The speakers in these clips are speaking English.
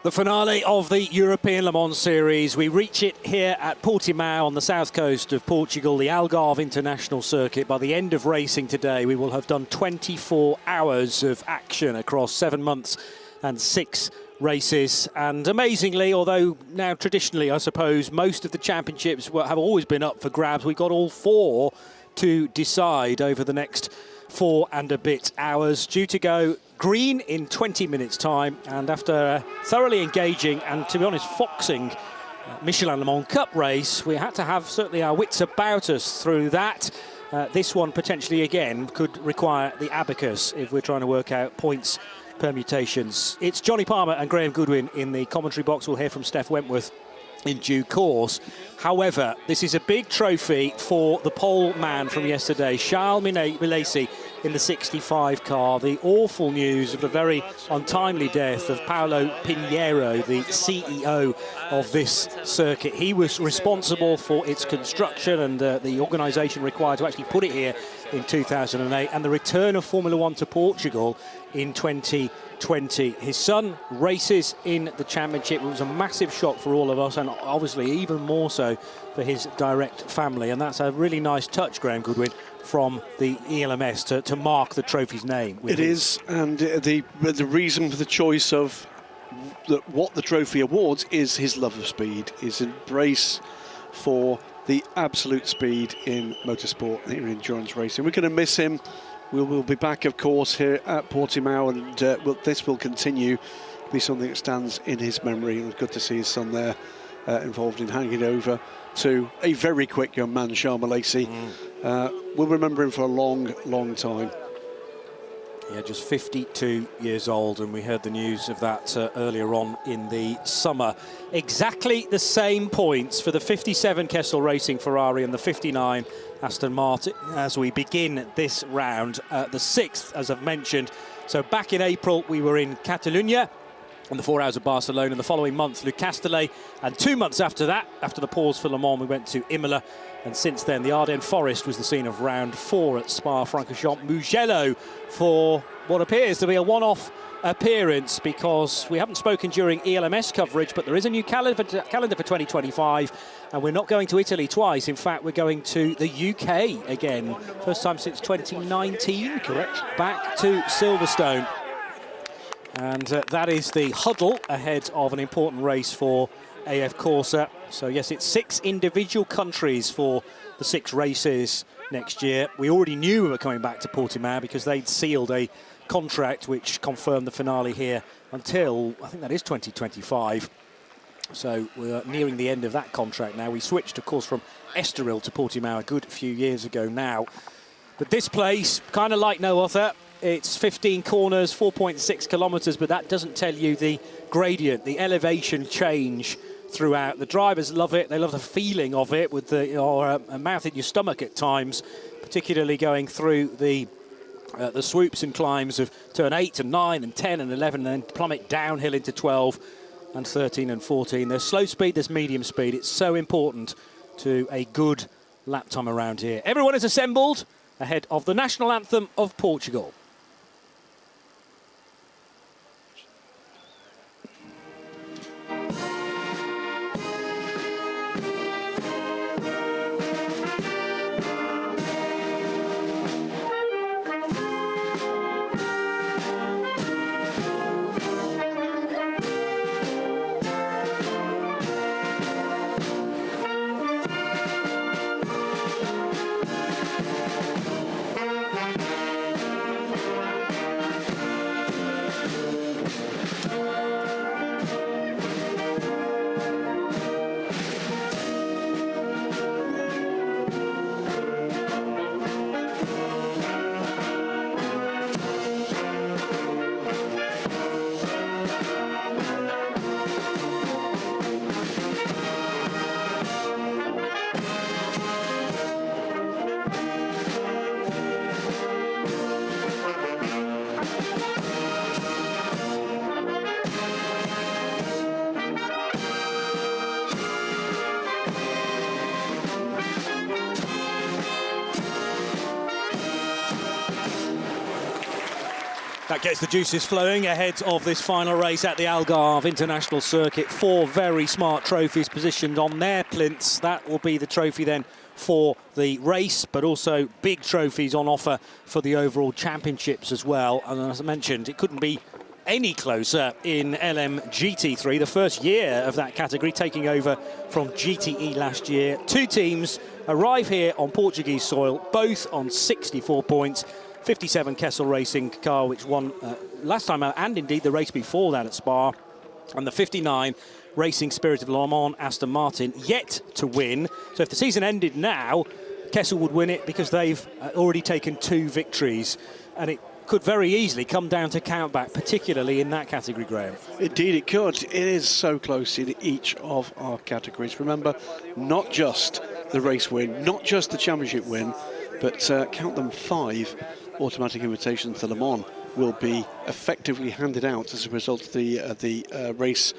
The finale of the European Le Mans Series. We reach it here at Portimão on the south coast of Portugal, the Algarve International Circuit. By the end of racing today, we will have done 24 hours of action across 7 months and 6 races. And amazingly, although now traditionally, I suppose, most of the championships have always been up for grabs, we've got all 4 to decide over the next 4 and a bit hours, due to go green in 20 minutes time. And after a thoroughly engaging and, to be honest, foxing Michelin Le Mans Cup race, we had to have certainly our wits about us through that. This one potentially again could require the abacus if we're trying to work out points permutations. It's Johnny Palmer and Graham Goodwin in the commentary box. We'll hear from Steph Wentworth in due course. However, this is a big trophy for the pole man from yesterday, Charles Milesi, in the 65 car. The awful news of the very untimely death of Paulo Pinheiro, the CEO of this circuit. He was responsible for its construction and the organisation required to actually put it here in 2008, and the return of Formula One to Portugal in 2020. His son races in the championship. It was a massive shock for all of us, and obviously even more so for his direct family. And that's a really nice touch, Graham Goodwin, from the ELMS to mark the trophy's name. It is, and the reason for the choice of what the trophy awards is his love of speed, his embrace for the absolute speed in motorsport and in endurance racing. We're going to miss him. We'll be back, of course, here at Portimão, and this will continue to be something that stands in his memory. It was good to see his son there involved in handing it over to a very quick young man, Charles Milesi. We'll remember him for a long, long time. Yeah, just 52 years old, and we heard the news of that earlier on in the summer. Exactly the same points for the 57 Kessel Racing Ferrari and the 59 Aston Martin as we begin this round, the 6th, as I've mentioned. So back in April, we were in Catalonia on the 4 hours of Barcelona, and the following month, Le Castellet, and 2 months after that, after the pause for Le Mans, we went to Imola. And since then, the Ardennes Forest was the scene of round 4 at Spa-Francorchamps. Mugello for what appears to be a one-off appearance, because we haven't spoken during ELMS coverage, but there is a new calendar for 2025, and we're not going to Italy twice. In fact, we're going to the UK again. First time since 2019. Correct. Back to Silverstone. And that is the huddle ahead of an important race for AF Corsa. So yes, it's 6 individual countries for the 6 races next year. We already knew we were coming back to Portimão because they'd sealed a contract which confirmed the finale here until, I think that is 2025. So we're nearing the end of that contract now. We switched, of course, from Estoril to Portimão a good few years ago now. But this place, kind of like no other. It's 15 corners, 4.6 kilometres, but that doesn't tell you the gradient, the elevation change throughout. The drivers love it. They love the feeling of it, with a mouth in your stomach at times, particularly going through the swoops and climbs of turn 8 and 9 and 10 and 11, and then plummet downhill into 12 and 13 and 14. There's slow speed, there's medium speed. It's so important to a good lap time around here. Everyone is assembled ahead of the national anthem of Portugal. That gets the juices flowing ahead of this final race at the Algarve International Circuit. 4 very smart trophies positioned on their plinths. That will be the trophy then for the race, but also big trophies on offer for the overall championships as well. And as I mentioned, it couldn't be any closer in LMGT3, the first year of that category, taking over from GTE last year. 2 teams arrive here on Portuguese soil, both on 64 points. 57 Kessel Racing car, which won last time out, and indeed the race before that at Spa. And the 59 Racing Spirit of Le Mans Aston Martin, yet to win. So if the season ended now, Kessel would win it because they've already taken 2 victories. And it could very easily come down to countback, particularly in that category, Graham. Indeed it could. It is so close in each of our categories. Remember, not just the race win, not just the championship win, but count them 5 automatic invitations to Le Mans will be effectively handed out as a result of the race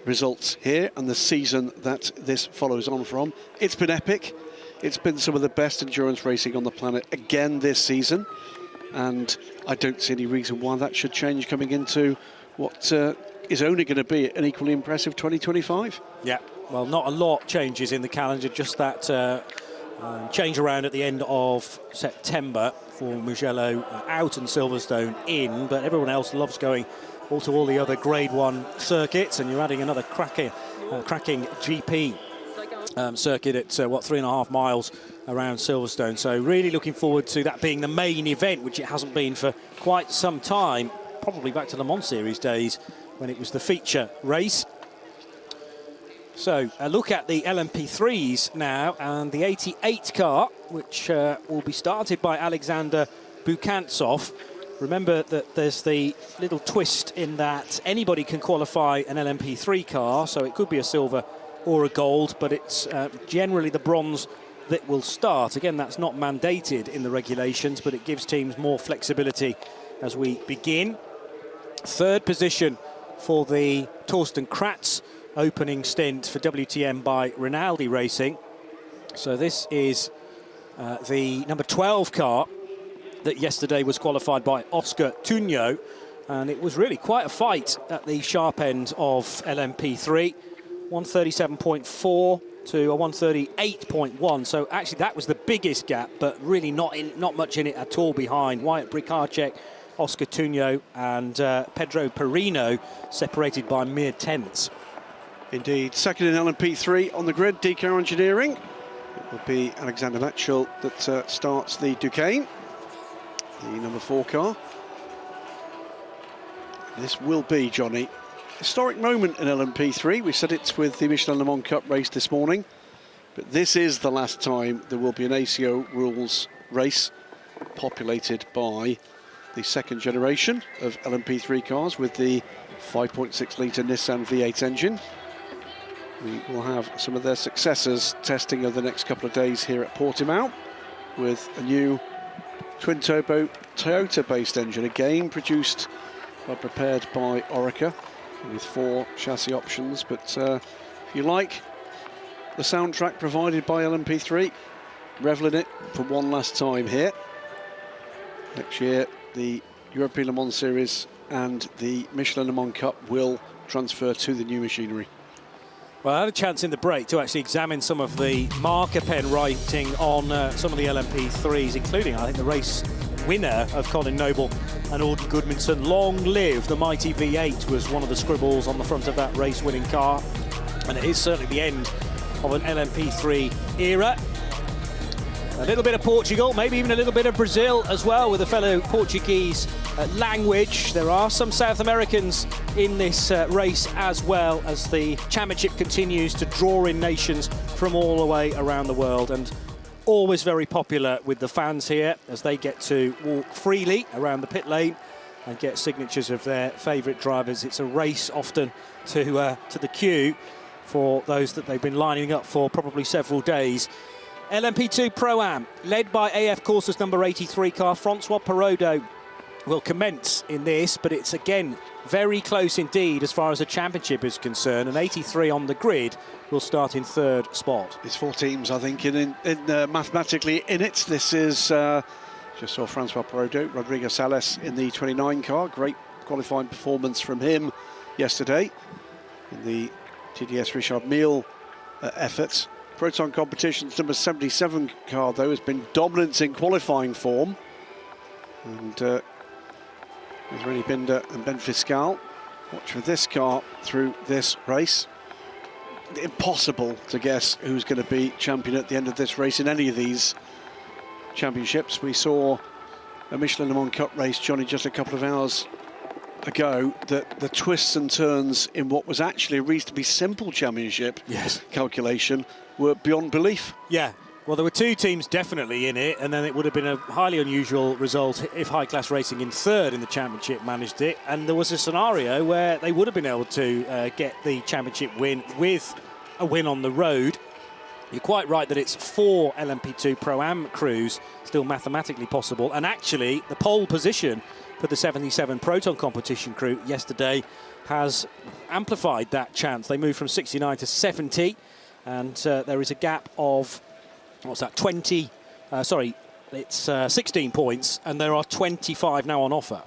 results here and the season that this follows on from. It's been epic. It's been some of the best endurance racing on the planet again this season, and I don't see any reason why that should change coming into what is only going to be an equally impressive 2025. Yeah, well, not a lot changes in the calendar, just that change around at the end of September for Mugello out and Silverstone in, but everyone else loves going to all the other Grade 1 circuits, and you're adding another cracking GP circuit at, 3.5 miles around Silverstone. So really looking forward to that being the main event, which it hasn't been for quite some time, probably back to Le Mans Series days when it was the feature race. So a look at the LMP3s now, and the 88 car, which will be started by Alexander Bukantsov. Remember that there's the little twist in that anybody can qualify an LMP3 car, so it could be a silver or a gold, but it's generally the bronze that will start. Again, that's not mandated in the regulations, but it gives teams more flexibility as we begin. 3rd position for the Torsten Kratz opening stint for WTM by Rinaldi Racing. So this is the number 12 car that yesterday was qualified by Oscar Tunjo, and it was really quite a fight at the sharp end of LMP3. 137.4 to a 138.1, so actually that was the biggest gap, but really not much in it at all behind. Wyatt Bricharczyk, Oscar Tunjo and Pedro Perino separated by mere tenths. Indeed, second in LMP3 on the grid, DK Engineering. It will be Alexander Mitchell that starts the Duquesne, the number 4 car. This will be, Johnny, historic moment in LMP3. We said it's with the Michelin Le Mans Cup race this morning, but this is the last time there will be an ACO rules race populated by the 2nd generation of LMP3 cars with the 5.6 litre Nissan V8 engine. We will have some of their successors testing over the next couple of days here at Portimão with a new twin-turbo Toyota-based engine, again produced or prepared by Orica with 4 chassis options. But if you like the soundtrack provided by LMP3, revel in it for one last time here. Next year, the European Le Mans Series and the Michelin Le Mans Cup will transfer to the new machinery. Well, I had a chance in the break to actually examine some of the marker pen writing on some of the LMP3s, including, I think, the race winner of Colin Noble and Auden Goodmanson. Long live the mighty V8 was one of the scribbles on the front of that race-winning car. And it is certainly the end of an LMP3 era. A little bit of Portugal, maybe even a little bit of Brazil as well, with a fellow Portuguese language. There are some South Americans in this race as well, as the championship continues to draw in nations from all the way around the world, and always very popular with the fans here as they get to walk freely around the pit lane and get signatures of their favourite drivers. It's a race often to the queue for those that they've been lining up for probably several days. LMP2 Pro-Am, led by AF Corsa's number 83 car, Francois Perrodo, will commence in this, but it's again very close indeed as far as the championship is concerned, and 83 on the grid will start in 3rd spot. It's 4 teams, I think, in mathematically in it. This is Just saw Francois Perraudot, Rodrigo Sales in the 29 car. Great qualifying performance from him yesterday in the TDS Richard Mille efforts. Proton Competition's number 77 car, though, has been dominant in qualifying form. And there's René Binder and Ben Fiscal. Watch for this car through this race. Impossible to guess who's going to be champion at the end of this race in any of these championships. We saw a Michelin Le Mans Cup race, Johnny, just a couple of hours ago, that the twists and turns in what was actually a reasonably simple championship calculation were beyond belief. Yeah, well, there were two teams definitely in it, and then it would have been a highly unusual result if High Class Racing in third in the championship managed it. And there was a scenario where they would have been able to get the championship win with a win on the road. You're quite right that it's 4 LMP2 Pro-Am crews still mathematically possible. And actually, the pole position for the 77 Proton Competition crew yesterday has amplified that chance. They moved from 69 to 70, and there is a gap of, what's that, 16 points, and there are 25 now on offer.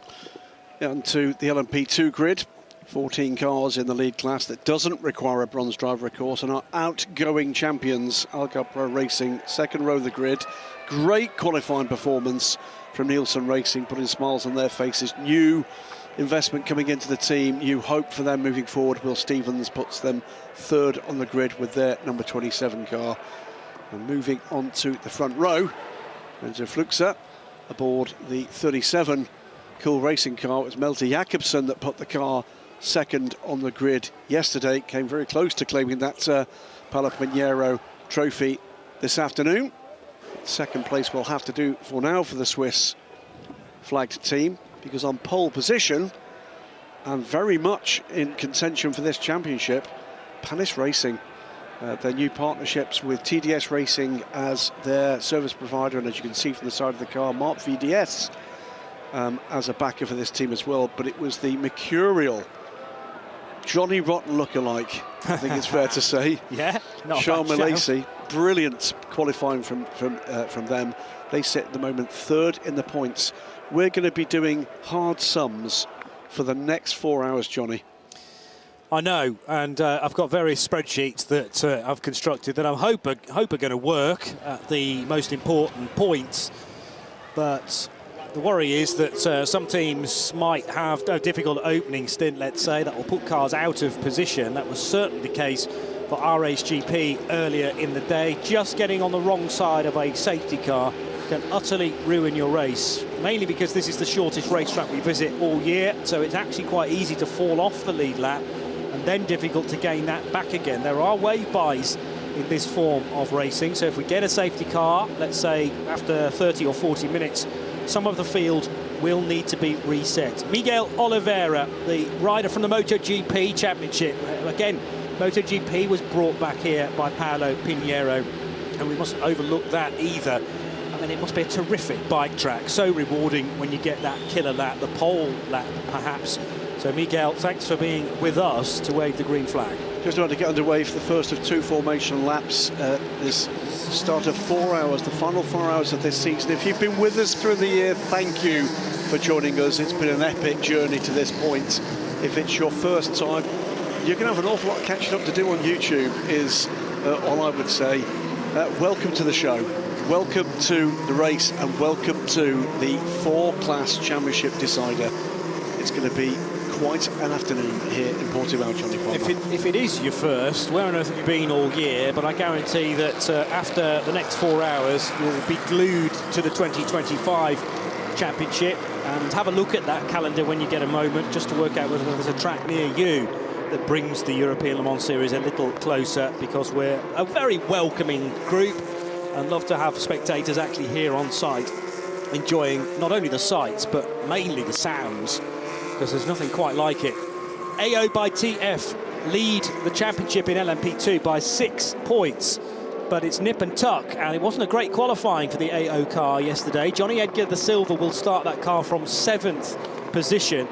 And to the LMP2 grid, 14 cars in the lead class that doesn't require a bronze driver, of course, and our outgoing champions, Algarve Pro Racing, second row of the grid. Great qualifying performance from Nielsen Racing, putting smiles on their faces. New investment coming into the team, new hope for them moving forward. Will Stevens puts them third on the grid with their number 27 car. And moving on to the front row, Renzo Fluxa aboard the 37 Cool Racing car. It was Malte Jakobsen that put the car second on the grid yesterday. Came very close to claiming that Paolo Pinheiro trophy this afternoon. Second place will have to do for now for the Swiss flagged team, because on pole position and very much in contention for this championship, Panis Racing. Their new partnerships with TDS Racing as their service provider, and as you can see from the side of the car, Mark VDS as a backer for this team as well. But it was the mercurial Johnny Rotten lookalike, I think it's fair to say. Yeah, Charles Milesi, brilliant qualifying from them. They sit at the moment third in the points. We're going to be doing hard sums for the next 4 hours, Johnny. I know, and I've got various spreadsheets that I've constructed that I hope are going to work at the most important points. But the worry is that some teams might have a difficult opening stint, let's say, that will put cars out of position. That was certainly the case for RHGP earlier in the day. Just getting on the wrong side of a safety car can utterly ruin your race, mainly because this is the shortest racetrack we visit all year, so it's actually quite easy to fall off the lead lap and then difficult to gain that back again. There are wave buys in this form of racing, so if we get a safety car, let's say after 30 or 40 minutes, some of the field will need to be reset. Miguel Oliveira, the rider from the MotoGP Championship. Again, MotoGP was brought back here by Paolo Pinheiro, and we mustn't overlook that either. I mean, it must be a terrific bike track, so rewarding when you get that killer lap, the pole lap perhaps. So Miguel, thanks for being with us to wave the green flag. Just about to get underway for the first of 2 formation laps. This start of 4 hours, the final 4 hours of this season. If you've been with us through the year, thank you for joining us. It's been an epic journey to this point. If it's your first time, you're going to have an awful lot of catching up to do on YouTube, is all I would say. Welcome to the show. Welcome to the race, and welcome to the 4-class championship decider. It's going to be quite an afternoon here in Portimão, Johnny Palmer. If it is your first, where on earth have you been all year? But I guarantee that after the next 4 hours, you'll be glued to the 2025 championship. And have a look at that calendar when you get a moment, just to work out whether there's a track near you that brings the European Le Mans Series a little closer, because we're a very welcoming group and love to have spectators actually here on site, enjoying not only the sights, but mainly the sounds, because there's nothing quite like it. AO by TF lead the championship in LMP2 by 6 points, but it's nip and tuck, and it wasn't a great qualifying for the AO car yesterday. Johnny Edgar, the silver, will start that car from 7th position,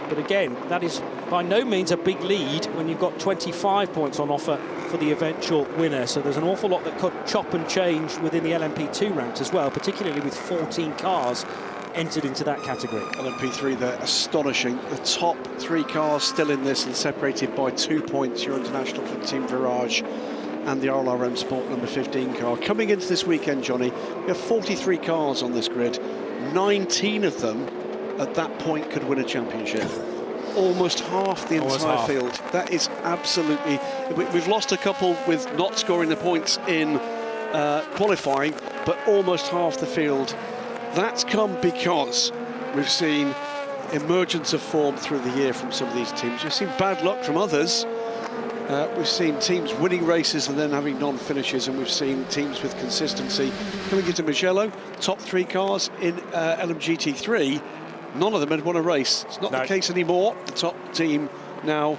but again, that is by no means a big lead when you've got 25 points on offer for the eventual winner. So there's an awful lot that could chop and change within the LMP2 ranks as well, particularly with 14 cars entered into that category. LMP3, they're astonishing. The top 3 cars still in this and separated by 2 points. Your international from Team Virage and the RLRM Sport number 15 car. Coming into this weekend, Johnny, we have 43 cars on this grid. 19 of them at that point could win a championship. Almost half the entire field. That is absolutely... We've lost a couple with not scoring the points in qualifying, but almost half the field. That's come because we've seen emergence of form through the year from some of these teams. We've seen bad luck from others. We've seen teams winning races and then having non-finishes, and we've seen teams with consistency. Coming into Mugello, top 3 cars in LMGT3, none of them had won a race. It's not the case anymore. The top team now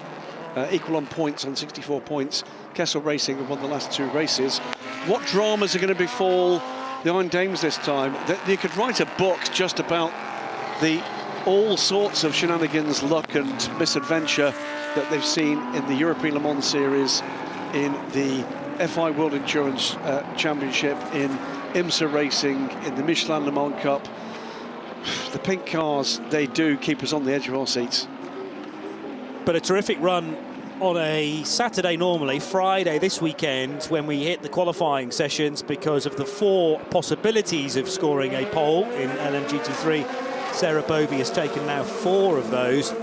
equal on points, on 64 points. Kessel Racing have won the last 2 races. What dramas are going to befall the Iron Dames this time? They could write a book just about the all sorts of shenanigans, luck and misadventure that they've seen in the European Le Mans Series, in the FIA World Endurance Championship, in IMSA Racing, in the Michelin Le Mans Cup. The pink cars, they do keep us on the edge of our seats. But a terrific run on a Saturday normally, Friday this weekend when we hit the qualifying sessions, because of the 4 possibilities of scoring a pole in LMGT3. Sarah Bovey has taken now 4 of those.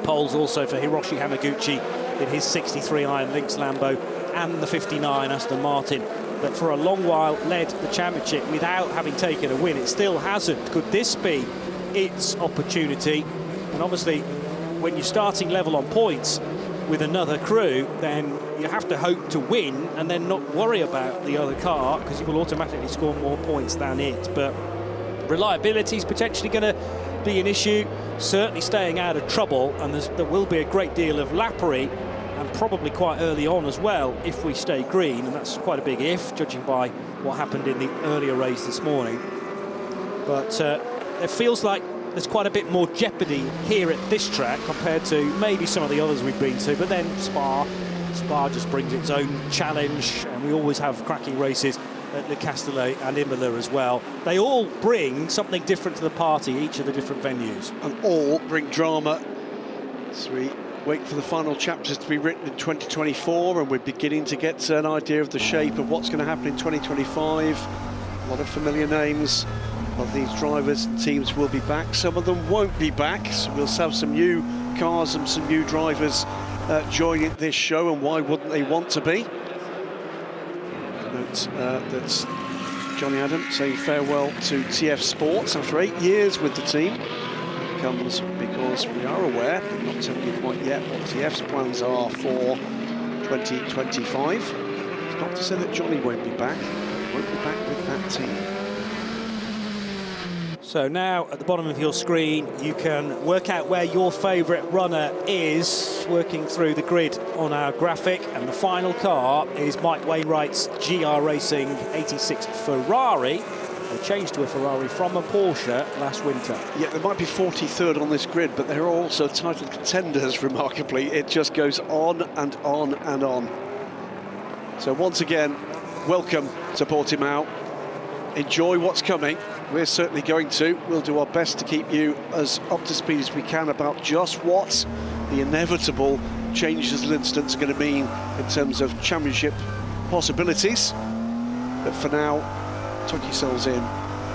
Poles also for Hiroshi Hamaguchi in his 63 Iron Lynx Lambo and the 59 Aston Martin, that for a long while led the championship without having taken a win. It still hasn't. Could this be its opportunity? And obviously, when you're starting level on points with another crew, then you have to hope to win and then not worry about the other car, because you will automatically score more points than it. But reliability is potentially going to be an issue, certainly staying out of trouble, and there will be a great deal of lappery, and probably quite early on as well if we stay green, and that's quite a big if, judging by what happened in the earlier race this morning. But it feels like there's quite a bit more jeopardy here at this track compared to maybe some of the others we've been to. But then Spa just brings its own challenge, and we always have cracking races at Le Castellet and Imola as well. They all bring something different to the party, each of the different venues. And all bring drama. So we wait for the final chapters to be written in 2024, and we're beginning to get an idea of the shape of what's going to happen in 2025. A lot of familiar names. A lot of these drivers and teams will be back. Some of them won't be back. So we'll have some new cars and some new drivers joining this show, and why wouldn't they want to be? That's Johnny Adam saying farewell to TF Sports after 8 years with the team. It comes because we are aware, but not telling you quite yet, what TF's plans are for 2025. It's not to say that Johnny won't be back. He won't be back with that team. So now at the bottom of your screen you can work out where your favourite runner is, working through the grid on our graphic, and the final car is Mike Wainwright's GR Racing 86 Ferrari. They changed to a Ferrari from a Porsche last winter. Yeah, they might be 43rd on this grid, but they're also title contenders, remarkably. It just goes on and on and on. So once again, welcome to Portimão. Enjoy what's coming. We're certainly going to. We'll do our best to keep you as up to speed as we can about just what the inevitable changes and incidents are going to mean in terms of championship possibilities. But for now, tuck yourselves in,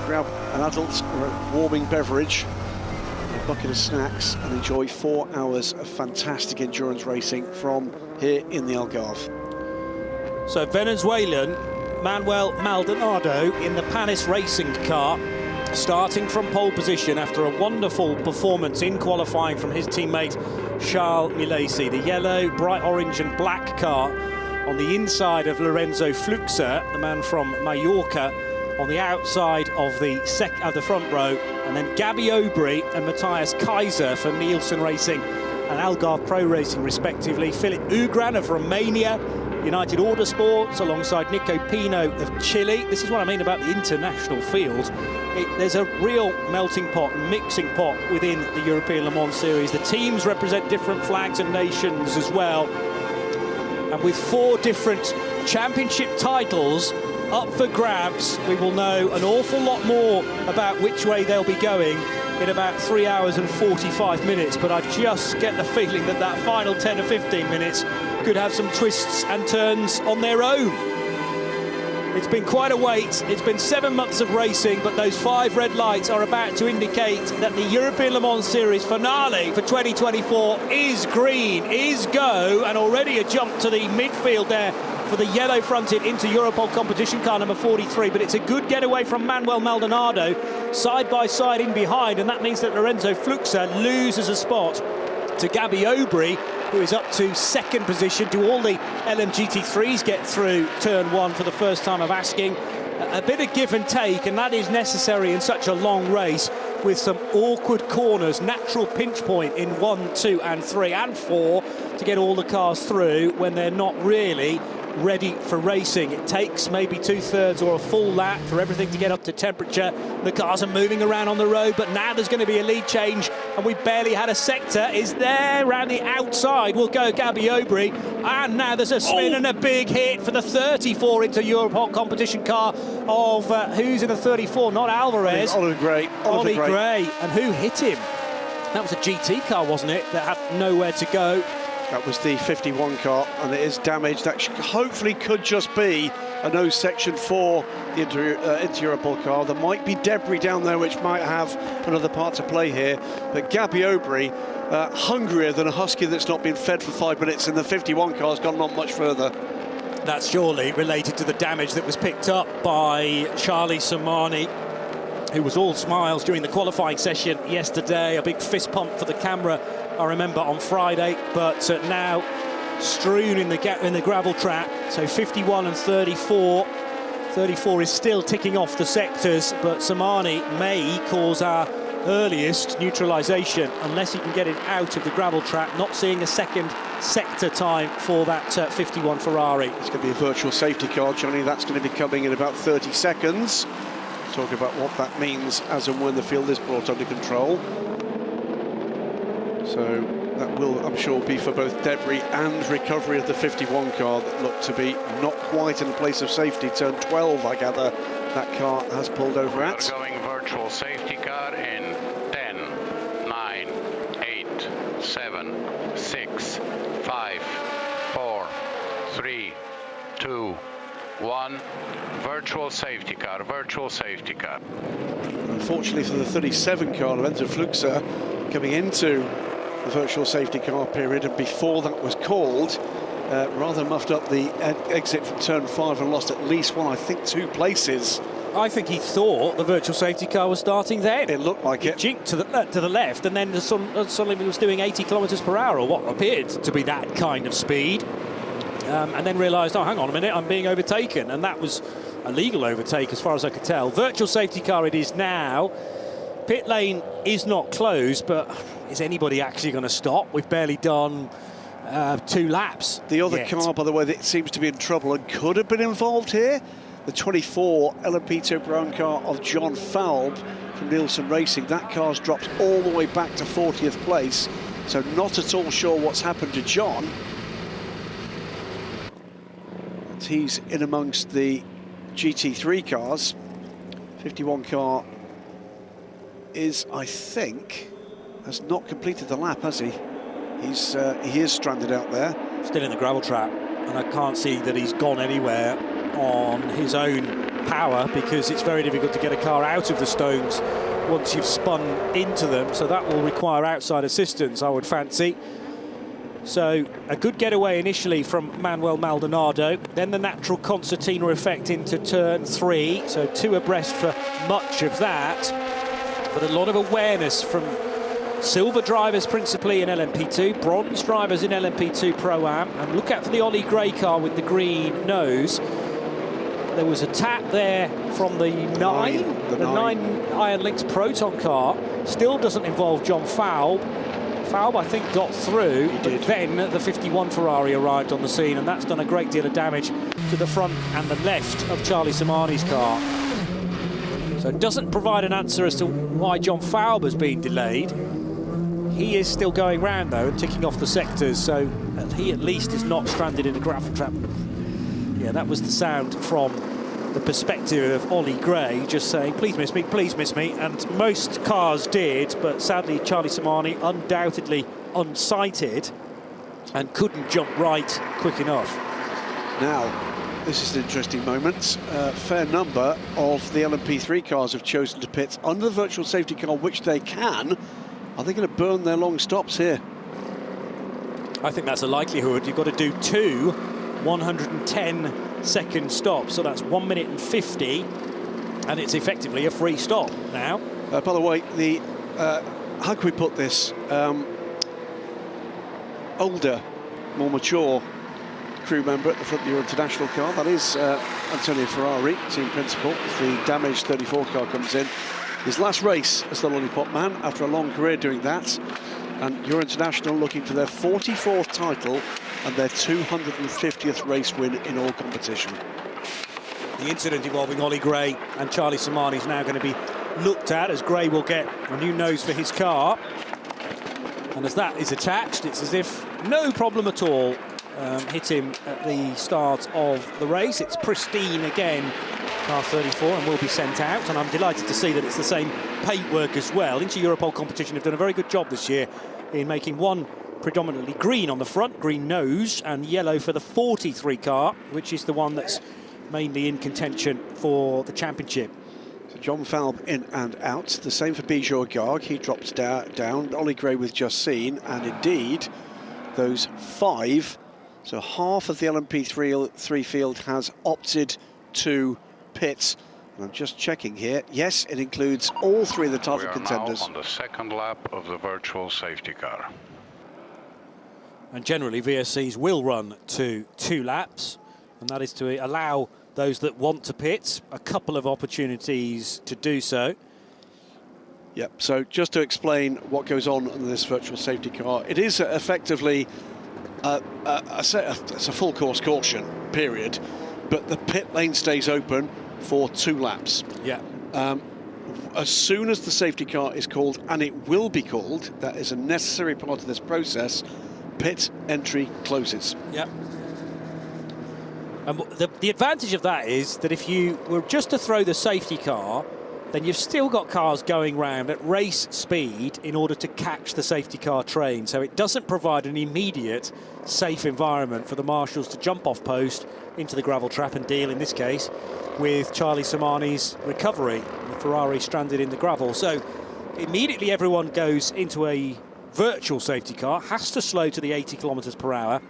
grab an adult or a warming beverage, a bucket of snacks, and enjoy 4 hours of fantastic endurance racing from here in the Algarve. So Venezuelan Manuel Maldonado in the Panis Racing car, starting from pole position after a wonderful performance in qualifying from his teammate Charles Milesi. The yellow, bright orange and black car on the inside of Lorenzo Fluxer, the man from Mallorca, on the outside of the front row, and then Gabby Aubry and Matthias Kaiser for Nielsen Racing and Algarve Pro Racing respectively. Philip Ugran of Romania, United Autosports alongside Nico Pino of Chile. This is what I mean about the international field. There's a real melting pot and mixing pot within the European Le Mans Series. The teams represent different flags and nations as well. And with 4 different championship titles up for grabs, we will know an awful lot more about which way they'll be going in about 3 hours and 45 minutes. But I just get the feeling that that final 10 or 15 minutes could have some twists and turns on their own. It's been quite a wait. It's been 7 months of racing, but those 5 red lights are about to indicate that the European Le Mans Series finale for 2024 is green, is go, and already a jump to the midfield there for the yellow-fronted Inter Europol competition car number 43. But it's a good getaway from Manuel Maldonado, side by side in behind, and that means that Lorenzo Fluxa loses a spot to Gabby Aubry, who is up to 2nd position. Do all the LMGT3s get through turn 1 for the first time of asking? A bit of give and take, and that is necessary in such a long race with some awkward corners, natural pinch point in 1, 2 and 3 and 4 to get all the cars through when they're not really ready for racing. It takes maybe 2/3 or a full lap for everything to get up to temperature. The cars are moving around on the road, but now there's going to be a lead change, and we barely had a sector. Is there around the outside will go Gabby Aubry, and now there's a spin and a big hit for the 34 into Europol competition car of who's in the 34? Not Alvarez. Oliver Gray. Ollie Gray. And who hit him? That was a GT car, wasn't it? That had nowhere to go. That was the 51 car, and it is damaged. That hopefully could just be a no section for the Inter Europol car. There might be debris down there which might have another part to play here. But Gabby Aubry, hungrier than a husky that's not been fed for 5 minutes, and the 51 car's gone not much further. That's surely related to the damage that was picked up by Charlie Samani, who was all smiles during the qualifying session yesterday. A big fist pump for the camera, I remember, on Friday, but now strewn in the gravel trap. So 51 and 34. 34 is still ticking off the sectors, but Samani may cause our earliest neutralisation unless he can get it out of the gravel trap. Not seeing a second sector time for that 51 Ferrari. It's going to be a virtual safety car, Johnny. That's going to be coming in about 30 seconds. Talk about what that means as and when the field is brought under control. So that will, I'm sure, be for both debris and recovery of the 51 car that looked to be not quite in a place of safety. Turn 12, I gather, that car has pulled over at. We're going virtual safety car in 10, 9, 8, 7, 6, 5, 4, 3, 2, 1. Virtual safety car, virtual safety car. Unfortunately for the 37 car, Lorenzo Fluxa coming into the virtual safety car period, and before that was called, rather muffed up the exit from turn 5 and lost at least one, I think 2 places. I think he thought the virtual safety car was starting then. It looked like it. Jinked to the left, and then suddenly he was doing 80 kilometres per hour, or what appeared to be that kind of speed. And then realised, oh, hang on a minute, I'm being overtaken. And that was a legal overtake as far as I could tell. Virtual safety car it is now. Pit lane is not closed, but is anybody actually going to stop? We've barely done 2 laps. The other car, by the way, that seems to be in trouble and could have been involved here, the 24 LMP2 Pro car of John Falb from Nielsen Racing. That car's dropped all the way back to 40th place, so not at all sure what's happened to John. He's in amongst the GT3 cars. 51 car is, I think, has not completed the lap, has he? He is stranded out there. Still in the gravel trap, and I can't see that he's gone anywhere on his own power, because it's very difficult to get a car out of the stones once you've spun into them, so that will require outside assistance, I would fancy. So a good getaway initially from Manuel Maldonado, then the natural concertina effect into turn 3, so 2 abreast for much of that, but a lot of awareness from silver drivers principally in LMP2, bronze drivers in LMP2 Pro-Am, and look out for the Ollie Gray car with the green nose. There was a tap there from the 9 Iron Lynx Proton car, still doesn't involve John Falb. Falb, I think, got through, but then the 51 Ferrari arrived on the scene, and that's done a great deal of damage to the front and the left of Charlie Samani's car. So it doesn't provide an answer as to why John Falb has been delayed. He is still going round though and ticking off the sectors, so he at least is not stranded in a gravel trap. Yeah, that was the sound from the perspective of Ollie Gray, just saying, please miss me, and most cars did, but sadly Charlie Samani undoubtedly unsighted and couldn't jump right quick enough. Now, this is an interesting moment. A fair number of the LMP3 cars have chosen to pit under the virtual safety car, which they can. Are they going to burn their long stops here? I think that's a likelihood. You've got to do two 110-second stops, so that's 1 minute and 50, and it's effectively a free stop now. By the way, the how can we put this? Older, more mature crew member at the front of your international car, that is Antonio Ferrari, team principal. The damaged 34 car comes in. His last race as the Lollipop Man after a long career doing that, and Euro International looking for their 44th title and their 250th race win in all competition. The incident involving Ollie Gray and Charlie Samani is now going to be looked at, as Gray will get a new nose for his car, and as that is attached, it's as if no problem at all hit him at the start of the race. It's pristine again, car 34, and will be sent out, and I'm delighted to see that it's the same paintwork as well. Inter Europol competition have done a very good job this year in making one predominantly green on the front, green nose, and yellow for the 43 car, which is the one that's mainly in contention for the championship. So John Falb in and out. The same for Bijou Garg. He drops down. Ollie Gray with just seen, and indeed those five, so half of the LMP3 field has opted to pit. And I'm just checking here. Yes, it includes all three of the title contenders. We are now on the second lap of the virtual safety car. And generally VSCs will run to 2 laps, and that is to allow those that want to pit a couple of opportunities to do so. Yep, so just to explain what goes on in this virtual safety car, it is effectively it's a full course caution period, but the pit lane stays open for 2 laps. Yeah. As soon as the safety car is called, and it will be called, that is a necessary part of this process, pit entry closes. Yeah. And the advantage of that is that if you were just to throw the safety car, then you've still got cars going round at race speed in order to catch the safety car train. So it doesn't provide an immediate safe environment for the marshals to jump off post into the gravel trap and deal, in this case, with Charlie Samani's recovery, the Ferrari stranded in the gravel. So immediately everyone goes into a virtual safety car, has to slow to the 80 kilometers per hour,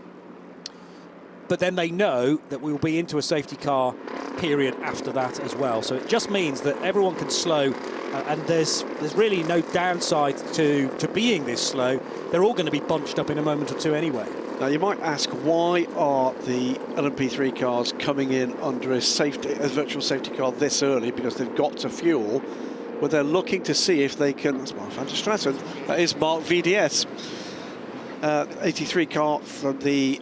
but then they know that we will be into a safety car period after that as well. So it just means that everyone can slow, and there's really no downside to being this slow. They're all going to be bunched up in a moment or two anyway. Now you might ask, why are the LMP3 cars coming in under a virtual safety car this early? Because they've got to fuel. Well, they're looking to see if they can. That's Mark van der Straten. That is Mark VDS. 83 car from the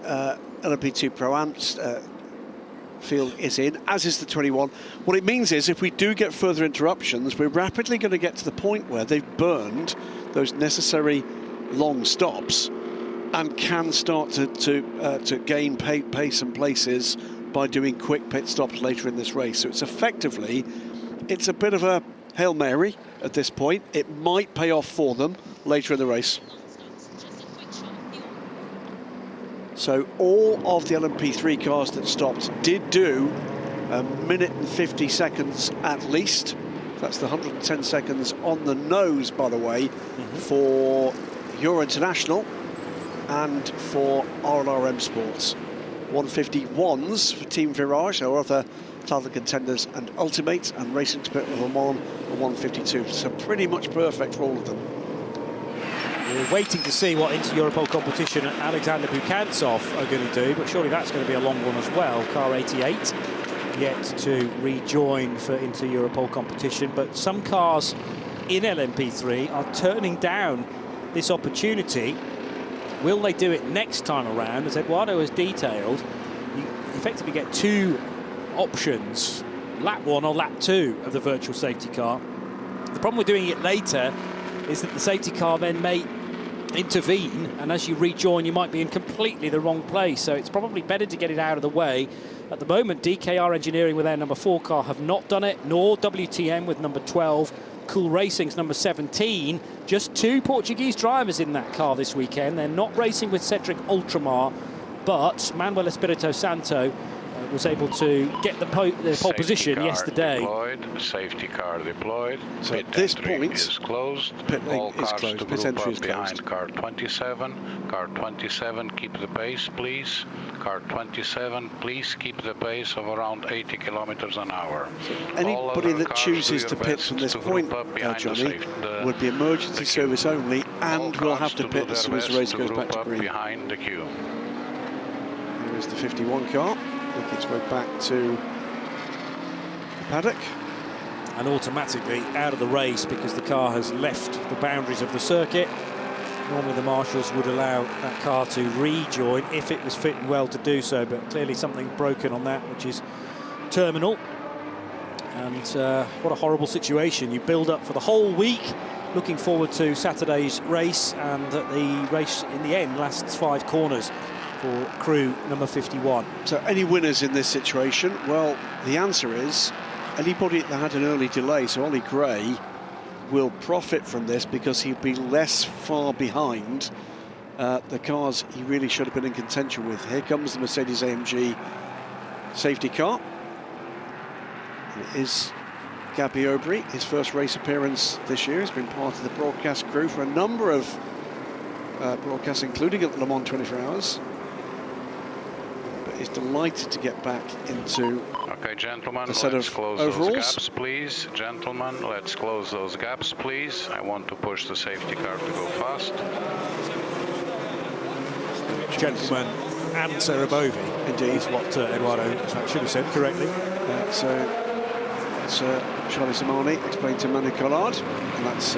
LMP2 Pro AMPS field is in, as is the 21. What it means is if we do get further interruptions, we're rapidly going to get to the point where they've burned those necessary long stops and can start to gain pace and places by doing quick pit stops later in this race. So it's effectively, it's a bit of a Hail Mary at this point. It might pay off for them later in the race. So all of the LMP3 cars that stopped did do 1 minute and 50 seconds at least. That's the 110 seconds on the nose, by the way, for Euro International and for R&RM Sports. 151s for Team Virage, our other title contenders and Ultimate, and Racing to Pit with Le Mans at 152. So pretty much perfect for all of them. We're waiting to see what Inter Europol competition and Alexander Bukantsov are going to do, but surely that's going to be a long one as well. Car 88 yet to rejoin for Inter Europol competition, but some cars in LMP3 are turning down this opportunity. Will they do it next time around? As Eduardo has detailed, you effectively get 2 options, lap 1 or lap 2 of the virtual safety car. The problem with doing it later is that the safety car then may intervene, and as you rejoin, you might be in completely the wrong place. So it's probably better to get it out of the way. At the moment, DKR Engineering with their number 4 car have not done it, nor WTM with number 12. Cool Racing's number 17. Just 2 Portuguese drivers in that car this weekend. They're not racing with Cedric Ultramar, but Manuel Espirito Santo was able to get the pole position yesterday. Safety car deployed. So at this point, is closed. All cars to pit group entry up is behind closed. car 27. Car 27, keep the pace, please. Car 27, please keep the pace of around 80 kilometers an hour. So anybody that chooses to pit from this point, Johnny, would be emergency service only, and will have to pit as soon as the race goes back to green. Behind the queue. Here is the 51 car, making its way back to the paddock. And automatically out of the race because the car has left the boundaries of the circuit. Normally the marshals would allow that car to rejoin if it was fit and well to do so, but clearly something broken on that, which is terminal. And what a horrible situation. You build up for the whole week, looking forward to Saturday's race, and the race in the end lasts 5 corners for crew number 51. So any winners in this situation? Well, the answer is anybody that had an early delay. So Ollie Gray will profit from this because he'll be less far behind the cars he really should have been in contention with. Here comes the Mercedes-AMG safety car. And it is Gabby Aubry, his first race appearance this year. He's been part of the broadcast crew for a number of broadcasts, including at Le Mans 24 Hours. But he's delighted to get back into Okay, gentlemen, a set let's of close overalls. those gaps, please. Gentlemen, let's close those gaps, please. I want to push the safety car to go fast. Gentlemen and Sarah Bovey, indeed, is what Eduardo should have said correctly. So that's Charlie Samani explained to Manu Collard, and that's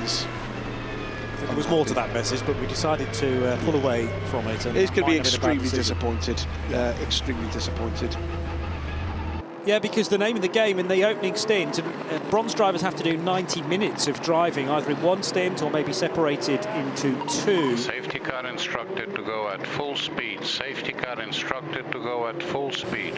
he's. I think there was more to that message, but we decided to pull away from it. He's going to be extremely disappointed. Extremely disappointed. Yeah, because the name of the game in the opening stint, bronze drivers have to do 90 minutes of driving, either in one stint or maybe separated into 2. Safety car instructed to go at full speed. Safety car instructed to go at full speed.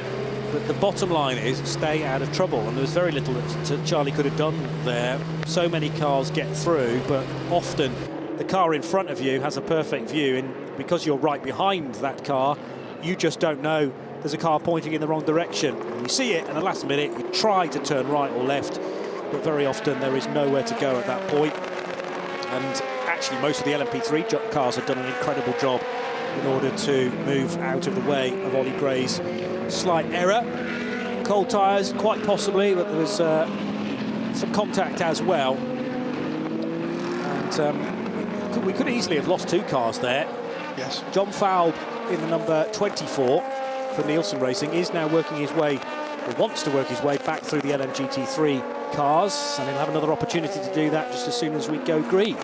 But the bottom line is stay out of trouble, and there was very little that Charlie could have done there. So many cars get through, but often the car in front of you has a perfect view, and because you're right behind that car, you just don't know there's a car pointing in the wrong direction. And you see it, and at the last minute, you try to turn right or left, but very often there is nowhere to go at that point. And actually, most of the LMP3 cars have done an incredible job in order to move out of the way of Ollie Gray's slight error. Cold tyres, quite possibly, but there was some contact as well. And we could easily have lost 2 cars there. Yes. John Falb in the number 24 for Nielsen Racing is now working his way, or wants to work his way back through the LMGT3 cars, and he'll have another opportunity to do that just as soon as we go green.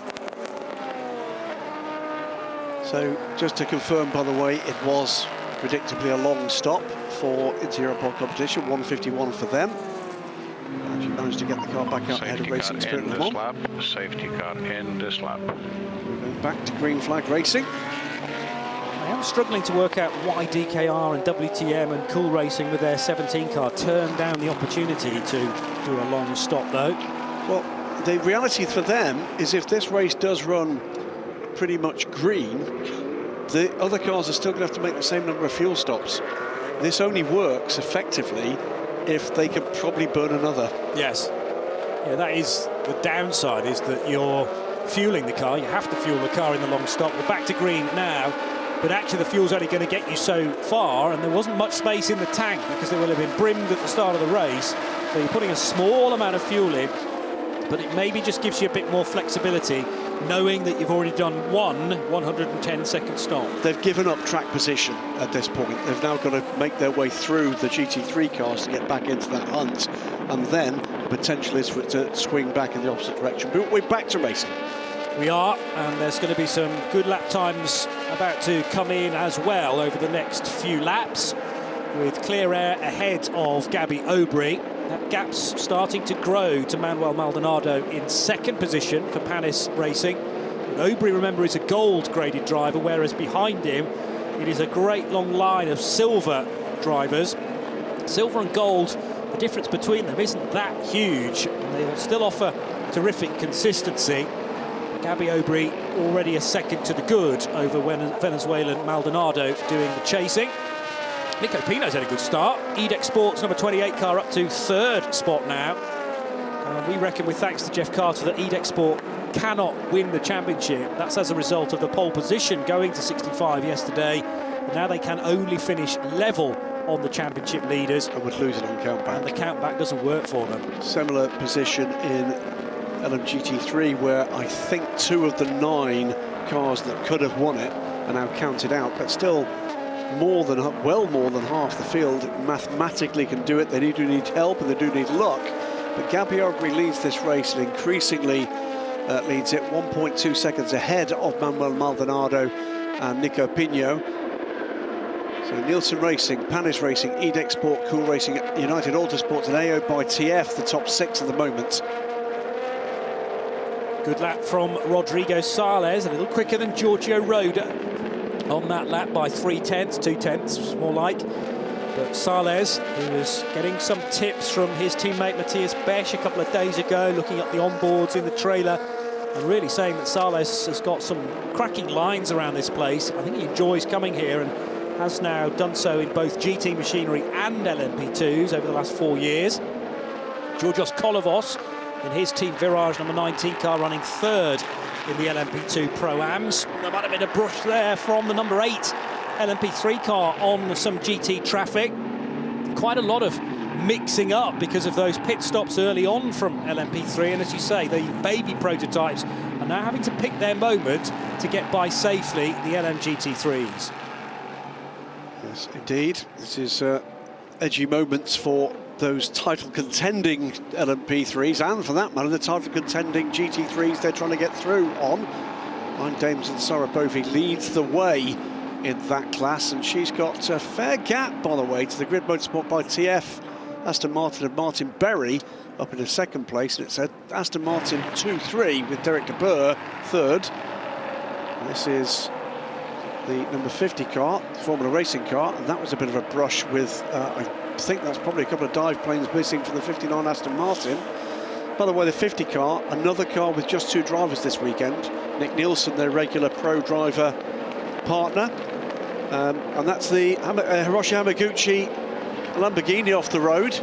So just to confirm, by the way, it was predictably a long stop for interior pod competition, 1:51 for them. Actually managed to get the car back out ahead of Racing Spirit Le Mans. Safety car in this lap. We're going back to green flag racing. I am struggling to work out why DKR and WTM and Cool Racing with their 17 car turned down the opportunity to do a long stop, though. Well, the reality for them is if this race does run pretty much green, the other cars are still going to have to make the same number of fuel stops. This only works effectively if they can probably burn another. Yes. Yeah, that is the downside, is that you're fueling the car. You have to fuel the car in the long stop. We're back to green now, but actually the fuel's only going to get you so far, and there wasn't much space in the tank because they will have been brimmed at the start of the race. So you're putting a small amount of fuel in, but it maybe just gives you a bit more flexibility, knowing that you've already done one 110-second stop. They've given up track position at this point. They've now got to make their way through the GT3 cars to get back into that hunt, and then the potential is for it to swing back in the opposite direction. But we're back to racing. We are, and there's going to be some good lap times about to come in as well over the next few laps, with clear air ahead of Gabby Aubry. That gap's starting to grow to Manuel Maldonado in second position for Panis Racing. But Aubry, remember, is a gold-graded driver, whereas behind him it is a great long line of silver drivers. Silver and gold, the difference between them isn't that huge, and they will still offer terrific consistency. Gabby Aubry already a second to the good over Venezuelan Maldonado doing the chasing. Nico Pino's had a good start. EDEC Sports number 28 car up to third spot now. We reckon, with thanks to Jeff Carter, that EDEC Sport cannot win the championship. That's as a result of the pole position going to 65 yesterday. And now they can only finish level on the championship leaders. And would lose it on countback. And the countback doesn't work for them. Similar position in LMGT3, where I think 2 of the 9 cars that could have won it are now counted out, but still well more than half the field mathematically can do it. They do need help and they do need luck, but Gabby Aubry leads this race and increasingly leads it 1.2 seconds ahead of Manuel Maldonado and Nico Pino. So Nielsen Racing, Panis Racing, EDEC Sport, Cool Racing, United Autosports and AO by TF, the top 6 at the moment. Good lap from Rodrigo Sales, a little quicker than Giorgio Roda on that lap by 3/10, 2/10 more like. But Sales, who was getting some tips from his teammate Matthias Besch a couple of days ago, looking at the onboards in the trailer, and really saying that Sales has got some cracking lines around this place. I think he enjoys coming here and has now done so in both GT machinery and LMP2s over the last 4 years. Georgios Kolovos in his Team Virage number 19 car running third in the LMP2 Pro-Ams. There might have been a brush there from the number 8 LMP3 car on some GT traffic. Quite a lot of mixing up because of those pit stops early on from LMP3, and as you say, the baby prototypes are now having to pick their moment to get by safely the LMGT3s. Yes, indeed. This is edgy moments for those title contending LMP3s, and for that matter the title contending GT3s they're trying to get through on. Nine Dames and Sarah Bovey leads the way in that class, and she's got a fair gap, by the way, to the Grid Motorsport by TF, Aston Martin and Martin Berry up in the second place, and it's Aston Martin 2-3 with Derek de Boer third. And this is the number 50 car, Formula Racing car, and that was a bit of a brush with, I think that's probably a couple of dive planes missing for the 59 Aston Martin. By the way, the 50 car, another car with just 2 drivers this weekend. Nick Nielsen, their regular pro driver partner, and that's the Hiroshi Hamaguchi Lamborghini off the road.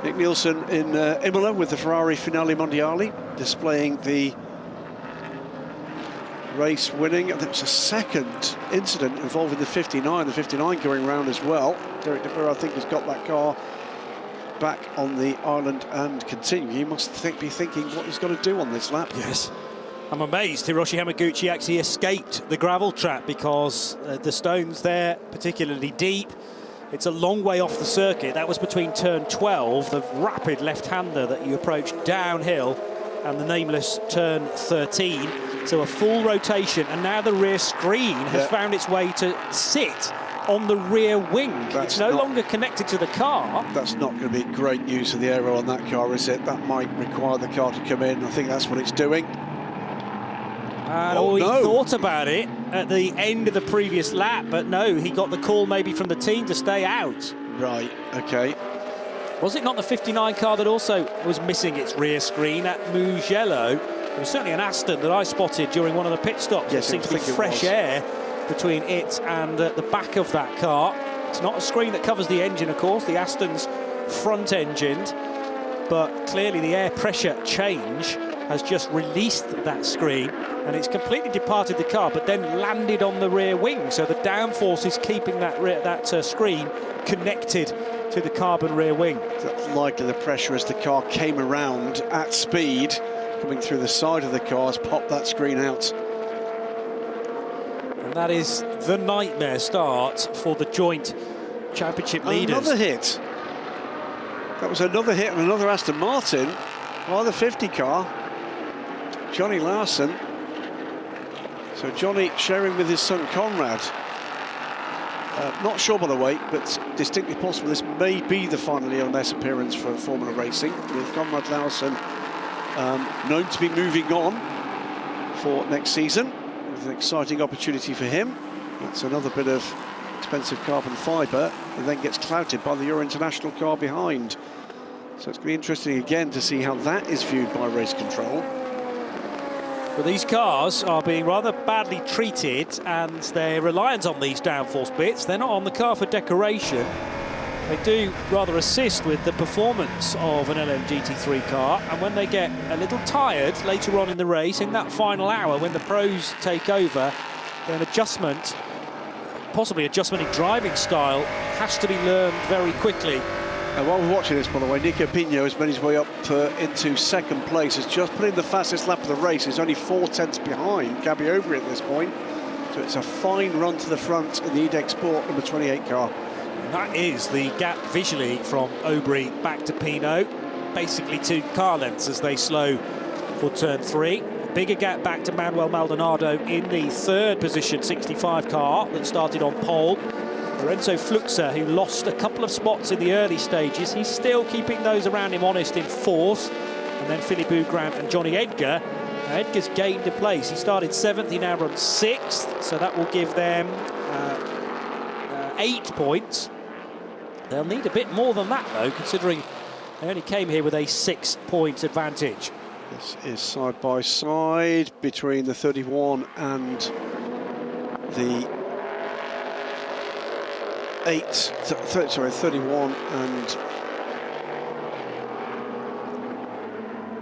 Nick Nielsen in Imola with the Ferrari Finale Mondiale, displaying the race winning. I think it was a second incident involving the 59 going round as well. Derek de Boer, I think, has got that car back on the island and continue. He must be thinking what he's got to do on this lap. Yes. I'm amazed Hiroshi Hamaguchi actually escaped the gravel trap, because the stones there particularly deep. It's a long way off the circuit. That was between turn 12, the rapid left-hander that you approach downhill, and the nameless turn 13. So a full rotation, and now the rear screen has found its way to sit on the rear wing. It's no longer connected to the car. That's not going to be great news for the aero on that car, is it? That might require the car to come in. I think that's what it's doing. And he thought about it at the end of the previous lap, but no, he got the call maybe from the team to stay out. Right, okay. Was it not the 59 car that also was missing its rear screen at Mugello? There was certainly an Aston that I spotted during one of the pit stops. Yes, there seemed to be fresh air between it and the back of that car. It's not a screen that covers the engine, of course. The Aston's front-engined, but clearly the air pressure change has just released that screen, and it's completely departed the car, but then landed on the rear wing. So the downforce is keeping that screen connected to the carbon rear wing. That's likely the pressure as the car came around at speed, coming through the side of the car, has popped that screen out. And that is the nightmare start for the joint championship leaders. Another hit. That was another hit and another Aston Martin by the 50 car, Johnny Larson. So Johnny sharing with his son Conrad. Not sure, by the way, but distinctly possible this may be the final ELMS appearance for Formula Racing, with Conrad Lausen known to be moving on for next season. It's an exciting opportunity for him. That's another bit of expensive carbon fibre that then gets clouted by the Euro International car behind. So it's going to be interesting again to see how that is viewed by race control. Well, these cars are being rather badly treated, and they're reliant on these downforce bits. They're not on the car for decoration. They do rather assist with the performance of an LMGT3 car, and when they get a little tired later on in the race, in that final hour when the pros take over, then adjustment, possibly adjustment in driving style, has to be learned very quickly. And while we're watching this, by the way, Nico Pino has made his way up into second place. Has just put in the fastest lap of the race. He's only 4/10 behind Gabby Aubry at this point. So it's a fine run to the front in the EDEC Sport number 28 car. And that is the gap visually from Aubry back to Pino. Basically 2 car lengths as they slow for turn 3. A bigger gap back to Manuel Maldonado in the 3rd position 65 car that started on pole. Lorenzo Fluxer, who lost a couple of spots in the early stages, he's still keeping those around him honest in 4th. And then Philippe Grant and Johnny Edgar. Now, Edgar's gained a place. He started 7th, he now runs 6th, so that will give them 8 points. They'll need a bit more than that, though, considering they only came here with a 6-point advantage. This is side by side between the 31 and the 31 and...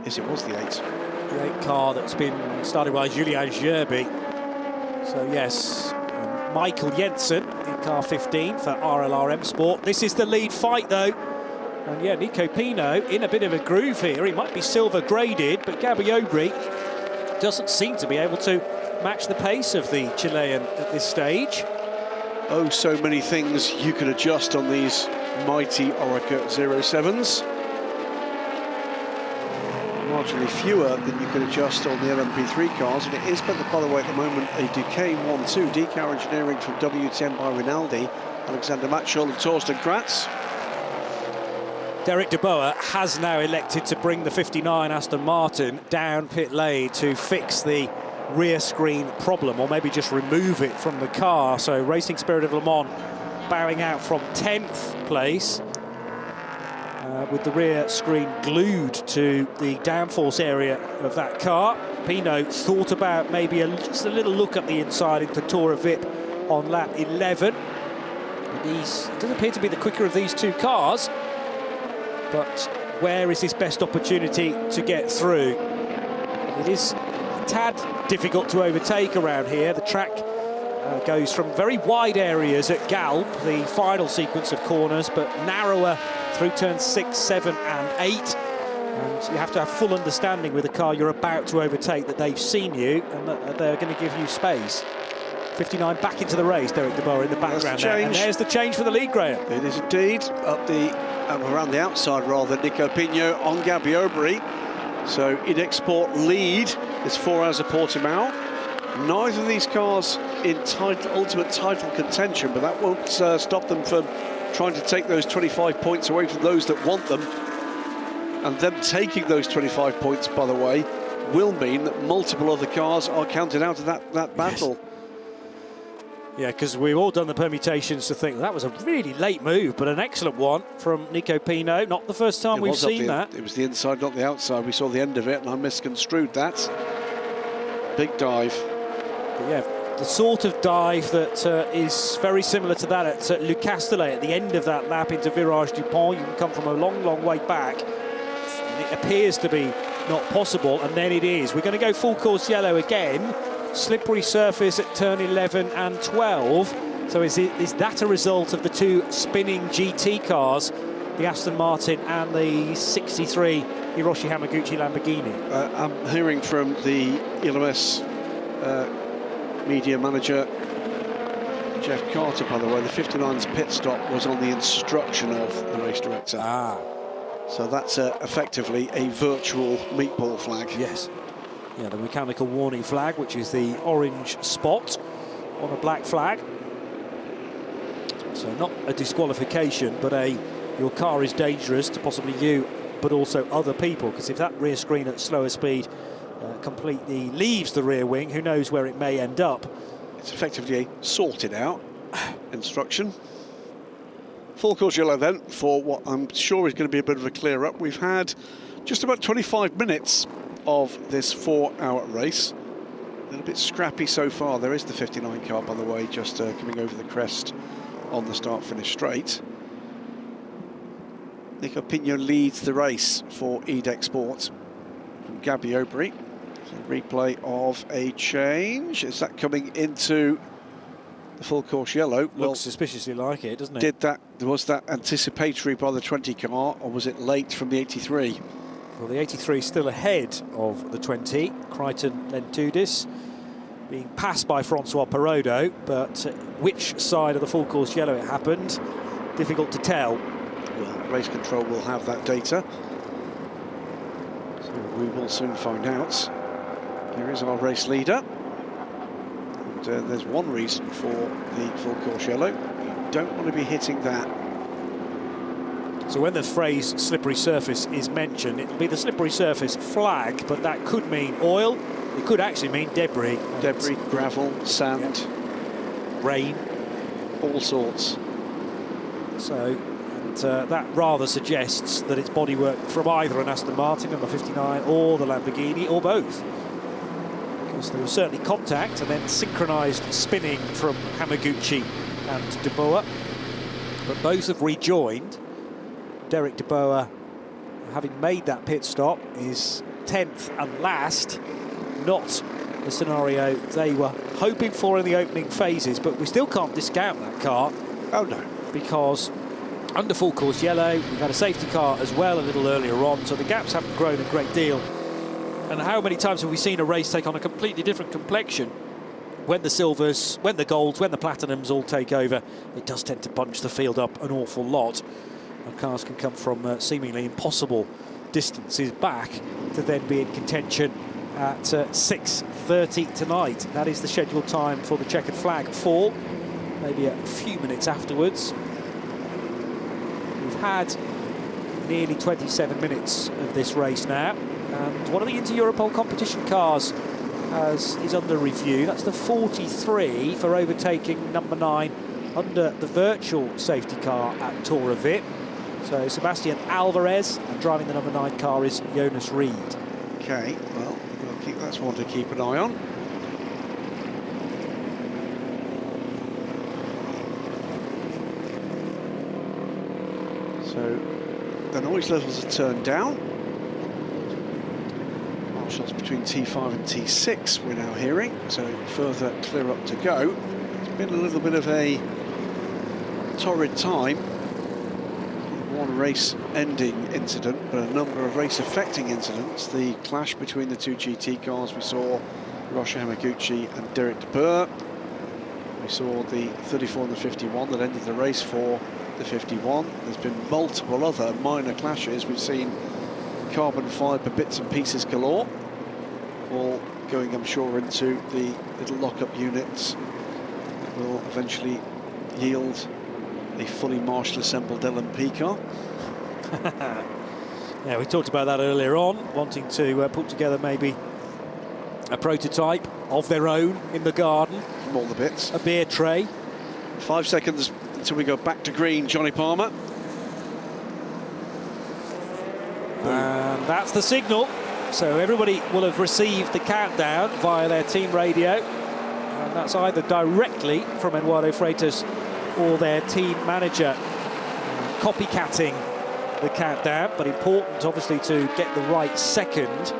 Yes, it was the 8. The 8 car that's been started by Julien Gerby. So, yes, Michael Jensen in car 15 for RLRM Sport. This is the lead fight, though. And, yeah, Nico Pino in a bit of a groove here. He might be silver graded, but Gabby Aubry doesn't seem to be able to match the pace of the Chilean at this stage. Oh, so many things you could adjust on these mighty Oreca 07s. Marginally fewer than you could adjust on the LMP3 cars, and it is, by the way, at the moment, a Duquesne 1-2 decal engineering from WTM by Rinaldi, Alexander Matchell and Torsten Kratz. Derek de Boer has now elected to bring the 59 Aston Martin down pit lane to fix the rear screen problem, or maybe just remove it from the car. So Racing Spirit of Le Mans bowing out from 10th place with the rear screen glued to the downforce area of that car. Pino thought about maybe just a little look at the inside into Tora Vip on lap 11. It doesn't appear to be the quicker of these 2 cars, but where is his best opportunity to get through? It is a tad difficult to overtake around here. The track goes from very wide areas at Galp, the final sequence of corners, but narrower through turns 6, 7 and 8. And you have to have full understanding with the car you're about to overtake that they've seen you and that they're going to give you space. 59 back into the race, Derek de Boer in the background there. And there's the change for the lead, Graham. It is indeed, around the outside rather, Nico Pino on Gabby Aubry. So EDEC Sport lead is 4 hours of Portimão. Neither of these cars in ultimate title contention, but that won't stop them from trying to take those 25 points away from those that want them. And them taking those 25 points, by the way, will mean that multiple other cars are counted out of that battle. Yes. Yeah, because we've all done the permutations to think that was a really late move, but an excellent one from Nico Pino. Not the first time we've seen that. It was the inside, not the outside. We saw the end of it, and I misconstrued that. Big dive. But yeah, the sort of dive that is very similar to that at Le Castellet at the end of that lap into Virage du Pont. You can come from a long, long way back. It appears to be not possible, and then it is. We're going to go full course yellow again. Slippery surface at turn 11 and 12. So is that a result of the 2 spinning GT cars, the Aston Martin and the 63 Hiroshi Hamaguchi Lamborghini? I'm hearing from the ELMS media manager, Jeff Carter, by the way, the 59's pit stop was on the instruction of the race director. So that's effectively a virtual meatball flag. Yes. Yeah, the mechanical warning flag, which is the orange spot on a black flag. So not a disqualification, but your car is dangerous to possibly you, but also other people, because if that rear screen at slower speed completely leaves the rear wing, who knows where it may end up. It's effectively a sorted out instruction. Full course yellow then for what I'm sure is going to be a bit of a clear up. We've had just about 25 minutes of this 4-hour race. A little bit scrappy so far. There is the 59 car, by the way, just coming over the crest on the start-finish straight. Nico Pino leads the race for EDEC Sport from Gabby Obery. So replay of a change. Is that coming into the full course yellow? Looks suspiciously like it, doesn't it? Was that anticipatory by the 20 car, or was it late from the 83? Well, the 83 is still ahead of the 20. Crichton Lentudis being passed by Francois Perrodo, but which side of the full course yellow it happened, difficult to tell. Well, race control will have that data, so we will soon find out. Here is our race leader. And there's one reason for the full course yellow. You don't want to be hitting that. So when the phrase slippery surface is mentioned, it'll be the slippery surface flag, but that could mean oil. It could actually mean debris. Debris, gravel, sand, rain, all sorts. So that rather suggests that it's bodywork from either an Aston Martin number 59 or the Lamborghini, or both. Because there was certainly contact and then synchronised spinning from Hamaguchi and De Boer, but both have rejoined. Derek De Boer, having made that pit stop, is 10th and last. Not the scenario they were hoping for in the opening phases, but we still can't discount that car. Oh no. Because under full course yellow, we've had a safety car as well a little earlier on, so the gaps haven't grown a great deal. And how many times have we seen a race take on a completely different complexion when the silvers, when the golds, when the platinums all take over? It does tend to bunch the field up an awful lot. And cars can come from seemingly impossible distances back to then be in contention at 6:30 tonight. That is the scheduled time for the checkered flag fall, maybe a few minutes afterwards. We've had nearly 27 minutes of this race now, and one of the Inter-Europol competition cars is under review. That's the 43 for overtaking number 9 under the virtual safety car at Toravit. So Sebastian Alvarez, and driving the number 9 car is Jonas Reed. Okay, well, that's one to keep an eye on. So the noise levels are turned down. Marshals between T5 and T6 we're now hearing, so further clear up to go. It's been a little bit of a torrid time. One race-ending incident, but a number of race-affecting incidents. The clash between the two GT cars, we saw Rocha Hamaguchi and Derek De Boer. We saw the 34 and the 51 that ended the race for the 51. There's been multiple other minor clashes. We've seen carbon fibre bits and pieces galore, all going, I'm sure, into the little lock-up units that will eventually yield a fully Marshall assembled LMP car. Yeah, we talked about that earlier on, wanting to put together maybe a prototype of their own in the garden. From all the bits. A beer tray. 5 seconds until we go back to green, Johnny Palmer. And that's the signal. So everybody will have received the countdown via their team radio. And that's either directly from Eduardo Freitas or their team manager, copycatting the countdown, but important obviously to get the right second,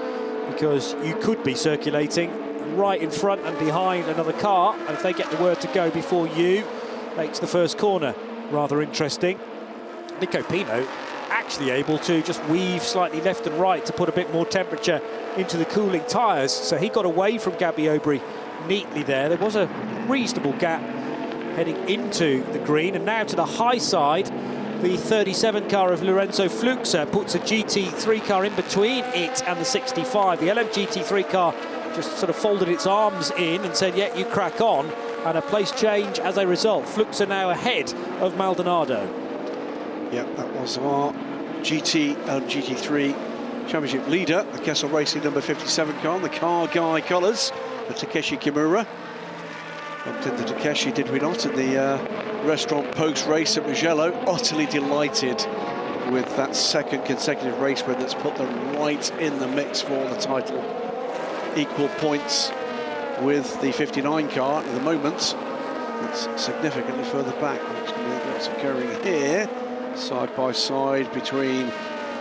because you could be circulating right in front and behind another car, and if they get the word to go before you, makes the first corner rather interesting. Nico Pino actually able to just weave slightly left and right to put a bit more temperature into the cooling tyres, so he got away from Gabby Obery neatly there. There was a reasonable gap heading into the green, and now to the high side, the 37 car of Lorenzo Fluxa puts a GT3 car in between it and the 65. The LM GT3 car just sort of folded its arms in and said, yeah, you crack on, and a place change as a result. Flux are now ahead of Maldonado. Yeah, that was our GT3 Championship leader, the Kessel Racing number 57 car, the car guy colours for Takeshi Kimura. Bumped into Takeshi, did we not, in the restaurant post-race at Mugello. Utterly delighted with that second consecutive race win that's put them right in the mix for the title. Equal points with the 59 car at the moment. It's significantly further back. What's occurring here, side by side between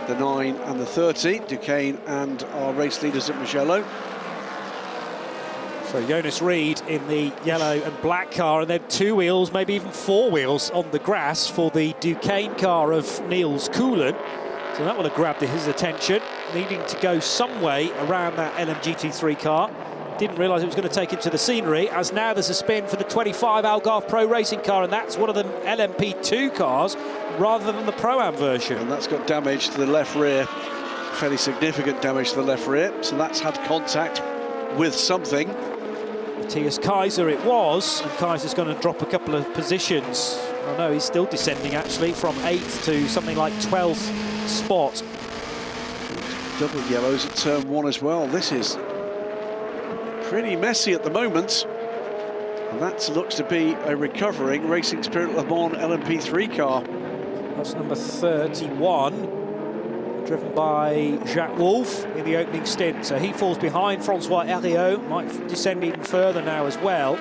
the 9 and the 30, Duquesne and our race leaders at Mugello. So Jonas Reed in the yellow and black car, and then 2 wheels, maybe even 4 wheels on the grass for the Duquesne car of Niels Koelen. So that would have grabbed his attention, needing to go some way around that LMGT3 car. Didn't realise it was going to take him to the scenery, as now there's a spin for the 25 Algarve Pro Racing car, and that's one of the LMP2 cars rather than the Pro-Am version. And that's got damage to the left rear, fairly significant damage to the left rear, so that's had contact with something. Matthias Kaiser it was, and Kaiser's going to drop a couple of positions. Oh no, he's still descending actually from 8th to something like 12th spot. Double yellows at turn 1 as well. This is pretty messy at the moment, and that looks to be a recovering Racing Spirit Le Mans LMP3 car. That's number 31, driven by Jacques Wolf in the opening stint. So he falls behind Francois Heriot, might descend even further now as well.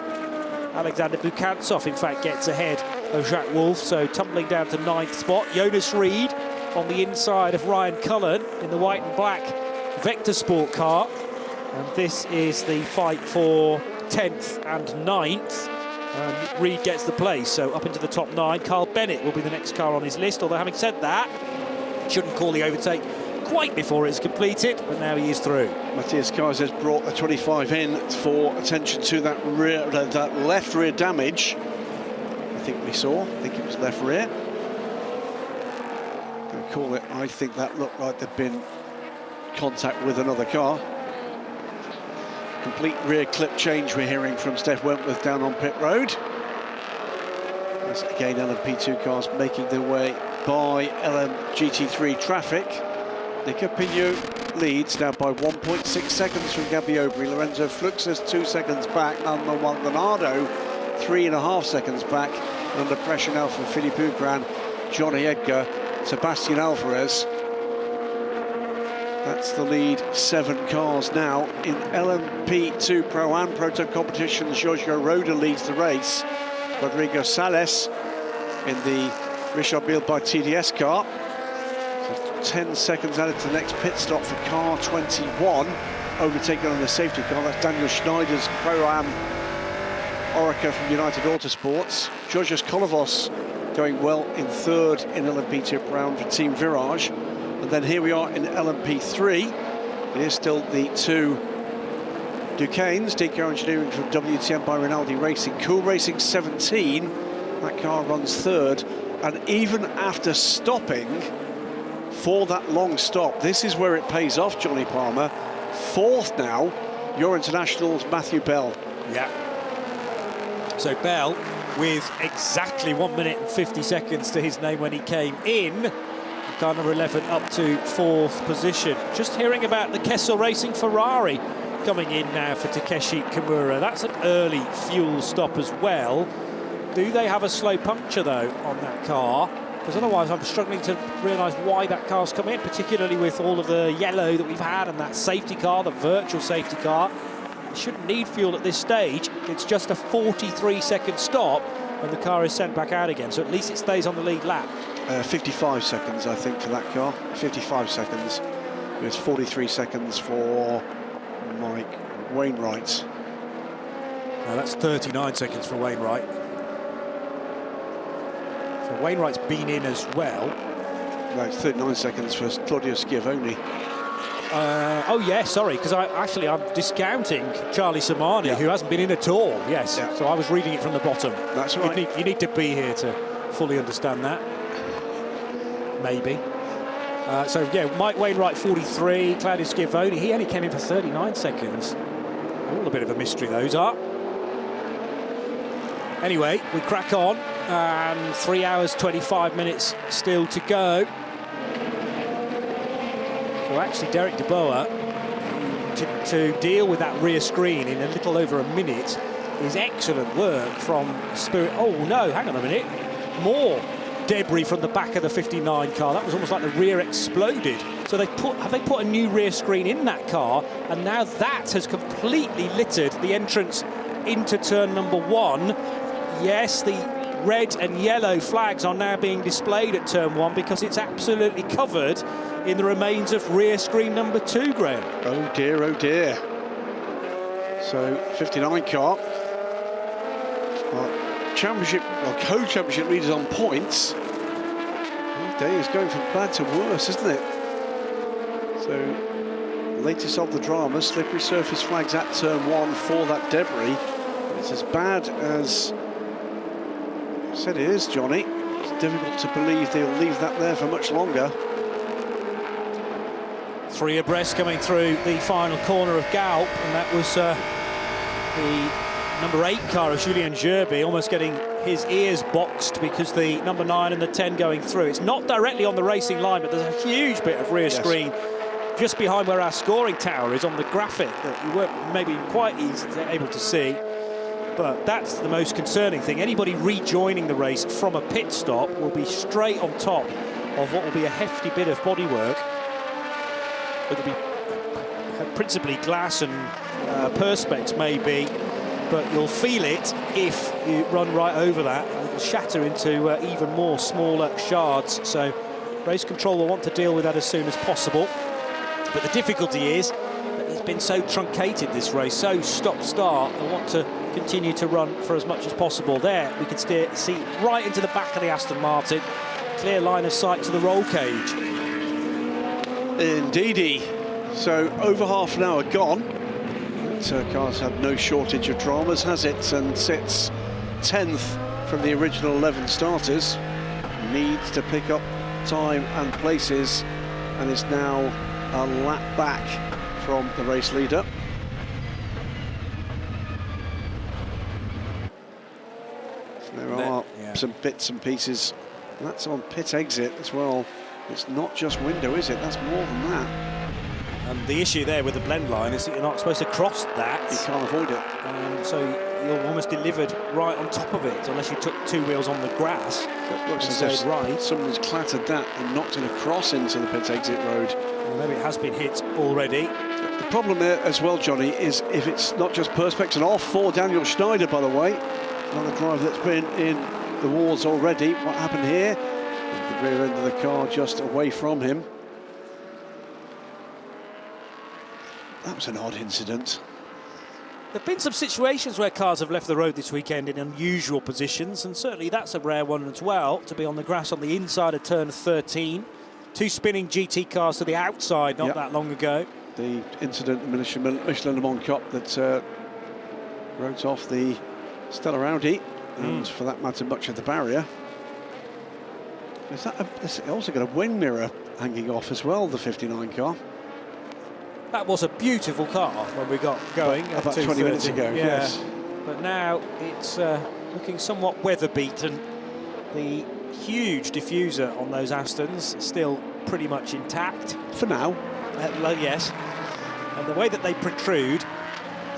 Alexander Bukantsov, in fact, gets ahead of Jacques Wolf, so tumbling down to 9th spot. Jonas Reed on the inside of Ryan Cullen in the white and black Vector Sport car. And this is the fight for 10th and 9th. Reed gets the place, so up into the top 9. Carl Bennett will be the next car on his list, although having said that, shouldn't call the overtake quite before it's completed, but now he is through. Matthias Kaiser has brought the 25 in for attention to that rear, that left rear damage. I think we saw. I think it was left rear. Going to call it. I think that looked like there'd been contact with another car. Complete rear clip change we're hearing from Steph Wentworth down on pit road. As again, LMP2 cars making their way by LMGT3 traffic. Nico Pignot leads now by 1.6 seconds from Gabby Aubry. Lorenzo Flux is 2 seconds back. Manuel Maldonado 3.5 seconds back. And under pressure now from Philippe Ugran, Johnny Edgar, Sebastian Alvarez. That's the lead 7 cars now in LMP2 Pro and Proto competitions. Giorgio Roda leads the race. Rodrigo Sales in the Richard Mille by TDS car. So 10 seconds added to the next pit stop for car 21. Overtaken on the safety car. That's Daniel Schneider's Pro-Am Orica from United Autosports. Georgios Kolovos going well in 3rd in LMP2 Pro for Team Virage. And then here we are in LMP3. It is still the 2 Duquesnes, Deco Engineering from WTM by Rinaldi Racing. Cool Racing 17, that car runs 3rd. And even after stopping for that long stop, this is where it pays off, Johnny Palmer. 4th now, your internationals, Matthew Bell. Yeah. So Bell, with exactly 1 minute and 50 seconds to his name when he came in, car number 11 up to 4th position. Just hearing about the Kessel Racing Ferrari coming in now for Takeshi Kimura. That's an early fuel stop as well. Do they have a slow puncture, though, on that car? Because otherwise I'm struggling to realise why that car's come in, particularly with all of the yellow that we've had and that safety car, the virtual safety car. It shouldn't need fuel at this stage. It's just a 43-second stop and the car is sent back out again, so at least it stays on the lead lap. 55 seconds, I think, for that car. 55 seconds. It was 43 seconds for Mike Wainwright. Now that's 39 seconds for Wainwright. So Wainwright's been in as well. No, it's 39 seconds for Claudio Schiavone. Oh yeah, sorry, because I'm discounting Charlie Samani, who hasn't been in at all. Yes, so I was reading it from the bottom. That's right. You need to be here to fully understand that. Maybe. So yeah, Mike Wainwright 43, Claudio Schiavone, he only came in for 39 seconds. All a bit of a mystery those are. Anyway, we crack on, and 3 hours, 25 minutes still to go. So actually, Derek de Boer, to deal with that rear screen in a little over a minute is excellent work from Spirit. Oh, no, hang on a minute. More debris from the back of the 59 car. That was almost like the rear exploded. So have they put a new rear screen in that car, and now that has completely littered the entrance into turn number 1. Yes, the red and yellow flags are now being displayed at turn 1 because it's absolutely covered in the remains of rear screen number 2, Graham. Oh dear, oh dear. So 59 car, championship, co-championship leaders on points. This day is going from bad to worse, isn't it? So latest of the drama, slippery surface flags at turn 1 for that debris. It's as bad as I said it is, Johnny. It's difficult to believe they'll leave that there for much longer. 3 abreast coming through the final corner of Galp, and that was the number 8 car of Julien Gerby almost getting his ears boxed because the number 9 and the 10 going through. It's not directly on the racing line, but there's a huge bit of rear screen just behind where our scoring tower is on the graphic that you weren't maybe quite able to see. But that's the most concerning thing. Anybody rejoining the race from a pit stop will be straight on top of what will be a hefty bit of bodywork. It'll be principally glass and perspex maybe, but you'll feel it if you run right over that, and it'll shatter into even more smaller shards. So race control will want to deal with that as soon as possible. But the difficulty is that it's been so truncated, this race, so stop-start. They want to continue to run for as much as possible. There, we can see right into the back of the Aston Martin. Clear line of sight to the roll cage. Indeedy. So over half an hour gone. But car's had no shortage of dramas, has it? And sits 10th from the original 11 starters. Needs to pick up time and places, and is now a lap back from the race leader. There are some bits and pieces. That's on pit exit as well. It's not just window, is it? That's more than that. And the issue there with the blend line is that you're not supposed to cross that. You can't avoid it. So you're almost delivered right on top of it, unless you took 2 wheels on the grass. It looks as if someone's clattered that and knocked it across into the pit exit road. Well, maybe it has been hit already. The problem there as well, Johnny, is if it's not just perspex and off for Daniel Schneider, by the way. Another driver that's been in the wars already. What happened here? The rear end of the car just away from him. That was an odd incident. There have been some situations where cars have left the road this weekend in unusual positions, and certainly that's a rare one as well, to be on the grass on the inside of turn 13. 2 spinning GT cars to the outside not that long ago. The incident in the Michelin Le Mans Cup that wrote off the Stella Audi, and for that matter, much of the barrier. It's also got a wing mirror hanging off as well, the 59 car. That was a beautiful car when we got going. About 20 minutes ago, yes. But now it's looking somewhat weather beaten. The huge diffuser on those Astons still pretty much intact. For now. Well, yes. And the way that they protrude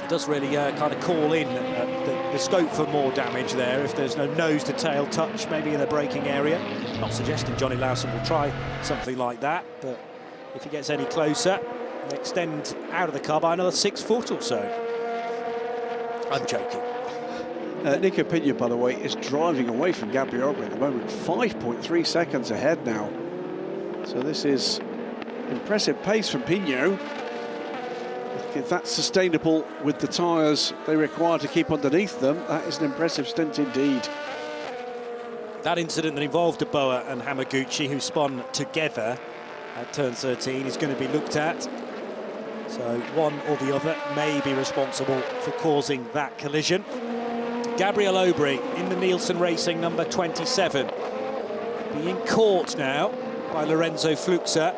does really kind of call in the scope for more damage there if there's no nose-to-tail touch, maybe in the braking area. Not suggesting Johnny Lawson will try something like that, but if he gets any closer, he'll extend out of the car by another 6 foot or so. I'm joking. Nico Pina, by the way, is driving away from Gabriel at the moment, 5.3 seconds ahead now. So this is impressive pace from Pino. If that's sustainable with the tyres they require to keep underneath them, that is an impressive stint indeed. That incident that involved De Boer and Hamaguchi, who spun together at turn 13, is going to be looked at. So one or the other may be responsible for causing that collision. Gabriel Aubry in the Nielsen Racing number 27, being caught now by Lorenzo Fluxa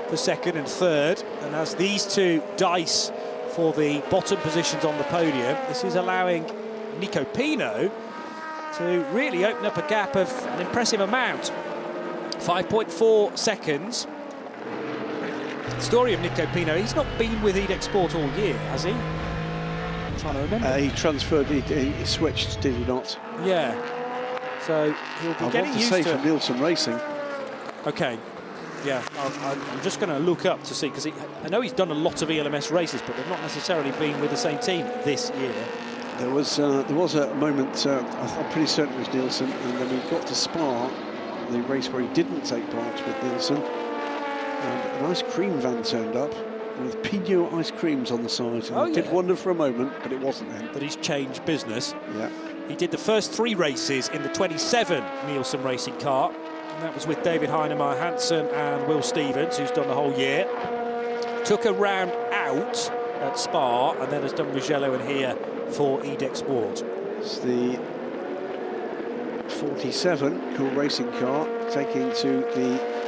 for second and third, and as these two dice for the bottom positions on the podium, this is allowing Nico Pino to really open up a gap of an impressive amount. 5.4 seconds. The story of Nico Pino, he's not been with EDEC Sport all year, has he? I'm trying to remember. He transferred, he switched, did he not? Yeah. So he'll be getting used to... I want to say from Nielsen Racing. Okay. Yeah, I'm just going to look up to see, because I know he's done a lot of ELMS races, but they've not necessarily been with the same team this year. There was a moment, I'm pretty certain it was Nielsen, and then we got to Spa, the race where he didn't take part with Nielsen, and an ice cream van turned up with Pino ice creams on the side. And did wonder for a moment, but it wasn't then. But he's changed business. Yeah. He did the first 3 races in the 27 Nielsen racing car. And that was with David Heinemeier Hansen and Will Stevens, who's done the whole year. Took a round out at Spa, and then has done Mugello and here for EDEC Sport. It's the 47 Cool Racing car taking to the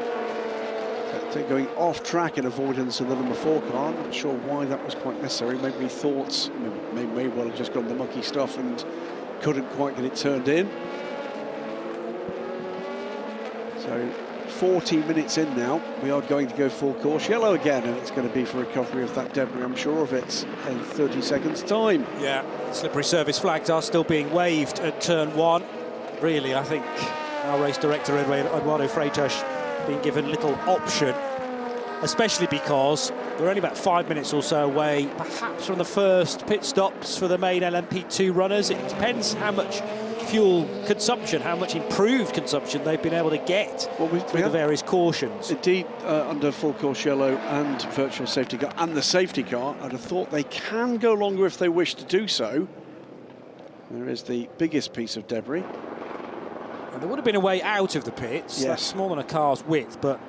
going off track in avoidance of the number 4 car. I'm not sure why that was quite necessary. Maybe he thought may well have just gone the mucky stuff and couldn't quite get it turned in. So 40 minutes in now, we are going to go full course yellow again, and it's going to be for recovery of that debris, I'm sure of it, in 30 seconds time. Yeah, slippery surface flags are still being waved at turn 1. Really, I think our race director Eduardo Freitas being given little option, especially because we're only about 5 minutes or so away, perhaps from the first pit stops for the main LMP2 runners. It depends how much fuel consumption, how much improved consumption they've been able to get with the various cautions. Indeed, under full course yellow and virtual safety car and the safety car, I'd have thought they can go longer if they wish to do so. There is the biggest piece of debris. And there would have been a way out of the pits. Yes. That's smaller than a car's width, but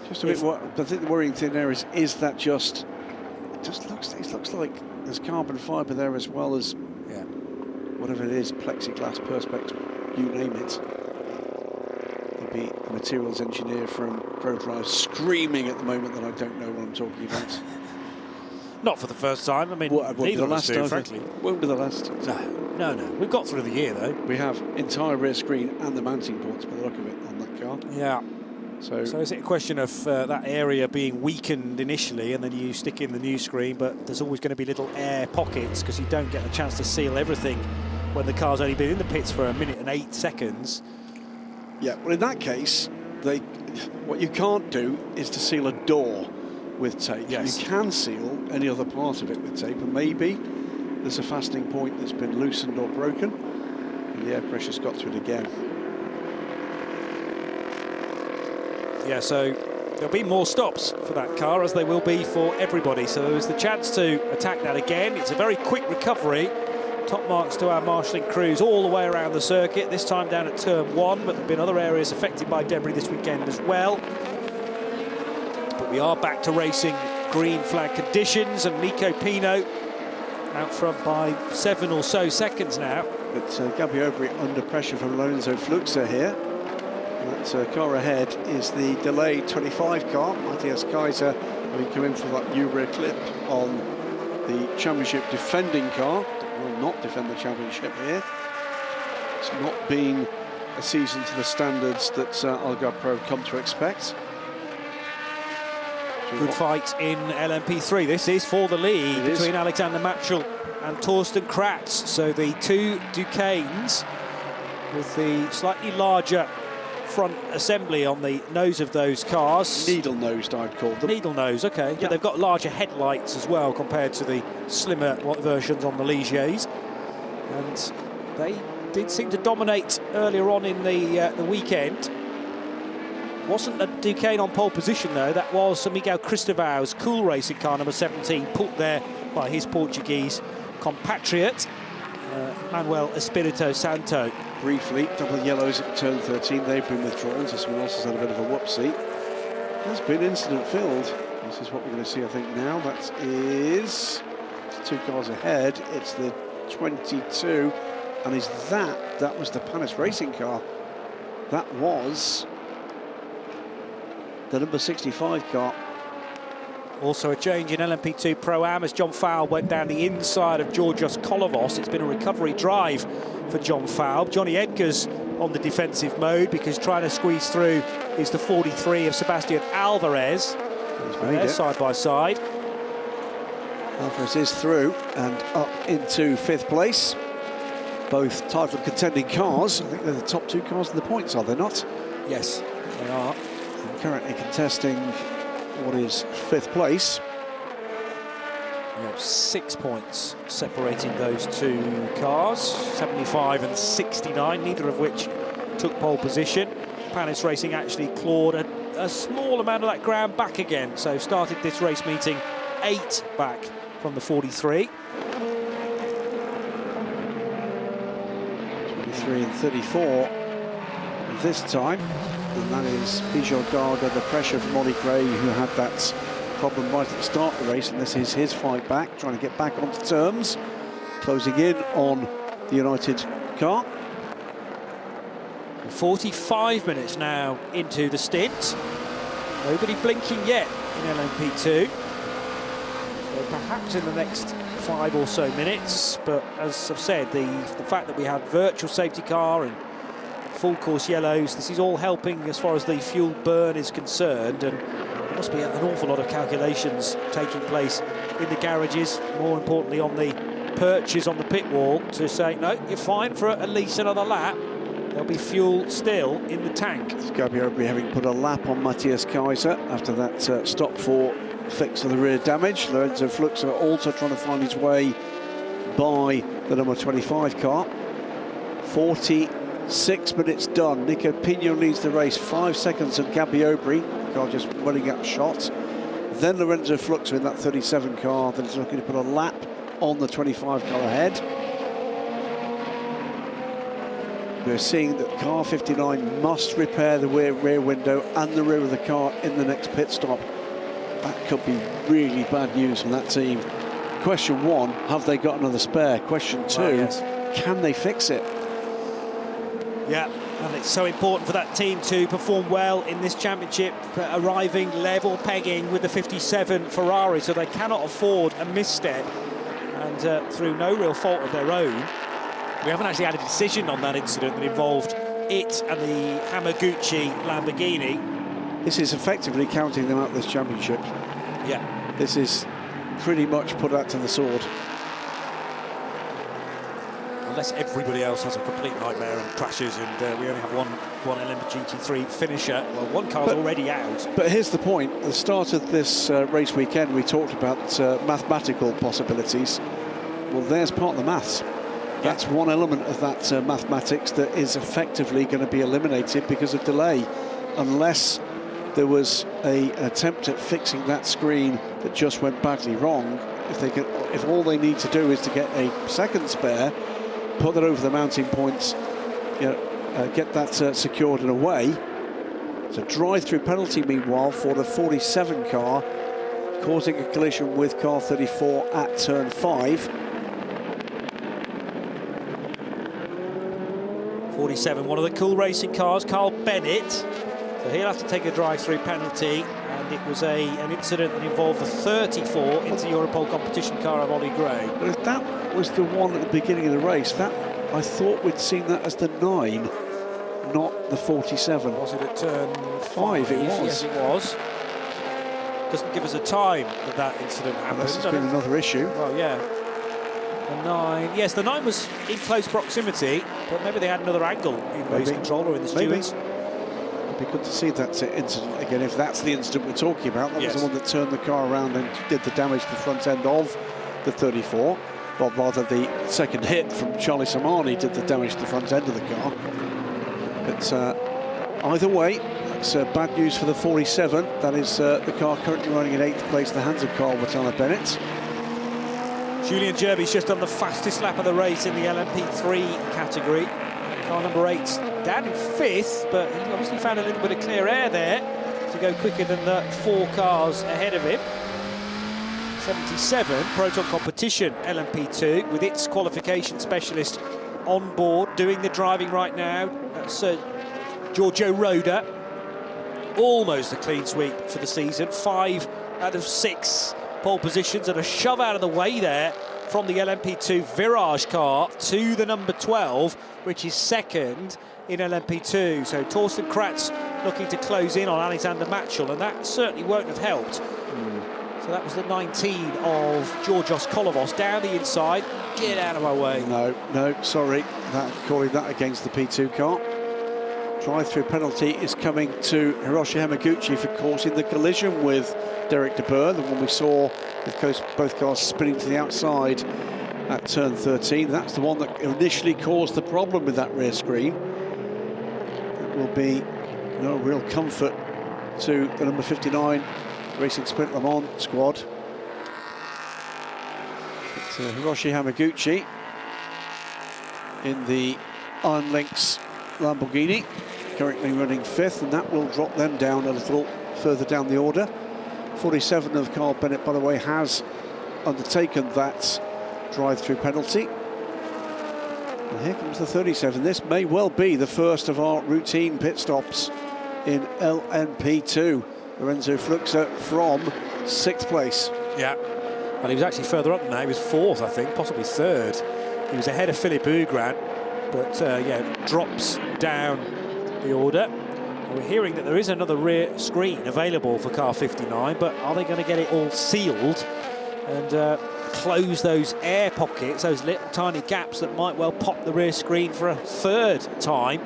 just a bit. But I think the worrying thing there is that it looks like there's carbon fibre there as well as whatever it is, plexiglass, perspex, you name it. There'll be a materials engineer from ProDrive screaming at the moment that I don't know what I'm talking about. Not for the first time. I mean, won't be the last time, frankly. Won't be the last. No. We've got through the year, though. We have entire rear screen and the mounting ports, by the look of it, on that car. Yeah. So is it a question of that area being weakened initially, and then you stick in the new screen, but there's always going to be little air pockets because you don't get a chance to seal everything when the car's only been in the pits for 1 minute and 8 seconds. Yeah, well, in that case, what you can't do is to seal a door with tape. Yes. You can seal any other part of it with tape, and maybe there's a fastening point that's been loosened or broken, and the air pressure's got to it again. Yeah, so there'll be more stops for that car, as there will be for everybody. So there's the chance to attack that again. It's a very quick recovery. Top marks to our marshalling crews all the way around the circuit, this time down at turn 1, but there have been other areas affected by debris this weekend as well. But we are back to racing green flag conditions, and Nico Pino out front by 7 or so seconds now. But Gabby Aubry under pressure from Lorenzo Fluxer here. That car ahead is the delayed 25 car. Matthias Kaiser having come in for that new rear clip on the championship defending car. That will not defend the championship here. It's not been a season to the standards that Algarve Pro have come to expect. Good fight in LMP3. This is for the lead between Alexander Matchel and Torsten Kratz. So the 2 Ducanes with the slightly larger front assembly on the nose of those cars. Needle-nosed, I'd call them. Needle-nose, okay. Yeah. But they've got larger headlights as well compared to the slimmer versions on the Ligiers. And they did seem to dominate earlier on in the weekend. Wasn't a Duquesne on pole position, though. That was Miguel Cristoval's Cool Racing car, number 17, put there by his Portuguese compatriot, Manuel Espirito Santo. Briefly, double yellows at turn 13. They've been withdrawn, so someone else has had a bit of a whoopsie. Has been incident-filled. This is what we're going to see, I think, now. That is 2 cars ahead. It's the 22. And is that was the Panis Racing car. That was the number 65 car. Also a change in LMP2 Pro Am as John Fowle went down the inside of Georgios Kolovos. It's been a recovery drive for John Fowle. Johnny Edgar's on the defensive mode because trying to squeeze through is the 43 of Sebastian Alvarez. They're side by side. Alvarez is through and up into 5th place. Both title contending cars. I think they're the top 2 cars in the points, are they not? Yes, they are. And currently contesting what is 5th place. 6 points separating those 2 cars, 75 and 69, neither of which took pole position. Panis Racing actually clawed a small amount of that ground back again, so started this race meeting 8 back from the 43. 23 and 34 this time, and that is Bijoy Garda, the pressure from Ollie Gray, who had that problem right at the start of the race, and this is his fight back, trying to get back onto terms, closing in on the United car. 45 minutes now into the stint. Nobody blinking yet in LMP2. So perhaps in the next 5 or so minutes, but as I've said, the fact that we have virtual safety car and full course yellows, this is all helping as far as the fuel burn is concerned, and there must be an awful lot of calculations taking place in the garages, more importantly on the perches on the pit wall, to say, no, you're fine for at least another lap. There'll be fuel still in the tank. Gabriel having put a lap on Matthias Kaiser after that stop for fix of the rear damage. Lorenzo Fluxer also trying to find his way by the number 25 car. 46 minutes done. Nico Pino leads the race, 5 seconds of Gabby Aubry, the car just running up shot. Then Lorenzo Fluxer in that 37 car that is looking to put a lap on the 25 car ahead. We're seeing that car 59 must repair the rear window and the rear of the car in the next pit stop. That could be really bad news from that team. Question 1, have they got another spare? Question 2, can they fix it? Yeah, and it's so important for that team to perform well in this championship, arriving level pegging with the 57 Ferrari, so they cannot afford a misstep. And through no real fault of their own, we haven't actually had a decision on that incident that involved it and the Hamaguchi Lamborghini. This is effectively counting them out of this championship. Yeah. This is pretty much put that to the sword. Unless everybody else has a complete nightmare and crashes, and we only have one LMP2 finisher. Well, one car's already out. But here's the point. At the start of this race weekend, we talked about mathematical possibilities. Well, there's part of the maths. That's one element of that mathematics that is effectively going to be eliminated because of delay, unless there was an attempt at fixing that screen that just went badly wrong. If all they need to do is to get a second spare, put that over the mounting points, get that secured and away. It's a drive-through penalty, meanwhile, for the 47 car, causing a collision with car 34 at turn 5. 47, one of the cool racing cars, Carl Bennett. So he'll have to take a drive-through penalty, and it was an incident that involved the 34 into Europol competition car of Ollie Gray. But if that was the one at the beginning of the race, that I thought we'd seen that as the 9, not the 47. Was it at turn 5? It was. Yes, it was. Doesn't give us a time that incident happened. Unless it's been another issue. Well, yeah. The 9, yes, the 9 was in close proximity, but maybe they had another angle in race control or in the stewards. It'd be good to see that incident again, if that's the incident we're talking about. That was the one that turned the car around and did the damage to the front end of the 34. Well, rather the second hit from Charlie Samani did the damage to the front end of the car. But either way, that's bad news for the 47. That is the car currently running in 8th place, the hands of Carl Botana-Bennett. Julian Jerby's just done the fastest lap of the race in the LMP3 category. Car number 8's down in 5th, but he obviously found a little bit of clear air there to go quicker than the 4 cars ahead of him. 77, Proton Competition LMP2, with its qualification specialist on board, doing the driving right now. That's Giorgio Roda. Almost a clean sweep for the season. 5 out of 6 pole positions, and a shove out of the way there from the LMP2 Virage car to the number 12, which is second in LMP2. So Torsten Kratz looking to close in on Alexander Matchel, and that certainly won't have helped. So that was the 19 of Georgios Kolovos down the inside. Get out of my way. No, sorry. Calling that against the P2 car. Drive-through penalty is coming to Hiroshi Hamaguchi for causing the collision with Derek de Boer, the one we saw with both cars spinning to the outside at turn 13. That's the one that initially caused the problem with that rear screen. It will be no real comfort to the number 59 Racing Sprint Le Mans squad. But, Hiroshi Hamaguchi in the Iron Lynx Lamborghini, currently running 5th, and that will drop them down a little further down the order. 47 of Carl Bennett, by the way, has undertaken that drive-through penalty. And here comes the 37. This may well be the first of our routine pit stops in LMP2. Lorenzo Fluxa from 6th place. Yeah, well, he was actually further up than that. He was 4th, I think, possibly 3rd. He was ahead of Philippe Ugran, but yeah, drops down the order. We're hearing that there is another rear screen available for car 59, but are they going to get it all sealed and close those air pockets, those little tiny gaps that might well pop the rear screen for a 3rd time?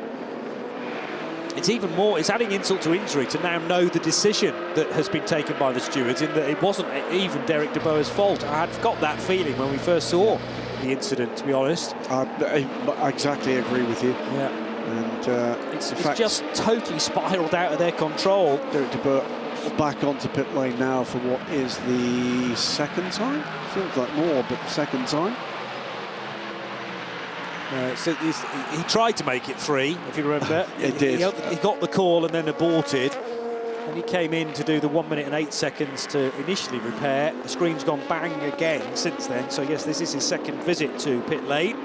It's even more, it's adding insult to injury to now know the decision that has been taken by the stewards, in that it wasn't even Derek de Boer's fault. I had got that feeling when we first saw the incident, to be honest. I exactly agree with you. Yeah. And it's just totally spiralled out of their control. Derek de Boer back onto pit lane now for what is the 2nd time? Feels like more, but the 2nd time. He tried to make it 3, if you remember. He did. He got the call and then aborted. And he came in to do the 1 minute and 8 seconds to initially repair. The screen's gone bang again since then. So yes, this is his 2nd visit to pit lane.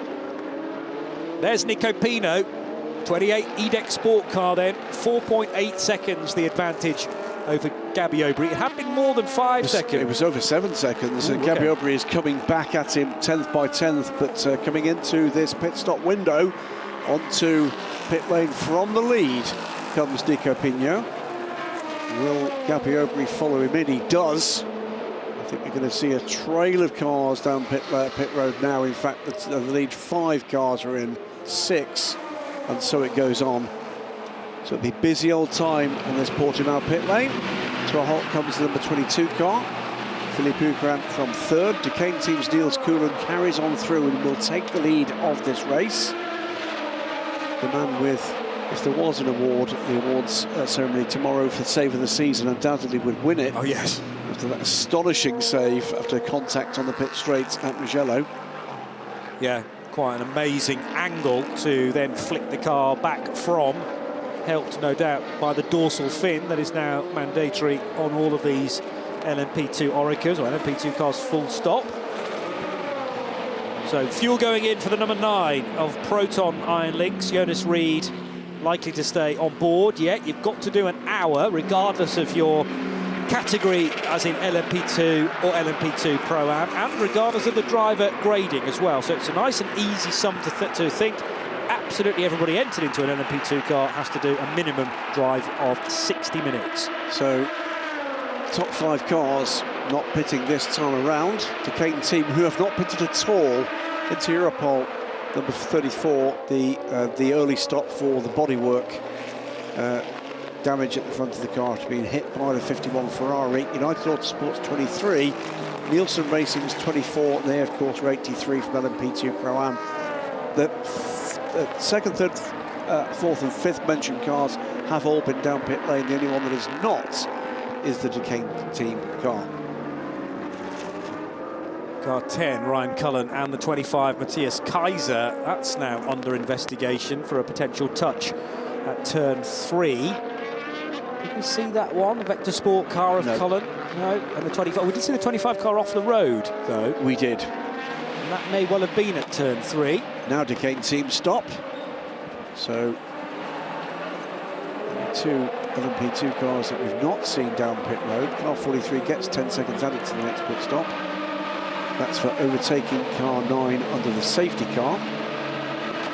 There's Nico Pino, 28 EDEC Sport car then. 4.8 seconds the advantage over Gabby Aubry. It had been more than 5 seconds. It was over 7 seconds. And Gabby Aubry is coming back at him 10th by 10th, but coming into this pit stop window onto pit lane from the lead comes Nico Pino. Will Gabby Aubry follow him in? He does. I think we're going to see a trail of cars down pit road now. In fact, the lead 5 cars are in, 6, and so it goes on. So it'll be busy old time in this Portimão pit lane. To a halt comes the number 22 car. Philippe Ugran from 3rd. Duquesne Team's Niels Coulan carries on through and will take the lead of this race. The man with, if there was an award, the awards ceremony tomorrow for save of the season, undoubtedly would win it. Oh yes. After that astonishing save after contact on the pit straight at Mugello. Yeah, quite an amazing angle to then flick the car back from. Helped, no doubt, by the dorsal fin that is now mandatory on all of these LMP2 Orecas, or LMP2 cars full stop. So fuel going in for the number 9 of Proton Iron Lynx. Jonas Reed likely to stay on board. Yeah, you've got to do an hour, regardless of your category, as in LMP2 or LMP2 Pro-Am, and regardless of the driver grading as well. So it's a nice and easy sum to think. Absolutely everybody entered into an LMP2 car has to do a minimum drive of 60 minutes. So top 5 cars not pitting this time around. Duquesne Team, who have not pitted at all into Europol, number 34, the early stop for the bodywork damage at the front of the car after being hit by the 51 Ferrari. United Autosport's 23, Nielsen Racing's 24, and they of course are 83 from LMP2 Pro-Am. The 2nd, 3rd, 4th and 5th mentioned cars have all been down pit lane. The only one that is not is the Duquesne Team car. Car 10, Ryan Cullen, and the 25, Matthias Kaiser. That's now under investigation for a potential touch at turn 3. Did we see that one, the Vector Sport car of Cullen? No, and the 25. We did see the 25 car off the road, though. We did. And that may well have been at turn 3. Now Duquesne Team stop. So 2 LMP2 cars that we've not seen down pit road. Car 43 gets 10 seconds added to the next pit stop. That's for overtaking car 9 under the safety car.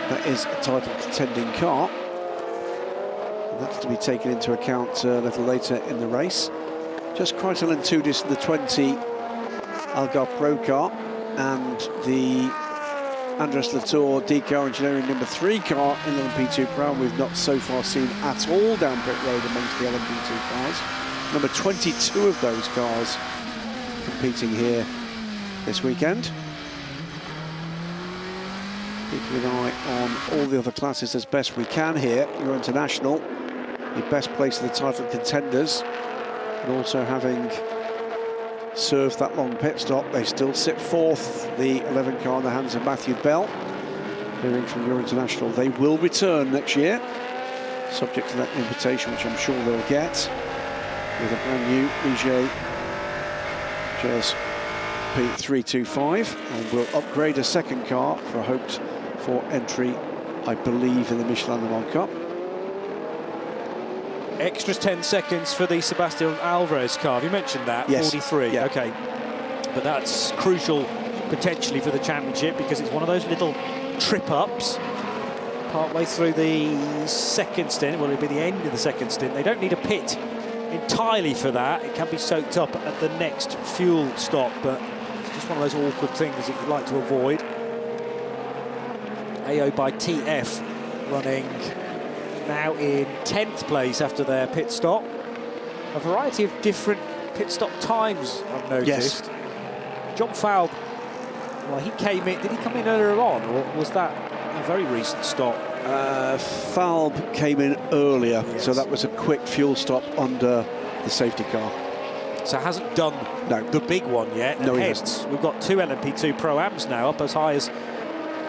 That is a title contending car. And that's to be taken into account a little later in the race. Just Krytel and Tudis in the 20 Algarve Pro car, and the Andres Latour D-Car Engineering number 3 car in LMP2 Pro. We've not so far seen at all down pit road amongst the LMP2 cars. Number 22 of those cars competing here this weekend. Keeping an eye on all the other classes as best we can here. Your International, the best place of the title contenders, and also having served that long pit stop, they still sit 4th, the 11 car in the hands of Matthew Bell. Hearing from Your International, they will return next year, subject to that invitation, which I'm sure they'll get, with a brand new BJ JS P325, and will upgrade a second car for hoped for entry, I believe, in the Michelin Le Mans Cup. Extra 10 seconds for the Sebastian Alvarez car. You mentioned that, yes. 43. Yeah. Okay, but that's crucial potentially for the championship, because it's one of those little trip-ups partway through the second stint. Well, it'll be the end of the second stint. They don't need a pit entirely for that. It can be soaked up at the next fuel stop, but it's just one of those awkward things that you'd like to avoid. AO by TF running now in 10th place after their pit stop. A variety of different pit stop times, I've noticed. Yes. John Falb, well, he came in, did he come in earlier on, or was that a very recent stop? Falb came in earlier, yes. So that was a quick fuel stop under the safety car. So hasn't done the big one yet. No, and he hence, hasn't. we've got 2 LMP2 Pro-Ams now, up as high as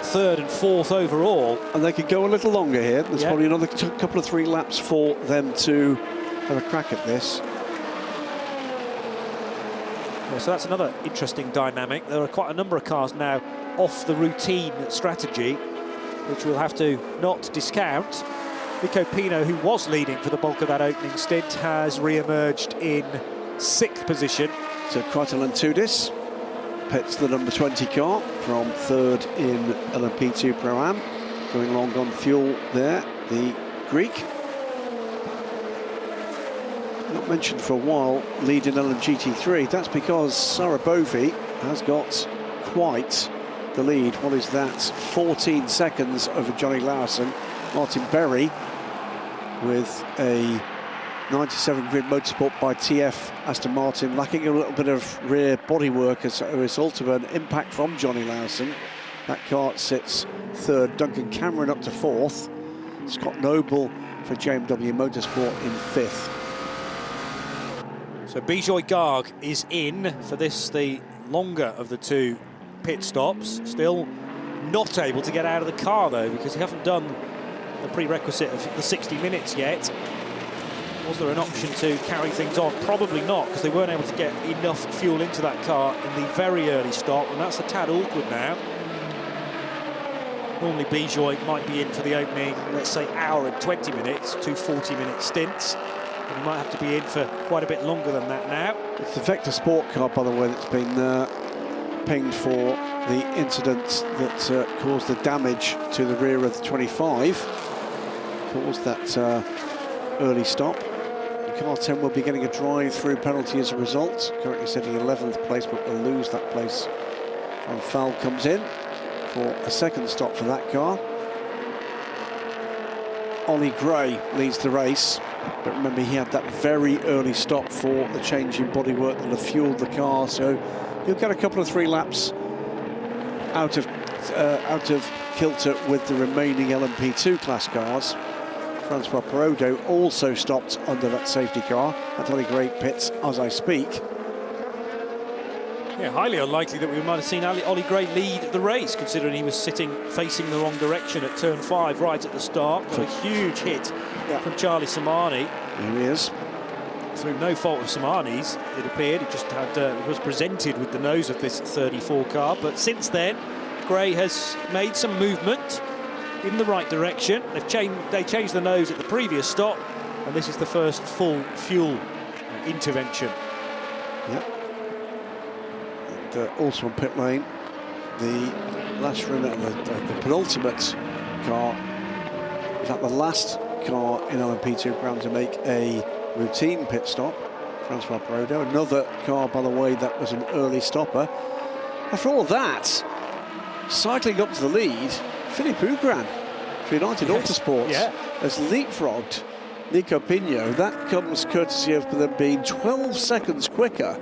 3rd and 4th overall. And they could go a little longer here. There's Yeah. probably another couple of 3 laps for them to have a crack at this. Yeah, so that's another interesting dynamic. There are quite a number of cars now off the routine strategy, which we'll have to not discount. Nico Pino, who was leading for the bulk of that opening stint, has re-emerged in 6th position. So Krytel and Tudis pits the number 20 car from 3rd in LMP2 Pro-Am. Going long on fuel there, the Greek. Not mentioned for a while, leading LMGT3. That's because Sarabovi has got quite the lead. What is that? 14 seconds over Johnny Larson. Martin Berry with a 97 grid motorsport by TF Aston Martin, lacking a little bit of rear bodywork as a result of an impact from Johnny Larson. That car sits 3rd. Duncan Cameron up to 4th. Scott Noble for JMW Motorsport in 5th. So Bijoy Garg is in for this, the longer of the 2 pit stops. Still not able to get out of the car though, because he hasn't done the prerequisite of the 60 minutes yet. Was there an option to carry things on? Probably not, because they weren't able to get enough fuel into that car in the very early stop, and that's a tad awkward now. Normally Bijoy might be in for the opening, let's say, hour and 20 minutes, 2 40-minute stints. But he might have to be in for quite a bit longer than that now. It's the Vector Sport car, by the way, that's been pinged for the incident that caused the damage to the rear of the 25. Caused that early stop. Car 10 will be getting a drive-through penalty as a result. Currently sitting 11th place, but will lose that place. And Foul comes in for a second stop for that car. Ollie Gray leads the race, but remember he had that very early stop for the change in bodywork that have fueled the car, so he'll get a couple of 3 laps out of kilter with the remaining LMP2 class cars. Francois Perraudot also stopped under that safety car. That Ollie Gray pits as I speak. Yeah, highly unlikely that we might have seen Ollie Gray lead the race, considering he was sitting facing the wrong direction at turn 5 right at the start. Got a huge hit from Charlie Samani. Here he is. Through no fault of Samani's, it appeared. He just had was presented with the nose of this 34 car. But since then, Gray has made some movement in the right direction. They changed the nose at the previous stop, and this is the first full fuel intervention. Yep. And also on pit lane, the last runner, the penultimate car, in fact the last car in LMP2 Pro to make a routine pit stop, Francois Brodo. Another car, by the way, that was an early stopper. After all of that, cycling up to the lead, Philippe Hugran for United Autosports has leapfrogged Nico Pino. That comes courtesy of them being 12 seconds quicker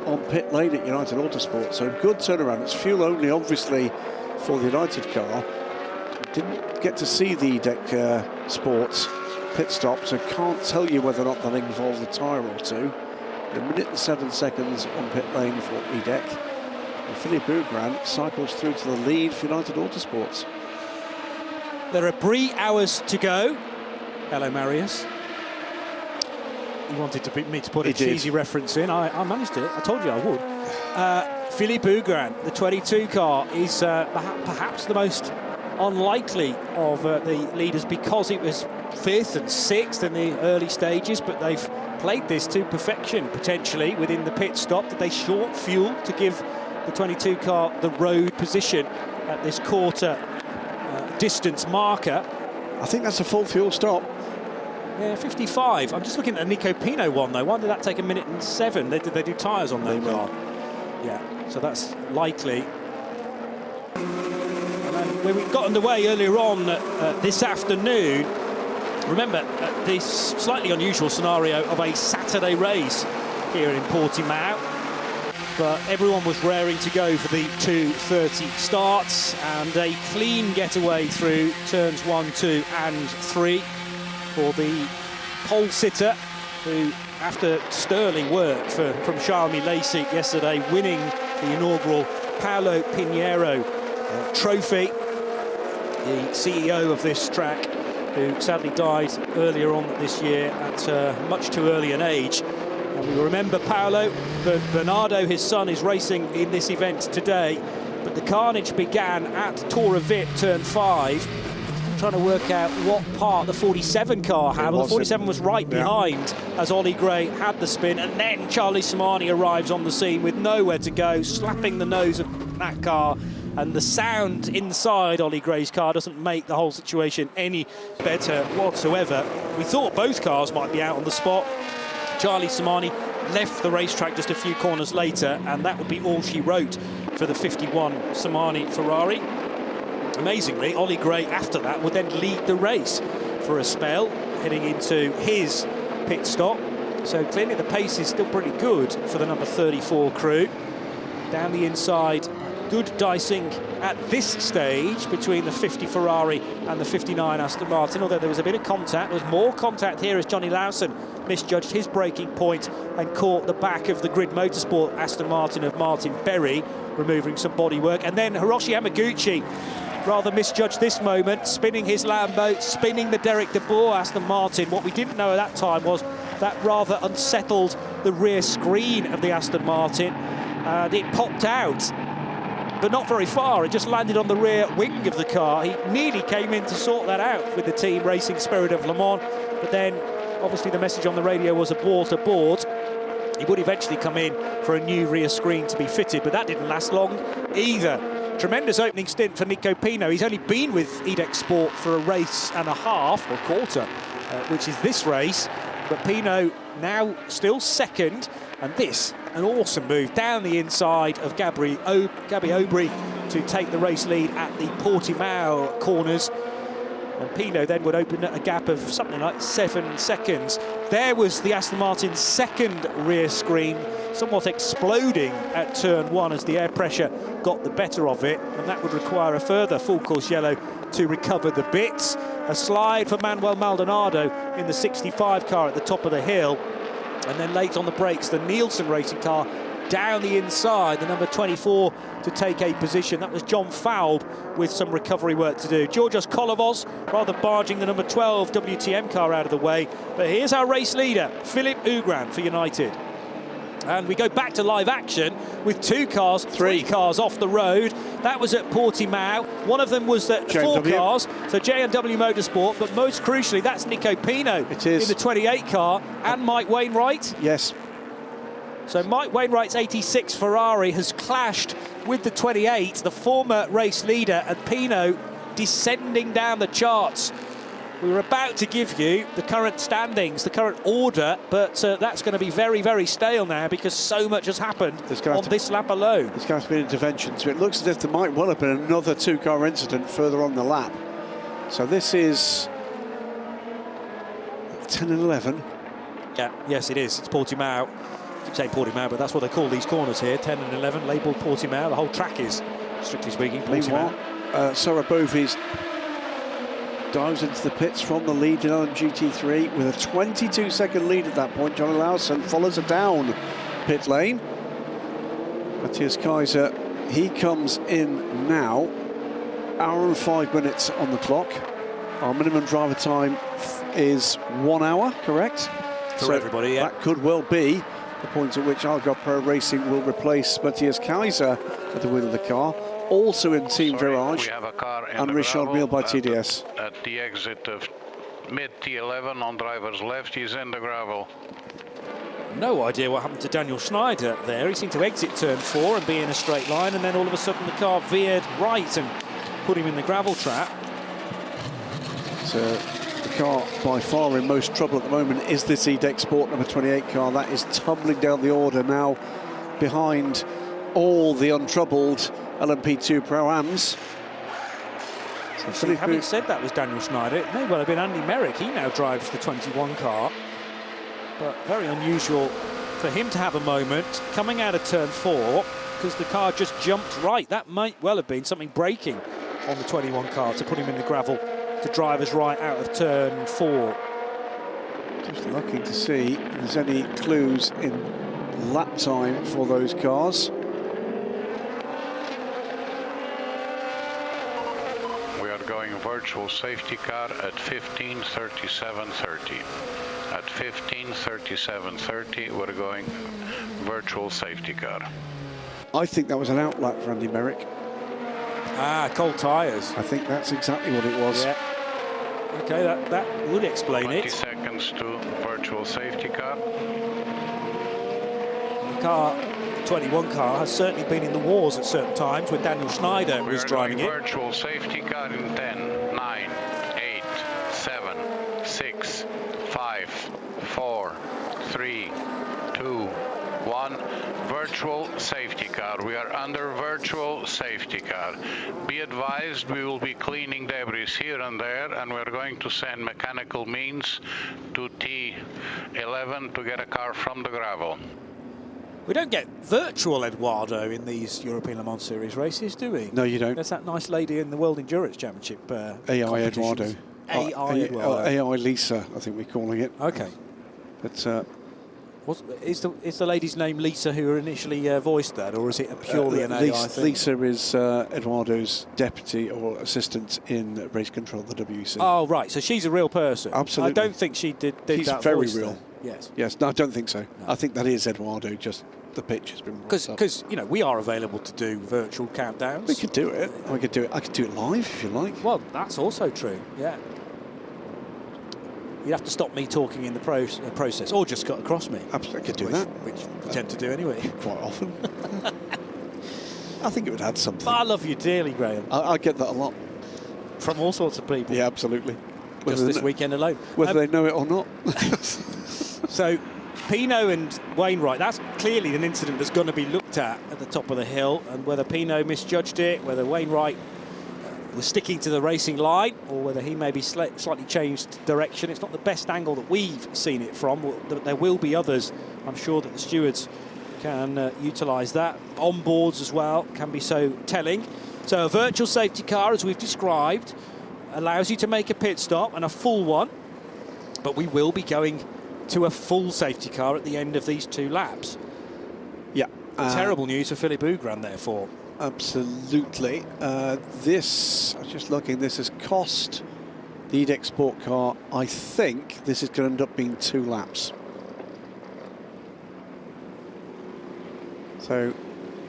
on pit lane at United Autosports. So good turnaround. It's fuel only, obviously, for the United car. Didn't get to see the EDEC Sports pit stop, so can't tell you whether or not that involves a tyre or two. A minute and 7 seconds on pit lane for EDEC. And Philippe Hugran cycles through to the lead for United Autosports. There are 3 hours to go. Hello, Marius. You wanted me to put a cheesy reference in. I managed it. I told you I would. Philippe Hugran, the 22 car, is perhaps the most unlikely of the leaders because it was 5th and 6th in the early stages, but they've played this to perfection, potentially, within the pit stop. Did they short fuel to give the 22 car the road position at this quarter distance marker? I think that's a full fuel stop. Yeah, 55. I'm just looking at the Nico Pino one, though. Why did that take 1 minute and 7? Did they do tyres on that car? Yeah, so that's likely. And then when we got underway earlier on this afternoon, remember this slightly unusual scenario of a Saturday race here in Portimão, but everyone was raring to go for the 2:30 starts, and a clean getaway through turns 1, 2 and 3 for the pole sitter, who, after sterling work from Charles Lacey yesterday, winning the inaugural Paulo Pinheiro trophy, the CEO of this track, who sadly died earlier on this year at much too early an age. And we remember Paulo, Bernardo, his son, is racing in this event today, but the carnage began at Tora Vip, turn 5. Trying to work out what part the 47 car had. Well, the 47 was right behind as Ollie Gray had the spin, and then Charlie Samani arrives on the scene with nowhere to go, slapping the nose of that car, and the sound inside Ollie Gray's car doesn't make the whole situation any better whatsoever. We thought both cars might be out on the spot. Charlie Samani left the racetrack just a few corners later, and that would be all she wrote for the 51 Samani Ferrari. Amazingly, Ollie Gray after that would then lead the race for a spell, heading into his pit stop. So clearly the pace is still pretty good for the number 34 crew. Down the inside, good dicing at this stage between the 50 Ferrari and the 59 Aston Martin, although there was a bit of contact. There was more contact here as Johnny Lawson misjudged his braking point and caught the back of the Grid Motorsport Aston Martin of Martin Berry, removing some bodywork. And then Hiroshi Yamaguchi rather misjudged this moment, spinning his Lambo, spinning the Derek de Boer Aston Martin. What we didn't know at that time was that rather unsettled the rear screen of the Aston Martin, and it popped out, but not very far. It just landed on the rear wing of the car. He nearly came in to sort that out with the team Racing Spirit of Le Mans, but then obviously the message on the radio was abort, abort. He would eventually come in for a new rear screen to be fitted, but that didn't last long either. Tremendous opening stint for Nico Pino. He's only been with EDEC Sport for a race and a half, or quarter, which is this race. But Pino now still second, and this, an awesome move down the inside of Gabby Aubry to take the race lead at the Portimão corners. And Pino then would open a gap of something like 7 seconds. There was the Aston Martin's second rear screen, somewhat exploding at turn 1 as the air pressure got the better of it, and that would require a further full course yellow to recover the bits. A slide for Manuel Maldonado in the 65 car at the top of the hill, and then late on the brakes, the Nielsen Racing car down the inside, the number 24 to take a position. That was John Faub with some recovery work to do. Georgios Kolovos rather barging the number 12 WTM car out of the way. But here's our race leader, Philippe Hugran for United. And we go back to live action with three cars off the road. That was at Portimão. One of them was at 4 cars, so J&W Motorsport. But most crucially, that's Nico Pino in the 28 car and Mike Wainwright. Yes. So Mike Wainwright's 86 Ferrari has clashed with the 28, the former race leader, and Pino descending down the charts. We were about to give you the current standings, the current order, but that's going to be very, very stale now because so much has happened on this lap alone. There's going to be an intervention, so it looks as if there might well have been another 2-car incident further on the lap. So this is 10 and 11. Yeah, yes, it is. It's Portimão. I keep saying Portimão, but that's what they call these corners here. 10 and 11, labelled Portimão. The whole track is, strictly speaking, Portimão. Sarah Bovies dives into the pits from the lead in LMGT3 with a 22-second lead at that point. John Lawson follows her down pit lane. Matthias Kaiser, he comes in now. Hour and 5 minutes on the clock. Our minimum driver time is 1 hour, correct? For everybody, yeah. That could well be the point at which Algarve Pro Racing will replace Matthias Kaiser at the wheel of the car. Also in Team Virage, and Richard Mille by TDS. At the exit of mid T11 on driver's left, he's in the gravel. No idea what happened to Daniel Schneider there. He seemed to exit turn 4 and be in a straight line, and then all of a sudden the car veered right and put him in the gravel trap. So the car by far in most trouble at the moment is this E-Deck Sport number 28 car. That is tumbling down the order now behind all the untroubled LMP2 Pro ELMS. So having said that was Daniel Schneider, it may well have been Andy Merrick. He now drives the 21 car. But very unusual for him to have a moment coming out of turn 4 because the car just jumped right. That might well have been something braking on the 21 car to put him in the gravel to driver's right out of turn 4. Just looking to see if there's any clues in lap time for those cars. Going virtual safety car at 15:37:30. At 15:37:30, we're going virtual safety car. I think that was an outlap for Andy Merrick. Ah, cold tyres. I think that's exactly what it was. Yeah. Okay, that would explain 20 it. seconds to virtual safety car. The car, 21 car, has certainly been in the wars at certain times when Daniel Schneider was driving it. Virtual safety car in 10, 9, 8, 7, 6, 5, 4, 3, 2, 1. Virtual safety car. We are under virtual safety car. Be advised, we will be cleaning debris here and there, and we're going to send mechanical means to T11 to get a car from the gravel. We don't get virtual Eduardo in these European Le Mans Series races, do we? No, you don't. There's that nice lady in the World Endurance Championship. AI Eduardo. AI Eduardo. AI Lisa, I think we're calling it. Okay. But is the lady's name Lisa who initially voiced that, or is it purely an AI thing? Lisa is Eduardo's deputy or assistant in race control at the WEC. Oh, right. So she's a real person. Absolutely. I don't think she did He's that very voice real. there. Yes. Yes. No, I don't think so. No. I think that is Eduardo. Just the pitch has been because you know we are available to do virtual countdowns. We could do it. I could do it. I could do it live if you like. Well, that's also true. Yeah. You'd have to stop me talking in the process, or just cut across me. Absolutely, I could do that. Which we tend to do anyway. Quite often. I think it would add something. But I love you dearly, Graham. I get that a lot. From all sorts of people. Yeah, absolutely. Just this weekend alone. Whether they know it or not. So, Pino and Wainwright, that's clearly an incident that's going to be looked at the top of the hill, and whether Pino misjudged it, whether Wainwright was sticking to the racing line, or whether he maybe slightly changed direction. It's not the best angle that we've seen it from. There will be others. I'm sure that the stewards can utilise that. Onboards as well can be so telling. So a virtual safety car, as we've described, allows you to make a pit stop, and a full one. But we will be going to a full safety car at the end of these 2 laps. Yeah. Terrible news for Philippe Hugran, therefore. Absolutely. This, I'm just looking, this has cost the E-Deck Sport car, I think this is going to end up being 2 laps. So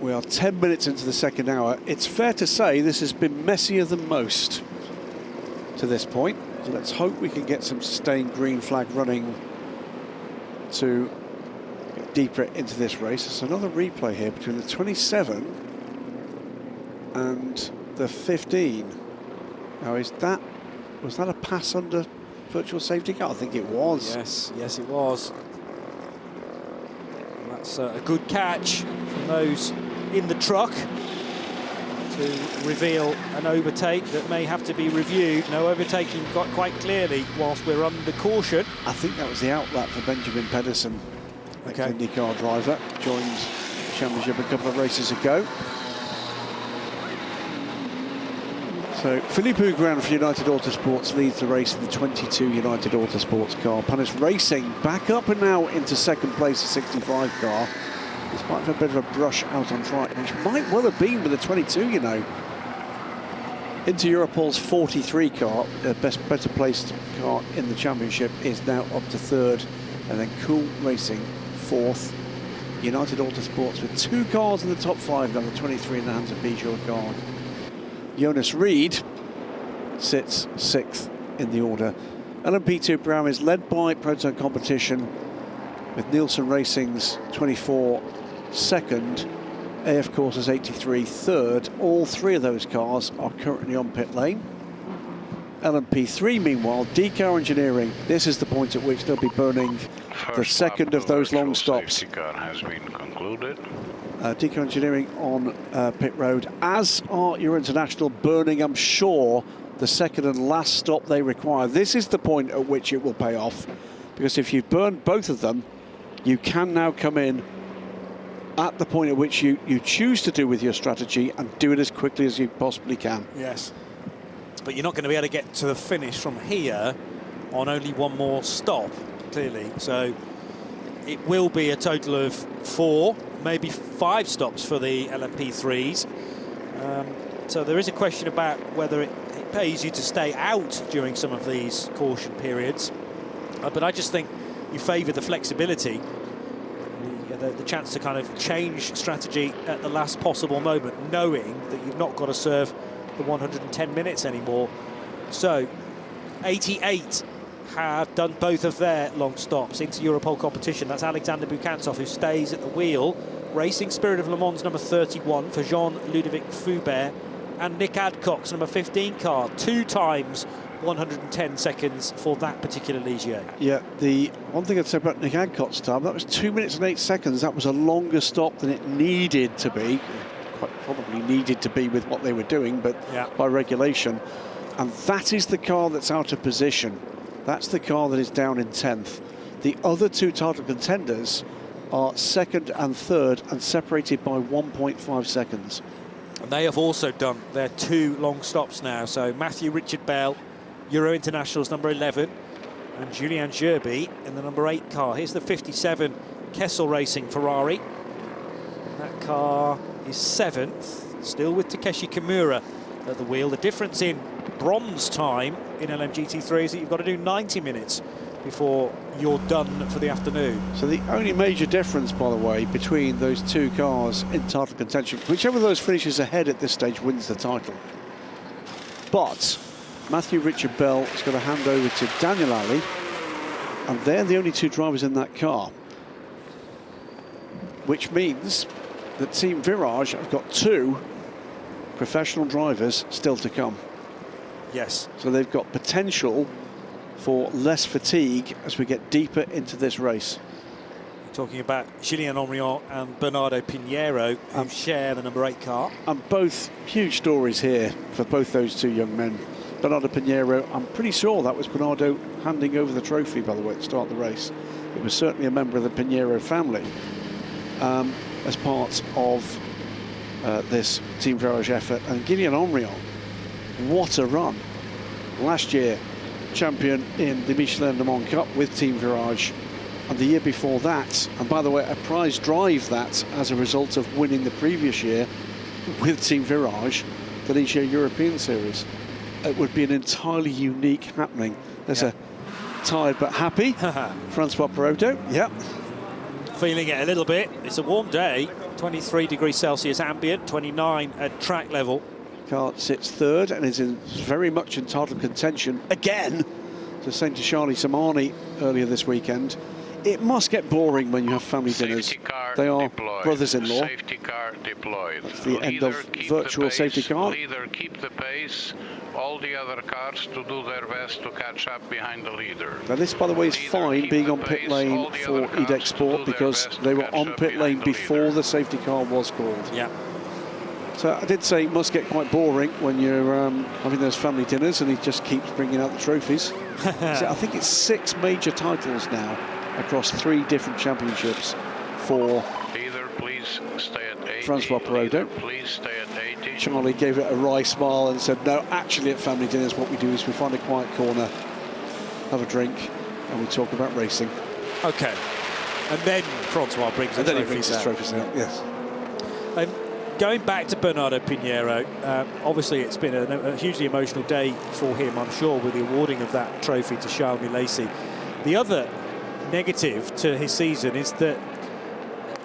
we are 10 minutes into the second hour. It's fair to say this has been messier than most to this point. So let's hope we can get some sustained green flag running to get deeper into this race. There's another replay here between the 27 and the 15. Now, was that a pass under virtual safety car? I think it was. Yes, it was. And that's a good catch from those in the truck to reveal an overtake that may have to be reviewed. No overtaking quite clearly whilst we're under caution. I think that was the outlap for Benjamin Pedersen, Okay. IndyCar driver, joined the championship a couple of races ago. So Philippe Hougrand for United Autosports leads the race in the 22 United Autosports car. Panis Racing back up and now into second place, the 65 car. Despite a bit of a brush out on track, which might well have been with the 22, you know. Into Europol's 43 car, the better placed car in the championship, is now up to third, and then Cool Racing fourth. United Autosports with two cars in the top five now, the 23 in the hands of Bijou Card. Jonas Reed sits sixth in the order. LMP2 Pro is led by Proton Competition, with Nielsen Racing's 24 second, AF Corsa's 83 third. All three of those cars are currently on pit lane. LMP3, meanwhile, Decar Engineering, this is the point at which they'll be burning the second of those long stops. Safety car has been concluded. Decar Engineering on pit road, as are your International burning, I'm sure, the second and last stop they require. This is the point at which it will pay off, because if you've burned both of them, you can now come in at the point at which you choose to do with your strategy and do it as quickly as you possibly can. Yes. But you're not going to be able to get to the finish from here on only one more stop, clearly. So it will be a total of 4, maybe 5 stops for the LMP3s. So there is a question about whether it pays you to stay out during some of these caution periods. But I just think you favour the flexibility, the chance to kind of change strategy at the last possible moment, knowing that you've not got to serve the 110 minutes anymore. So 88 have done both of their long stops into Europol competition. That's Alexander Bukansov, who stays at the wheel. Racing Spirit of Le Mans number 31 for Jean-Ludovic Foubert, and Nick Adcock's number 15 car, 2 times 110 seconds for that particular Ligier. Yeah, the one thing I'd say about Nick Adcock's time, that was 2 minutes and 8 seconds. That was a longer stop than it needed to be. Quite probably needed to be with what they were doing, but yeah, by regulation. And that is the car that's out of position. That's the car that is down in 10th. The other two title contenders are second and third and separated by 1.5 seconds. And they have also done their 2 long stops now. So Matthew Richard Bell, Euro Internationals number 11, and Julien Gerby in the number 8 car. Here's the 57 Kessel Racing Ferrari. And that car is 7th, still with Takeshi Kimura at the wheel. The difference in bronze time in LMGT3 is that you've got to do 90 minutes before you're done for the afternoon. So the only major difference, by the way, between those two cars in title contention, whichever of those finishes ahead at this stage wins the title. But Matthew Richard Bell is going to hand over to Daniel Ali, and they're the only 2 drivers in that car, which means that Team Virage have got 2 professional drivers still to come. Yes. So they've got potential for less fatigue as we get deeper into this race. Talking about Julien Henrion and Bernardo Pinheiro, who share the number 8 car. And both huge stories here for both those 2 young men. Bernardo Pinheiro, I'm pretty sure that was Bernardo handing over the trophy, by the way, to start the race. It was certainly a member of the Pinheiro family as part of this Team Virage effort. And Julien Henrion, what a run. Last year, champion in the Michelin Le Mans Cup with Team Virage, and the year before that, and by the way, a prize drive that as a result of winning the previous year with Team Virage, the Ligier European Series. It would be an entirely unique happening. There's a tired but happy Francois Perotto. Yeah. Feeling it a little bit. It's a warm day, 23 degrees Celsius ambient, 29 at track level. Car sits third and is very much in title contention again to St. Charlie Samani earlier this weekend. It must get boring when you have family dinners. They are brothers-in-law. Safety car deployed. That's the end of virtual safety car. Leader keep the pace. All the other cars to do their best to catch up behind the leader. Now this, by the way, is fine being on pit lane for EDEC Sport because they were on pit lane before the safety car was called. Yeah. So I did say it must get quite boring when you're having those family dinners and he just keeps bringing out the trophies. So I think it's 6 major titles now across 3 different championships for Leader, please stay at 80. Francois Perraudot. Please stay at 80. Charlie gave it a wry smile and said, no, actually at family dinners what we do is we find a quiet corner, have a drink, and we talk about racing. Okay. And then Francois brings the trophies out. Yes. Going back to Bernardo Pinheiro, obviously it's been a hugely emotional day for him, I'm sure, with the awarding of that trophy to Charles Milesi. The other negative to his season is that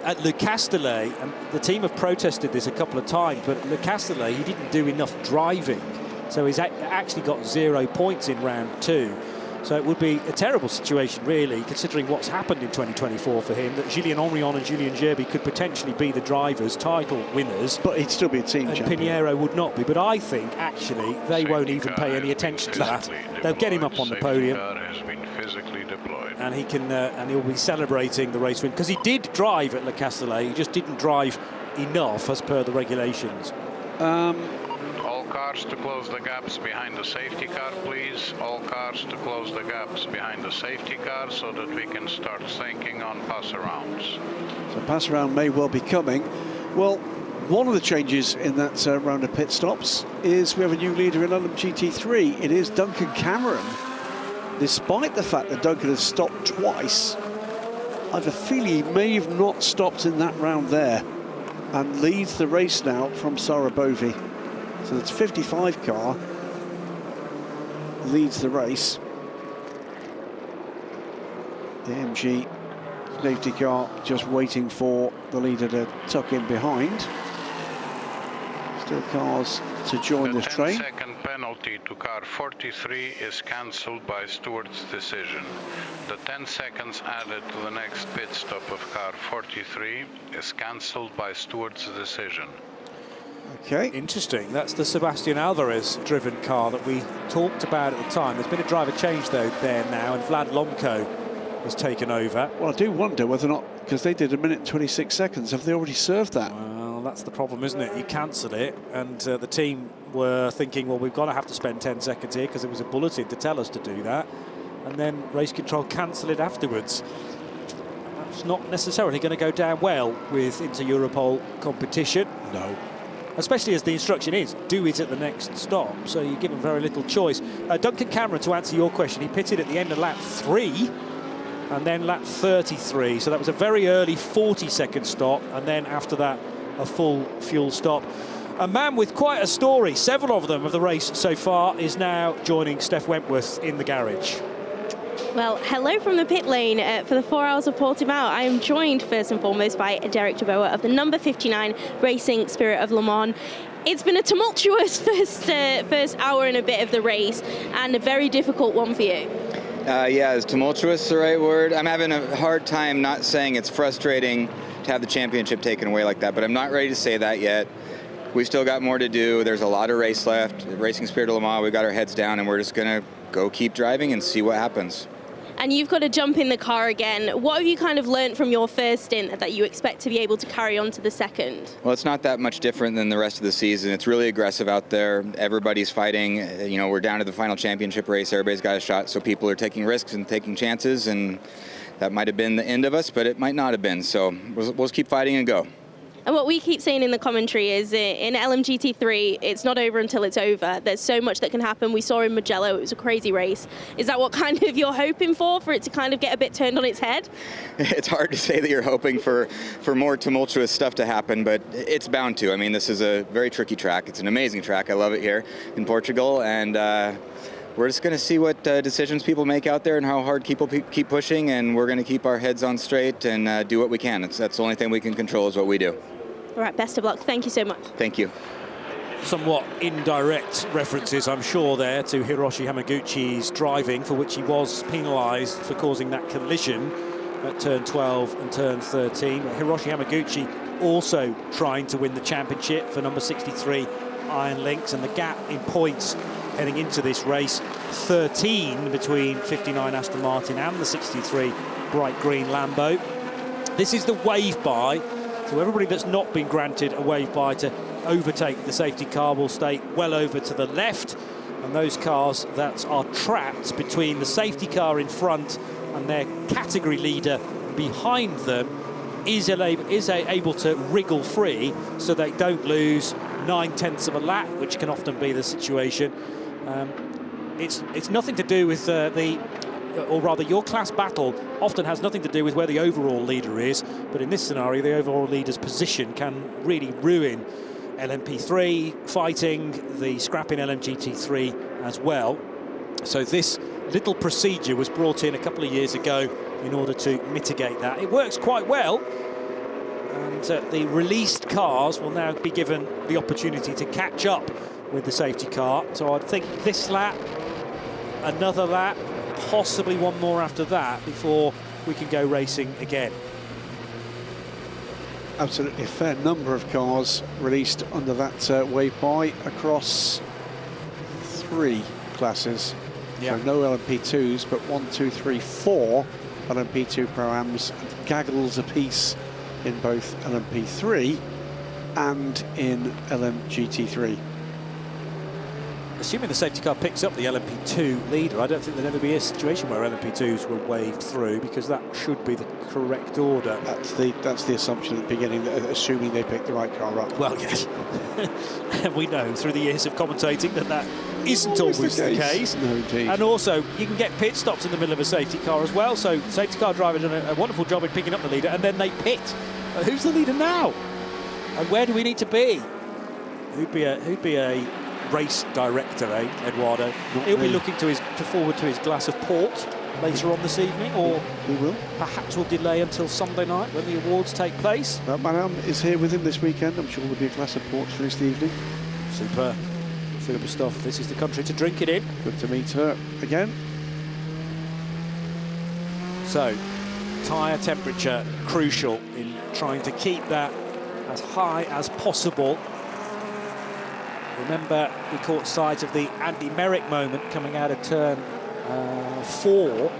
at Le Castellet, and the team have protested this a couple of times, but at Le Castellet he didn't do enough driving, so he's actually got 0 points in round 2. So it would be a terrible situation, really, considering what's happened in 2024 for him, that Julien Henrion and Julien Gerby could potentially be the drivers' title winners. But he'd still be a team champion. And Pinheiro would not be. But I think, actually, they won't even pay any attention to that. They'll get him up on the podium. And he can, and he'll be celebrating the race win, because he did drive at Le Castellet. He just didn't drive enough as per the regulations. All cars to close the gaps behind the safety car, please. All cars to close the gaps behind the safety car so that we can start thinking on pass-arounds. So pass-around may well be coming. Well, one of the changes in that round of pit stops is we have a new leader in LMGT3. It is Duncan Cameron. Despite the fact that Duncan has stopped twice, I have a feeling he may have not stopped in that round there and leads the race now from Sarah Bovey. So that's 55 car leads the race. The MG safety car just waiting for the leader to tuck in behind. Still cars to join this train. The 10-second penalty to car 43 is cancelled by Stewart's decision. The 10 seconds added to the next pit stop of car 43 is cancelled by Stewart's decision. Okay. Interesting. That's the Sebastian Alvarez driven car that we talked about at the time. There's been a driver change though there now, and Vlad Lomko has taken over. Well, I do wonder whether or not, because they did 1 minute and 26 seconds, have they already served that? Well, that's the problem, isn't it? You cancel it, and the team were thinking, well, we've got to have to spend 10 seconds here because there was a bulletin to tell us to do that, and then race control cancel it afterwards. That's not necessarily going to go down well with Inter-Europol competition. No. Especially as the instruction is, do it at the next stop, so you're given very little choice. Duncan Cameron, to answer your question, he pitted at the end of lap 3 and then lap 33, so that was a very early 40-second stop, and then after that a full fuel stop. A man with quite a story, several of them of the race so far, is now joining Steph Wentworth in the garage. Well, hello from the pit lane for the 4 hours of Portimão. I am joined first and foremost by Derek DeBoer of the number 59 Racing Spirit of Le Mans. It's been a tumultuous first hour and a bit of the race, and a very difficult one for you. Yeah, is tumultuous the right word? I'm having a hard time not saying it's frustrating to have the championship taken away like that, but I'm not ready to say that yet. We've still got more to do. There's a lot of race left. Racing Spirit of Le Mans, we've got our heads down, and we're just going to go keep driving and see what happens. And you've got to jump in the car again. What have you kind of learned from your first stint that you expect to be able to carry on to the second? Well, it's not that much different than the rest of the season. It's really aggressive out there. Everybody's fighting. You know, we're down to the final championship race. Everybody's got a shot, so people are taking risks and taking chances, and that might have been the end of us, but it might not have been. So we'll just keep fighting and go. And what we keep saying in the commentary is in LMGT3, it's not over until it's over. There's so much that can happen. We saw in Mugello, it was a crazy race. Is that what kind of you're hoping for it to kind of get a bit turned on its head? It's hard to say that you're hoping for more tumultuous stuff to happen, but it's bound to. I mean, this is a very tricky track. It's an amazing track. I love it here in Portugal, and we're just going to see what decisions people make out there and how hard people keep pushing, and we're going to keep our heads on straight and do what we can. That's the only thing we can control is what we do. All right, best of luck. Thank you so much. Thank you. Somewhat indirect references, I'm sure, there to Hiroshi Hamaguchi's driving, for which he was penalised for causing that collision at turn 12 and turn 13. Hiroshi Hamaguchi also trying to win the championship for number 63 Iron Lynx, and the gap in points heading into this race, 13 between 59 Aston Martin and the 63 bright green Lambo. This is the wave by, so everybody that's not been granted a wave by to overtake the safety car will stay well over to the left, and those cars that are trapped between the safety car in front and their category leader behind them is able to wriggle free, so they don't lose 9/10 of a lap, which can often be the situation. It's nothing to do with or rather your class battle often has nothing to do with where the overall leader is, but in this scenario the overall leader's position can really ruin LMP3 fighting, the scrapping LMGT3 as well. So this little procedure was brought in a couple of years ago in order to mitigate that. It works quite well, and the released cars will now be given the opportunity to catch up with the safety car. So I think this lap, another lap, possibly one more after that before we can go racing again. Absolutely a fair number of cars released under that wave by across 3 classes. Yeah. So no LMP2s, but 1, 2, 3, 4 LMP2 Pro-Ams, and gaggles apiece in both LMP3 and in LMGT3. Assuming the safety car picks up the LMP2 leader, I don't think there'll ever be a situation where LMP2s were waved through, because that should be the correct order. That's the assumption at the beginning, assuming they pick the right car up. Well, yes. And we know through the years of commentating that isn't always the case. No, indeed. And also, you can get pit stops in the middle of a safety car as well. So safety car driver done a wonderful job in picking up the leader, and then they pit. Who's the leader now? And where do we need to be? Who'd be a race director, Eduardo? He'll be looking to forward to his glass of port later on this evening, or we will. Perhaps we'll delay until Sunday night when the awards take place. Madame is here with him this weekend. I'm sure there'll be a glass of port for this evening. Super stuff. This is the country to drink it in. Good to meet her again. So, tyre temperature crucial in trying to keep that as high as possible. Remember, we caught sight of the Andy Merrick moment coming out of turn 4,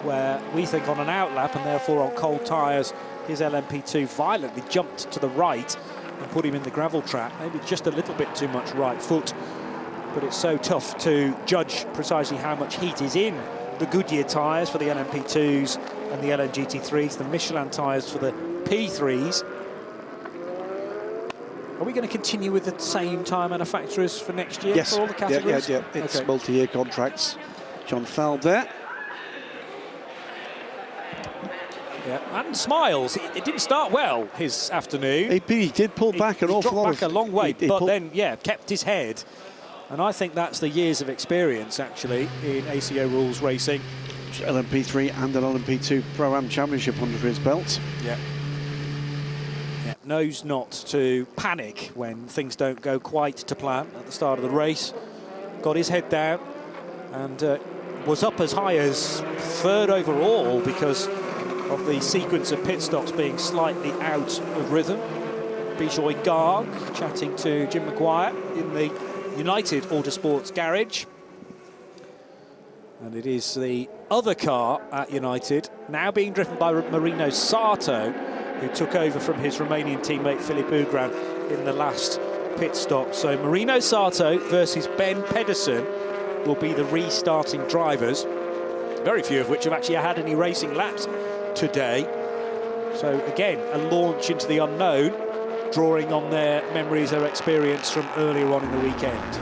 where we think on an outlap and therefore on cold tyres, his LMP2 violently jumped to the right and put him in the gravel trap. Maybe just a little bit too much right foot, but it's so tough to judge precisely how much heat is in the Goodyear tyres for the LMP2s and the LMGT3s, the Michelin tyres for the P3s. Are we going to continue with the same tyre manufacturers for next year? Yes. For all the categories? Yeah. It's okay. multi-year contracts. John Feld there. Yeah, and Smiles. It didn't start well his afternoon. He did pull back an awful lot. He dropped back a long way, but then, yeah, kept his head. And I think that's the years of experience, actually, in ACO rules racing. LMP3 and an LMP2 Pro-Am Championship under his belt. Yeah. Knows not to panic when things don't go quite to plan at the start of the race. Got his head down and was up as high as 3rd overall because of the sequence of pit stops being slightly out of rhythm. Bijoy Garg chatting to Jim Maguire in the United Autosports garage. And it is the other car at United, now being driven by Marino Sato, who took over from his Romanian teammate Philippe Ugran in the last pit stop. So Marino Sato versus Ben Pedersen will be the restarting drivers, very few of which have actually had any racing laps today. So again, a launch into the unknown, drawing on their memories, their experience from earlier on in the weekend.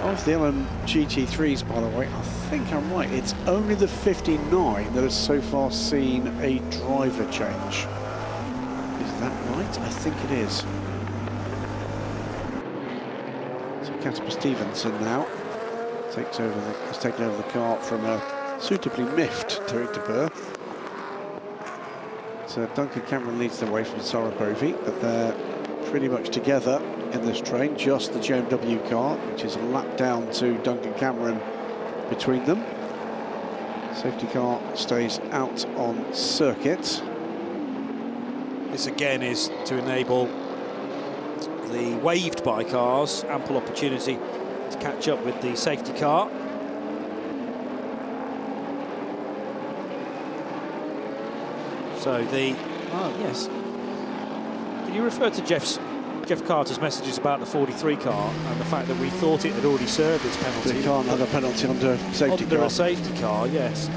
Of the LMGT3s, by the way, I think I'm right. It's only the 59 that has so far seen a driver change. Is that right? I think it is. So Casper Stevenson now has taken over the car from a suitably miffed Derek de Boer. Duncan Cameron leads the way from Sarabovi, but they're pretty much together in this train, just the JMW car, which is a lap down to Duncan Cameron between them. Safety car stays out on circuit. This again is to enable the waved by cars ample opportunity to catch up with the safety car. So the, yes. Can you refer to Jeff Carter's messages about the 43 car and the fact that we thought it had already served its penalty? They can't have a penalty under safety car. Under a safety car, yes.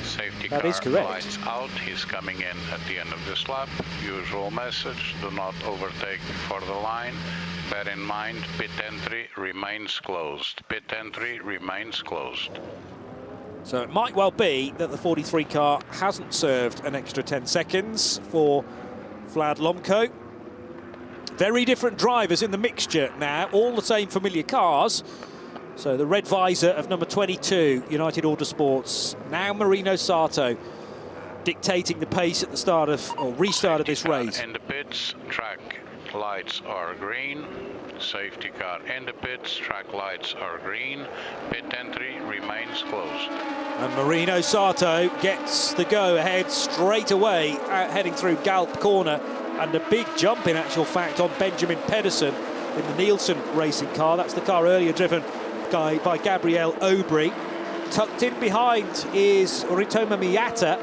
Safety That car is correct. lights out. He's coming in at the end of this lap. Usual message: do not overtake before the line. Bear in mind, pit entry remains closed. Pit entry remains closed. So it might well be that the 43 car hasn't served an extra 10 seconds for Vlad Lomko. Very different drivers in the mixture now, all the same familiar cars. So the red visor of number 22, United Autosports, now Marino Sato, dictating the pace at the start of, or restart of this race. In the pits, track lights are green. Safety car in the pits, track lights are green. Pit entry remains closed. And Marino Sato gets the go-ahead straight away, heading through Galp corner. And a big jump, in actual fact, on Benjamin Pedersen in the Nielsen racing car. That's the car earlier driven by Gabriel Aubry. Tucked in behind is Ritoma Miata.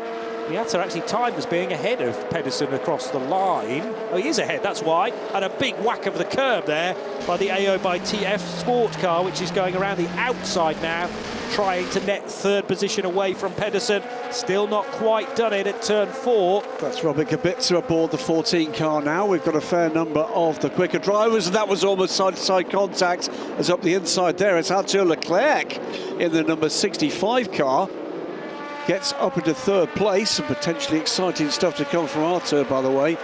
Miata actually timed as being ahead of Pedersen across the line. Oh, he is ahead, that's why. And a big whack of the curb there by the AO by TF Sport car, which is going around the outside now, trying to net third position away from Pedersen. Still not quite done it at turn 4. That's Robert Kubica aboard the 14 car now. We've got a fair number of the quicker drivers, and that was almost side-to-side contact as up the inside there. It's Arthur Leclerc in the number 65 car. Gets up into third place, some potentially exciting stuff to come from Arthur, by the way.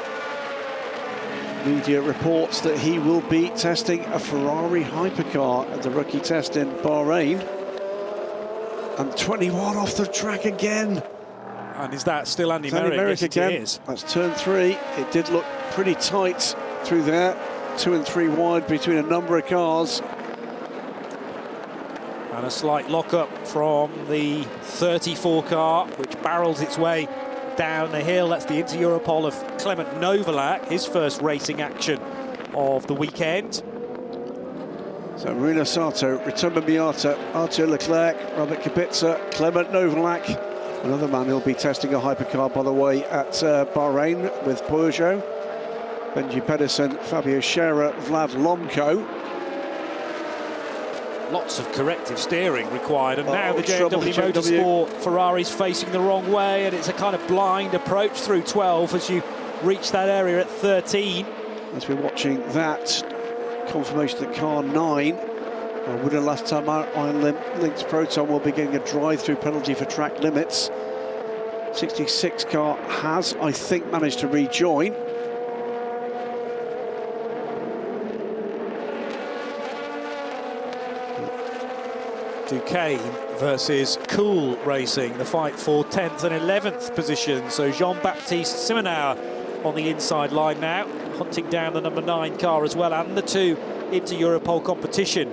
Media reports that he will be testing a Ferrari hypercar at the rookie test in Bahrain. And 21 off the track again. And is that still Andy Merrick? Merrick Yes, again. it is. That's turn 3. It did look pretty tight through there. 2 and 3 wide between a number of cars. And a slight lock-up from the 34 car, which barrels its way down the hill. That's the Inter-Europol of Clement Novalak, his first racing action of the weekend. So Marino Sato, Ritoma Miata, Arthur Leclerc, Robert Kubica, Clement Novalak. Another man who'll be testing a hypercar, by the way, at Bahrain with Peugeot. Benji Pedersen, Fabio Scherer, Vlad Lomko. Lots of corrective steering required, and now the trouble JMW for Motorsport Ferrari's facing the wrong way, and it's a kind of blind approach through 12 as you reach that area at 13. As we're watching that, confirmation that car 9, winner last time out, Iron Lynx Proton will be getting a drive-through penalty for track limits. 66 car has, I think, managed to rejoin. Duquesne versus Cool Racing, the fight for 10th and 11th position. So Jean-Baptiste Simonauer on the inside line now, hunting down the number 9 car as well, and the 2 Inter-Europol competition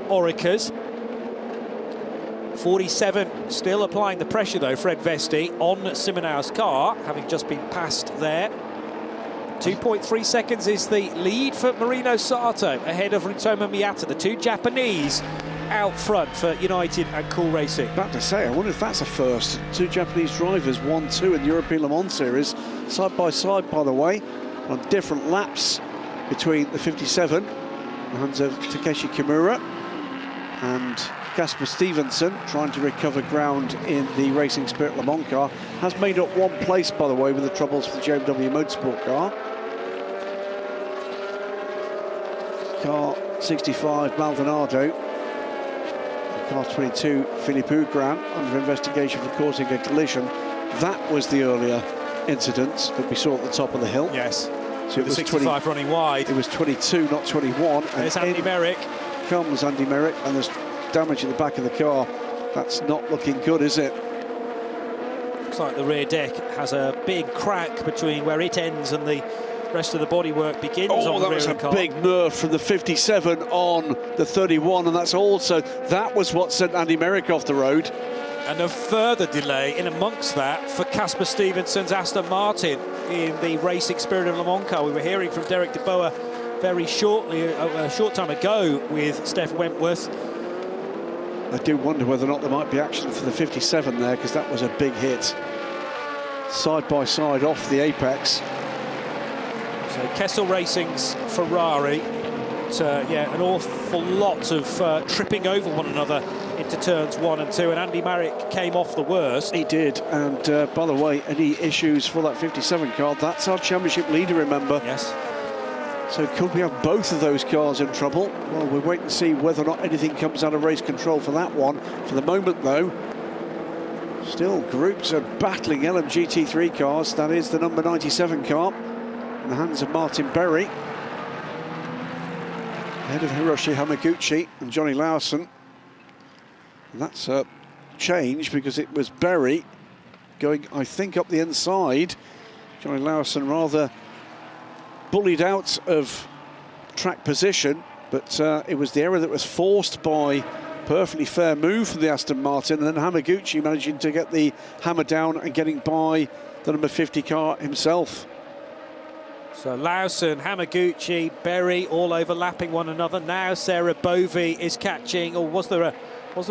Oricas. 47 still applying the pressure though, Fred Vesti on Simonauer's car, having just been passed there. 2.3 seconds is the lead for Marino Sato ahead of Ritoma Miata, the 2 Japanese out front for United and Cool Racing. About to say, I wonder if that's a first. 2 Japanese drivers, 1-2 in the European Le Mans Series, side by side, by the way, on different laps between the 57, the hands of Takeshi Kimura, and Casper Stevenson, trying to recover ground in the Racing Spirit Le Mans car. Has made up 1 place, by the way, with the troubles for the JMW Motorsport car. Car 65, Maldonado. Car 22, Philippe Hugran, under investigation for causing a collision. That was the earlier incident that we saw at the top of the hill. Yes, so it was 65 running wide. It was 22, not 21. There's Andy Merrick. Comes Andy Merrick, and there's damage in the back of the car. That's not looking good, is it? Looks like the rear deck has a big crack between where it ends and the rest of the bodywork begins on the rear that was of a the car. big nerve from the 57 on the 31, and that was what sent Andy Merrick off the road. And a further delay in amongst that for Casper Stevenson's Aston Martin in the Racing Spirit of Le Mans car. We were hearing from Derek de Boer very shortly, a short time ago, with Steph Wentworth. I do wonder whether or not there might be action for the 57 there, because that was a big hit. Side by side off the apex. So Kessel Racing's Ferrari, yeah, an awful lot of tripping over one another into turns 1 and 2, and Andy Merrick came off the worst. He did, and by the way, any issues for that 57 car, that's our championship leader, remember? Yes. So could we have both of those cars in trouble? Well, we'll wait and see whether or not anything comes out of race control for that one. For the moment, though, still groups are battling LMGT3 cars. That is the number 97 car in the hands of Martin Berry, ahead of Hiroshi Hamaguchi and Johnny Lawson. And that's a change, because it was Berry going, I think, up the inside. Johnny Lawson rather bullied out of track position, but it was the error that was forced by perfectly fair move from the Aston Martin, and then Hamaguchi managing to get the hammer down and getting by the number 50 car himself. So Lawson, Hamaguchi, Berry all overlapping one another. Now Sarah Bovey is catching, or was there a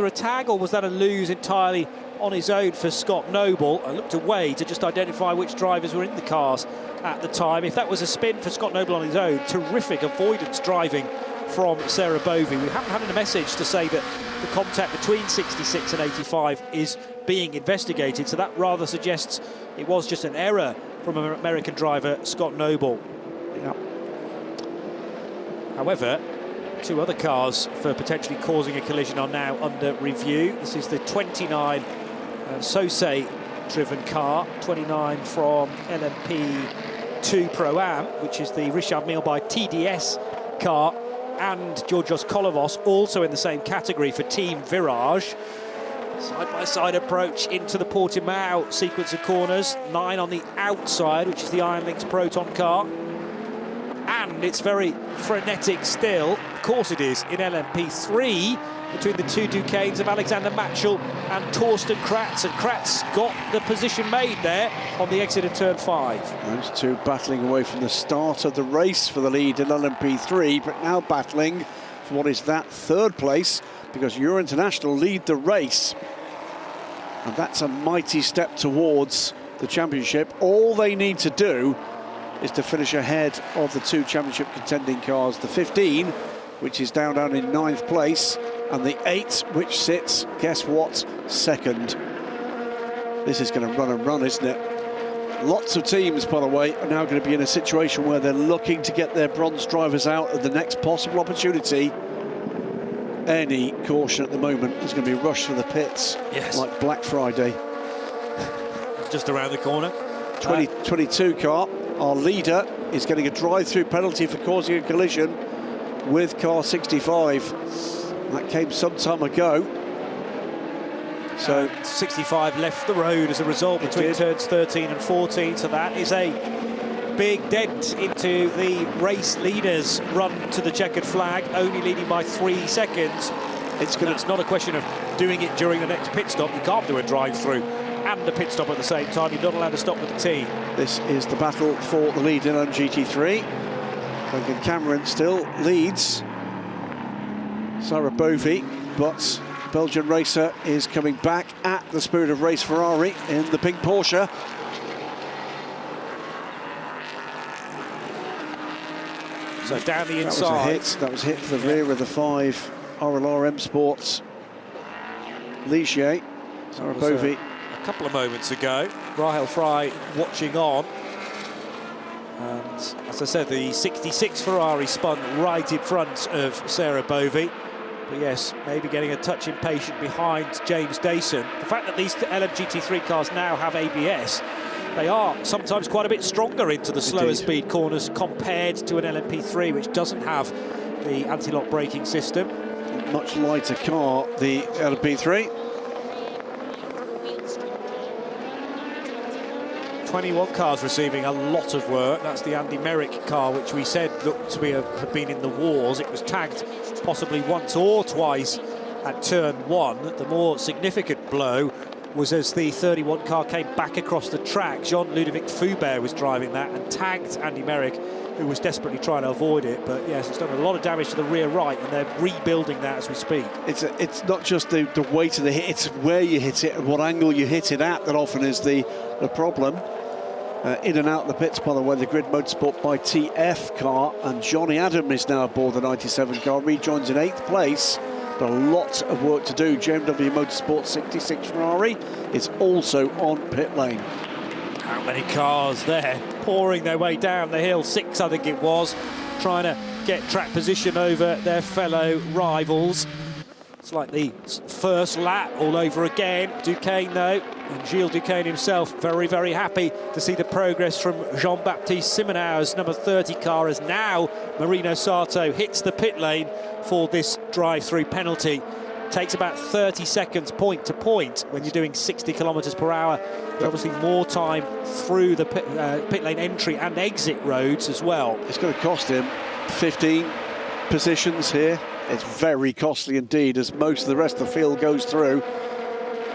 tag, or was that a lose entirely on his own for Scott Noble? I looked away to just identify which drivers were in the cars at the time. If that was a spin for Scott Noble on his own, terrific avoidance driving from Sarah Bovey. We haven't had a message to say that the contact between 66 and 85 is being investigated, so that rather suggests it was just an error from an American driver, Scott Noble. Yeah. However, 2 other cars for potentially causing a collision are now under review. This is the 29 Sosei-driven car, 29 from LMP2 Pro Am, which is the Richard Mille by TDS car, and Georgios Kolovos, also in the same category for Team Virage. Side-by-side approach into the Portimão sequence of corners. 9 on the outside, which is the Iron Lynx Proton car. And it's very frenetic still. Of course it is in LMP3 between the 2 Duquesnes of Alexander Matchell and Torsten Kratz. And Kratz got the position made there on the exit of turn 5. Those 2 battling away from the start of the race for the lead in LMP3, but now battling for what is that 3rd place, because Euro International lead the race. And that's a mighty step towards the championship. All they need to do is to finish ahead of the 2 championship contending cars, the 15, which is down in 9th place, and the 8, which sits, guess what, 2nd. This is going to run and run, isn't it? Lots of teams, by the way, are now going to be in a situation where they're looking to get their bronze drivers out at the next possible opportunity. Any caution at the moment is going to be rushed for the pits, yes, like Black Friday. Just around the corner. 22 car, our leader, is getting a drive-through penalty for causing a collision with car 65. That came some time ago. So 65 left the road as a result between turns 13 and 14, so that is a big dent into the race leaders' run to the checkered flag, only leading by 3 seconds. It's not a question of doing it during the next pit stop. You can't do a drive-through and a pit stop at the same time. You're not allowed to stop with the team. This is the battle for the lead in LMGT3. Duncan Cameron still leads Sarah Bovey, but Belgian racer is coming back at the Spirit of Race Ferrari in the pink Porsche. So down the inside. That was a hit for the rear of the 5 RLR M Sports Ligier. Sarah Bovey. A couple of moments ago, Rahel Fry watching on. And as I said, the 66 Ferrari spun right in front of Sarah Bovey. But yes, maybe getting a touch impatient behind James Dayson. The fact that these LMGT3 cars now have ABS, they are sometimes quite a bit stronger into the slower speed corners compared to an LMP3, which doesn't have the anti-lock braking system. Much lighter car, the LMP3. 21 cars receiving a lot of work. That's the Andy Merrick car, which we said looked to have been in the wars. It was tagged possibly once or twice at turn 1. The more significant blow was as the 31 car came back across the track. Jean-Ludovic Foubert was driving that and tagged Andy Merrick, who was desperately trying to avoid it. But yes, it's done a lot of damage to the rear right, and they're rebuilding that as we speak. It's not just the weight of the hit, it's where you hit it and what angle you hit it at that often is the problem. In and out of the pits, by the way, the Grid Motorsport by TF car, and Johnny Adam is now aboard the 97 car, rejoins in 8th place. But a lot of work to do. JMW Motorsport 66 Ferrari is also on pit lane. How many cars there pouring their way down the hill? 6, I think it was, trying to get track position over their fellow rivals. It's like the first lap all over again. Duquesne, though, and Gilles Duquesne himself, very, very happy to see the progress from Jean-Baptiste Simonau's number 30 car, as now Marino Sato hits the pit lane for this drive-through penalty. Takes about 30 seconds point to point when you're doing 60 kilometers per hour. But obviously more time through the pit lane entry and exit roads as well. It's going to cost him 15 positions here. It's very costly indeed, as most of the rest of the field goes through.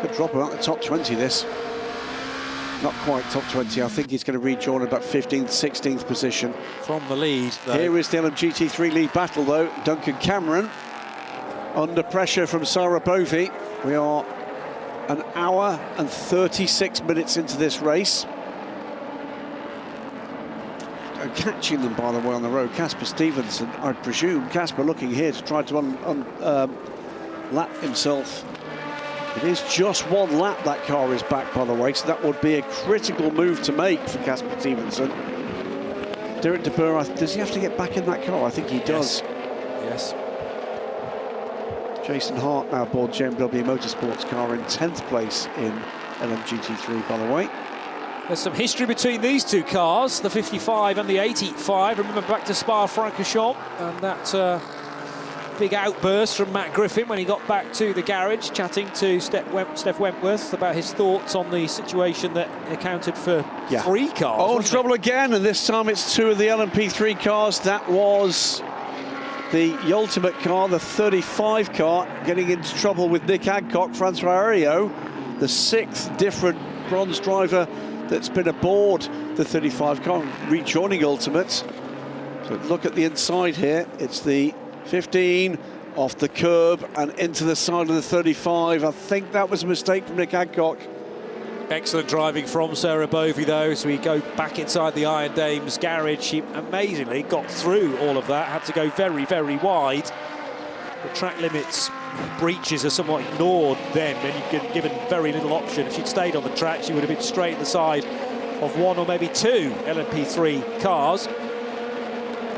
Could drop him out the top 20 this. Not quite top 20. I think he's going to rejoin about 15th, 16th position. From the lead, though. Here is the LMGT3 lead battle, though. Duncan Cameron under pressure from Sarah Bovey. We are an hour and 36 minutes into this race. And catching them, by the way, on the road, Casper Stevenson, I presume. Casper looking here to try to lap himself. It is just 1 lap that car is back, by the way, so that would be a critical move to make for Casper Stevenson. Derek de Boer, does he have to get back in that car? I think he does. Yes. Jason Hart now aboard JMW Motorsports car in 10th place in LMGT3, by the way. There's some history between these two cars, the 55 and the 85. Remember back to Spa-Francorchamps and that big outburst from Matt Griffin when he got back to the garage, chatting to Steph Wentworth about his thoughts on the situation that accounted for 3 cars. Oh, trouble again, and this time it's 2 of the LMP3 cars. That was the Ultimate car, the 35 car, getting into trouble with Nick Adcock, Francois Ario, the 6th different bronze driver that's been aboard the 35 car, rejoining Ultimate. So look at the inside here. It's the 15 off the curb and into the side of the 35. I think that was a mistake from Nick Adcock. Excellent driving from Sarah Bovey, though. So we go back inside the Iron Dames garage. She amazingly got through all of that, had to go very, very wide. The track limits breaches are somewhat ignored then, and you've been given very little option. If she'd stayed on the track, she would have been straight in the side of 1 or maybe 2 LMP3 cars.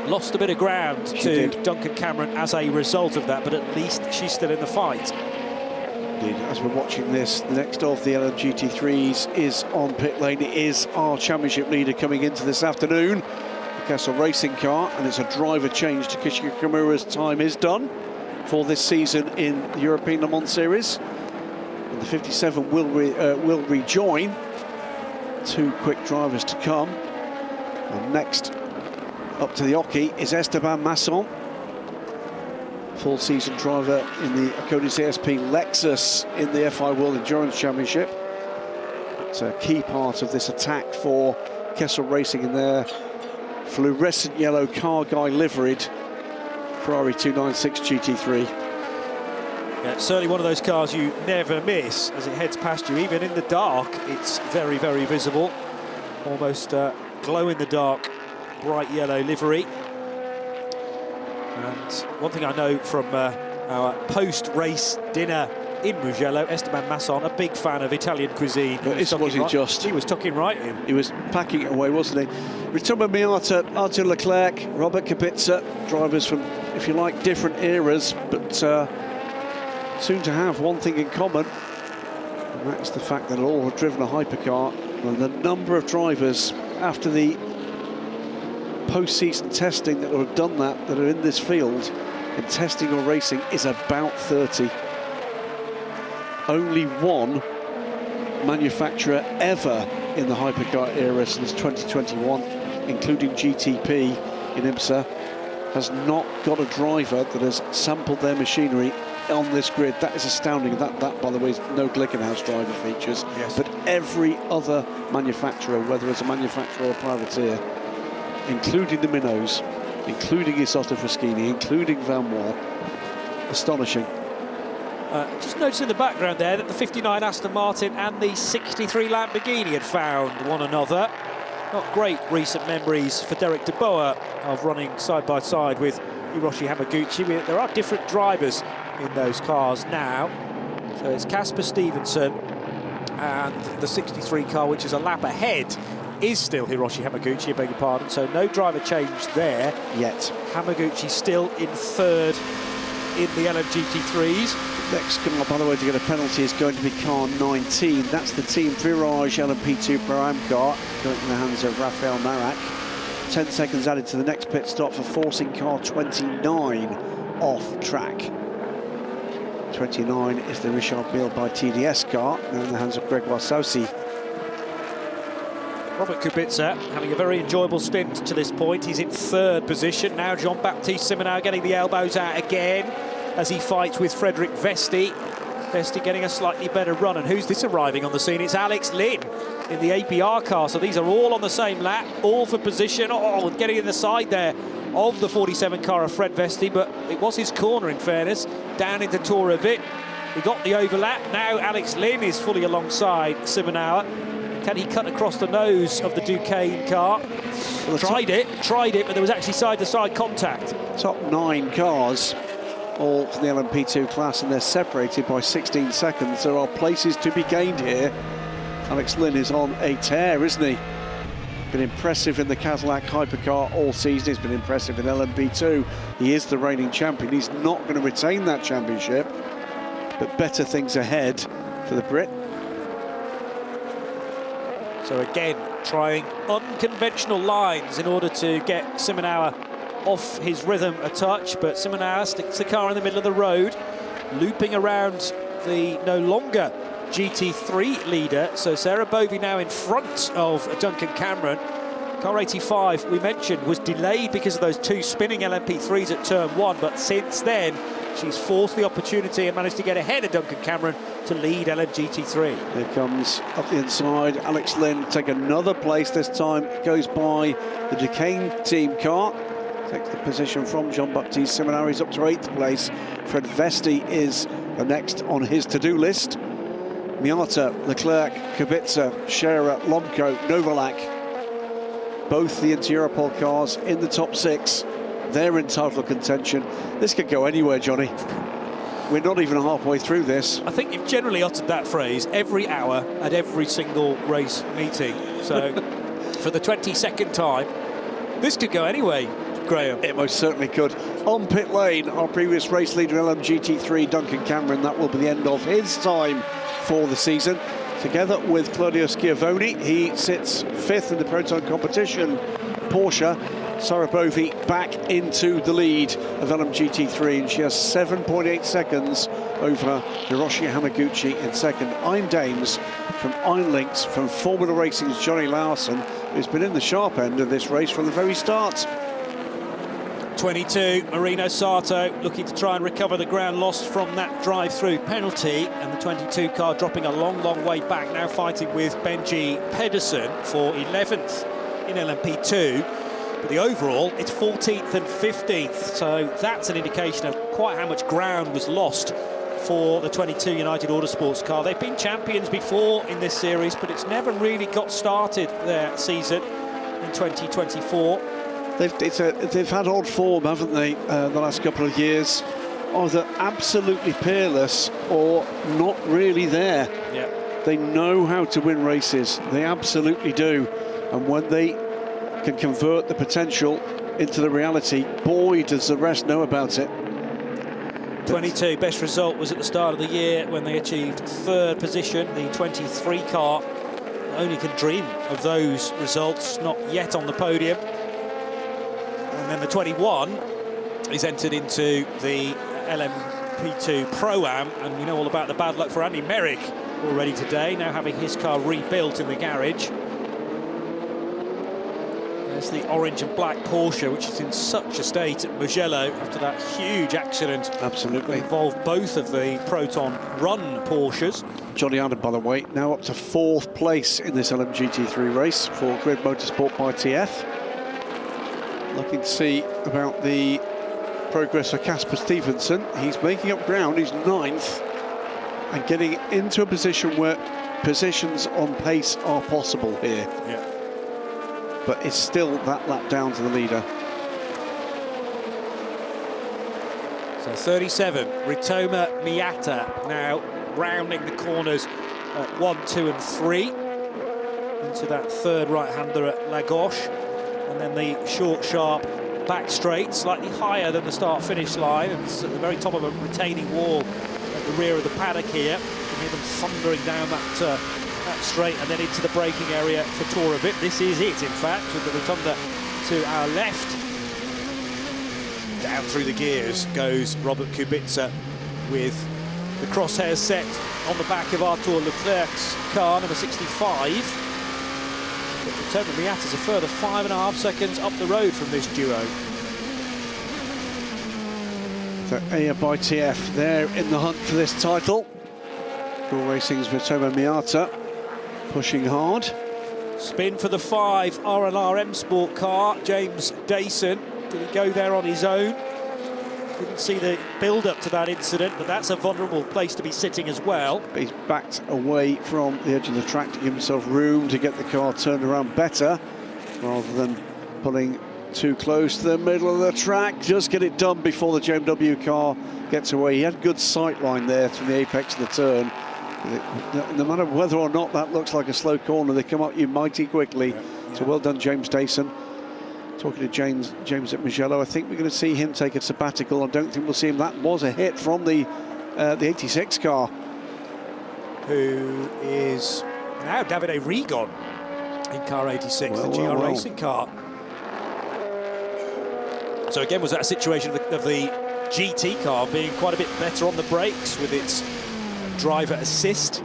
Lost a bit of ground to Duncan Cameron as a result of that, but at least she's still in the fight. Indeed, as we're watching this, the next of the LMGT3s is on pit lane. It is our championship leader coming into this afternoon, the Kessel Racing car, and it's a driver change. Takeshika Kimura's time is done for this season in the European Le Mans Series. And the 57 will rejoin. 2 quick drivers to come. And next up to the Oki is Esteban Masson, full season driver in the Acodis ASP Lexus in the FIA World Endurance Championship. It's a key part of this attack for Kessel Racing in their fluorescent yellow car guy liveried Ferrari 296 GT3. Yeah, it's certainly one of those cars you never miss as it heads past you. Even in the dark, it's very, very visible. Almost glow-in-the-dark, bright yellow livery. And one thing I know from our post-race dinner in Mugello, Esteban Masson, a big fan of Italian cuisine. This wasn't just. He was tucking right in. He was packing it away, wasn't he? Ritomo Miata, Arthur Leclerc, Robert Kubica, drivers from, if you like, different eras, but soon to have one thing in common, and that's the fact that all have driven a hypercar. And the number of drivers after the post-season testing that have done that are in this field in testing or racing is about 30. Only one manufacturer ever in the hypercar era since 2021, including GTP in IMSA, has not got a driver that has sampled their machinery on this grid. That is astounding. That by the way, is no Glickenhaus driver features. Yes. But every other manufacturer, whether it's a manufacturer or a privateer, including the Minnows, including Isotta Fraschini, including Van Wall, astonishing. Just notice in the background there that the 59 Aston Martin and the 63 Lamborghini had found one another. Not great recent memories for Derek de Boer of running side by side with Hiroshi Hamaguchi. There are different drivers in those cars now. So it's Casper Stevenson, and the 63 car, which is a lap ahead, is still Hiroshi Hamaguchi, I beg your pardon. So no driver change there. Yet. Hamaguchi still in third in the LMGT3s. Next car, by the way, to get a penalty is going to be car 19. That's the Team Virage LMP2 Pro Am car, going in the hands of Rafael Marak. 10 seconds added to the next pit stop for forcing car 29 off track. 29 is the Richard Mille by TDS car, now in the hands of Gregoire Saucy. Robert Kubica having a very enjoyable stint to this point. He's in third position. Now Jean-Baptiste Simonau getting the elbows out again as he fights with Frederic Vesti. Vesti getting a slightly better run. And who's this arriving on the scene? It's Alex Lynn in the APR car. So these are all on the same lap, all for position. Oh, getting in the side there of the 47 car of Fred Vesti, but it was his corner, in fairness, down into Torrevit. He got the overlap. Now Alex Lynn is fully alongside Simonau. Can he cut across the nose of the Duquesne car? Well, tried it, but there was actually side-to-side contact. Top 9 cars, all for the LMP2 class, and they're separated by 16 seconds. There are places to be gained here. Alex Lynn is on a tear, isn't he? Been impressive in the Cadillac hypercar all season. He's been impressive in LMP2. He is the reigning champion. He's not going to retain that championship, but better things ahead for the Brit. So again, trying unconventional lines in order to get Simonau off his rhythm a touch, but Simonau sticks the car in the middle of the road, looping around the no longer GT3 leader. So Sarah Bovey now in front of Duncan Cameron. Car 85, we mentioned, was delayed because of those two spinning LMP3s at turn 1, but since then she's forced the opportunity and managed to get ahead of Duncan Cameron to lead LMGT3. Here comes up the inside Alex Lynn, take another place. This time goes by the Duquesne team car, takes the position from Jean-Baptiste Simonau. He's up to 8th place. Fred Vesti is the next on his to-do list. Miata, Leclerc, Kubica, Scherer, Lomko, Novalak, both the Intereuropol cars in the top 6. They're in title contention. This could go anywhere, Johnny. We're not even halfway through this. I think you've generally uttered that phrase every hour at every single race meeting. So for the 22nd time, this could go anyway, Graham. It most certainly could. On pit lane, our previous race leader in LMGT3, Duncan Cameron, that will be the end of his time for the season. Together with Claudio Schiavone, he sits 5th in the Proton competition. Porsche, Sarah Bovey back into the lead of LMGT3, and she has 7.8 seconds over Hiroshi Hamaguchi in second. Iron Dames from Iron Links, from Formula Racing's Johnny Lawson, who's been in the sharp end of this race from the very start. 22, Marino Sato looking to try and recover the ground lost from that drive-through penalty, and the 22 car dropping a long, long way back, now fighting with Benji Pedersen for 11th in LMP2. But the overall, it's 14th and 15th, so that's an indication of quite how much ground was lost for the 22 United Autosports car. They've been champions before in this series, but it's never really got started their season in 2024. They've had odd form, haven't they, the last couple of years? Either absolutely peerless or not really there. Yeah. They know how to win races. They absolutely do. And when they can convert the potential into the reality, boy, does the rest know about it. 22, best result was at the start of the year when they achieved 3rd position. The 23 car only can dream of those results, not yet on the podium. And then the 21 is entered into the LMP2 Pro Am, and we know all about the bad luck for Andy Merrick already today, now having his car rebuilt in the garage. There's the orange and black Porsche, which is in such a state at Mugello after that huge accident. Absolutely. That involved both of the Proton Run Porsches. Johnny Adam, by the way, now up to 4th place in this LMGT3 race for Grid Motorsport by TF. Looking to see about the progress for Casper Stevenson. He's making up ground, he's 9th, and getting into a position where positions on pace are possible here. Yeah. But it's still that lap down to the leader. So 37, Ritoma Miata now rounding the corners at 1, 2 and 3 into that third right-hander at La Gauche, and then the short, sharp back straight, slightly higher than the start-finish line, and it's at the very top of a retaining wall at the rear of the paddock here. You can hear them thundering down that straight and then into the braking area for Toravit. This is it, in fact, with the rotunda to our left. Down through the gears goes Robert Kubica with the crosshairs set on the back of Arthur Leclerc's car, number 65. But Ritoma Miata's a further 5.5 seconds up the road from this duo. So Aya by TF, they're in the hunt for this title. Cool Racing's Ritoma Miata pushing hard. Spin for the 5 R&R M Sport car, James Dayson. Did he go there on his own? Didn't see the build-up to that incident, but that's a vulnerable place to be sitting as well. He's backed away from the edge of the track to give himself room to get the car turned around better, rather than pulling too close to the middle of the track. Just get it done before the JMW car gets away. He had good sight line there from the apex of the turn. No matter whether or not that looks like a slow corner, they come up you mighty quickly. Yeah. So well done, James Dayson. Talking to James at Mugello, I think we're going to see him take a sabbatical. I don't think we'll see him. That was a hit from the 86 car. Who is now Davide Rigon in car 86, the GR Racing car. So again, was that a situation of the GT car being quite a bit better on the brakes with its driver assist,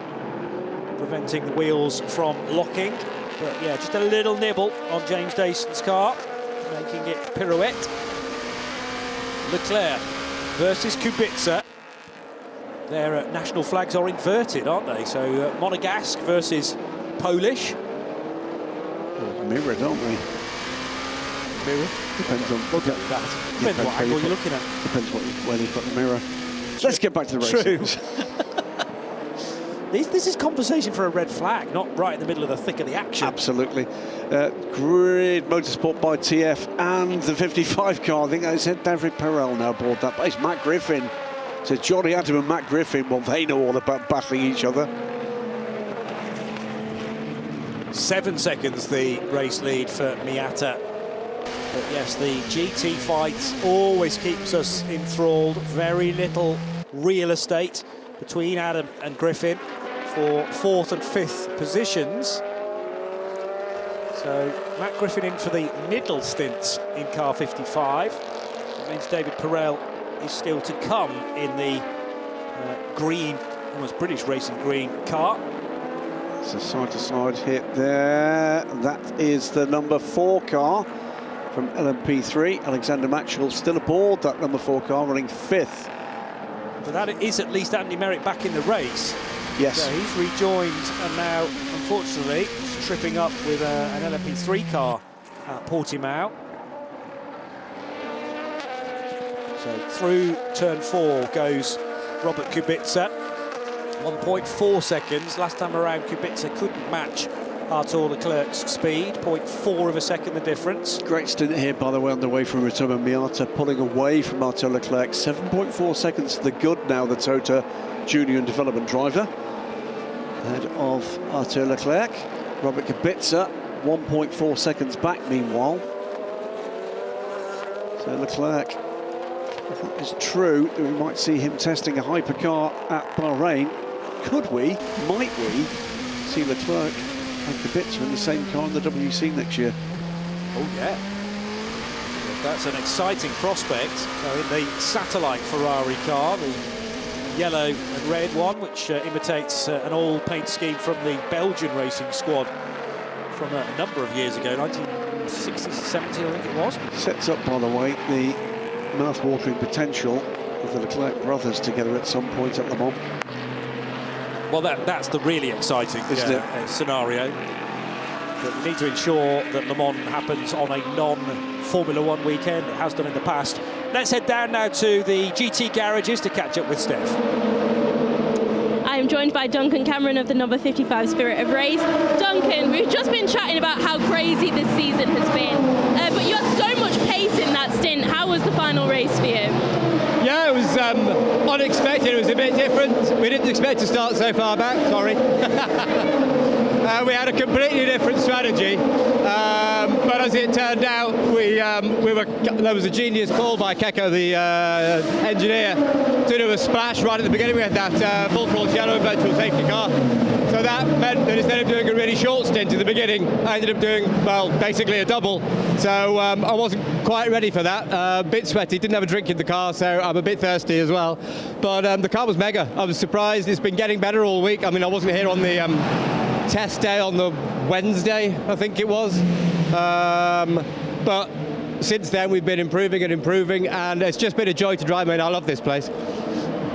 preventing the wheels from locking. But yeah, just a little nibble on James Dayson's car, making it pirouette. Leclerc versus Kubica. Their national flags are inverted, aren't they? So Monegasque versus Polish. Mirror, don't we? Mirror? Depends on look at that. Depends what angle you're looking at. Depends where they put the mirror. Let's get back to the race. True. This is conversation for a red flag, not right in the middle of the thick of the action. Absolutely. Grid Motorsport by TF and the 55 car. I think I said David Perel now aboard that. But it's Matt Griffin. So Johnny Adam and Matt Griffin, well, they know all about battling each other. 7 seconds the race lead for Miata. But yes, the GT fight always keeps us enthralled. Very little real estate between Adam and Griffin for 4th and 5th positions. So Matt Griffin in for the middle stints in car 55. That means David Perel is still to come in the green, almost British racing green car. It's a side-to-side hit there. That is the number 4 car from LMP3. Alexander Matchell still aboard that number 4 car, running 5th. But that is at least Andy Merrick back in the race. Yes. So he's rejoined and now, unfortunately, tripping up with an LMP3 car at Portimão. So through turn 4 goes Robert Kubica. 1.4 seconds. Last time around, Kubica couldn't match Arthur Leclerc's speed. 0.4 of a second the difference. Great stint here, by the way, on the way from Ritoma Miata, pulling away from Arthur Leclerc. 7.4 seconds to the good now, the Tota junior and development driver. Ahead of Arthur Leclerc. Robert Kubica, 1.4 seconds back, meanwhile. So Leclerc, if that is true, that we might see him testing a hypercar at Bahrain. Could we, might we, see Leclerc and Kubica in the same car in the WC next year? Oh yeah, that's an exciting prospect. So in the satellite Ferrari car, the yellow and red one, which imitates an oil paint scheme from the Belgian racing squad from a number of years ago, 1960s, 70s, I think it was. Sets up, by the way, the mouth-watering potential of the Leclerc brothers together at some point at Le Mans. Well, that's the really exciting scenario. But we need to ensure that Le Mans happens on a non-Formula One weekend. It has done in the past. Let's head down now to the GT garages to catch up with Steph. I am joined by Duncan Cameron of the number 55 Spirit of Race. Duncan, we've just been chatting about how crazy this season has been, but you had so much pace in that stint. How was the final race for you? Yeah, it was unexpected. It was a bit different. We didn't expect to start so far back, sorry. We had a completely different strategy, but as it turned out, there was a genius call by Keko, the engineer, to do a splash right at the beginning. We had that full cross yellow virtual safety car. So that meant that instead of doing a really short stint at the beginning, I ended up doing, well, basically a double. So I wasn't quite ready for that. A bit sweaty, didn't have a drink in the car, so I'm a bit thirsty as well. But the car was mega. I was surprised. It's been getting better all week. I mean, I wasn't here on the test day on the Wednesday, I think it was. But since then, we've been improving and improving, and it's just been a joy to drive, man. I love this place.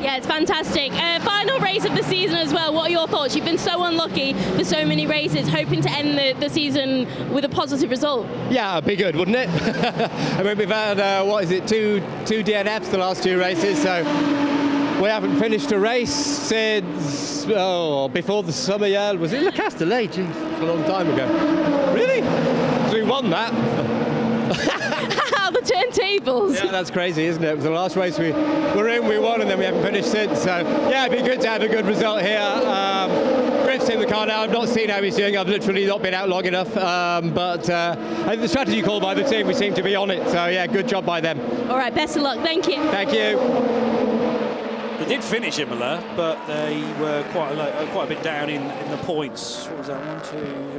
Yeah, it's fantastic. Final race of the season as well. What are your thoughts? You've been so unlucky for so many races, hoping to end the season with a positive result. Yeah, it'd be good, wouldn't it? I mean, we've had, two DNFs the last two races, so we haven't finished a race since, before the summer, yeah. Was it Le Castellet? Jeez, it's a long time ago. Really? So we won that. The turntables. Yeah, that's crazy, isn't it? It was the last race we were in, we won, and then we haven't finished since. So, yeah, it'd be good to have a good result here. Griff's in the car now. I've not seen how he's doing. I've literally not been out long enough. But I think the strategy called by the team, we seem to be on it. So, yeah, good job by them. All right, best of luck. Thank you. Thank you. They did finish Imola, but they were quite a bit down in the points. What was that?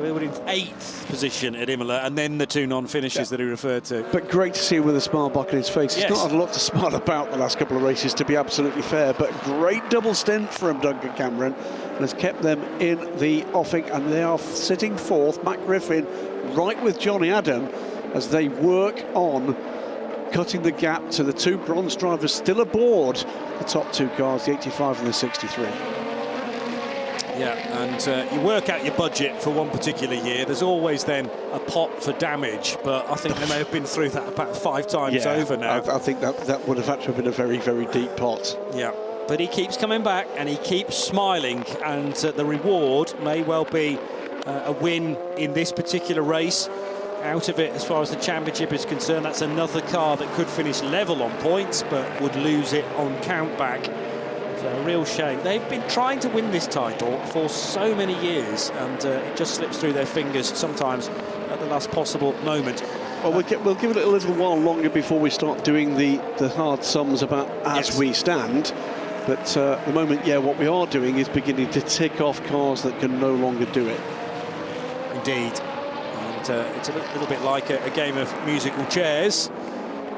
They were in 8th position at Imola, and then the two non-finishes that he referred to. But great to see him with a smile back on his face. He's Yes. not had a lot to smile about the last couple of races, to be absolutely fair, but great double stint from Duncan Cameron, and has kept them in the offing, and they are sitting 4th. Matt Griffin right with Johnny Adam as they work on cutting the gap to the two bronze drivers still aboard the top two cars, the 85 and the 63. Yeah, and you work out your budget for one particular year. There's always then a pot for damage, but I think they may have been through that about 5 times over now. I think that would have had to have been a very, very deep pot. Yeah, but he keeps coming back and he keeps smiling, and the reward may well be a win in this particular race. Out of it, as far as the championship is concerned, that's another car that could finish level on points but would lose it on countback. So a real shame. They've been trying to win this title for so many years, and it just slips through their fingers sometimes at the last possible moment. Well, we'll give it a little while longer before we start doing the hard sums about as we stand. But at the moment, yeah, what we are doing is beginning to tick off cars that can no longer do it. Indeed. It's a little bit like a game of musical chairs.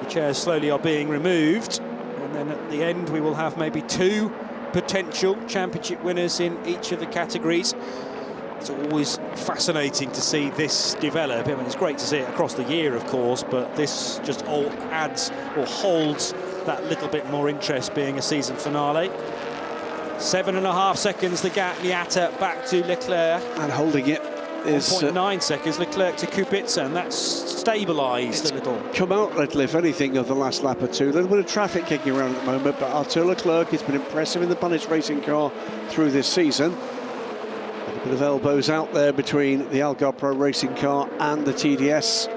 The chairs slowly are being removed, and then at the end we will have maybe 2 potential championship winners in each of the categories. It's always fascinating to see this develop. I mean, it's great to see it across the year, of course, but this just all adds or holds that little bit more interest, being a season finale. 7.5 seconds the gap, Miata back to Leclerc. And holding it is 1.9 seconds, Leclerc to Kubica, and that's stabilised a little. Come out a little, if anything, of the last lap or two. A little bit of traffic kicking around at the moment, but Arthur Leclerc has been impressive in the Punnett racing car through this season. A little bit of elbows out there between the Algarve Pro racing car and the TDS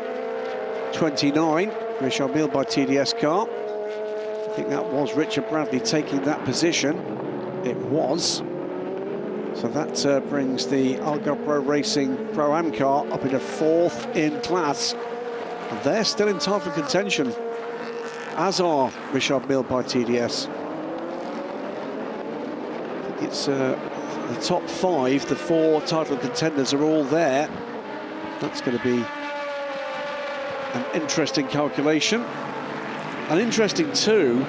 29, Richard Mille by TDS car. I think that was Richard Bradley taking that position. It was. So that brings the Algarve Pro Racing Pro-Am car up into 4th in class. And they're still in title contention, as are Richard Mille by TDS. I think it's the top 5, the 4 title contenders are all there. That's going to be an interesting calculation. And interesting too,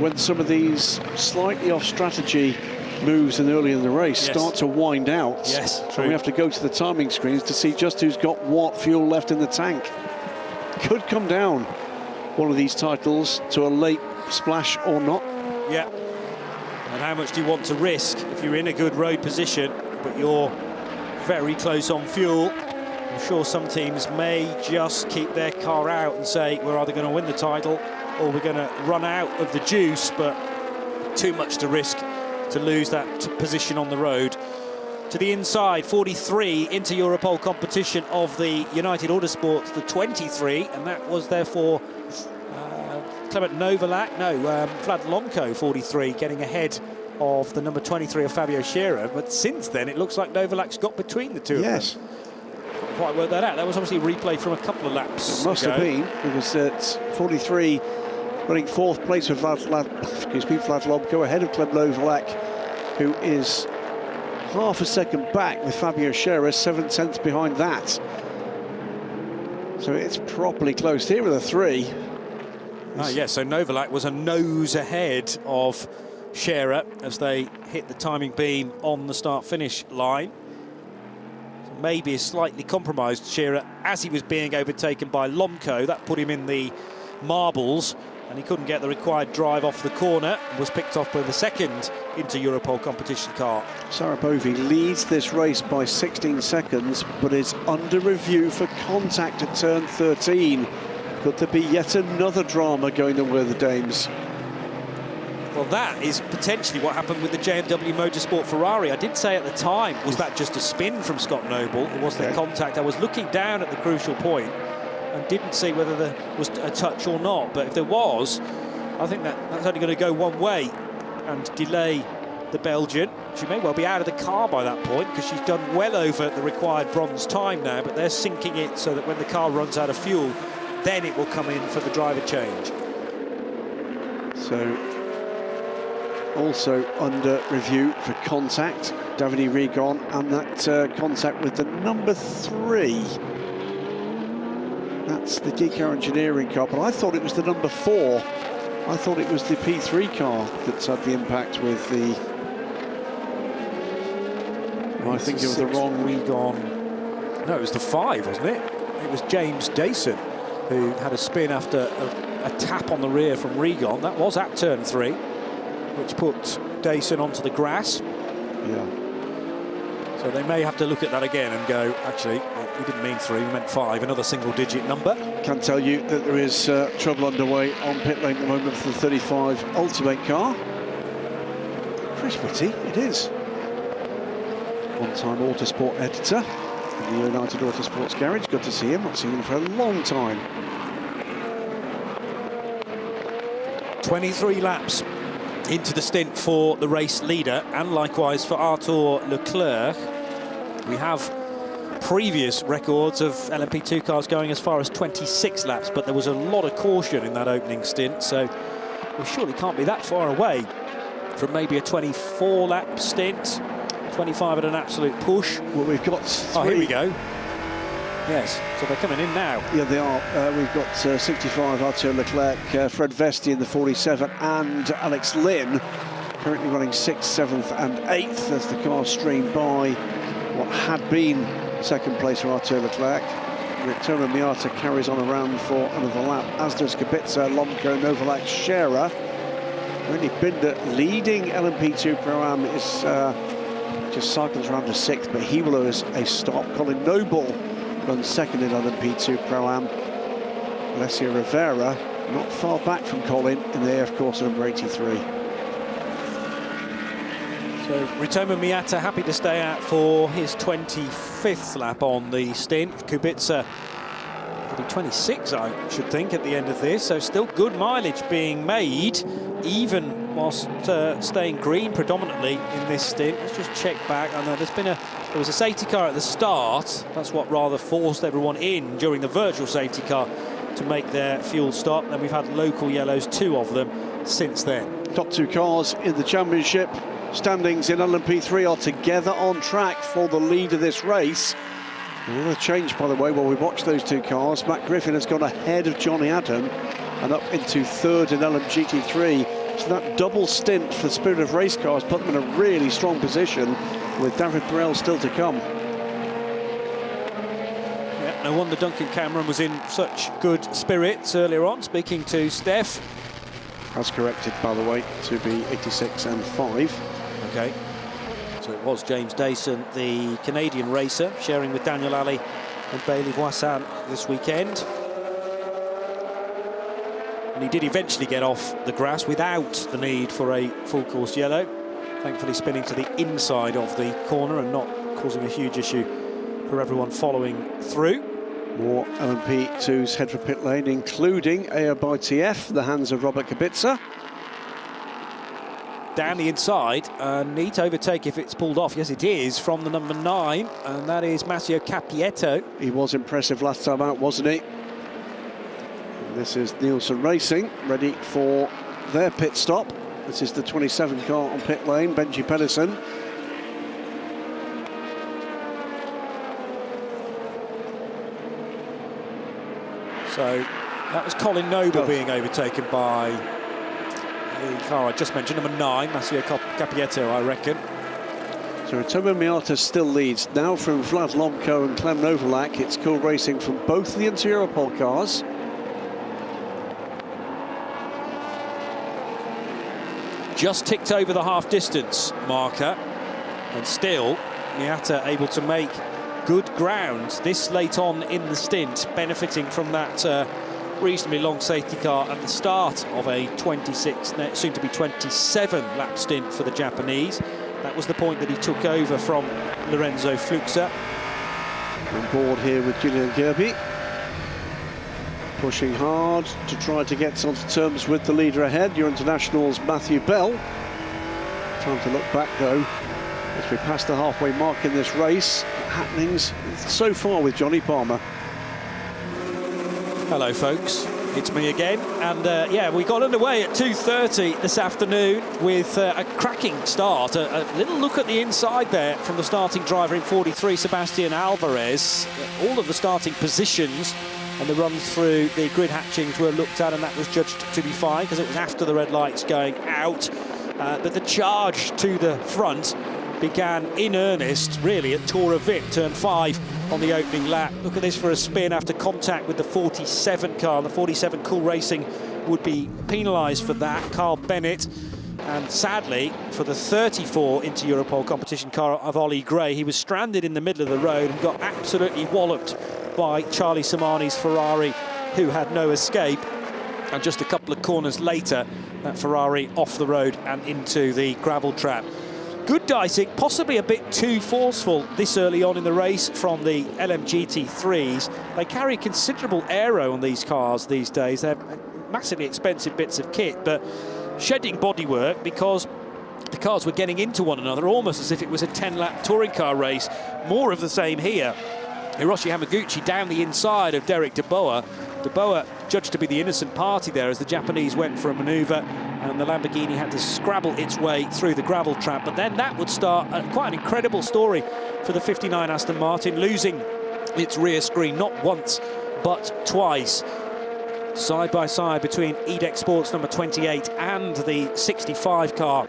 when some of these slightly off strategy moves and early in the race start to wind out. Yes, and true. we have to go to the timing screens to see just who's got what fuel left in the tank. Could come down one of these titles to a late splash or not. Yeah. And how much do you want to risk if you're in a good road position, but you're very close on fuel? I'm sure some teams may just keep their car out and say we're either going to win the title or we're going to run out of the juice, but too much to risk to lose that position on the road. To the inside, 43 into Europole competition of the United Autosports, the 23, and that was therefore Clement Novalak, Vlad Lomko, 43, getting ahead of the number 23 of Fabio Scherer. But since then, it looks like Novalak's got between the two of them. Yes. Can't quite work that out. That was obviously a replay from a couple of laps Must ago. have been, because it's 43 running fourth place with Vlad Lomko ahead of Clement Novalak, who is half a second back with Fabio Scherer, 7/10 behind that. So it's properly close. Here are the three. So Novalak was a nose ahead of Scherer as they hit the timing beam on the start-finish line. So maybe a slightly compromised Scherer as he was being overtaken by Lomko. That put him in the marbles, and he couldn't get the required drive off the corner and was picked off by the second into Europole competition car. Sarabovi leads this race by 16 seconds, but is under review for contact at turn 13. Could there be yet another drama going on with the Dames? Well, that is potentially what happened with the JMW Motorsport Ferrari. I did say at the time, was that just a spin from Scott Noble, or was there contact? I was looking down at the crucial point and didn't see whether there was a touch or not. But if there was, I think that's only going to go one way and delay the Belgian. She may well be out of the car by that point because she's done well over the required bronze time now, but they're sinking it so that when the car runs out of fuel, then it will come in for the driver change. So, also under review for contact, Davide Rigon, and that contact with the number 3. That's the Deco Engineering car, but I thought it was the number 4. I thought it was the P3 car that had the impact with the... I think it was the wrong... Rigon. No, it was the 5, wasn't it? It was James Dayson who had a spin after a tap on the rear from Rigon. That was at turn 3, which put Dayson onto the grass. Yeah. So they may have to look at that again and go, actually, we didn't mean 3, we meant 5, another single-digit number. Can tell you that there is trouble underway on pit lane at the moment for the 35 Ultimate car. Chris Whitty, it is. One-time Autosport editor in the United Autosports Garage. Good to see him. Not seen him for a long time. 23 laps into the stint for the race leader, and likewise for Arthur Leclerc. We have previous records of LMP2 cars going as far as 26 laps, but there was a lot of caution in that opening stint, so we surely can't be that far away from maybe a 24-lap stint, 25 at an absolute push. Well, we've got 3. Oh, here we go. Yes, so they're coming in now. Yeah, they are. We've got 65 Arthur Leclerc, Fred Vesti in the 47, and Alex Lynn currently running 6th, 7th and 8th as the car streamed by what had been second place for Arthur Leclerc. Victoria Miata carries on around for another lap, as does Kubica, Lomko, Novalak, Scherer. Randy Binder leading LMP2 Pro-Am is just cycles around to 6th, but he will owe us a stop. Colin Noble runs 2nd in LMP2 Pro-Am. Alessio Rivera not far back from Colin in the AF course number 83. So Ritomo Miata happy to stay out for his 25th lap on the stint. Kubica will be 26, I should think, at the end of this. So still good mileage being made, even whilst staying green predominantly in this stint. Let's just check back. I know there was a safety car at the start. That's what rather forced everyone in during the virtual safety car to make their fuel stop. Then we've had local yellows, 2 of them since then. Top 2 cars in the championship. Standings in LMP3 are together on track for the lead of this race. Another change, by the way, while we watch those 2 cars. Matt Griffin has gone ahead of Johnny Adam and up into 3rd in LMGT3. So that double stint for Spirit of Race Cars put them in a really strong position, with David Perel still to come. Yeah, no wonder Duncan Cameron was in such good spirits earlier on, speaking to Steph. Has corrected, by the way, to be 86 and 5. Okay. So it was James Dayson, the Canadian racer, sharing with Daniel Alley and Bailey Voisin this weekend. And he did eventually get off the grass without the need for a full course yellow, thankfully spinning to the inside of the corner and not causing a huge issue for everyone following through. More LMP2s head for pit lane, including AO by TF, the hands of Robert Kubica. Down the inside, a neat overtake if it's pulled off. Yes, it is, from the number 9, and that is Massimo Cappietto. He was impressive last time out, wasn't he? And this is Nielsen Racing, ready for their pit stop. This is the 27 car on pit lane, Benji Pedersen. So that was Colin Noble being overtaken by the car I just mentioned, number 9, Massimo Cappietto, I reckon. So Antonio Miata still leads. Now from Vlad Lomko and Clem Novalak, it's cool racing from both the Inter-Europol cars. Just ticked over the half-distance marker, and still Miata able to make good ground this late on in the stint, benefiting from that reasonably long safety car at the start of a 26, soon to be 27 lap stint for the Japanese. That was the point that he took over from Lorenzo Fluxa. On board here with Julian Gerby, pushing hard to try to get onto terms with the leader ahead, your internationals Matthew Bell. Time to look back though as we pass the halfway mark in this race. Happenings so far with Johnny Palmer. Hello folks, it's me again, and yeah, we got underway at 2:30 this afternoon with a cracking start. A little look at the inside there from the starting driver in 43, Sebastian Alvarez. All of the starting positions and the runs through the grid hatchings were looked at, and that was judged to be fine because it was after the red lights going out. But the charge to the front began in earnest, really, at Tora Vip, turn 5 on the opening lap. Look at this for a spin after contact with the 47 car. The 47 Cool Racing would be penalised for that. Carl Bennett, and sadly, for the 34 Inter-Europol competition car of Ollie Gray, he was stranded in the middle of the road and got absolutely walloped by Charlie Samani's Ferrari, who had no escape. And just a couple of corners later, that Ferrari off the road and into the gravel trap. Good dicing, possibly a bit too forceful this early on in the race from the LMGT3s. They carry considerable aero on these cars these days. They're massively expensive bits of kit, but shedding bodywork because the cars were getting into one another almost as if it was a 10-lap touring car race. More of the same here. Hiroshi Hamaguchi down the inside of Derek De Boer. De Boer judged to be the innocent party there as the Japanese went for a manoeuvre, and the Lamborghini had to scrabble its way through the gravel trap. But then that would start quite an incredible story for the 59 Aston Martin, losing its rear screen not once but twice. Side by side between EDEC Sports number 28 and the 65 car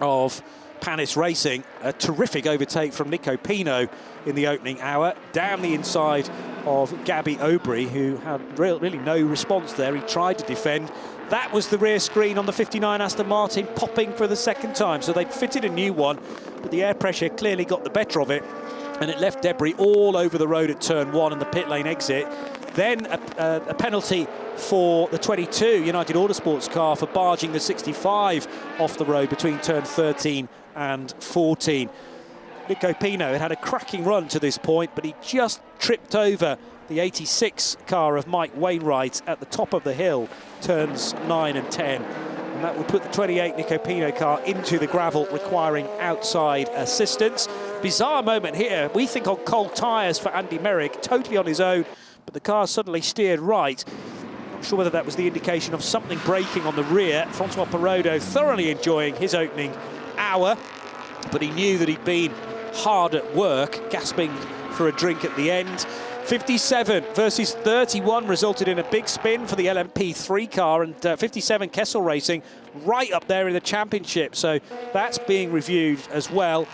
of Panis Racing. A terrific overtake from Nico Pino in the opening hour, down the inside of Gabby Aubry, who had really no response there. He tried to defend. That was the rear screen on the 59 Aston Martin popping for the second time. So they'd fitted a new one, but the air pressure clearly got the better of it, and it left debris all over the road at turn 1 and the pit lane exit. Then a penalty for the 22 United Autosports car for barging the 65 off the road between turn 13 and 14. Nico Pino had a cracking run to this point, but he just tripped over the 86 car of Mike Wainwright at the top of the hill, turns 9 and 10. And that will put the 28 Nico Pino car into the gravel, requiring outside assistance. Bizarre moment here. We think on cold tyres for Andy Merrick, totally on his own, but the car suddenly steered right. Not sure whether that was the indication of something braking on the rear. Francois Perrodo thoroughly enjoying his opening hour, but he knew that he'd been hard at work, gasping for a drink at the end. 57 versus 31 resulted in a big spin for the LMP3 car, and 57 Kessel Racing right up there in the championship. So that's being reviewed as well.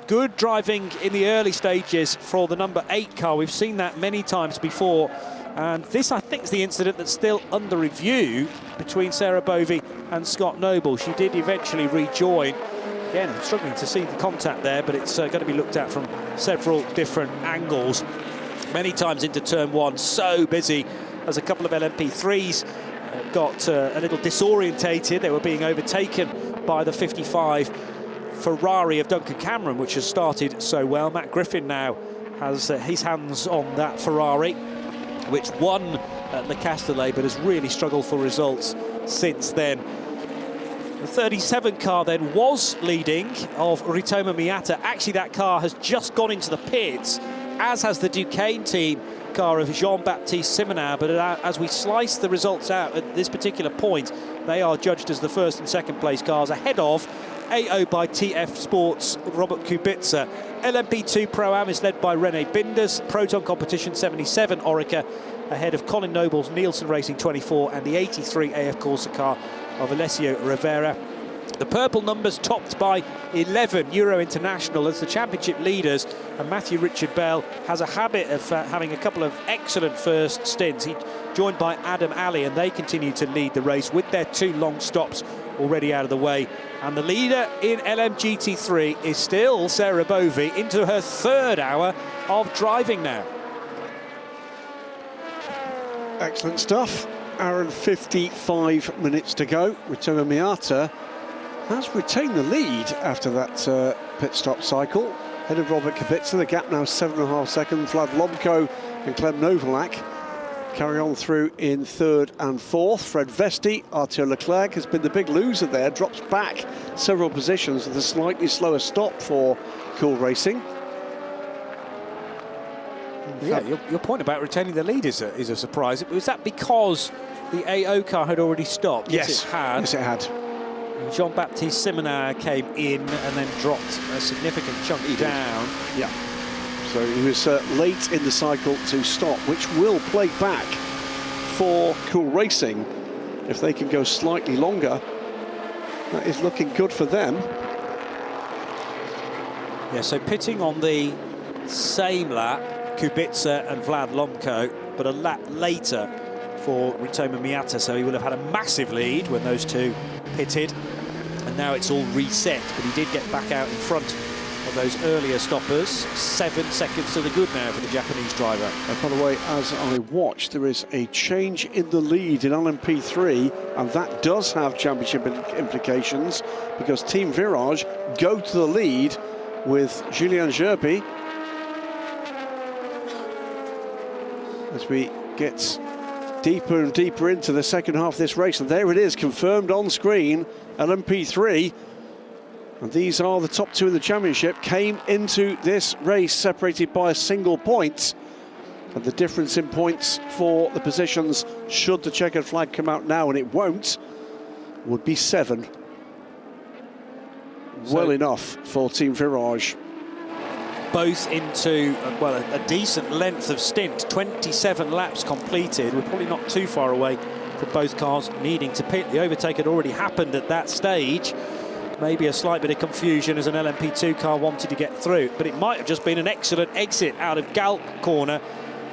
Good driving in the early stages for the number 8 car. We've seen that many times before. And this, I think, is the incident that's still under review between Sarah Bovey and Scott Noble. She did eventually rejoin. Again, I'm struggling to see the contact there, but it's going to be looked at from several different angles. Many times into turn 1, so busy as a couple of LMP3s got a little disorientated. They were being overtaken by the 55 Ferrari of Duncan Cameron, which has started so well. Matt Griffin now has his hands on that Ferrari, which won at Le Castellet, but has really struggled for results since then. The 37 car then was leading of Ritoma Miata. Actually, that car has just gone into the pits, as has the Duquesne team car of Jean-Baptiste Simonin. But as we slice the results out at this particular point, they are judged as the first and second place cars, ahead of AO by TF Sports Robert Kubica. LMP2 Pro-Am is led by René Binders. Proton Competition 77 Orica ahead of Colin Noble's Nielsen Racing 24 and the 83 AF Corsa car of Alessio Rivera. The purple numbers topped by 11 Euro International as the championship leaders, and Matthew Richard Bell has a habit of having a couple of excellent first stints. He's joined by Adam Alley, and they continue to lead the race with their 2 long stops already out of the way. And the leader in LMGT3 is still Sarah Bovey, into her 3rd hour of driving now. Excellent stuff. Hour and 55 minutes to go. Ritoma Miata has retained the lead after that pit stop cycle. Ahead of Robert Kubica, the gap now 7.5 seconds. Vlad Lomko and Clem Novalak carry on through in 3rd and 4th. Fred Vesti, Arthur Leclerc has been the big loser there, drops back several positions with a slightly slower stop for Cool Racing. Yeah, your point about retaining the lead is a surprise. Was that because the AO car had already stopped? Yes, it had. Yes, it had. Jean-Baptiste Simonin came in and then dropped a significant chunk down. Yeah. So he was late in the cycle to stop, which will play back for Cool Racing. If they can go slightly longer, that is looking good for them. Yeah, so pitting on the same lap, Kubica and Vlad Lomko, but a lap later for Ritoma Miata, so he will have had a massive lead when those two pitted, and now it's all reset, but he did get back out in front of those earlier stoppers. 7 seconds to the good now for the Japanese driver. And by the way, as I watch, there is a change in the lead in LMP3, and that does have championship implications, because Team Virage go to the lead with Julien Gerby. As we get deeper and deeper into the second half of this race, and there it is, confirmed on screen, LMP3. And these are the top 2 in the championship, came into this race separated by a single point. And the difference in points for the positions, should the checkered flag come out now, and it won't, would be 7. Well enough for Team Virage. Both into, well, a decent length of stint, 27 laps completed. We're probably not too far away from both cars needing to pit. The overtake had already happened at that stage. Maybe a slight bit of confusion as an LMP2 car wanted to get through, but it might have just been an excellent exit out of Galp corner,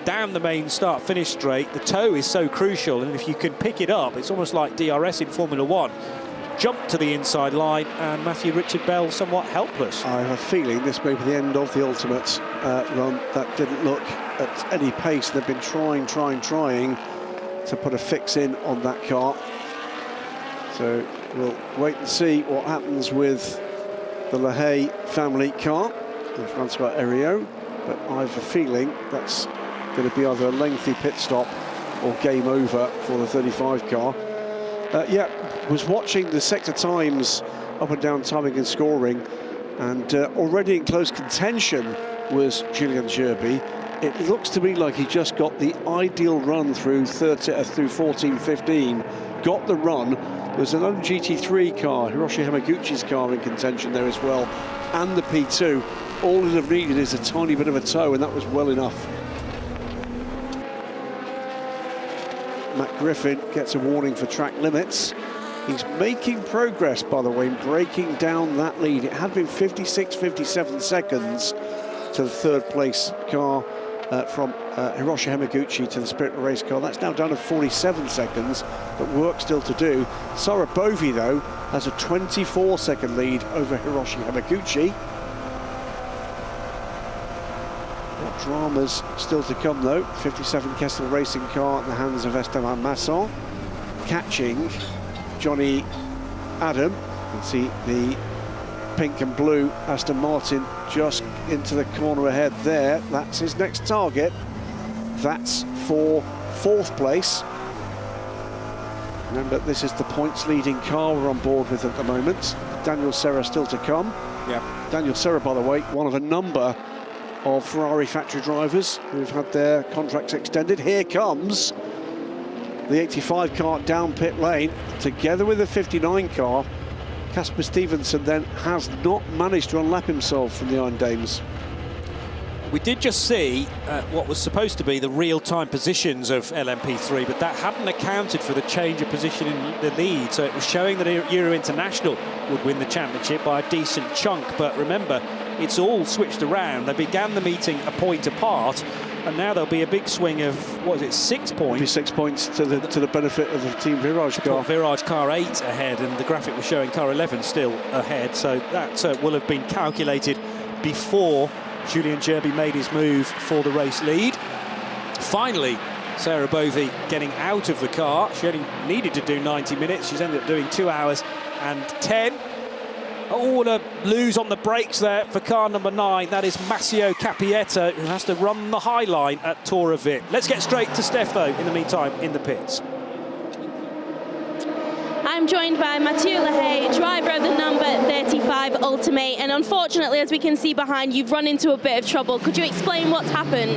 down the main start-finish straight. The toe is so crucial, and if you can pick it up, it's almost like DRS in Formula 1. Jumped to the inside line, and Matthew Richard Bell somewhat helpless. I have a feeling this may be the end of the ultimate run. That didn't look at any pace. They've been trying to put a fix in on that car. So we'll wait and see what happens with the LaHaye family car and Francois Heriot, but I have a feeling that's going to be either a lengthy pit stop or game over for the 35 car. Yeah, was watching the sector times up and down timing and scoring, and already in close contention was Julien Gerby. It looks to me like he just got the ideal run through 14-15, got the run. There's an GT3 car, Hiroshi Hamaguchi's car, in contention there as well, and the P2. All it have needed is a tiny bit of a toe, and that was well enough. Matt Griffin gets a warning for track limits. He's making progress, by the way, in breaking down that lead. It had been 56, 57 seconds to the third place car from Hiroshi Hamaguchi to the Spirit race car. That's now down to 47 seconds, but work still to do. Sarah Bovey, though, has a 24-second lead over Hiroshi Hamaguchi. What dramas still to come, though. 57 Kessel racing car in the hands of Esteban Masson, catching Johnny Adam. You can see the pink and blue Aston Martin just into the corner ahead there. That's his next target. That's for 4th place. Remember, this is the points leading car we're on board with at the moment. Daniel Serra still to come. Yeah. Daniel Serra, by the way, one of a number of Ferrari factory drivers who've had their contracts extended. Here comes the 85 car down pit lane, together with the 59 car. Casper Stevenson then has not managed to unlap himself from the Iron Dames. We did just see what was supposed to be the real-time positions of LMP3, but that hadn't accounted for the change of position in the lead, so it was showing that Euro International would win the championship by a decent chunk. But remember, it's all switched around. They began the meeting a point apart, and now there'll be a big swing of, what is it, 6 points? It'll be 6 points to the benefit of the Team Virage car. Virage car 8 ahead, and the graphic was showing car 11 still ahead, so that will have been calculated before Julian Gerby made his move for the race lead. Finally, Sarah Bovey getting out of the car. She only needed to do 90 minutes. She's ended up doing 2 hours and 10. Oh, and a lose on the brakes there for car number 9. That is Massimo Capietta, who has to run the high line at Tora Vit. Let's get straight to Steph, though, in the meantime, in the pits. I'm joined by Mathieu Lahaye, driver of the number 35 Ultimate, and unfortunately, as we can see behind, you've run into a bit of trouble. Could you explain what's happened?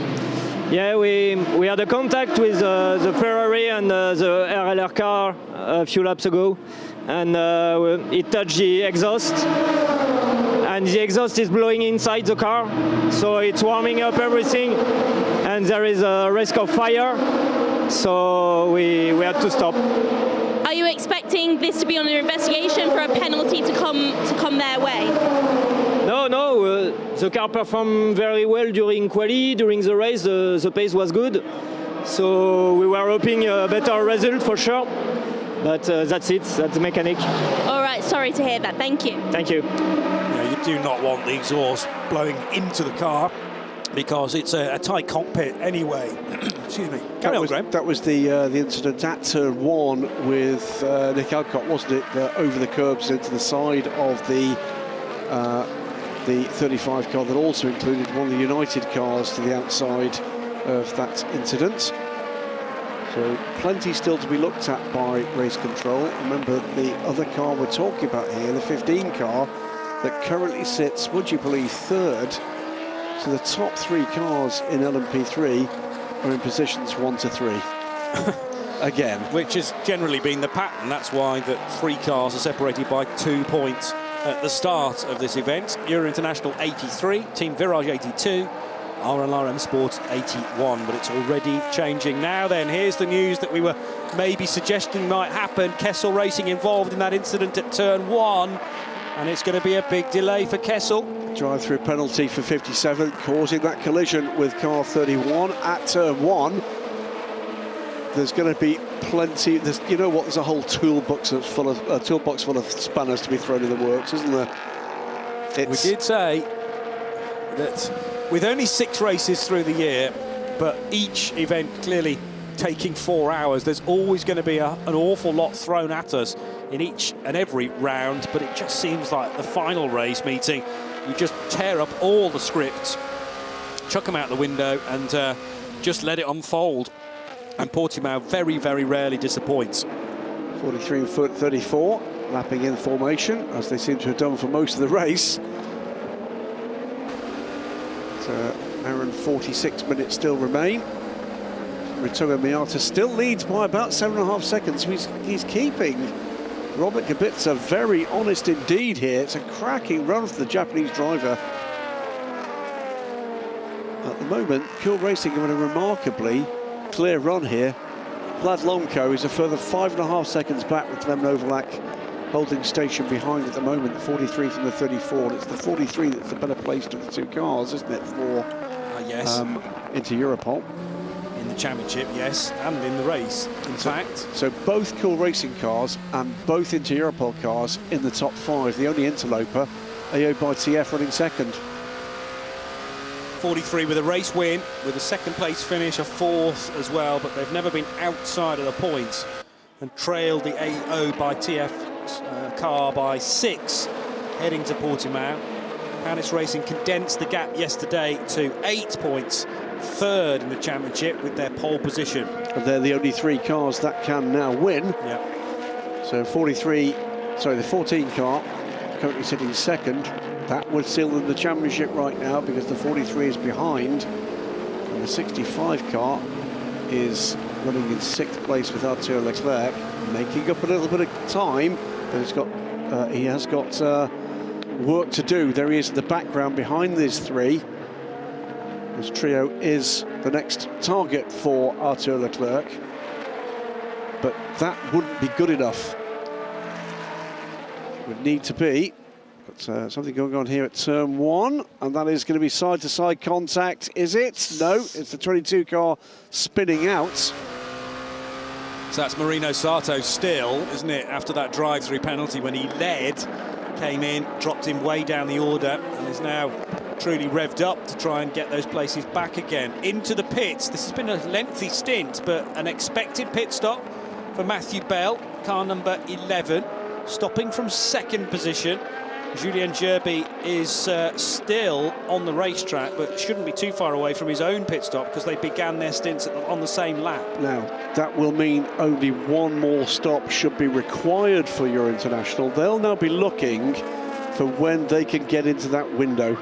Yeah, we had a contact with the Ferrari and the RLR car a few laps ago, and it touched the exhaust, and the exhaust is blowing inside the car, so it's warming up everything, and there is a risk of fire, so we had to stop. Are you expecting this to be under investigation for a penalty to come their way? No, the car performed very well during quali. During the race, the pace was good. So we were hoping a better result for sure. But that's it, that's the mechanic. All right, sorry to hear that. Thank you. Thank you. Yeah, you do not want the exhaust blowing into the car because it's a tight cockpit anyway. Excuse me. Carry on, Graham. That was the incident at turn 1 with Nick Alcott, wasn't it? Over the curbs into the side of the 35 car that also included one of the United cars to the outside of that incident. So plenty still to be looked at by race control. Remember, the other car we're talking about here, the 15 car, that currently sits, would you believe, 3rd. So the top 3 cars in LMP3 are in positions 1 to 3. Again. Which has generally been the pattern. That's why that 3 cars are separated by 2 points at the start of this event. Euro International 83, Team Virage 82, RLRM Sports 81, but it's already changing now. Then here's the news that we were maybe suggesting might happen. Kessel Racing involved in that incident at turn 1, and it's going to be a big delay for Kessel. Drive-through penalty for 57, causing that collision with car 31 at turn 1. There's going to be plenty. You know what? There's a whole toolbox full of spanners to be thrown in the works, isn't there? We did say that with only 6 races through the year, but each event clearly taking 4 hours, there's always going to be an awful lot thrown at us in each and every round. But it just seems like the final race meeting, you just tear up all the scripts, chuck them out the window, and just let it unfold. And Portimão very, very rarely disappoints. 43 and 34, lapping in formation, as they seem to have done for most of the race. So, hour and 46 minutes still remain. Ritogo Miata still leads by about 7.5 seconds. He's keeping Robert Kubica very honest indeed here. It's a cracking run for the Japanese driver. At the moment, Cool Racing having a remarkably clear run here Vlad Lomko is a further 5.5 seconds back, with Clem Novalak holding station behind at the moment, 43 from the 34. And it's the 43 that's the better placed of the two cars, isn't it, for yes. into Europol. In the championship, yes, and in the race, in fact. So both Cool Racing cars and both Inter Europol cars in the top 5. The only interloper, AO by TF, running second. 43 with a race win, with a second place finish, a 4th as well, but they've never been outside of the points and trailed the AO by TF car by 6 heading to Portimão. Panis Racing condensed the gap yesterday to 8 points, 3rd in the championship with their pole position. And they're the only 3 cars that can now win. Yeah. So the 14 car currently sitting second. That would seal them the championship right now, because the 43 is behind, and the 65 car is running in 6th place with Arthur Leclerc, making up a little bit of time, but he has got work to do. There he is in the background behind these 3. This trio is the next target for Arthur Leclerc, but that wouldn't be good enough. It would need to be. But something going on here at turn 1, and that is going to be side-to-side contact, is it? No, it's the 22 car spinning out. So that's Marino Sato still, isn't it, after that drive-through penalty when he led, came in, dropped him way down the order, and is now truly revved up to try and get those places back again. Into the pits. This has been a lengthy stint, but an expected pit stop for Matthew Bell, car number 11, stopping from 2nd position. Julien Gerby is still on the racetrack, but shouldn't be too far away from his own pit stop, because they began their stints on the same lap. Now, that will mean only one more stop should be required for your international. They'll now be looking for when they can get into that window.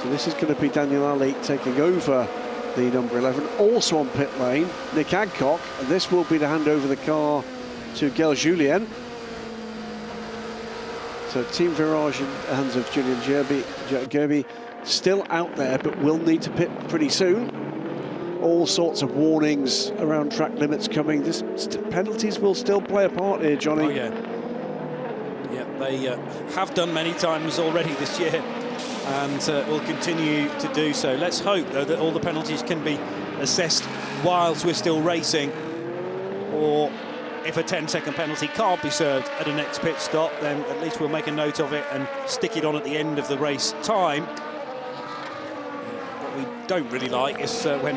So this is going to be Daniel Ali taking over the number 11, also on pit lane, Nick Adcock, and this will be to hand over the car to Gael Julien. So Team Virage in the hands of Julien Gerby, still out there, but will need to pit pretty soon. All sorts of warnings around track limits coming. Penalties will still play a part here, Johnny. Oh, yeah. Yeah, they have done many times already this year, and will continue to do so. Let's hope, though, that all the penalties can be assessed whilst we're still racing, or if a 10-second penalty can't be served at a next pit stop, then at least we'll make a note of it and stick it on at the end of the race time. What we don't really like is when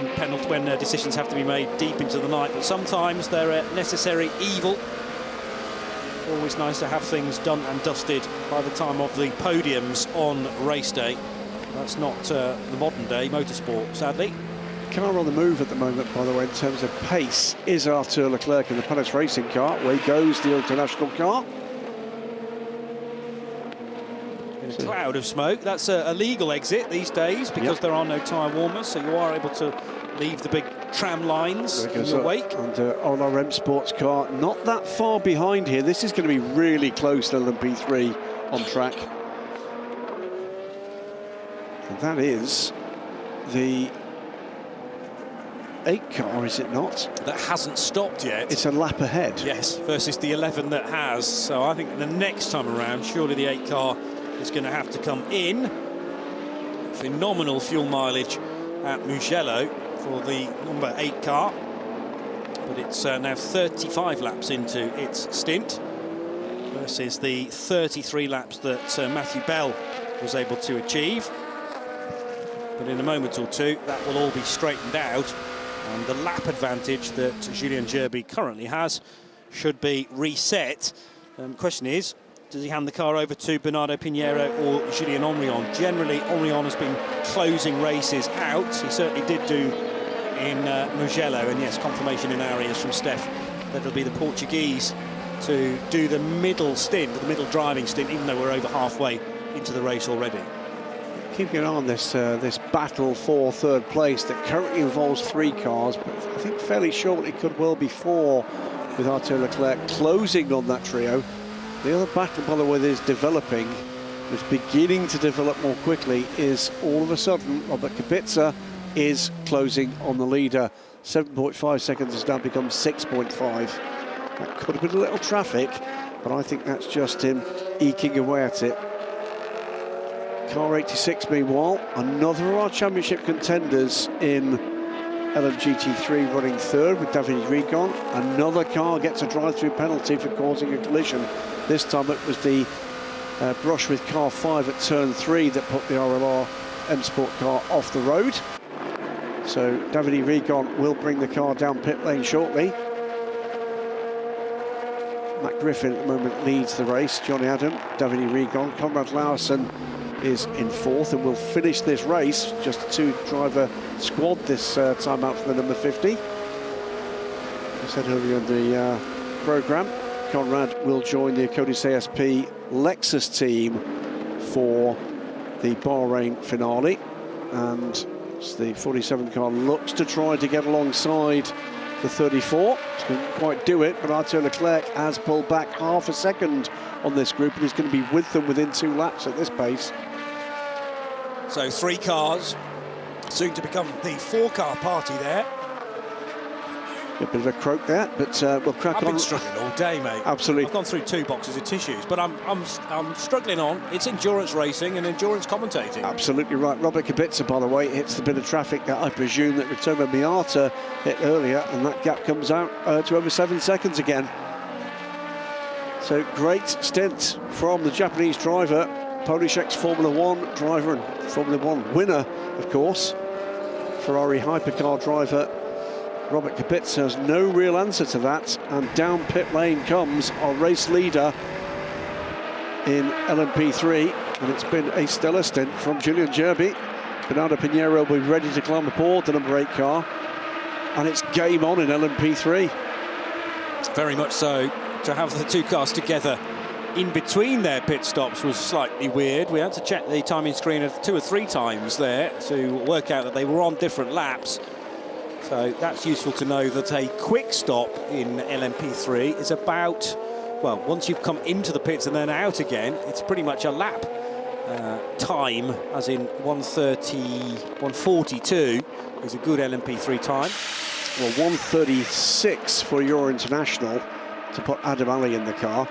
decisions have to be made deep into the night, but sometimes they're a necessary evil. Always nice to have things done and dusted by the time of the podiums on race day. That's not the modern day motorsport, sadly. Car on the move at the moment, by the way, in terms of pace, is Arthur Leclerc in the Panis Racing car. Away goes the international car. In a cloud of smoke. That's a legal exit these days, because there are no tyre warmers, so you are able to leave the big tram lines in your wake. And LRM Sports car not that far behind here. This is going to be really close to LMP2 on track. And that is the 8 car, is it not? That hasn't stopped yet. It's a lap ahead. Yes, versus the 11 that has. So I think the next time around, surely the 8 car is going to have to come in. Phenomenal fuel mileage at Mugello for the number 8 car. But it's now 35 laps into its stint versus the 33 laps that Matthew Bell was able to achieve. But in a moment or two, that will all be straightened out. And the lap advantage that Julien Gerby currently has should be reset. Question is, does he hand the car over to Bernardo Pinheiro or Julien Henrion? Generally, Henrion has been closing races out. He certainly did do in Mugello. And yes, confirmation in our ears from Steph that it'll be the Portuguese to do the middle stint, the middle driving stint, even though we're over halfway into the race already. Keeping an eye on this battle for 3rd place that currently involves 3 cars, but I think fairly shortly could well be 4, with Arthur Leclerc closing on that trio. The other battle, by the way, that is developing, is beginning to develop more quickly, is all of a sudden Robert Kubica is closing on the leader. 7.5 seconds has now become 6.5. That could have been a little traffic, but I think that's just him eking away at it. Car 86, meanwhile, another of our championship contenders in LMGT3 running third with David Rigon. Another car gets a drive-through penalty for causing a collision. This time it was the brush with car 5 at turn 3 that put the RLR M Sport car off the road. So David Rigon will bring the car down pit lane shortly. Matt Griffin at the moment leads the race. Johnny Adam, David Rigon, Conrad Laursen is in fourth, and will finish this race. Just a two-driver squad this time out for the number 50. I said earlier in the programme, Conrad will join the Codis ASP Lexus team for the Bahrain finale, and the 47 car looks to try to get alongside the 34. Couldn't quite do it, but Arthur Leclerc has pulled back half a second on this group and is going to be with them within 2 laps at this pace. So 3 cars, soon to become the 4-car party there. A bit of a croak there, but we'll crack on. I've been struggling all day, mate. Absolutely. I've gone through 2 boxes of tissues, but I'm struggling on. It's endurance racing and endurance commentating. Absolutely right. Robert Kubica, by the way, hits the bit of traffic that I presume that Ritomo Miata hit earlier, and that gap comes out to over 7 seconds again. So great stint from the Japanese driver, Polish ex-Formula 1 driver and Formula 1 winner, of course. Ferrari hypercar driver Robert Kubica has no real answer to that, and down pit lane comes our race leader in LMP3, and it's been a stellar stint from Julian Gerbi. Bernardo Pinheiro will be ready to climb aboard the number 8 car, and it's game on in LMP3. Very much so. To have the 2 cars together in between their pit stops was slightly weird. We had to check the timing screen 2 or 3 times there to work out that they were on different laps. So that's useful to know that a quick stop in LMP3 is about, well, once you've come into the pits and then out again, it's pretty much a lap time, as in 1:42 is a good LMP3 time. Well, 1:36 for Euro International to put Adam Ali in the car.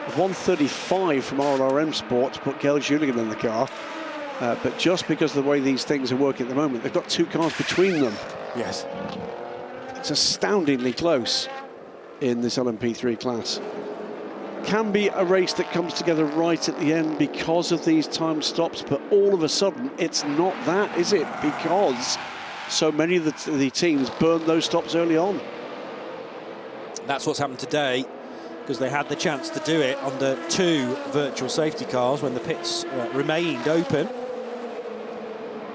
1:35 from RLRM Sport to put Gail Julian in the car. But just because of the way these things are working at the moment, they've got 2 cars between them. Yes. It's astoundingly close in this LMP3 class. Can be a race that comes together right at the end because of these time stops, but all of a sudden it's not that, is it? Because so many of the teams burn those stops early on. That's what's happened today, because they had the chance to do it under 2 virtual safety cars when the pits remained open.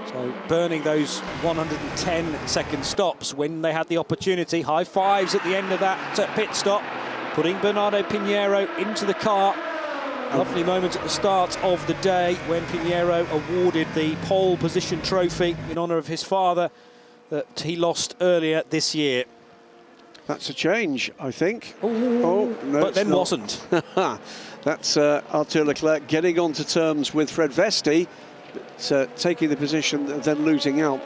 So burning those 110-second stops when they had the opportunity. High fives at the end of that pit stop, putting Bernardo Pinheiro into the car. Lovely moment at the start of the day when Pinheiro awarded the pole position trophy in honour of his father that he lost earlier this year. That's a change, I think. Ooh, oh, no, but then wasn't. That's Arthur Leclerc getting on to terms with Fred Vesti, but taking the position, then losing out.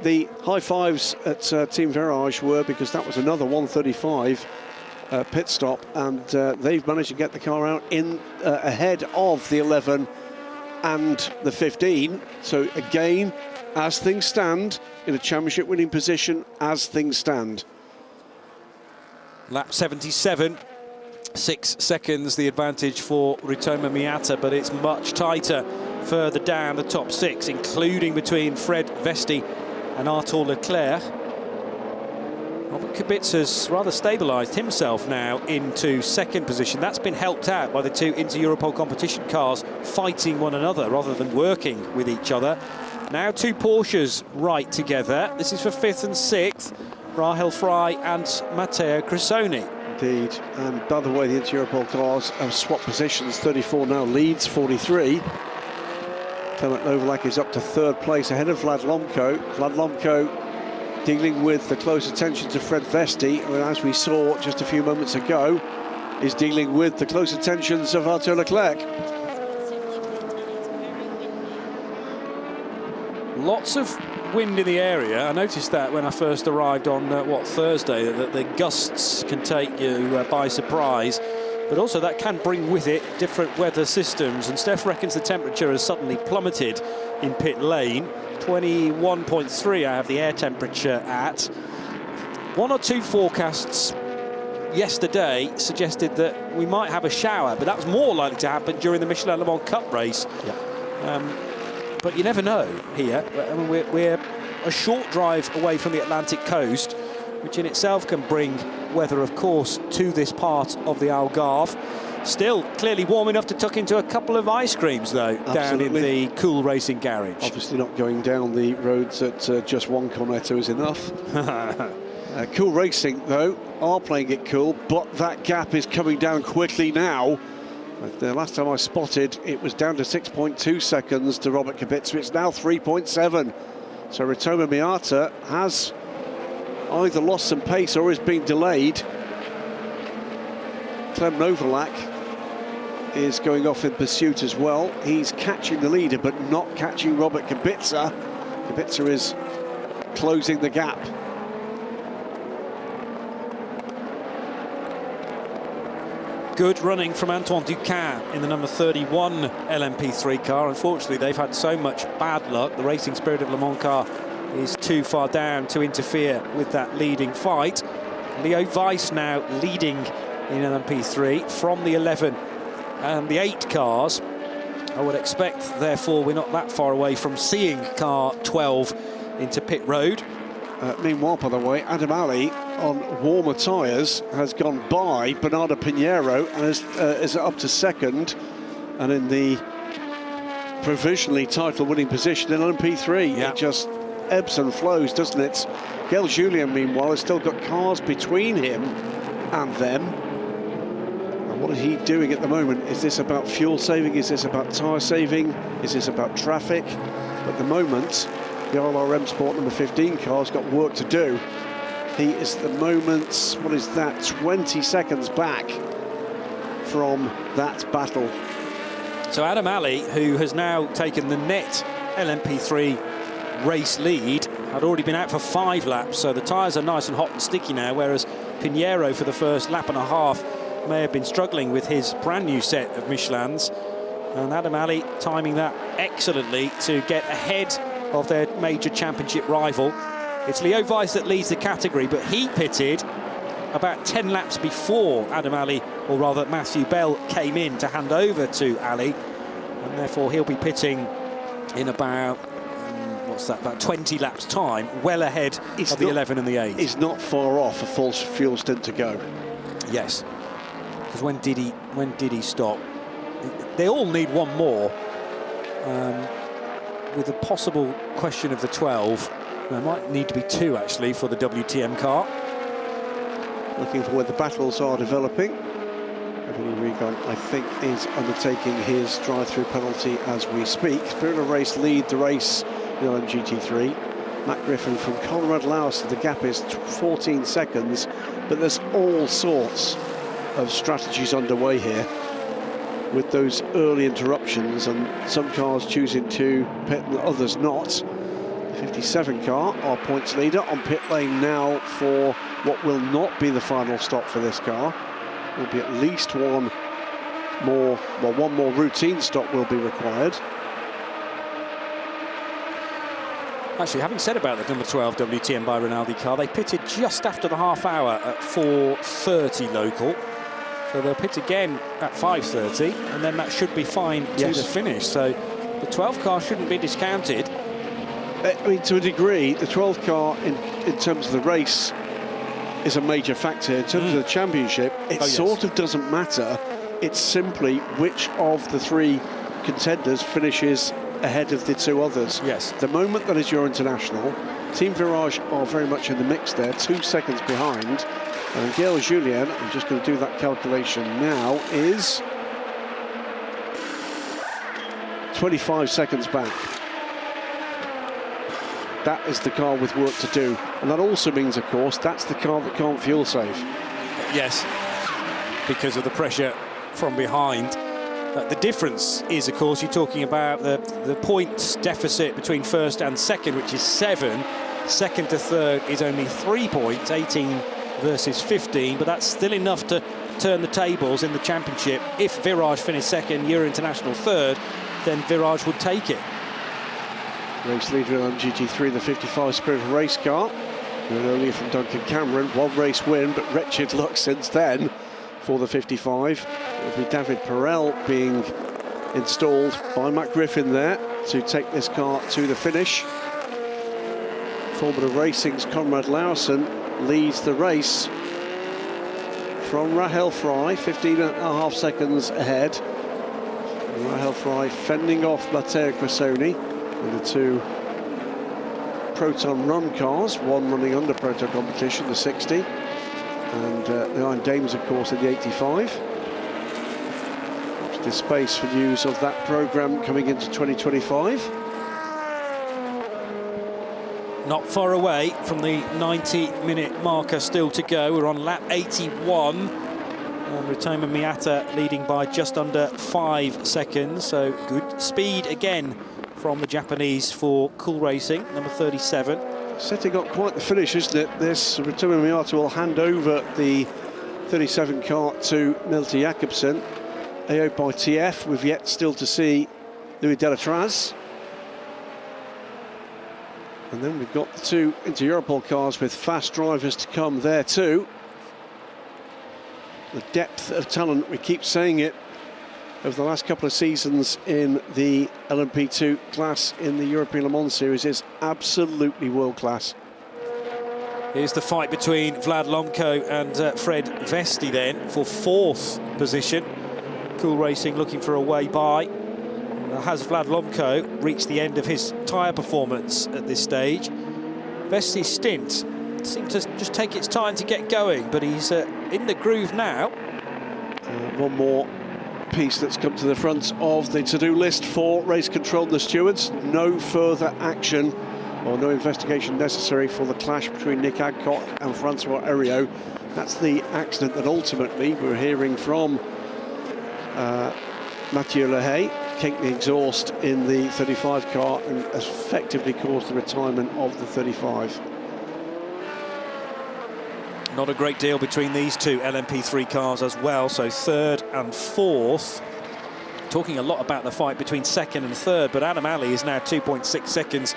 The high fives at Team Virage were because that was another 1:35 pit stop, and they've managed to get the car out in ahead of the 11 and the 15. So again, as things stand, in a championship winning position, as things stand. Lap 77, 6 seconds the advantage for Ritomo Miata, but it's much tighter further down the top 6, including between Fred Vesti and Arthur Leclerc. Robert Kubica's rather stabilised himself now into 2nd position. That's been helped out by the 2 Inter-Europol competition cars fighting one another rather than working with each other. Now 2 Porsches right together. This is for 5th and 6th. Rahel Fry and Matteo Cressoni. Indeed, and by the way, the Inter-Europol cars have swapped positions. 34 now leads 43. Clement Novalak is up to 3rd place ahead of Vlad Lomko. Vlad Lomko dealing with the close attention to Fred Vesti, and as we saw just a few moments ago, is dealing with the close attentions of Arthur Leclerc. Lots of wind in the area. I noticed that when I first arrived on, Thursday, that the gusts can take you by surprise. But also that can bring with it different weather systems. And Steph reckons the temperature has suddenly plummeted in pit lane. 21.3 I have the air temperature at. One or two forecasts yesterday suggested that we might have a shower, but that was more likely to happen during the Michelin Le Mans Cup race. Yeah. But you never know here. I mean, we're a short drive away from the Atlantic coast, which in itself can bring weather, of course, to this part of the Algarve. Still clearly warm enough to tuck into a couple of ice creams, though, down in the Cool Racing garage. Obviously not going down the roads at just one Cornetto is enough. Cool Racing, though, are playing it cool, but that gap is coming down quickly now. The last time I spotted, it was down to 6.2 seconds to Robert Kubica. It's now 3.7. So Ritomo Miata has either lost some pace or is being delayed. Clem Novalak is going off in pursuit as well. He's catching the leader, but not catching Robert Kubica. Kubica is closing the gap. Good running from Antoine Ducin in the number 31 LMP3 car. Unfortunately, they've had so much bad luck. The Racing Spirit of Le Mans car is too far down to interfere with that leading fight. Leo Weiss now leading in LMP3 from the 11 and the 8 cars. I would expect, therefore, we're not that far away from seeing car 12 into pit road. Meanwhile, by the way, Adam Ali on warmer tyres has gone by Bernardo Pinheiro and is up to second and in the provisionally title-winning position in LMP3. Yeah. It just ebbs and flows, doesn't it? Gael Julien, meanwhile, has still got cars between him and them. And what is he doing at the moment? Is this about fuel saving? Is this about tyre saving? Is this about traffic? At the moment, the RLRM Sport number 15 car's got work to do. He is at the moment, what is that, 20 seconds back from that battle. So Adam Ali, who has now taken the net LMP3 race lead, had already been out for 5 laps, so the tyres are nice and hot and sticky now, whereas Pinheiro for the first lap and a half may have been struggling with his brand new set of Michelins. And Adam Ali timing that excellently to get ahead of their major championship rival. It's Leo Weiss that leads the category, but he pitted about 10 laps before Adam Ali, or rather Matthew Bell, came in to hand over to Ali, and therefore he'll be pitting in about, about 20 laps time, well ahead of the 11 and the 8. He's not far off a full fuel stint to go. Yes, because when did he stop? They all need one more. With a possible question of the 12, there might need to be 2 actually for the WTM car. Looking for where the battles are developing. Anthony Regon, I think, is undertaking his drive-through penalty as we speak. Spirit of Race lead the race in LMGT3. Matt Griffin from Conrad Lowson, the gap is 14 seconds, but there's all sorts of strategies underway here with those early interruptions, and some cars choosing to pit and others not. The 57 car, our points leader, on pit lane now for what will not be the final stop for this car. Will be at least one more routine stop will be required. Actually, having said about the number 12 WTM by Rinaldi car, they pitted just after the half hour at 4:30 local. So they'll pit again at 5:30, and then that should be fine to the finish. So the 12 car shouldn't be discounted. I mean, to a degree, the 12 car in terms of the race is a major factor. In terms of the championship, it sort of doesn't matter. It's simply which of the 3 contenders finishes ahead of the 2 others. Yes. The moment that is your international, Team Virage are very much in the mix there, 2 seconds behind. And Gael Julien, I'm just going to do that calculation now, is 25 seconds back. That is the car with work to do. And that also means, of course, that's the car that can't fuel save. Yes, because of the pressure from behind. The difference is, of course, you're talking about the points deficit between first and second, which is 7. Second to third is only 3 points, 18 versus 15, but that's still enough to turn the tables in the championship. If Viraj finished second, Euro International third, then Viraj would take it. Race leader on GT3, the 55 Spirit race car. And earlier from Duncan Cameron, 1 race win, but wretched luck since then for the 55. It'll be David Perel being installed by Matt Griffin there to take this car to the finish. Formula Racing's Conrad Lawson leads the race from Rahel Fry, 15.5 seconds ahead. And Rahel Fry fending off Matteo Cressoni with the 2 Proton run cars, one running under Proton competition, the 60, and the Iron Dames, of course, in the 85. There's space for news of that programme coming into 2025. Not far away from the 90-minute marker still to go. We're on lap 81. And Rotoma Miata leading by just under 5 seconds. So good speed again from the Japanese for Cool Racing, number 37. Setting up quite the finish, isn't it? This Rotoma Miata will hand over the 37 car to Milton Jakobsen. AO by TF. We've yet still to see Louis Delatraz. And then we've got the 2 Inter-Europol cars with fast drivers to come there too. The depth of talent, we keep saying it, over the last couple of seasons in the LMP2 class in the European Le Mans Series is absolutely world-class. Here's the fight between Vlad Lomko and Fred Vesti then for 4th position. Cool Racing looking for a way by. Has Vlad Lomko reached the end of his tyre performance at this stage? Vesti's stint seemed to just take its time to get going, but he's in the groove now. One more piece that's come to the front of the to-do list for race control and the stewards. No further action or no investigation necessary for the clash between Nick Adcock and Francois Heriot. That's the accident that ultimately we're hearing from Mathieu Lehay kicked the exhaust in the 35 car and effectively caused the retirement of the 35. Not a great deal between these 2 LMP3 cars as well, so 3rd and 4th. Talking a lot about the fight between 2nd and 3rd, but Adam Ali is now 2.6 seconds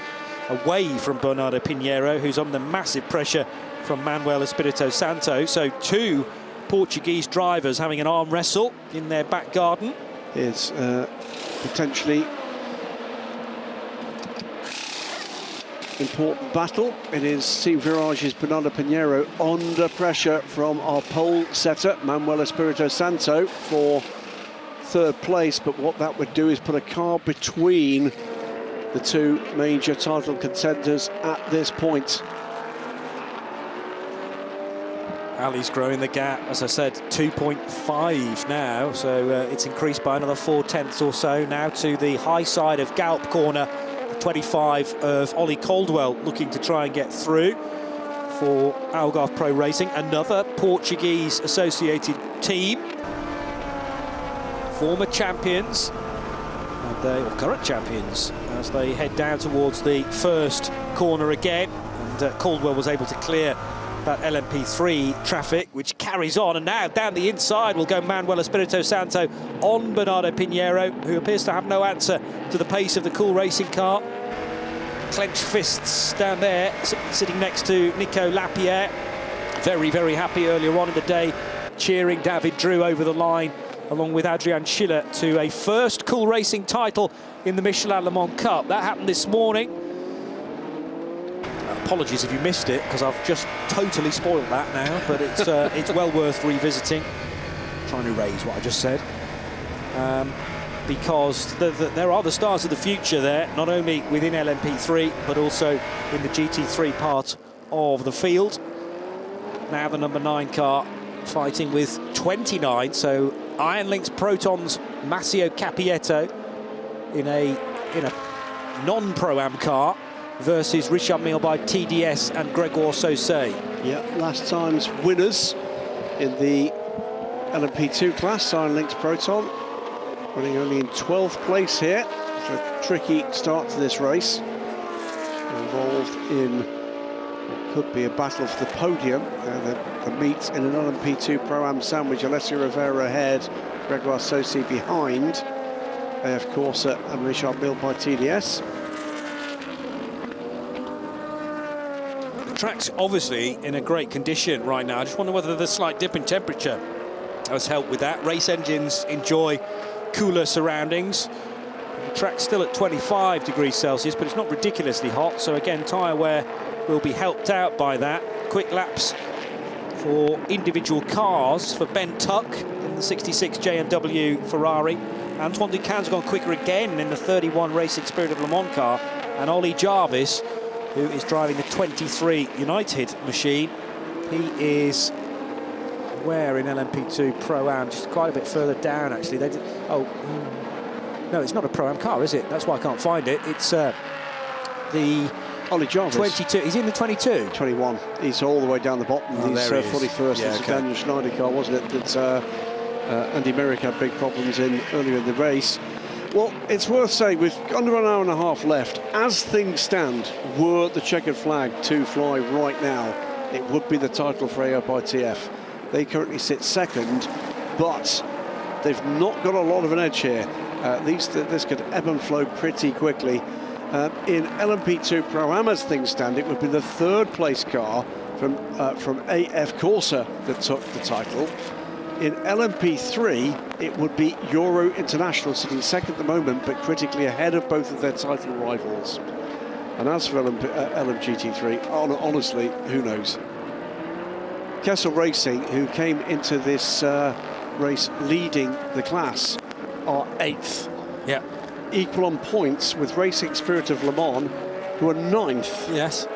away from Bernardo Pinheiro, who's under massive pressure from Manuel Espirito Santo. So 2 Portuguese drivers having an arm wrestle in their back garden. It's potentially important battle. It is Team Virage's Bernardo Pinheiro under pressure from our pole setter Manuel Espirito Santo for 3rd place, but what that would do is put a car between the 2 major title contenders at this point. Ali's growing the gap, as I said, 2.5 now, so it's increased by another 0.4 or so now to the high side of Galp corner. 25 of Ollie Caldwell looking to try and get through for Algarve Pro Racing, another Portuguese associated team, former champions and or current champions as they head down towards the first corner again, and Caldwell was able to clear that LMP3 traffic, which carries on, and now down the inside will go Manuel Espirito Santo on Bernardo Pinheiro, who appears to have no answer to the pace of the Cool Racing car. Clenched fists down there, sitting next to Nico Lapierre. Very, very happy earlier on in the day, cheering David Drew over the line, along with Adrian Schiller, to a first Cool Racing title in the Michelin Le Mans Cup. That happened this morning. Apologies if you missed it, because I've just totally spoiled that now, but it's well worth revisiting. Trying to erase what I just said. Because there are the stars of the future there, not only within LMP3, but also in the GT3 part of the field. Now the number 9 car fighting with 29, so Iron Lynx Proton's Massimo Capietto in a non-Pro-Am car versus Richard Mille by TDS and Gregor Saussay. Yeah, last time's winners in the LMP2 class, Iron Lynx Proton. running only in 12th place here. It's a tricky start to this race. Involved in what could be a battle for the podium. The meet in an LMP2 Pro-Am sandwich. Alessio Rivera ahead, Gregoire Saucy behind. AF Corsa and Richard Mille by TDS. The track's obviously in a great condition right now. I just wonder whether the slight dip in temperature has helped with that. Race engines enjoy cooler surroundings. The track's still at 25 degrees Celsius, but it's not ridiculously hot. So again, tyre wear will be helped out by that. Quick laps for individual cars for Ben Tuck in the 66 J&W Ferrari. Antoine Ducan's gone quicker again in the 31 Racing Spirit of Le Mans car. And Ollie Jarvis, who is driving the 23 United machine, he is where in LMP2 Pro-Am, just quite a bit further down actually. They did, no, it's not a Pro-Am car, is it? That's why I can't find it. It's the Ollie Jarvis. 22. He's in the 22. 21. He's all the way down the bottom. Oh, He's there he is. 41st. Yeah, It's okay. a Daniel Schneider car, wasn't it? That Andy Merrick had big problems in earlier in the race. Well, it's worth saying, with under an hour and a half left, as things stand, were the checkered flag to fly right now, it would be the title for AO by TF. They currently sit second, but they've not got a lot of an edge here. This could ebb and flow pretty quickly. In LMP2 Pro-Am, as things stand, it would be the third place car from AF Corsa that took the title. In LMP3, it would be Euro International sitting second at the moment, but critically ahead of both of their title rivals. And as for LMGT3, honestly, who knows? Kessel Racing, who came into this race leading the class, are 8th. Yeah. Equal on points with Racing Spirit of Le Mans, who are 9th. Yes.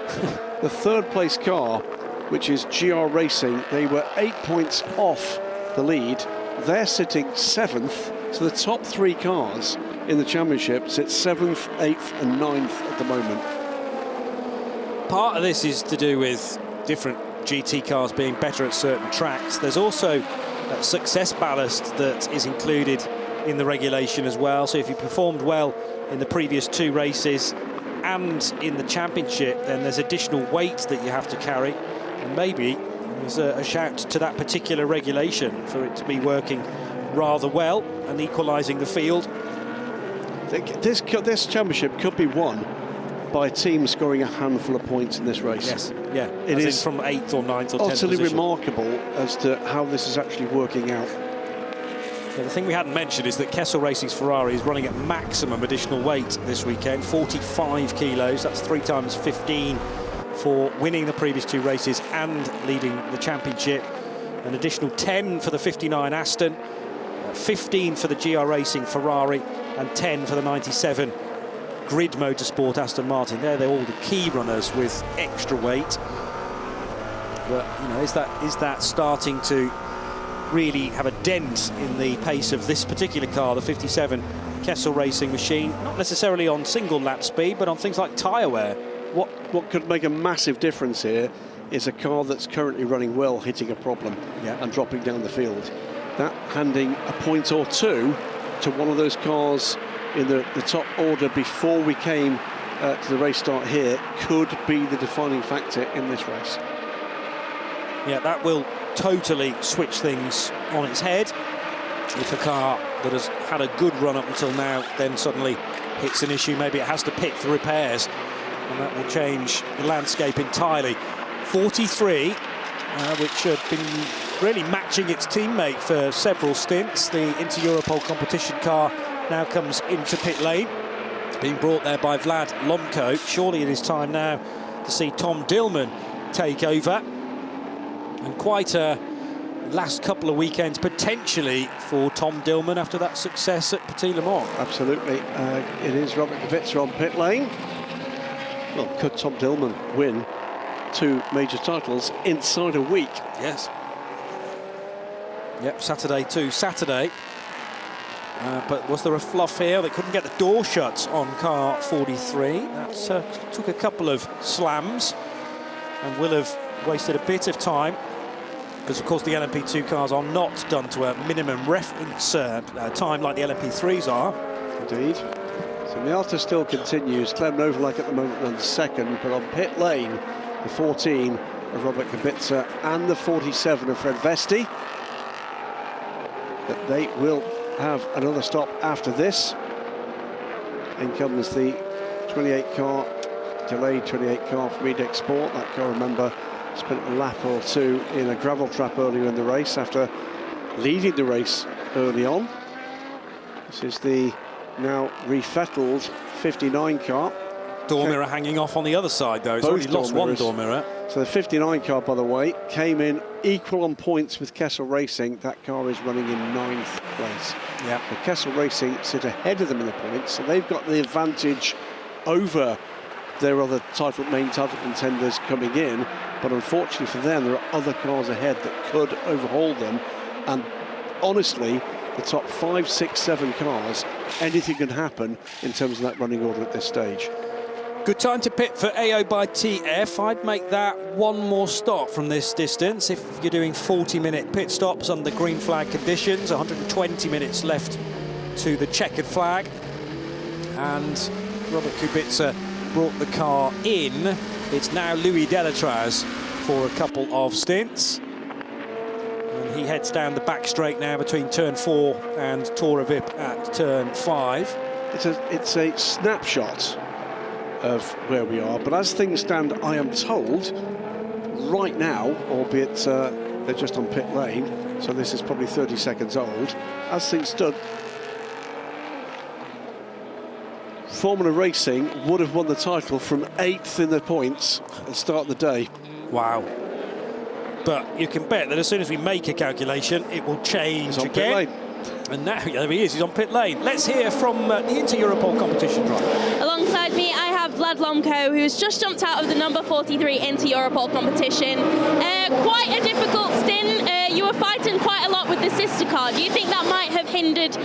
The third place car, which is GR Racing, they were 8 points off the lead. They're sitting 7th, so the top 3 cars in the championship sit 7th, 8th and 9th at the moment. Part of this is to do with different GT cars being better at certain tracks. There's also that success ballast that is included in the regulation as well. So if you performed well in the previous 2 races and in the championship, then there's additional weight that you have to carry. And maybe there's a shout to that particular regulation for it to be working rather well and equalising the field. This championship could be won by a team scoring a handful of points in this race. Yes, yeah. It is from 8th or 9th or 10th utterly position. remarkable as to how this is actually working out. Yeah, the thing we hadn't mentioned is that Kessel Racing's Ferrari is running at maximum additional weight this weekend, 45 kilos. That's 3 times 15 for winning the previous 2 races and leading the championship. An additional 10 for the 59 Aston, 15 for the GR Racing Ferrari, and 10 for the 97 Grid Motorsport Aston Martin. They're all the key runners with extra weight. But you know, is that starting to really have a dent in the pace of this particular car, the 57 Kessel Racing machine? Not necessarily on single lap speed, but on things like tyre wear. What could make a massive difference here is a car that's currently running well hitting a problem and dropping down the field. That handing a point or 2 to one of those cars in the top order before we came to the race start here could be the defining factor in this race. Yeah, that will totally switch things on its head. If a car that has had a good run up until now then suddenly hits an issue, maybe it has to pit for repairs, and that will change the landscape entirely. 43, which had been really matching its teammate for several stints. The Inter-Europol competition car now comes into pit lane, being brought there by Vlad Lomko. Surely it is time now to see Tom Dillman take over. And quite a last couple of weekends potentially for Tom Dillman after that success at Petit Le Mans. Absolutely. It is Robert Kubica on pit lane. Well, could Tom Dillman win 2 major titles inside a week? Yes. Yep, Saturday too. Saturday. But was there a fluff here? They couldn't get the door shut on car 43. That took a couple of slams and will have wasted a bit of time because of course the LMP2 cars are not done to a minimum reference time like the LMP3s are. Indeed. So Miata still continues. Clem Novalak at the moment on second, but on pit lane, the 14 of Robert Kubica and the 47 of Fred Vesti. But they will have another stop after this. In comes the 28 car, delayed 28 car from EDEC Sport. That car, remember, spent a lap or two in a gravel trap earlier in the race after leading the race early on. This is the now refettled 59 car. Door mirror hanging off on the other side though. It's already lost one door mirror. So the 59 car, by the way, came in equal on points with Kessel Racing. That car is running in 9th place. Yeah. So Kessel Racing sit ahead of them in the points, so they've got the advantage over their other main title contenders coming in. But unfortunately for them, there are other cars ahead that could overhaul them. And honestly, the top 5, 6, 7 cars, anything can happen in terms of that running order at this stage. Good time to pit for AO by TF. I'd make that one more stop from this distance if you're doing 40-minute pit stops under green flag conditions. 120 minutes left to the checkered flag. And Robert Kubica brought the car in. It's now Louis Delatraz for a couple of stints. And he heads down the back straight now between turn 4 and Tora Vip at turn 5. It's a snapshot of where we are, but as things stand, I am told right now, albeit they're just on pit lane, so this is probably 30 seconds old, as things stood, Formula Racing would have won the title from 8th in the points at the start of the day. Wow. But you can bet that as soon as we make a calculation, it will change He's on again. pit lane. And now, there he is, he's on pit lane. Let's hear from the Inter-Europol competition driver. Alongside me, I have Vlad Lomko, who's just jumped out of the number 43 Inter-Europol competition. Quite a difficult stint. You were fighting quite a lot with the sister car. Do you think that might have hindered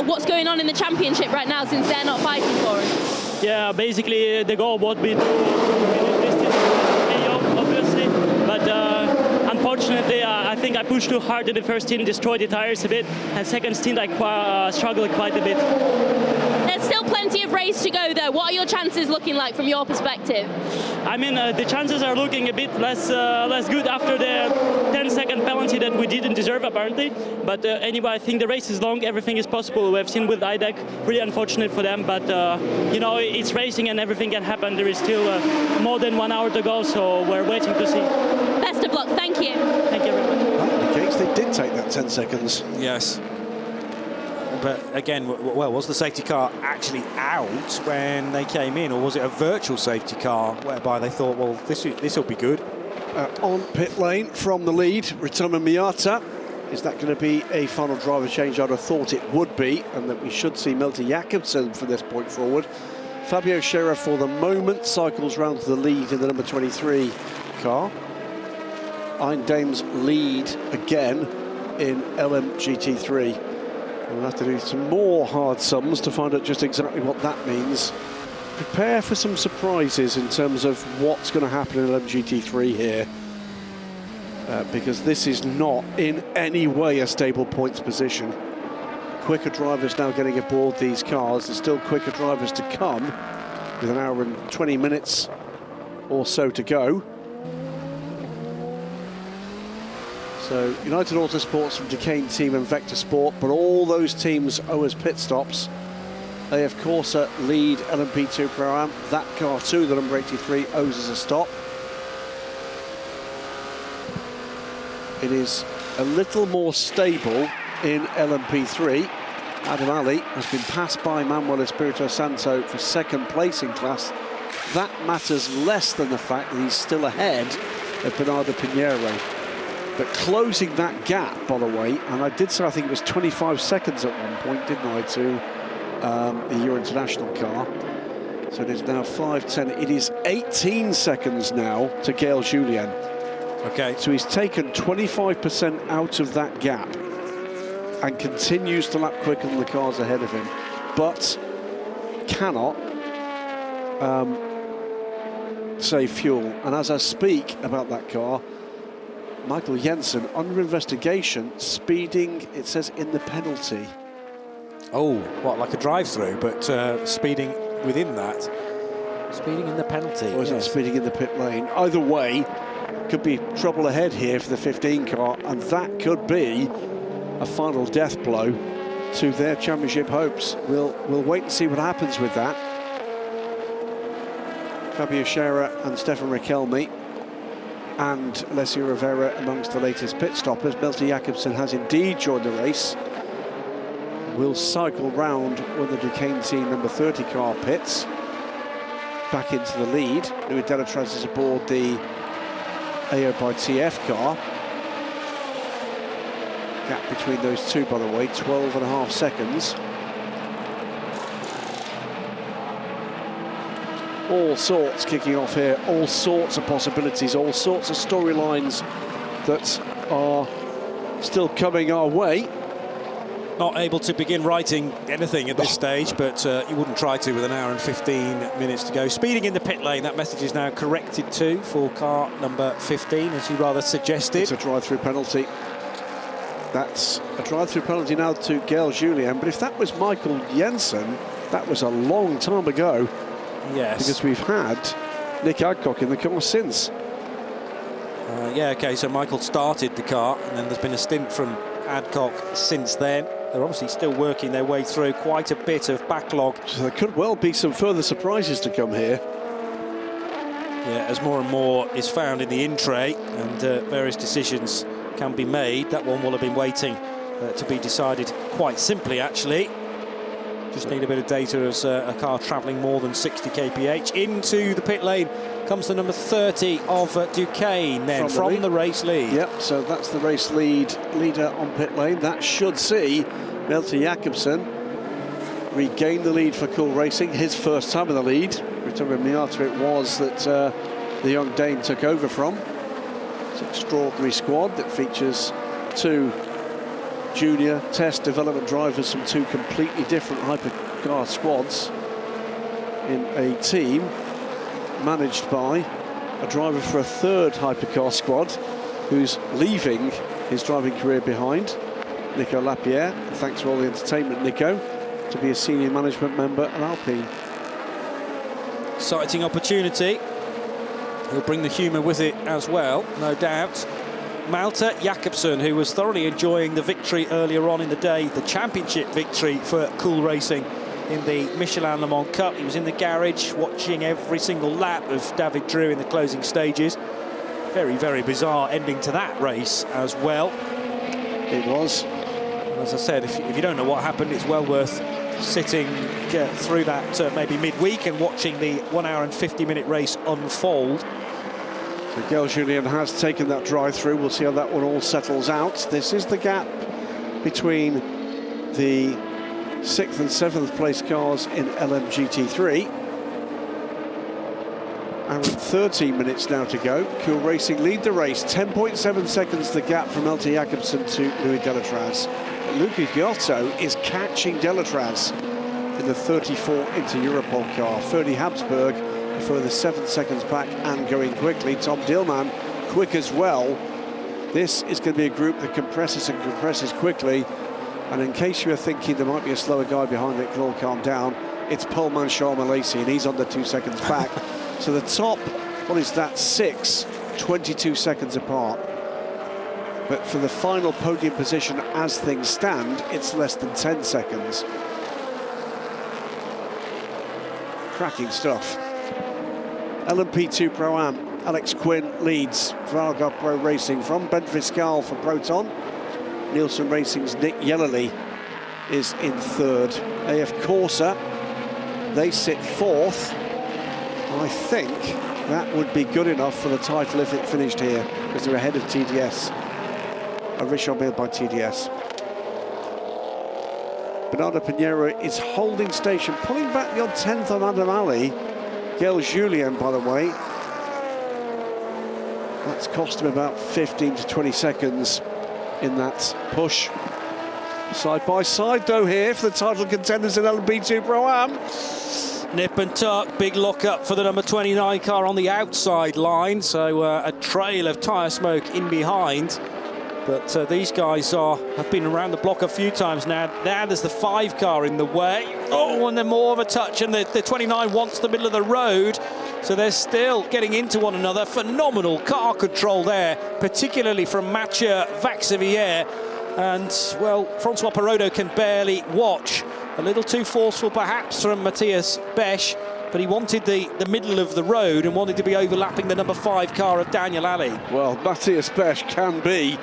what's going on in the championship right now, since they're not fighting for it? Yeah, basically the goal would be to distance AO, obviously, but unfortunately I think I pushed too hard in the first stint, destroyed the tires a bit, and second stint I struggled quite a bit. There's still plenty of race to go though. What are your chances looking like from your perspective? I mean, the chances are looking a bit less good after the 10-second penalty that we didn't deserve apparently. But anyway, I think the race is long, everything is possible. We have seen with IDEC, really unfortunate for them, but you know, it's racing and everything can happen. There is still more than 1 hour to go, so we're waiting to see. Best of luck, thank you. Thank you very much. That indicates they did take that 10 seconds. Yes. But again, well, was the safety car actually out when they came in, or was it a virtual safety car whereby they thought, well, this will be good? On pit lane from the lead, Ritomo Miata. Is that going to be a final driver change? I'd have thought it would be, and that we should see Milton Jakobsen from this point forward. Fabio Scherer, for the moment, cycles round to the lead in the number 23 car. Ein Dames lead again in LMGT3. We'll have to do some more hard sums to find out just exactly what that means. Prepare for some surprises in terms of what's going to happen in LMGT3 here. Because this is not in any way a stable points position. Quicker drivers now getting aboard these cars. There's still quicker drivers to come, with an hour and 20 minutes or so to go. So United Autosports from Decane Team and Vector Sport, but all those teams owe us pit stops. They, of course, lead LMP2 Pro-Am. That car too, the number 83, owes us a stop. It is a little more stable in LMP3. Adam Ali has been passed by Manuel Espirito Santo for second place in class. That matters less than the fact that he's still ahead of Bernardo Pinheiro. But closing that gap, by the way, and I did say I think it was 25 seconds at one point, didn't I, to the Euro International car. So it is now 5:10. It is 18 seconds now to Gaël Julien. Okay. So he's taken 25% out of that gap and continues to lap quicker than the cars ahead of him, but cannot save fuel. And as I speak about that car, Michael Jensen, under investigation, speeding, it says, in the penalty. Oh, what, like a drive-through, but speeding within that. Speeding in the penalty. Or is it speeding in the pit lane? Either way, could be trouble ahead here for the 15 car, and that could be a final death blow to their championship hopes. We'll wait and see what happens with that. Fabio Scherer and Stefan Riquelme and Alessio Rivera amongst the latest pit stoppers. Milton Jakobsen has indeed joined the race. Will cycle round when the Duquesne team number 30 car pits back into the lead. Louis Delatraz is aboard the AO by TF car. Gap between those two, by the way, 12.5 seconds. All sorts kicking off here, all sorts of possibilities, all sorts of storylines that are still coming our way. Not able to begin writing anything at this stage, but you wouldn't try to with an hour and 15 minutes to go. Speeding in the pit lane, that message is now corrected too for car number 15, as you rather suggested. It's a drive-through penalty. That's a drive-through penalty now to Gael Julien, but if that was Michael Jensen, that was a long time ago. Yes. Because we've had Nick Adcock in the car since. Yeah, OK, so Michael started the car, and then there's been a stint from Adcock since then. They're obviously still working their way through quite a bit of backlog. So there could well be some further surprises to come here. Yeah, as more and more is found in the in-tray and various decisions can be made. That one will have been waiting to be decided quite simply, actually. Just need a bit of data as a car travelling more than 60 kph. Into the pit lane comes the number 30 of Duquesne, then from the race lead. Yep, so that's the race leader on pit lane. That should see Milton Jakobsen regain the lead for Cool Racing, his first time in the lead. Vittorio Miata it was that the young Dane took over from. It's an extraordinary squad that features two junior test development drivers from two completely different hypercar squads in a team managed by a driver for a third hypercar squad who's leaving his driving career behind, Nico Lapierre. Thanks for all the entertainment, Nico, to be a senior management member at Alpine. Exciting opportunity. He'll bring the humour with it as well, no doubt. Malte Jakobsen, who was thoroughly enjoying the victory earlier on in the day, the championship victory for Cool Racing in the Michelin Le Mans Cup. He was in the garage watching every single lap of David Drew in the closing stages. Very, very bizarre ending to that race as well. It was. And as I said, if you don't know what happened, it's well worth sitting through that maybe midweek and watching the 1 hour and 50-minute race unfold. So Gael Julien has taken that drive-through. We'll see how that one all settles out. This is the gap between the 6th and 7th place cars in LMGT3. And with 13 minutes now to go, Cool Racing lead the race. 10.7 seconds the gap from Milton Jakobsen to Louis Delatraz. Luca Giotto is catching Delatraz in the 34 Inter Europol car. Ferdy Habsburg a further 7 seconds back and going quickly. Tom Dillman quick as well. This is going to be a group that compresses and compresses quickly. And in case you were thinking there might be a slower guy behind it, can all calm down. It's Pullman Sharma-Lacey, and he's under 2 seconds back. So the top, what is that, 6, 22 seconds apart. But for the final podium position as things stand, it's less than 10 seconds. Cracking stuff. LMP2 Pro-Am, Alex Quinn leads for Algarve Pro Racing from Ben Fiscal for Proton. Nielsen Racing's Nick Yellerly is in third. AF Corsa, they sit fourth. I think that would be good enough for the title if it finished here, because they're ahead of TDS. A Richard Mille by TDS. Bernardo Pinheiro is holding station, pulling back the odd 10th on Adam Ali. Gael Julien, by the way. That's cost him about 15 to 20 seconds in that push. Side by side though here for the title contenders in LMP2 Pro-Am. Nip and tuck, big lock-up for the number 29 car on the outside line, so a trail of tyre smoke in behind. But these guys have been around the block a few times now. Now there's the 5 car in the way. Oh, and then more of a touch, and the 29 wants the middle of the road. So they're still getting into one another. Phenomenal car control there, particularly from Mathieu Vaxivière. And, well, Francois Perrodo can barely watch. A little too forceful, perhaps, from Matthias Besch, but he wanted the middle of the road and wanted to be overlapping the number 5 car of Daniel Ali. Well, Matthias Besch can be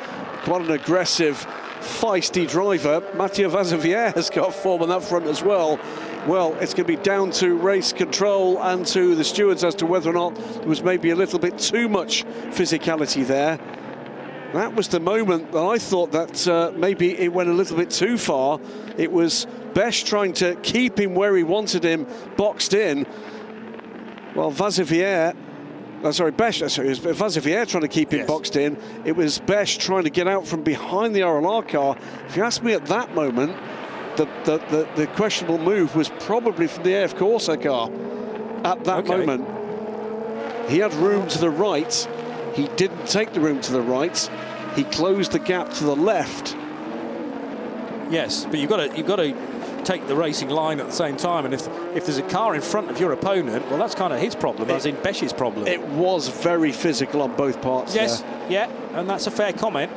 quite an aggressive, feisty driver. Mathieu Vaxivière has got form on that front as well. Well, it's going to be down to race control and to the stewards as to whether or not there was maybe a little bit too much physicality there. That was the moment that I thought that maybe it went a little bit too far. It was Besch trying to keep him where he wanted him, boxed in. Well, Vaxivière, it was Vaxivière trying to keep him boxed in. It was Besch trying to get out from behind the RLR car. If you ask me at that moment, the questionable move was probably from the AF Corsa car. At that moment, he had room to the right. He didn't take the room to the right. He closed the gap to the left. Yes, but you've got to take the racing line at the same time. And if there's a car in front of your opponent, well, that's kind of his problem, as in Besch's problem. It was very physical on both parts. Yes, yeah, and that's a fair comment.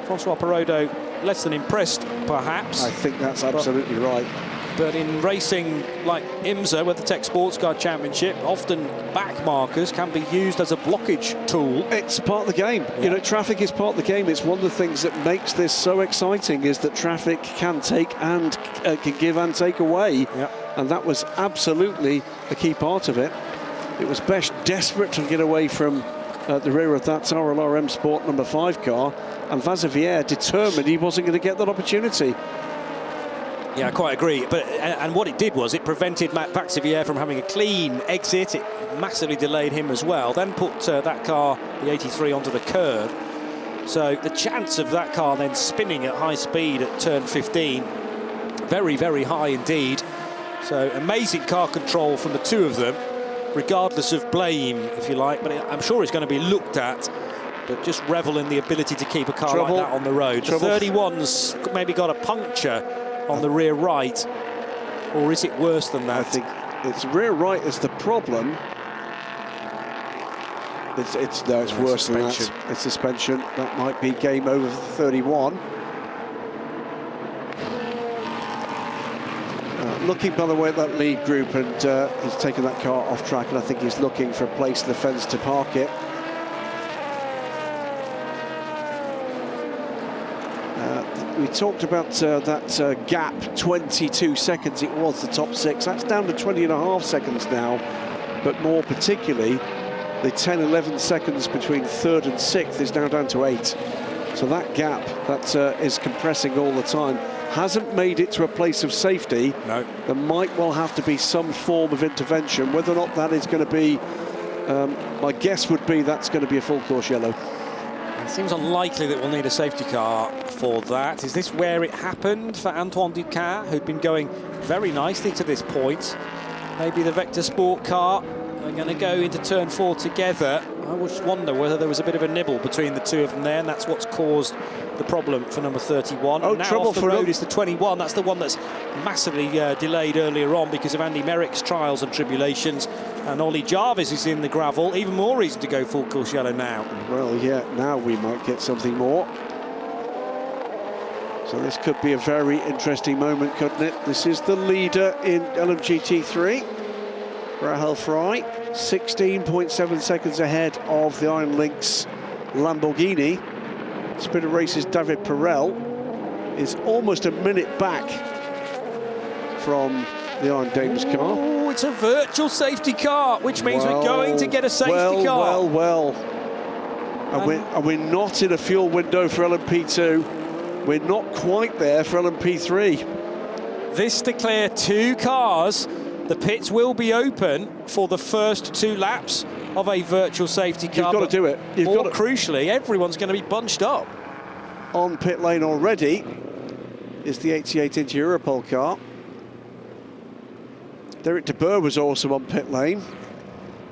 Francois Perrodo less than impressed, perhaps. I think that's absolutely right. But in racing like IMSA, with the Tech Sports Car Championship, often back markers can be used as a blockage tool. It's part of the game. Yeah. You know, traffic is part of the game. It's one of the things that makes this so exciting, is that traffic can take and can give and take away. Yeah. And that was absolutely a key part of it. It was Besch desperate to get away from the rear of that RLR M Sport number 5 car, and Vaxivière determined he wasn't going to get that opportunity. Yeah, I quite agree. But and what it did was it prevented Matt Vaxivière from having a clean exit. It massively delayed him as well. Then put that car, the 83, onto the curb. So the chance of that car then spinning at high speed at turn 15, very, very high indeed. So amazing car control from the two of them, regardless of blame, if you like. But I'm sure it's going to be looked at. But just revel in the ability to keep a car like that on the road. The 31's maybe got a puncture on the rear right, or is it worse than that? I think it's rear right is the problem. It's worse than that. It's suspension. That might be game over for 31. Looking, by the way, at that lead group, and he's taken that car off track, and I think he's looking for a place in the fence to park it. We talked about that gap, 22 seconds it was, the top 6. That's down to 20.5 seconds now, but more particularly, the 10-11 seconds between 3rd and 6th is now down to 8. So that gap that is compressing all the time hasn't made it to a place of safety. No. There might well have to be some form of intervention. Whether or not that is going to be, my guess would be that's going to be a full course yellow. It seems unlikely that we'll need a safety car for that. Is this where it happened for Antoine Ducat, who'd been going very nicely to this point? Maybe the Vector Sport car are going to go into turn 4 together. I just wonder whether there was a bit of a nibble between the two of them there, and that's what's caused the problem for number 31. Oh, now trouble off the for road is the 21. That's the one that's massively delayed earlier on because of Andy Merrick's trials and tribulations. And Ollie Jarvis is in the gravel. Even more reason to go full course yellow now. Well, yeah, now we might get something more. So this could be a very interesting moment, couldn't it? This is the leader in LMGT3, Rahel Fry, 16.7 seconds ahead of the Iron Lynx Lamborghini. Spirit Race's David Perel is almost a minute back from the Iron Dames car. Oh, it's a virtual safety car, which means we're going to get a safety car. Well. And we're not in a fuel window for LMP2. We're not quite there for LMP3. This to clear 2 cars. The pits will be open for the first 2 laps of a virtual safety car. You've got to do it. Crucially, everyone's going to be bunched up. On pit lane already is the 88-inch Europol car. Derek de Boer was also on pit lane.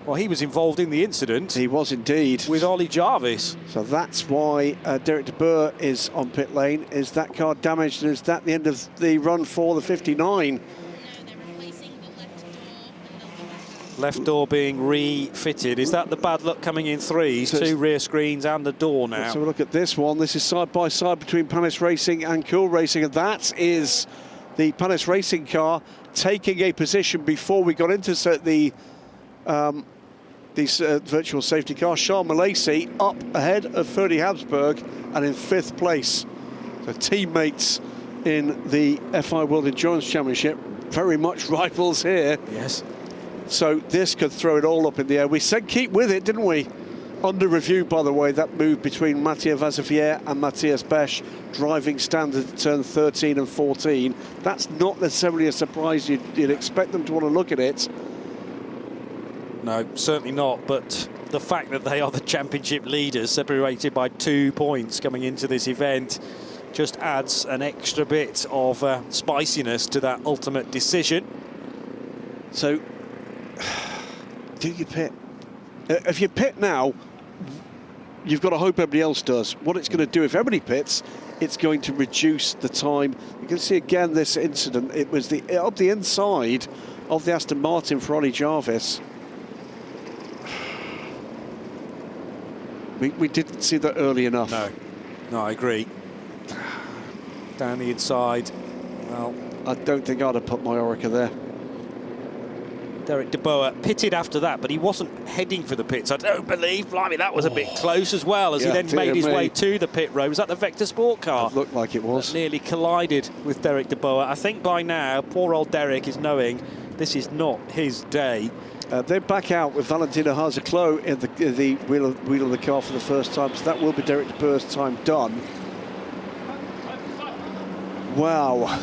Well, he was involved in the incident. He was indeed. With Ollie Jarvis. So that's why Derek de Boer is on pit lane. Is that car damaged, and is that the end of the run for the 59? Left door being refitted. Is that the bad luck coming in threes? Two rear screens and the door now. Let's have a look at this one. This is side by side between Panis Racing and Cool Racing, and that is the Panis Racing car taking a position before we got into the virtual safety car. Charles Malaysia up ahead of Ferdy Habsburg and in 5th place. So teammates in the FIA World Endurance Championship, very much rivals here. Yes. So this could throw it all up in the air. We said keep with it, didn't we? Under review, by the way, that move between Mathieu Vazevier and Matthias Besch, driving standard at turn 13 and 14. That's not necessarily a surprise. You'd expect them to want to look at it. No, certainly not. But the fact that they are the championship leaders, separated by 2 points coming into this event, just adds an extra bit of spiciness to that ultimate decision. So, do you pit? If you pit now, you've got to hope everybody else does. What it's going to do, if everybody pits, it's going to reduce the time. You can see again this incident. It was up the inside of the Aston Martin for Ollie Jarvis. We didn't see that early enough. No, I agree. Down the inside. Well, I don't think I'd have put my Orica there. Derek de Boer pitted after that, but he wasn't heading for the pits. I don't believe. Blimey, that was a bit close as well, as he then made his way to the pit road. Was that the Vector Sport car? It looked like it was. That nearly collided with Derek de Boer. I think by now, poor old Derek is knowing this is not his day. They're back out with Valentino Harzeclo in the wheel of the car for the first time, so that will be Derek de Boer's time done. Wow.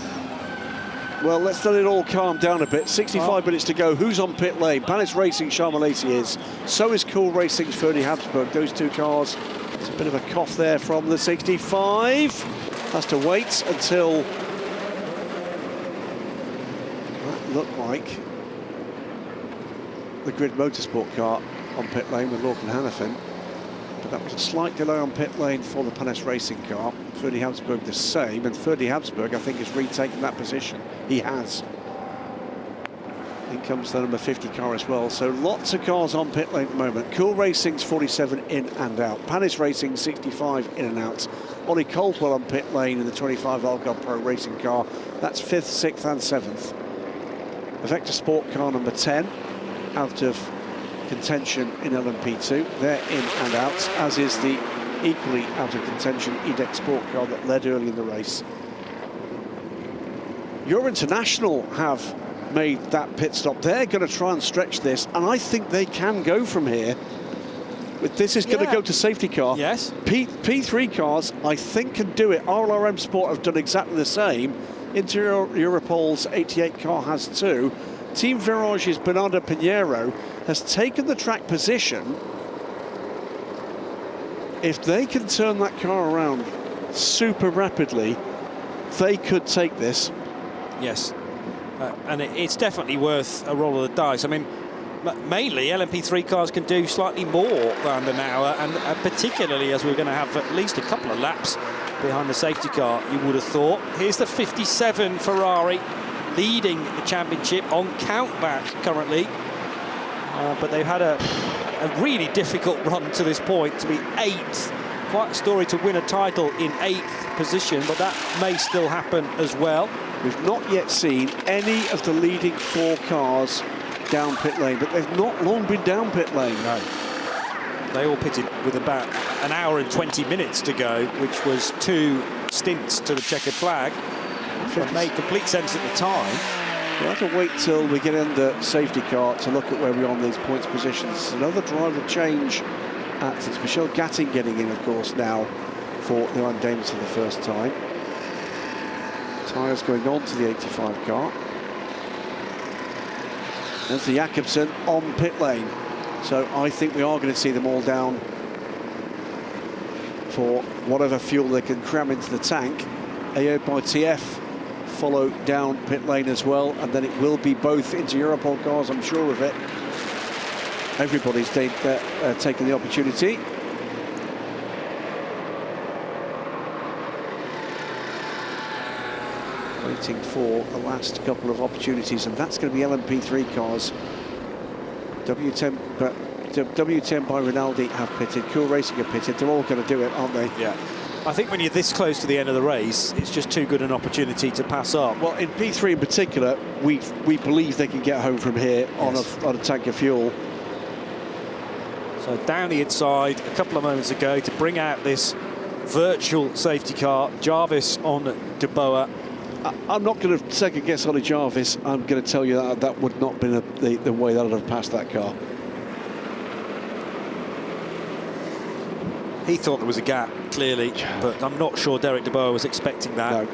Well, let's let it all calm down a bit. 65 minutes to go. Who's on pit lane? Panis Racing, Charles Malaysia is. So is Cool Racing's Ferdy Habsburg. Those two cars. It's a bit of a cough there from the 65. Has to wait until that looked like the Grid Motorsport car on pit lane with Lorcan Hannafin. But that was a slight delay on pit lane for the Panis Racing car. Ferdy Habsburg the same, and Ferdy Habsburg, I think, has retaken that position. He has. In comes the number 50 car as well. So lots of cars on pit lane at the moment. Cool Racing's 47 in and out. Panis Racing 65 in and out. Ollie Caldwell on pit lane in the 25 Algarve Pro Racing car. That's 5th, 6th and 7th. The Vector Sport car number 10 out of contention in LMP2. They're in and out, as is the equally out of contention EDEC Sport car that led early in the race. Euro International have made that pit stop. They're going to try and stretch this, and I think they can go from here. But this is going to go to safety car. Yes. P3 cars, I think, can do it. RLRM Sport have done exactly the same. Inter Europol's 88 car has too. Team Virage's Bernardo Pinheiro has taken the track position. If they can turn that car around super rapidly, they could take this. Yes, and it's definitely worth a roll of the dice. I mean, mainly LMP3 cars can do slightly more than an hour, and particularly as we're going to have at least a couple of laps behind the safety car, you would have thought. Here's the 57 Ferrari leading the championship on countback currently, but they've had a really difficult run to this point to be 8th. Quite a story to win a title in 8th position, but that may still happen as well. We've not yet seen any of the leading 4 cars down pit lane, but they've not long been down pit lane. No. They all pitted with about an hour and 20 minutes to go, which was 2 stints to the checkered flag. It made complete sense at the time. We'll have to wait till we get in the safety car to look at where we are on these points positions. Another driver change. It's Michel Gatting getting in, of course, now for the Ryan Dames for the first time. Tyres going on to the 85 car. There's the Jakobsen on pit lane. So I think we are going to see them all down for whatever fuel they can cram into the tank. AO by TF follow down pit lane as well, and then it will be both into Europol cars, I'm sure of it. Everybody's taking the opportunity. Waiting for the last couple of opportunities, and that's going to be LMP3 cars. W10 by Rinaldi have pitted, Cool Racing have pitted. They're all going to do it, aren't they? Yeah. I think when you're this close to the end of the race, it's just too good an opportunity to pass up. Well, in P3 in particular, we believe they can get home from here on a tank of fuel. So down the inside a couple of moments ago to bring out this virtual safety car. Jarvis on De Boer. I'm not going to second guess Ollie Jarvis. I'm going to tell you that that would not have been the way that would have passed that car. He thought there was a gap, clearly, but I'm not sure Derek De Boer was expecting that. No,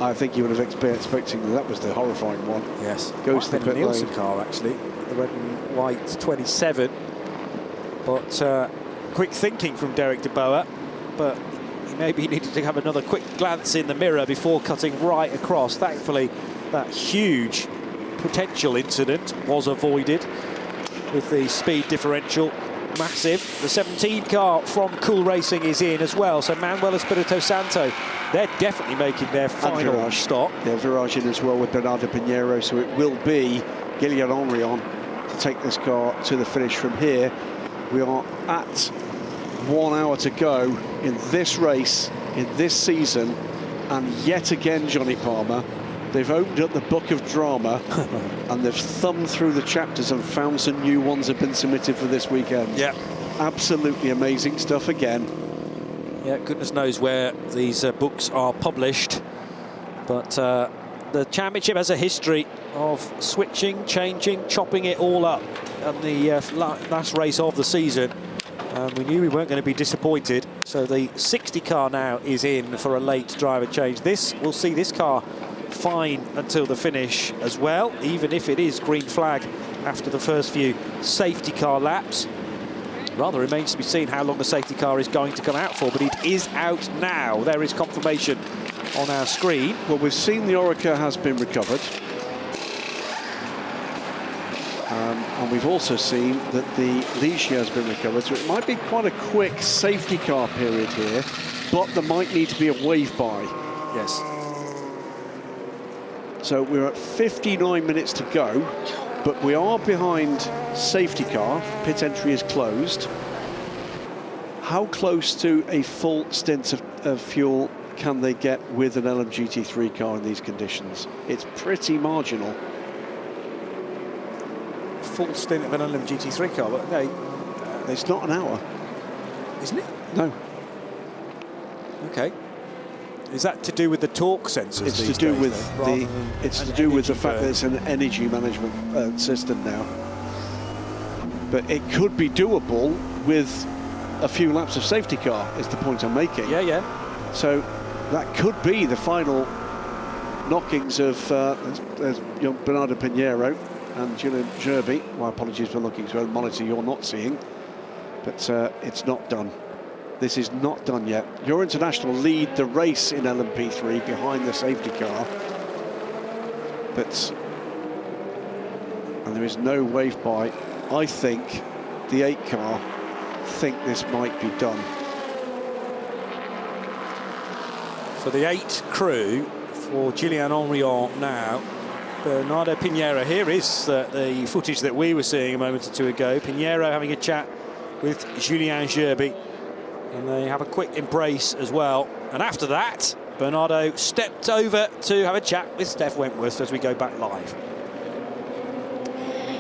I think he would have been expecting that. Was the horrifying one. Yes. Goes to the pit Nielsen lane. car, actually, the red and white 27. But quick thinking from Derek De Boer, but maybe he needed to have another quick glance in the mirror before cutting right across. Thankfully, that huge potential incident was avoided with the speed differential massive. The 17 car from Cool Racing is in as well, so Manuel Espirito Santo, they're definitely making their final stop. Yeah, Virage in as well with Bernardo Pinheiro, so it will be Guillaume Henrion to take this car to the finish from here. We are at 1 hour to go in this race, in this season, and yet again, Johnny Palmer, they've opened up the book of drama and they've thumbed through the chapters and found some new ones have been submitted for this weekend. Yeah. Absolutely amazing stuff again. Yeah, goodness knows where these books are published, but the championship has a history of switching, changing, chopping it all up on the last race of the season. We knew we weren't going to be disappointed, so the 60 car now is in for a late driver change. We'll see this car fine until the finish as well, even if it is green flag after the first few safety car laps. Rather remains to be seen how long the safety car is going to come out for, but it is out now. There is confirmation on our screen. Well, we've seen the Orica has been recovered. And we've also seen that the Ligia has been recovered, so it might be quite a quick safety car period here, but there might need to be a wave by. Yes. So we're at 59 minutes to go, but we are behind safety car. Pit entry is closed. How close to a full stint of fuel can they get with an LMGT3 car in these conditions? It's pretty marginal. Full stint of an LMGT3 car, but no. It's not an hour. Isn't it? No. Okay. Is that to do with the torque sensors? It's to do with the fact that it's an energy management system now. But it could be doable with a few laps of safety car, is the point I'm making. Yeah, yeah. So that could be the final knockings of Bernardo Pinheiro and Julian Gerby. My apologies for looking through a monitor you're not seeing, but it's not done. This is not done yet. Your International lead the race in LMP3 behind the safety car, and there is no wave by. I think the 8 car think this might be done. So the 8 crew for Julian Henrion now. Bernardo Pinheiro, here is the footage that we were seeing a moment or two ago. Pinheiro having a chat with Julien Gerby, and they have a quick embrace as well. And after that, Bernardo stepped over to have a chat with Steph Wentworth as we go back live.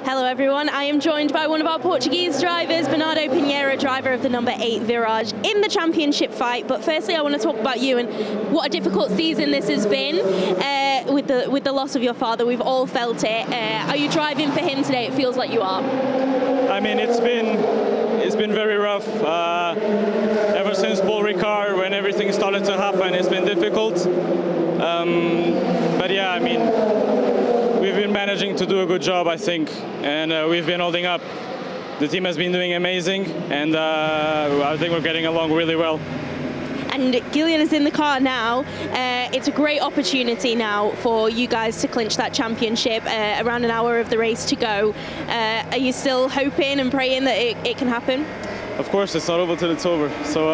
Hello everyone, I am joined by one of our Portuguese drivers, Bernardo Pinheiro, driver of the number 8 Virage in the championship fight. But firstly, I want to talk about you and what a difficult season this has been with the loss of your father. We've all felt it. Are you driving for him today? It feels like you are. I mean, it's been very rough. Ever since Paul Ricard, when everything started to happen, it's been difficult. But yeah, I mean, we've been managing to do a good job, I think, and we've been holding up. The team has been doing amazing, and I think we're getting along really well. and Gillian is in the car now. It's a great opportunity now for you guys to clinch that championship. Around an hour of the race to go. Are you still hoping and praying that it can happen? Of course, it's not over till it's over. So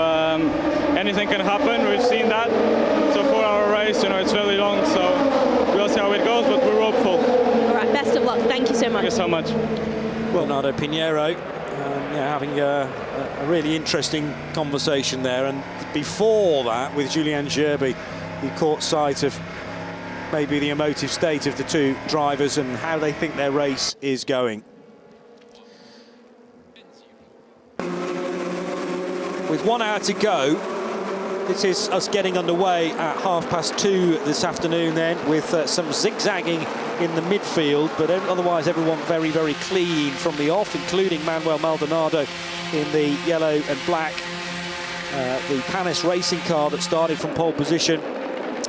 anything can happen. We've seen that. It's a 4-hour race. You know, it's very long. So we'll see how it goes, but we're hopeful. All right. Best of luck. Thank you so much. Thank you so much. Bernardo Pinheiro, having a really interesting conversation there. And before that, with Julian Gerby, he caught sight of maybe the emotive state of the two drivers and how they think their race is going. With 1 hour to go, this is us getting underway at 2:30 this afternoon then, with some zigzagging in the midfield, but otherwise everyone very, very clean from the off, including Manuel Maldonado in the yellow and black. The Panis racing car that started from pole position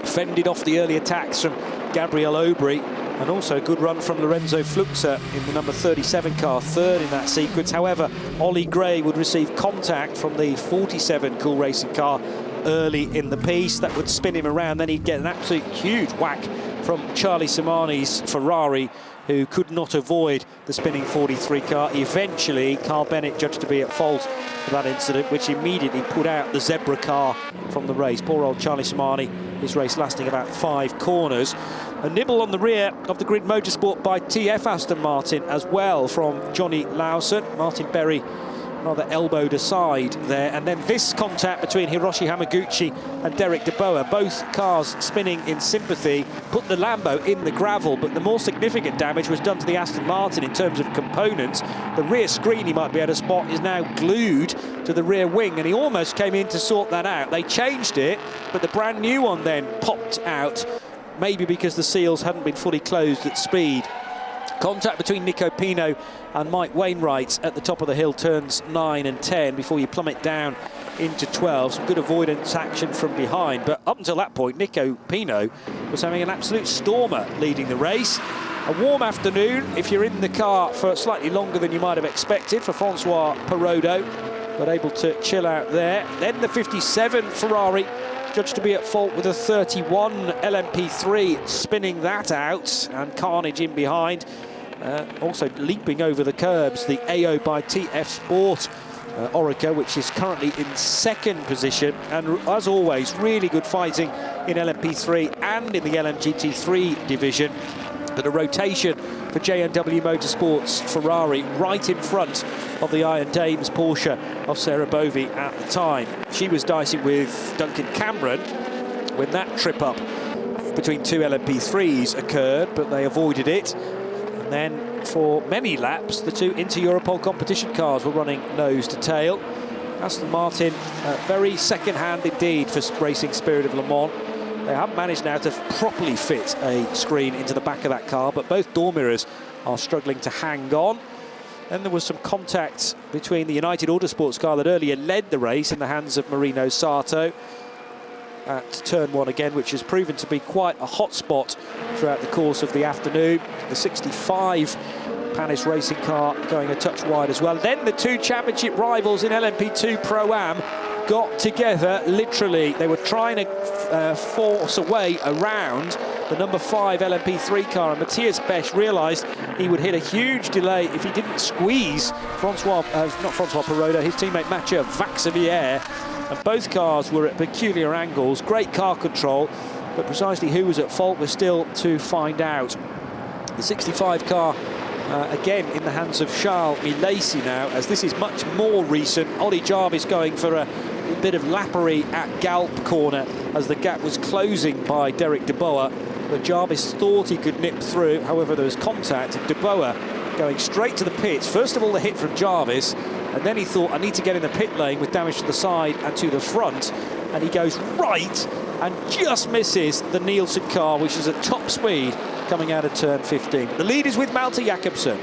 fended off the early attacks from Gabriel Aubry, and also a good run from Lorenzo Fluxa in the number 37 car, third in that sequence. However, Ollie Gray would receive contact from the 47 Cool Racing car early in the piece. That would spin him around, then he'd get an absolute huge whack from Charlie Simani's Ferrari, who could not avoid the spinning 43 car. Eventually, Carl Bennett judged to be at fault for that incident, which immediately put out the Zebra car from the race. Poor old Charlie Simani, his race lasting about 5 corners. A nibble on the rear of the Grid Motorsport by TF Aston Martin as well from Johnny Lawson. Martin Berry rather elbowed aside there, and then this contact between Hiroshi Hamaguchi and Derek DeBoer, both cars spinning in sympathy, put the Lambo in the gravel, but the more significant damage was done to the Aston Martin in terms of components. The rear screen he might be able to spot is now glued to the rear wing, and he almost came in to sort that out. They changed it, but the brand new one then popped out, maybe because the seals hadn't been fully closed at speed. Contact between Nico Pino and Mike Wainwright at the top of the hill, turns 9 and 10, before you plummet down into 12. Some good avoidance action from behind, but up until that point, Nico Pino was having an absolute stormer leading the race. A warm afternoon if you're in the car for slightly longer than you might have expected for Francois Perrodo, but able to chill out there. Then the 57 Ferrari, judged to be at fault with a 31 LMP3, spinning that out, and carnage in behind. Also leaping over the curbs, the AO by TF Sport Orica, which is currently in 2nd position. And as always, really good fighting in LMP3 and in the LMGT3 division. But a rotation for JNW Motorsports Ferrari right in front of the Iron Dames Porsche of Sarah Bovey at the time. She was dicing with Duncan Cameron when that trip up between 2 LMP3s occurred, but they avoided it. And then for many laps, the 2 Inter-Europol competition cars were running nose to tail. Aston Martin, very second-hand indeed for Racing Spirit of Le Mans. They haven't managed now to properly fit a screen into the back of that car, but both door mirrors are struggling to hang on. Then there was some contact between the United Autosports car that earlier led the race in the hands of Marino Sato at turn 1 again, which has proven to be quite a hot spot throughout the course of the afternoon. The 65 Panis racing car going a touch wide as well. Then the 2 championship rivals in LMP2 Pro-Am got together, literally. They were trying to force a way around the number 5 LMP3 car, and Matthias Besch realised he would hit a huge delay if he didn't squeeze not Francois Perrodo, his teammate Mathieu Vaxavier, and both cars were at peculiar angles. Great car control, but precisely who was at fault was still to find out. The 65 car again in the hands of Charles Milesi now, as this is much more recent. Ollie Jarvis going for a bit of lappery at Galp corner as the gap was closing by Derek DeBoer, but Jarvis thought he could nip through. However, there was contact, and DeBoer going straight to the pits. First of all, the hit from Jarvis, and then he thought, I need to get in the pit lane with damage to the side and to the front, and he goes right and just misses the Nielsen car, which is at top speed coming out of turn 15. The lead is with Malte Jakobsen.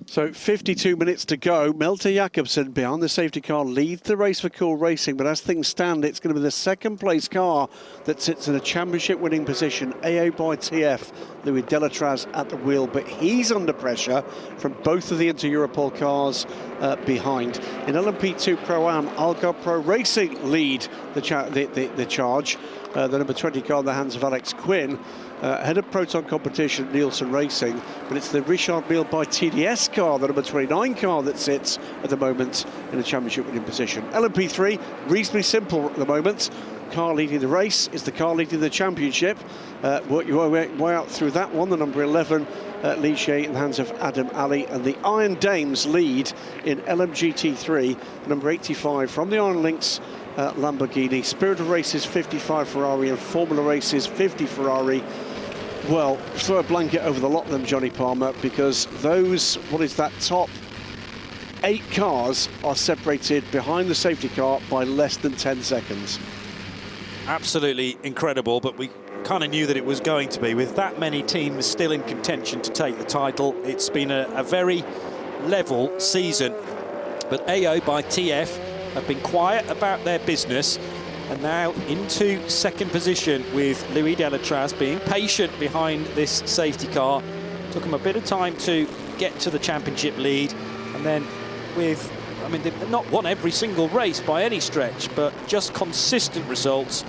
So 52 minutes to go. Malte Jakobsen behind the safety car leads the race for Cool Racing, but as things stand, it's going to be the second place car that sits in a championship winning position. AO by TF, Louis Delatraz at the wheel, but he's under pressure from both of the Inter-Europol cars behind. In LMP2 Pro-Am, Algarve Pro Racing lead the charge. The number 20 car in the hands of Alex Quinn. Ahead of Proton Competition, Nielsen Racing, but it's the Richard Mille by TDS car, the number 29 car, that sits at the moment in a championship winning position. LMP3, reasonably simple at the moment. Car leading the race is the car leading the championship. Work your way out through that one. The number 11, Ligier, in the hands of Adam Ali, and the Iron Dames lead in LMGT3, the number 85 from the Iron Lynx Lamborghini. Spirit of Races 55 Ferrari and Formula Races 50 Ferrari. Well, throw a blanket over the lot of them, Johnny Palmer, because those, what is that, top 8 cars are separated behind the safety car by less than 10 seconds. Absolutely incredible, but we kind of knew that it was going to be. With that many teams still in contention to take the title, it's been a very level season. But AO by TF have been quiet about their business, and now into second position with Louis Delatraz being patient behind this safety car. Took him a bit of time to get to the championship lead, and then with, I mean, they've not won every single race by any stretch, but just consistent results.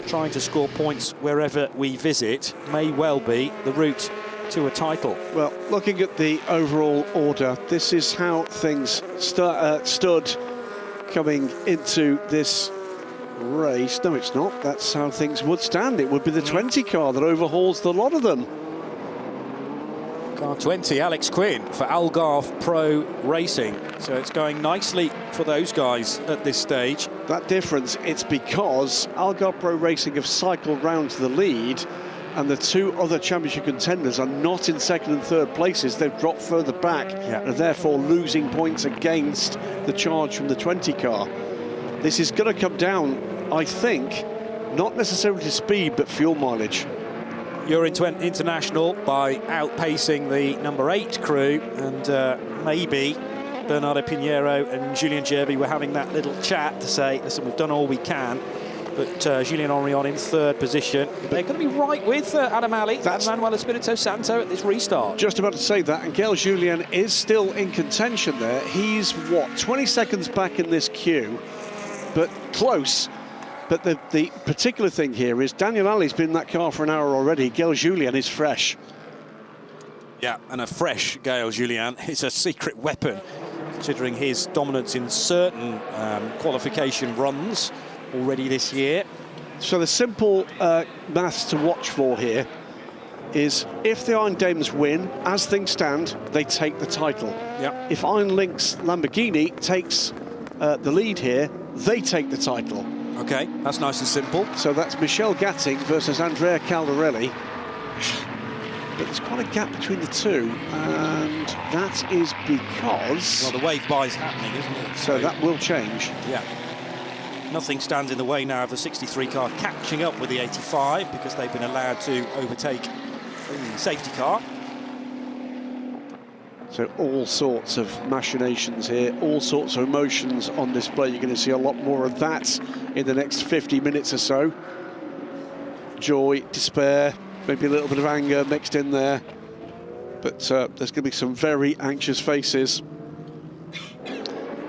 Trying to score points wherever we visit may well be the route to a title. Well, looking at the overall order, this is how things stood coming into this race. No, it's not. That's how things would stand. It would be the 20 car that overhauls the lot of them. Car 20, Alex Quinn for Algarve Pro Racing. So it's going nicely for those guys at this stage. That difference, it's because Algarve Pro Racing have cycled round to the lead, and the two other championship contenders are not in second and third places. They've dropped further back, and are therefore losing points against the charge from the 20 car. This is going to come down, I think, not necessarily to speed, but fuel mileage. You're into international by outpacing the number 8 crew, and maybe Bernardo Pinheiro and Julien Gervais were having that little chat to say, listen, we've done all we can. But Julien Henrion in third position. They're going to be right with Adam Ali and Manuel Espirito Santo at this restart. Just about to say that, and Gael Julien is still in contention there. He's, what, 20 seconds back in this queue, but close. But the particular thing here is Daniel Ali's been in that car for an hour already. Gael Julien is fresh. Yeah, and a fresh Gael Julien is a secret weapon, considering his dominance in certain qualification runs already this year. So the simple maths to watch for here is if the Iron Dames win, as things stand, they take the title. Yep. If Iron Lynx Lamborghini takes the lead here, they take the title. Okay, that's nice and simple. So that's Michel Gatting versus Andrea Caldarelli. But there's quite a gap between the two, and that is because... Well, the wave bye's happening, isn't it? So that will change. Yeah. Nothing stands in the way now of the 63 car catching up with the 85, because they've been allowed to overtake the safety car. So all sorts of machinations here, all sorts of emotions on display. You're going to see a lot more of that in the next 50 minutes or so. Joy, despair, maybe a little bit of anger mixed in there. But there's going to be some very anxious faces.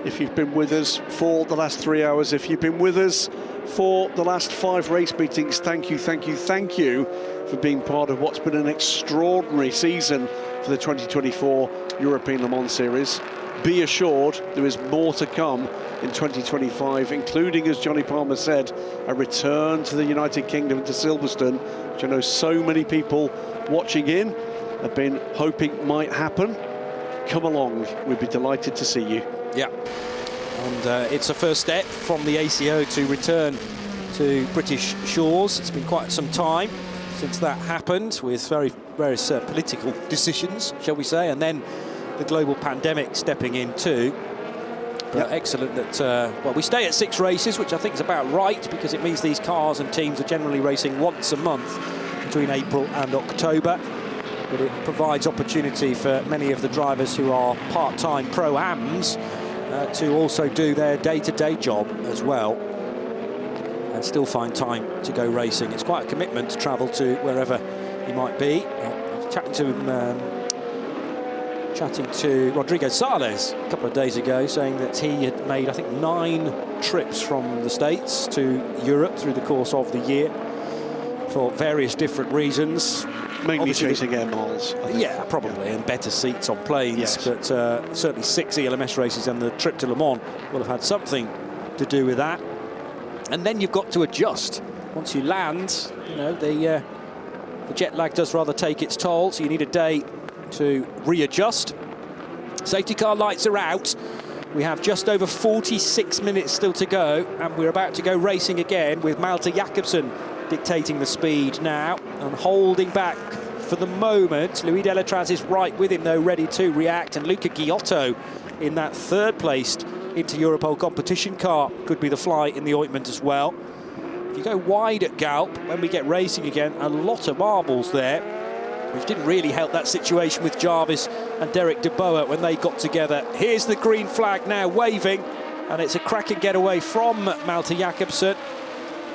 If you've been with us for the last 3 hours, if you've been with us for the last 5 race meetings, thank you, thank you, thank you for being part of what's been an extraordinary season for the 2024 European Le Mans Series. Be assured there is more to come in 2025, including, as Johnny Palmer said, a return to the United Kingdom and to Silverstone, which I know so many people watching in have been hoping might happen. Come along, we'd be delighted to see you. Yeah, and it's a first step from the ACO to return to British shores. It's been quite some time since that happened, with various political decisions, shall we say, and then the global pandemic stepping in too. But excellent that, well, we stay at 6 races, which I think is about right, because it means these cars and teams are generally racing once a month between April and October. but it provides opportunity for many of the drivers who are part-time pro-ams to also do their day-to-day job as well and still find time to go racing. It's quite a commitment to travel to wherever you might be. Chatting to Rodrigo Sales a couple of days ago, saying that he had made, I think, 9 trips from the States to Europe through the course of the year for various different reasons. Mainly Obviously, chasing air miles, I think. Yeah, probably, and better seats on planes. Yes. But certainly 6 ELMS races and the trip to Le Mans will have had something to do with that. And then you've got to adjust. Once you land, you know, the jet lag does rather take its toll, so you need a day to readjust. Safety car lights are out. We have just over 46 minutes still to go, and we're about to go racing again with Malte Jakobsen dictating the speed now and holding back for the moment. Louis Delatraz is right with him though, ready to react, and Luca Giotto in that third placed into Europol competition car could be the fly in the ointment as well. If you go wide at Galp, when we get racing again, a lot of marbles there, which didn't really help that situation with Jarvis and Derek de Boer when they got together. Here's the green flag now waving, and it's a cracking getaway from Malte Jakobsen.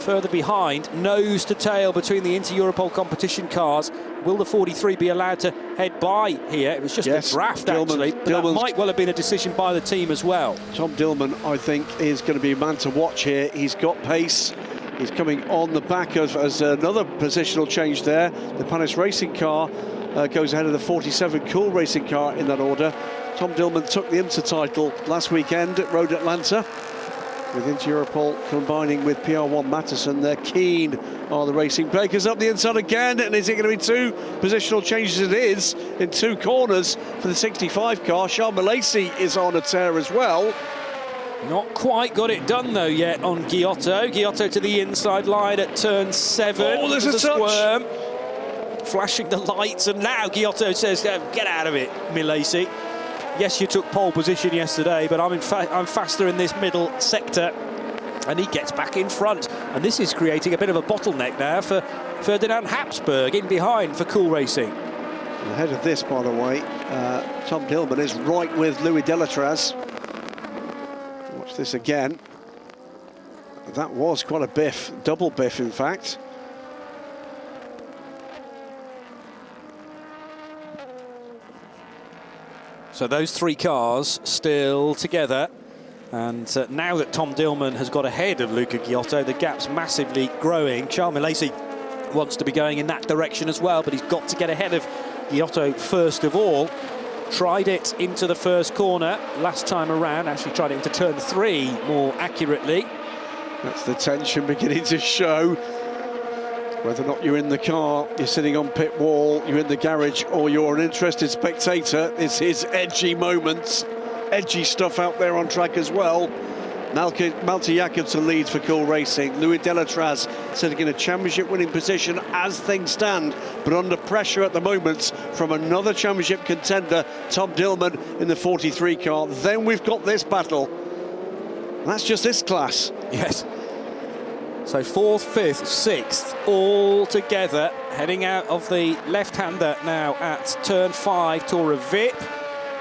Further behind, nose to tail between the Inter-Europol competition cars. Will the 43 be allowed to head by here? It was just a draft, actually, but that might well have been a decision by the team as well. Tom Dillman, I think, is going to be a man to watch here. He's got pace. He's coming on the back of, as another positional change there. The Panis Racing car goes ahead of the 47 Cool Racing car in that order. Tom Dillman took the IMSA title last weekend at Road Atlanta, with Inter-Europol combining with PR1 Matteson. They're keen are the racing. Baker's up the inside again, and is it going to be 2 positional changes? It is, in 2 corners for the 65 car. Charles Malaysi is on a tear as well. Not quite got it done though yet on Giotto. Giotto to the inside line at turn 7. Oh, there's a squirm. Flashing the lights, and now Giotto says, get out of it, Malaysi. Yes, you took pole position yesterday, but I'm faster in this middle sector. And he gets back in front. And this is creating a bit of a bottleneck now for Ferdinand Habsburg in behind for Cool Racing. Ahead of this, by the way, Tom Dillman is right with Louis Delatraz. Watch this again. That was quite a biff, double biff, in fact. So those 3 cars still together, and now that Tom Dillman has got ahead of Luca Giotto, the gap's massively growing. Charles Malaysi wants to be going in that direction as well, but he's got to get ahead of Giotto first of all. Tried it into the first corner last time around, actually tried it into turn 3 more accurately. That's the tension beginning to show. Whether or not you're in the car, you're sitting on pit wall, you're in the garage, or you're an interested spectator, it's his edgy moments. Edgy stuff out there on track as well. Malte Jakobsen leads for Cool Racing. Louis Delatraz sitting in a championship winning position as things stand, but under pressure at the moment from another championship contender, Tom Dillman in the 43 car. Then we've got this battle. That's just this class. Yes. So 4th, 5th, 6th, all together, heading out of the left-hander now at turn 5, Tora Vip,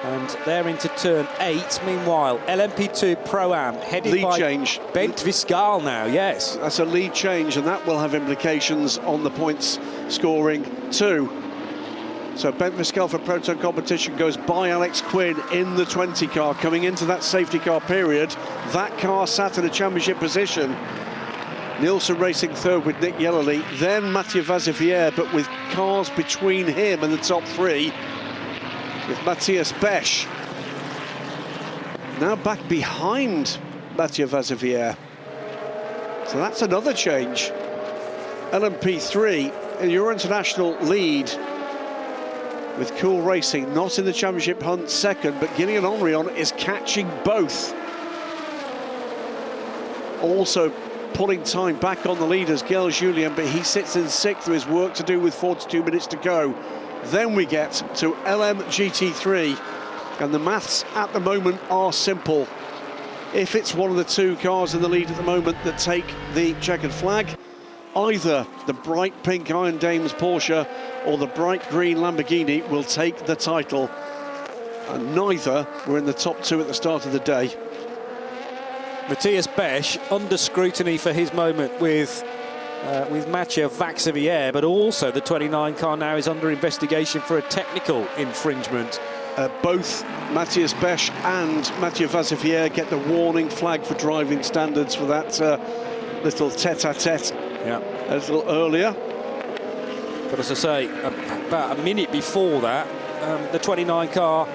and they're into turn 8. Meanwhile, LMP2 Pro-Am, headed lead by change. Bent Viscal now, yes. That's a lead change, and that will have implications on the points scoring too. So Bent Viscal for Proton competition goes by Alex Quinn in the 20 car, coming into that safety car period. That car sat in a championship position. Nielsen racing 3rd with Nick Yellerly, then Mathieu Vazivière, but with cars between him and the top 3, with Matthias Besch now back behind Mathieu Vazivière. So that's another change. LMP3 in your international lead with Cool Racing, not in the championship hunt 2nd, but Guillaume Henrion is catching both. Also pulling time back on the leaders, Gael Julien, but he sits in 6th with his work to do with 42 minutes to go. Then we get to LMGT3, and the maths at the moment are simple. If it's one of the 2 cars in the lead at the moment that take the checkered flag, either the bright pink Iron Dames Porsche or the bright green Lamborghini will take the title. And neither were in the top two at the start of the day. Matthias Besch under scrutiny for his moment with Mathieu Vaxivière, but also the 29 car now is under investigation for a technical infringement. Both Matthias Besch and Mathieu Vaxivière get the warning flag for driving standards for that little tete-a-tete a little earlier. But as I say, about a minute before that, the 29 car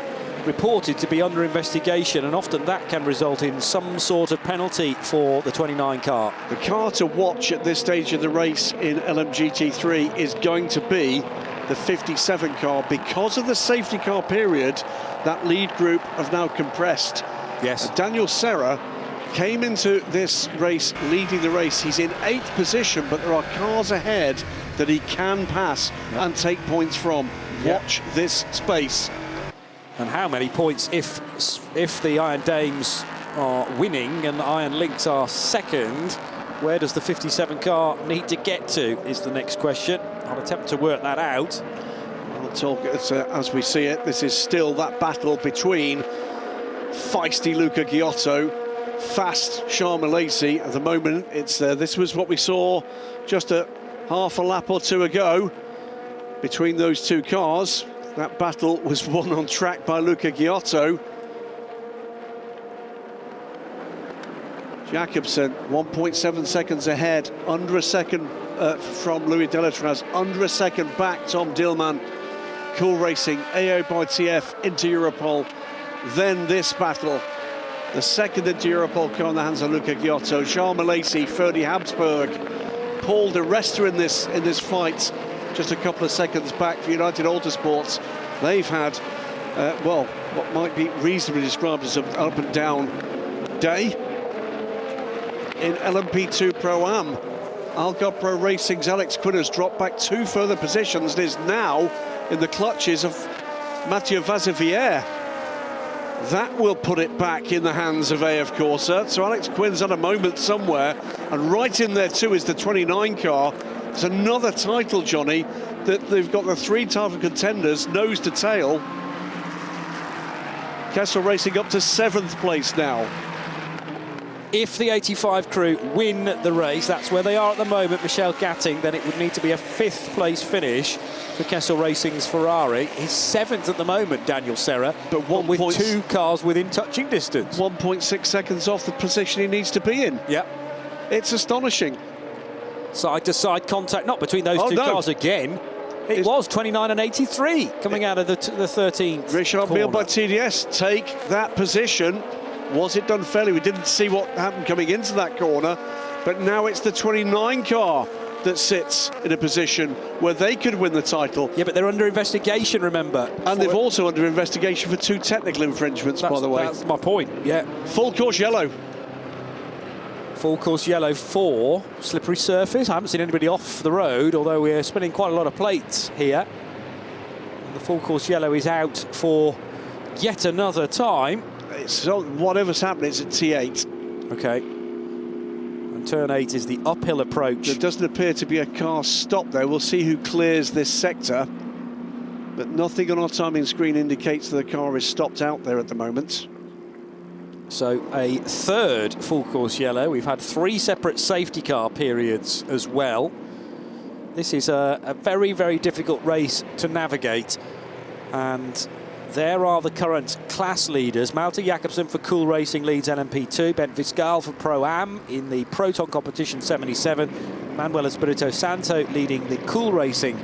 reported to be under investigation, and often that can result in some sort of penalty for the 29 car. The car to watch at this stage of the race in LMGT3 is going to be the 57 car. Because of the safety car period, that lead group have now compressed. Yes. Daniel Serra came into this race leading the race. He's in 8th position, but there are cars ahead that he can pass and take points from. Watch this space. And how many points if the Iron Dames are winning and the Iron Lynx are second, where does the 57 car need to get to is the next question. I'll attempt to work that out. I'll talk as we see it. This is still that battle between feisty Luca Giotto, fast Charles Malaysi. At the moment, it's this was what we saw just a half a lap or two ago between those two cars. That battle was won on track by Luca Giotto. Jakobsen 1.7 seconds ahead, under a second from Louis Delatraz, under a second back Tom Dillman. Cool Racing, AO by TF into Europol. Then this battle, the second into Europol car in the hands of Luca Giotto. Charles Malaysi, Ferdy Habsburg, Paul de Resta in this fight, just a couple of seconds back for United Autosports. They've had, well, what might be reasonably described as an up and down day. In LMP2 Pro-Am, Algar Pro Racing's Alex Quinn has dropped back 2 further positions and is now in the clutches of Mathieu Vaxivière. That will put it back in the hands of AF Corsa. So Alex Quinn's had a moment somewhere, and right in there too is the 29 car. It's another title, Johnny, that they've got the 3 title contenders nose to tail. Kessel Racing up to 7th place now. If the 85 crew win the race, that's where they are at the moment, Michel Gatting, then it would need to be a 5th place finish for Kessel Racing's Ferrari. He's 7th at the moment, Daniel Serra, but with 2 cars within touching distance. 1.6 seconds off the position he needs to be in. Yep. It's astonishing. Side-to-side contact, not between those two cars again. It was 29 and 83 coming out of the 13th Richard Beale by TDS take that position. Was it done fairly? We didn't see what happened coming into that corner, but now it's the 29 car that sits in a position where they could win the title. Yeah, but they're under investigation, remember. And they've also under investigation for 2 technical infringements, by the way. That's my point, yeah. Full course yellow. Full course yellow for slippery surface. I haven't seen anybody off the road, although we're spinning quite a lot of plates here. And the full course yellow is out for yet another time. So whatever's happened, it's at T8. Okay. And turn 8 is the uphill approach. There doesn't appear to be a car stopped there. We'll see who clears this sector. But nothing on our timing screen indicates that the car is stopped out there at the moment. So a 3rd full course yellow. We've had 3 separate safety car periods as well. This is a very, very difficult race to navigate. And there are the current class leaders. Malte Jakobsen for Cool Racing leads LMP2. Ben Fiscal for Pro-Am in the Proton Competition 77. Manuel Espirito Santo leading the Cool Racing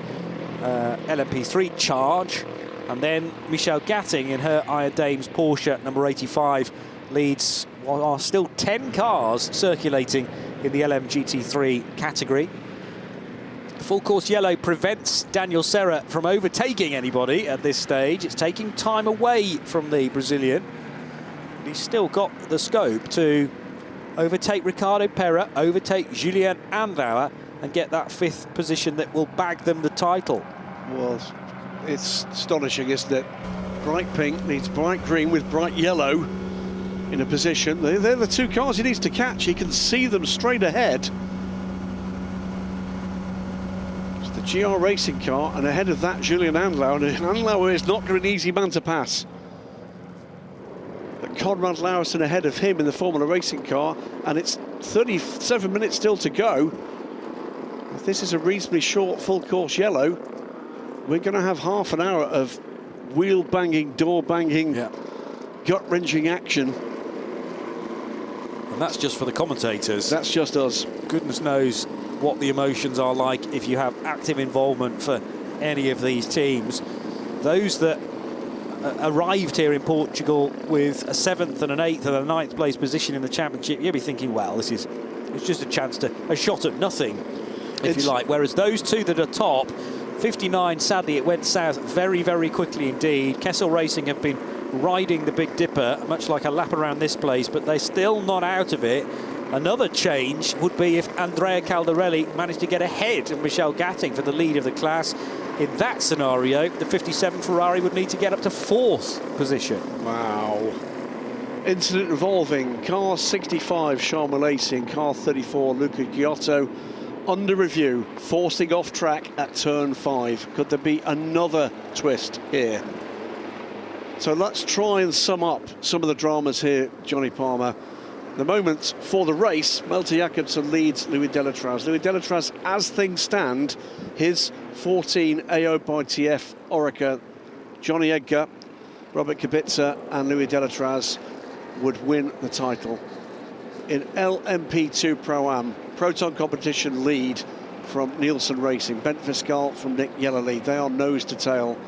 LMP3 charge. And then Michel Gatting in her Iron Dames Porsche number 85 leads what are still 10 cars circulating in the LMGT3 category. The full course yellow prevents Daniel Serra from overtaking anybody at this stage. It's taking time away from the Brazilian. But he's still got the scope to overtake Ricardo Pera, overtake Julien Andauer, and get that 5th position that will bag them the title. Well, it's astonishing, isn't it? Bright pink needs bright green with bright yellow in a position. They're the 2 cars he needs to catch. He can see them straight ahead. GR racing car, and ahead of that, Julian Andlauer. And Andlauer is not an easy man to pass. But Conrad Lauritsen ahead of him in the Formula Racing car, and it's 37 minutes still to go. If this is a reasonably short full course yellow, we're going to have half an hour of wheel banging, door banging, gut-wrenching action. And that's just for the commentators. That's just us. Goodness knows what the emotions are like if you have active involvement for any of these teams. Those that arrived here in Portugal with a 7th and an 8th and a 9th place position in the championship, you'll be thinking, well, it's just a shot at nothing, if you like. Whereas those two that are top, 59, sadly, it went south very, very quickly indeed. Kessel Racing have been riding the Big Dipper, much like a lap around this place, but they're still not out of it. Another change would be if Andrea Caldarelli managed to get ahead of Michel Gatting for the lead of the class. In that scenario, the 57 Ferrari would need to get up to 4th position. Wow. Incident involving car 65, Charles Malaysia, and car 34, Luca Giotto, under review, forcing off track at turn 5. Could there be another twist here? So let's try and sum up some of the dramas here, Johnny Palmer. The moment for the race, Malte Jakobsen leads Louis Delatraz. Louis Delatraz, as things stand, his 14 AO by TF Orica, Johnny Edgar, Robert Kubica and Louis Delatraz would win the title. In LMP2 Pro-Am, Proton competition lead from Nielsen Racing, Bent Fiscal from Nick Yellerly, they are nose to tail.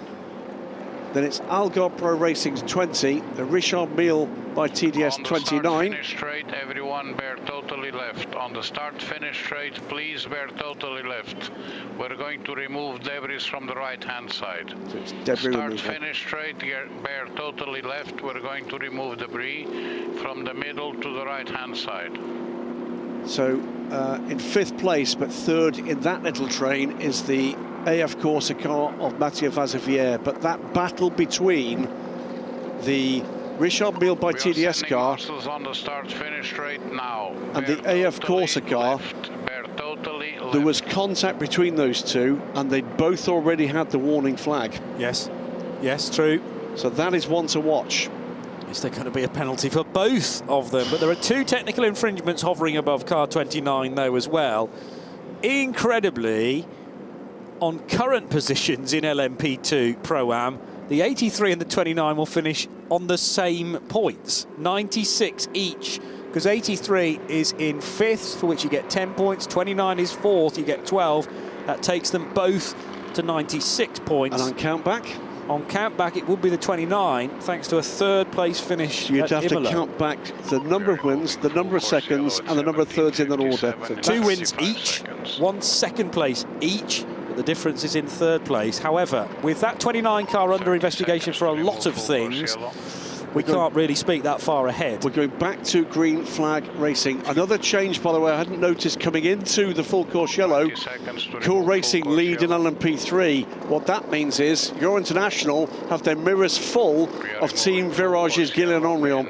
Then it's Algar Pro Racing's 20, the Richard Mille by TDS 29. Finish straight, everyone bear totally left. On the start-finish straight, please bear totally left. We're going to remove debris from the right-hand side. So it's debris removal. Finish straight, bear totally left. We're going to remove debris from the middle to the right-hand side. So in 5th place, but 3rd in that little train, is the AF Corsa car of Mathieu Vazevière. But that battle between the Richard Mille by TDS car on the start finish straight now. And the AF Corsa car, there was contact between those two, and they'd both already had the warning flag. Yes, yes, true. So that is one to watch. Is there going to be a penalty for both of them? But there are 2 technical infringements hovering above car 29 though as well. Incredibly, on current positions in LMP2 Pro-Am, the 83 and the 29 will finish on the same points, 96 each, because 83 is in 5th, for which you get 10 points, 29 is 4th, you get 12. That takes them both to 96 points. And on count back? On count back, it would be the 29, thanks to a 3rd place finish. You'd have Imola. to count back the number of wins, the number of seconds, and the number of thirds in that order. So 2 wins each, 1 second place each. The difference is in 3rd place. However, with that 29 car under investigation for a lot of things, we can't really speak that far ahead. We're going back to green flag racing. Another change, by the way, I hadn't noticed coming into the full course yellow. Cool Racing lead in LMP3. What that means is your International have their mirrors full of Team Virage's Gillian Henrion.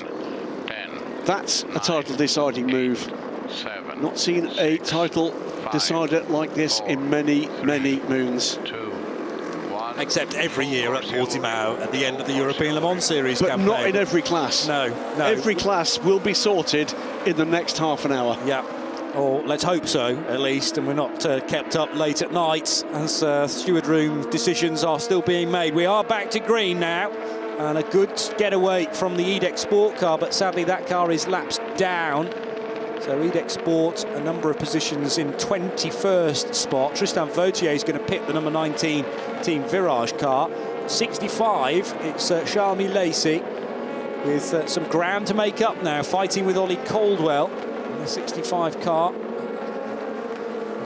That's a title deciding move. Not seen a title decider like this in many, many moons. Except every year at Portimão at the end of the European Le Mans Series but campaign. Not in every class. No. Every class will be sorted in the next half an hour. Yeah, or let's hope so, at least, and we're not kept up late at night as steward room decisions are still being made. We are back to green now, and a good getaway from the EDEX Sport car, but sadly that car is lapsed down. So EDEX Sport, a number of positions in 21st spot. Tristan Vautier is going to pit the number 19 Team Virage car. 65, it's Charles Milesi with some ground to make up now, fighting with Ollie Caldwell in the 65 car.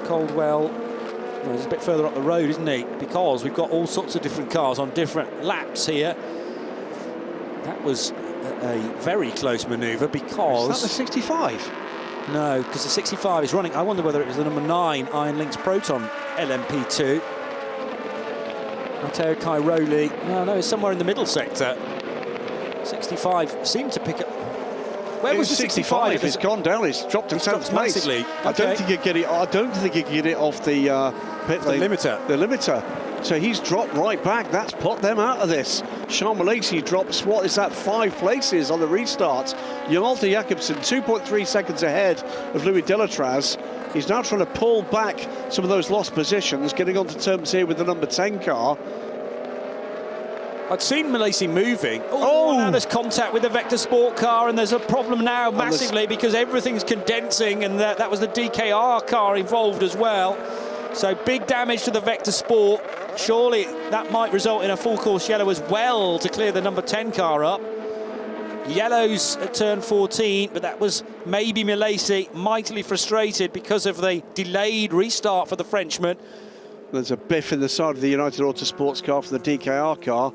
Caldwell, well, he's a bit further up the road, isn't he? Because we've got all sorts of different cars on different laps here. That was a very close manoeuvre because... Is that the 65? No, because the 65 is running. I wonder whether it was the number 9 Iron Lynx Proton LMP2. Matteo Cairoli. No, it's somewhere in the middle sector. 65 seemed to pick up. Where was the 65? It's gone down. It's dropped to 10th place. Massively. I don't think he'd get it. I don't think he could get it off the pit lane. limiter. The limiter. So he's dropped right back. That's put them out of this. Sean Malachy drops, what is that, 5 places on the restart. Malte Jakobsen 2.3 seconds ahead of Louis Delatraz. He's now trying to pull back some of those lost positions, getting onto terms here with the number 10 car. I'd seen Malachy moving. Oh, now there's contact with the Vector Sport car, and there's a problem now massively because everything's condensing, and that was the DKR car involved as well. So big damage to the Vector Sport. Surely that might result in a full course yellow as well to clear the number 10 car up. Yellows at turn 14, but that was maybe Malachy mightily frustrated because of the delayed restart for the Frenchman. There's a biff in the side of the United Autosports car for the DKR car.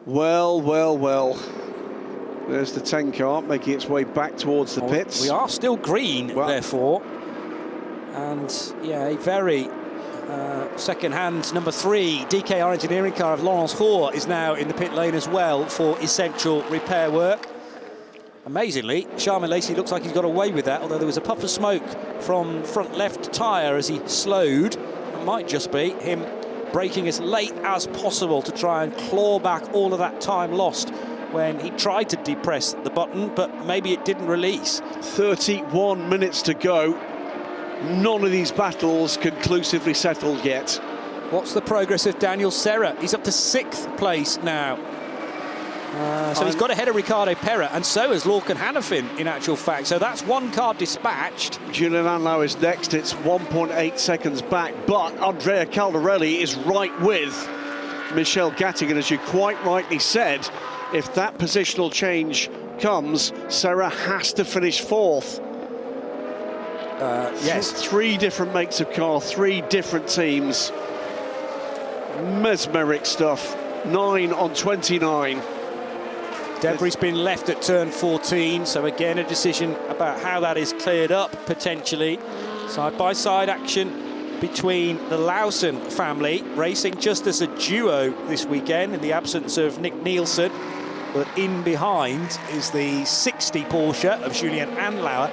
Well, well, well. There's the 10 car making its way back towards the pits. We are still green, therefore. And yeah, a very second-hand number 3 DKR engineering car of Laurence Hoare is now in the pit lane as well for essential repair work. Amazingly, Charles Malachy looks like he's got away with that, although there was a puff of smoke from front left tyre as he slowed. It might just be him braking as late as possible to try and claw back all of that time lost when he tried to depress the button, but maybe it didn't release. 31 minutes to go. None of these battles conclusively settled yet. What's the progress of Daniel Serra? He's up to 6th place now. So he's got ahead of Ricardo Pera, and so has Lorcan Hannafin, in actual fact. So that's one car dispatched. Julian Anlau is next. It's 1.8 seconds back, but Andrea Caldarelli is right with Michel Gattigan, as you quite rightly said. If that positional change comes, Serra has to finish 4th. Yes. 3 different makes of car, 3 different teams. Mesmeric stuff. 9 on 29. Debris been left at turn 14, so again a decision about how that is cleared up potentially. Side-by-side action between the Lawson family, racing just as a duo this weekend in the absence of Nick Nielsen. But in behind is the 60 Porsche of Julien Anlauer.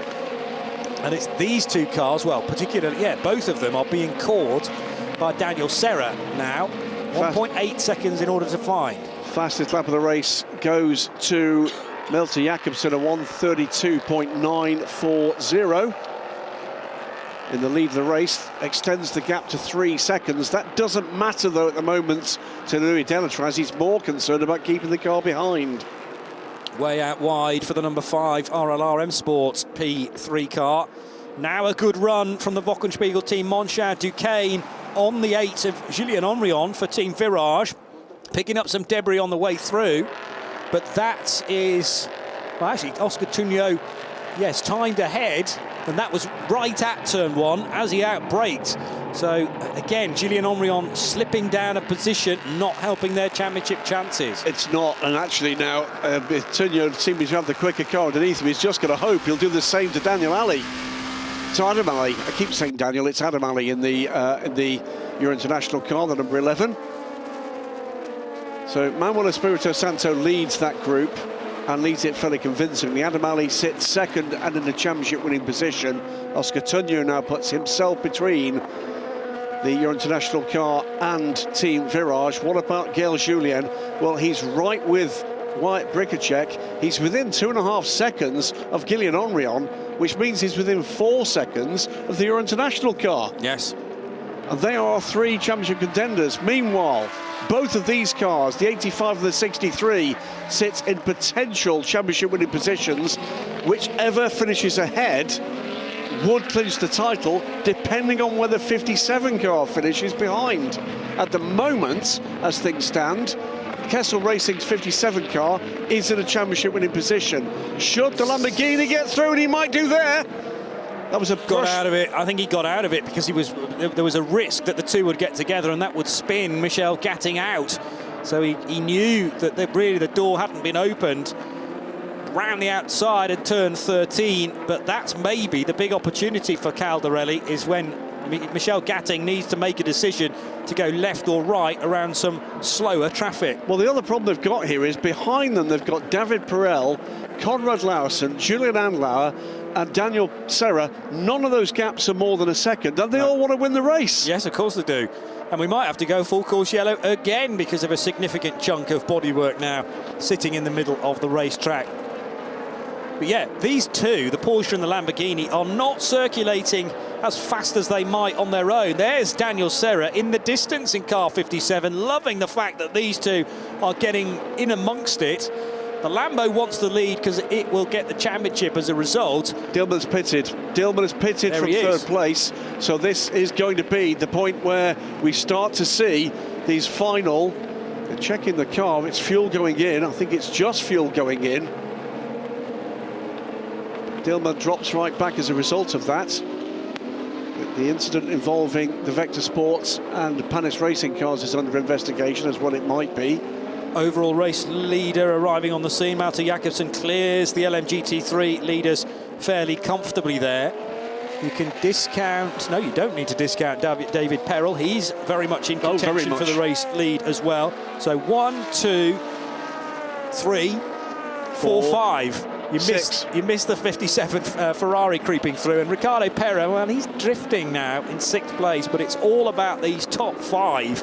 And it's these 2 cars, well, particularly, both of them are being caught by Daniel Serra now. 1.8 seconds in order to find. Fastest lap of the race goes to Malte Jakobsen, a 1:32.940. In the lead of the race, extends the gap to 3 seconds. That doesn't matter, though, at the moment to Louis Delatraz. He's more concerned about keeping the car behind. Way out wide for the number 5 RLRM Sports P3 car. Now a good run from the Wochenspiegel team, Monchard Duquesne on the 8 of Julien Henrion for Team Virage, picking up some debris on the way through. But that is, well, actually, Oscar Tugnot, yes, timed ahead, and that was right at turn 1 as he outbraked. So again, Julien Henrion slipping down a position, not helping their championship chances. It's not, and actually now, Tugnot seems to have the quicker car underneath him. He's just got to hope he'll do the same to Daniel Alley. To Adam Alley, I keep saying Daniel, it's Adam Alley in the Euro International car, the number 11. So Manuel Espirito Santo leads that group and leads it fairly convincingly. Adam Alley sits 2nd and in a championship winning position. Oscar Tugnot now puts himself between the Euro International car and Team Virage. What about Gaël Julien? Well, he's right with Wyatt Bricacek. He's within 2.5 seconds of Julien Henrion, which means he's within 4 seconds of the Euro International car. Yes. And they are 3 championship contenders. Meanwhile, both of these cars, the 85 and the 63, sits in potential championship winning positions. Whichever finishes ahead would clinch the title, depending on whether 57 car finishes behind. At the moment, as things stand, Kessel Racing's 57 car is in a championship winning position. Should the Lamborghini get through, and he might do there. That was a got out of it. I think he got out of it because there was a risk that the 2 would get together, and that would spin Michel Gatting out. So he knew that really the door hadn't been opened. Round the outside at turn 13, but that's maybe the big opportunity for Caldarelli, is when Michel Gatting needs to make a decision to go left or right around some slower traffic. Well, the other problem they've got here is behind them they've got David Perel, Conrad Lauritsen, Julian Andlauer and Daniel Serra. None of those gaps are more than a second, and they all want to win the race. Yes, of course they do. And we might have to go full course yellow again because of a significant chunk of bodywork now sitting in the middle of the racetrack. But yeah, these two, the Porsche and the Lamborghini, are not circulating as fast as they might on their own. There's Daniel Serra in the distance in car 57, loving the fact that these two are getting in amongst it. The Lambo wants the lead because it will get the championship as a result. Dillman's pitted. Dillman is pitted There from third place. So this is going to be the point where we start to see these final. They're checking the car. It's fuel going in. I think it's just fuel going in. Dillman drops right back as a result of that. The incident involving the Vector Sports and Panis Racing cars is under investigation as what it might be. Overall race leader arriving on the scene. Malte Jakobsen clears the LMGT3 leaders fairly comfortably there. You can discount, no, you don't need to discount David Perel. He's very much in contention for the race lead as well. So 1, 2, 3, 4, 5. You missed the 57th Ferrari creeping through, and Ricardo Perez, well, he's drifting now in 6th place, but it's all about these top 5,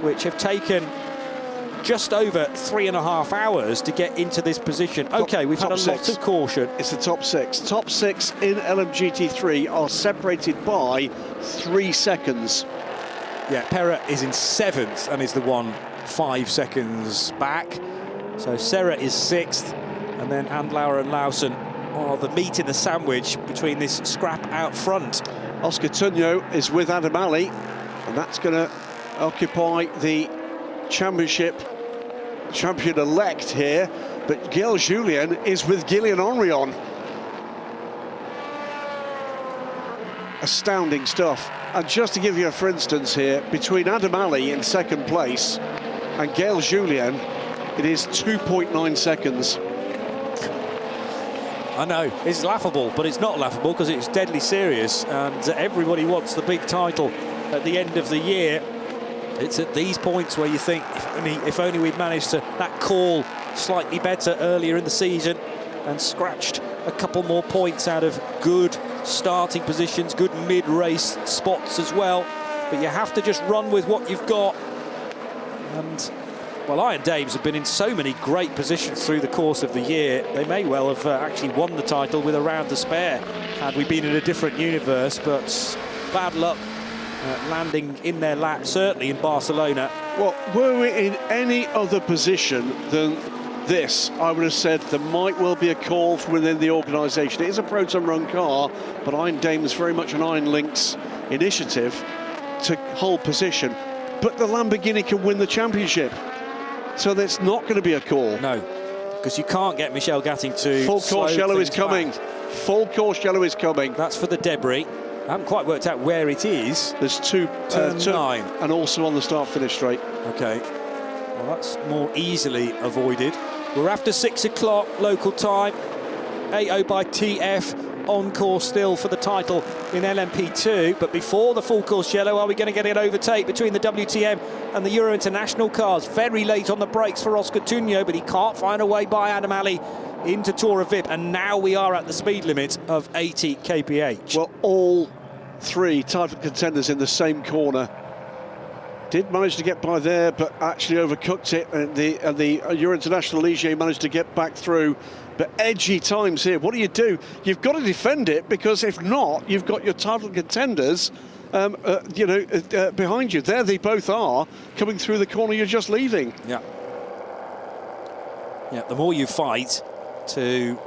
which have taken just over 3.5 hours to get into this position. Okay, we've had a lot of caution. It's the top 6. Top 6 in LMGT3 are separated by 3 seconds. Yeah, Perez is in 7th and is the one 5 seconds back. So Serra is 6th. And then Andlauer and Lauritsen are the meat in the sandwich between this scrap out front. Oscar Tunyo is with Adam Ali, and that's going to occupy the championship champion-elect here. But Gilles Julien is with Gillian Henrion. Astounding stuff. And just to give you a for instance here, between Adam Ali in 2nd place and Gilles Julien, it is 2.9 seconds. I know, it's laughable, but it's not laughable because it's deadly serious, and everybody wants the big title at the end of the year. It's at these points where you think, if only we'd managed to that call slightly better earlier in the season and scratched a couple more points out of good starting positions, good mid-race spots as well. But you have to just run with what you've got. And well, Iron Dames have been in so many great positions through the course of the year. They may well have actually won the title with a round to spare had we been in a different universe, but bad luck landing in their lap, certainly in Barcelona. Well, were we in any other position than this, I would have said there might well be a call from within the organisation. It is a Proton-run car, but Iron Dames is very much an Iron Lynx initiative to hold position. But the Lamborghini can win the championship. So there's not going to be a call. No, because you can't get Michel Gatting to full course yellow is coming. Full course yellow is coming. That's for the debris. I haven't quite worked out where it is. There's turn 9. And also on the start-finish straight. Okay. Well, that's more easily avoided. We're after 6 o'clock local time. 8:0 by TF. On course still for the title in LMP2, but before the full course yellow, are we going to get an overtake between the WTM and the Euro International cars? Very late on the brakes for Oscar Tunyo, but he can't find a way by Adam Ali into Tora VIP, and now we are at the speed limit of 80 kph. Well, all 3 title contenders in the same corner. Did manage to get by there, but actually overcooked it, and the Euro International Ligier managed to get back through. But edgy times here. What do? You've got to defend it, because if not, you've got your title contenders, behind you. There they both are, coming through the corner you're just leaving. Yeah. Yeah. The more you fight to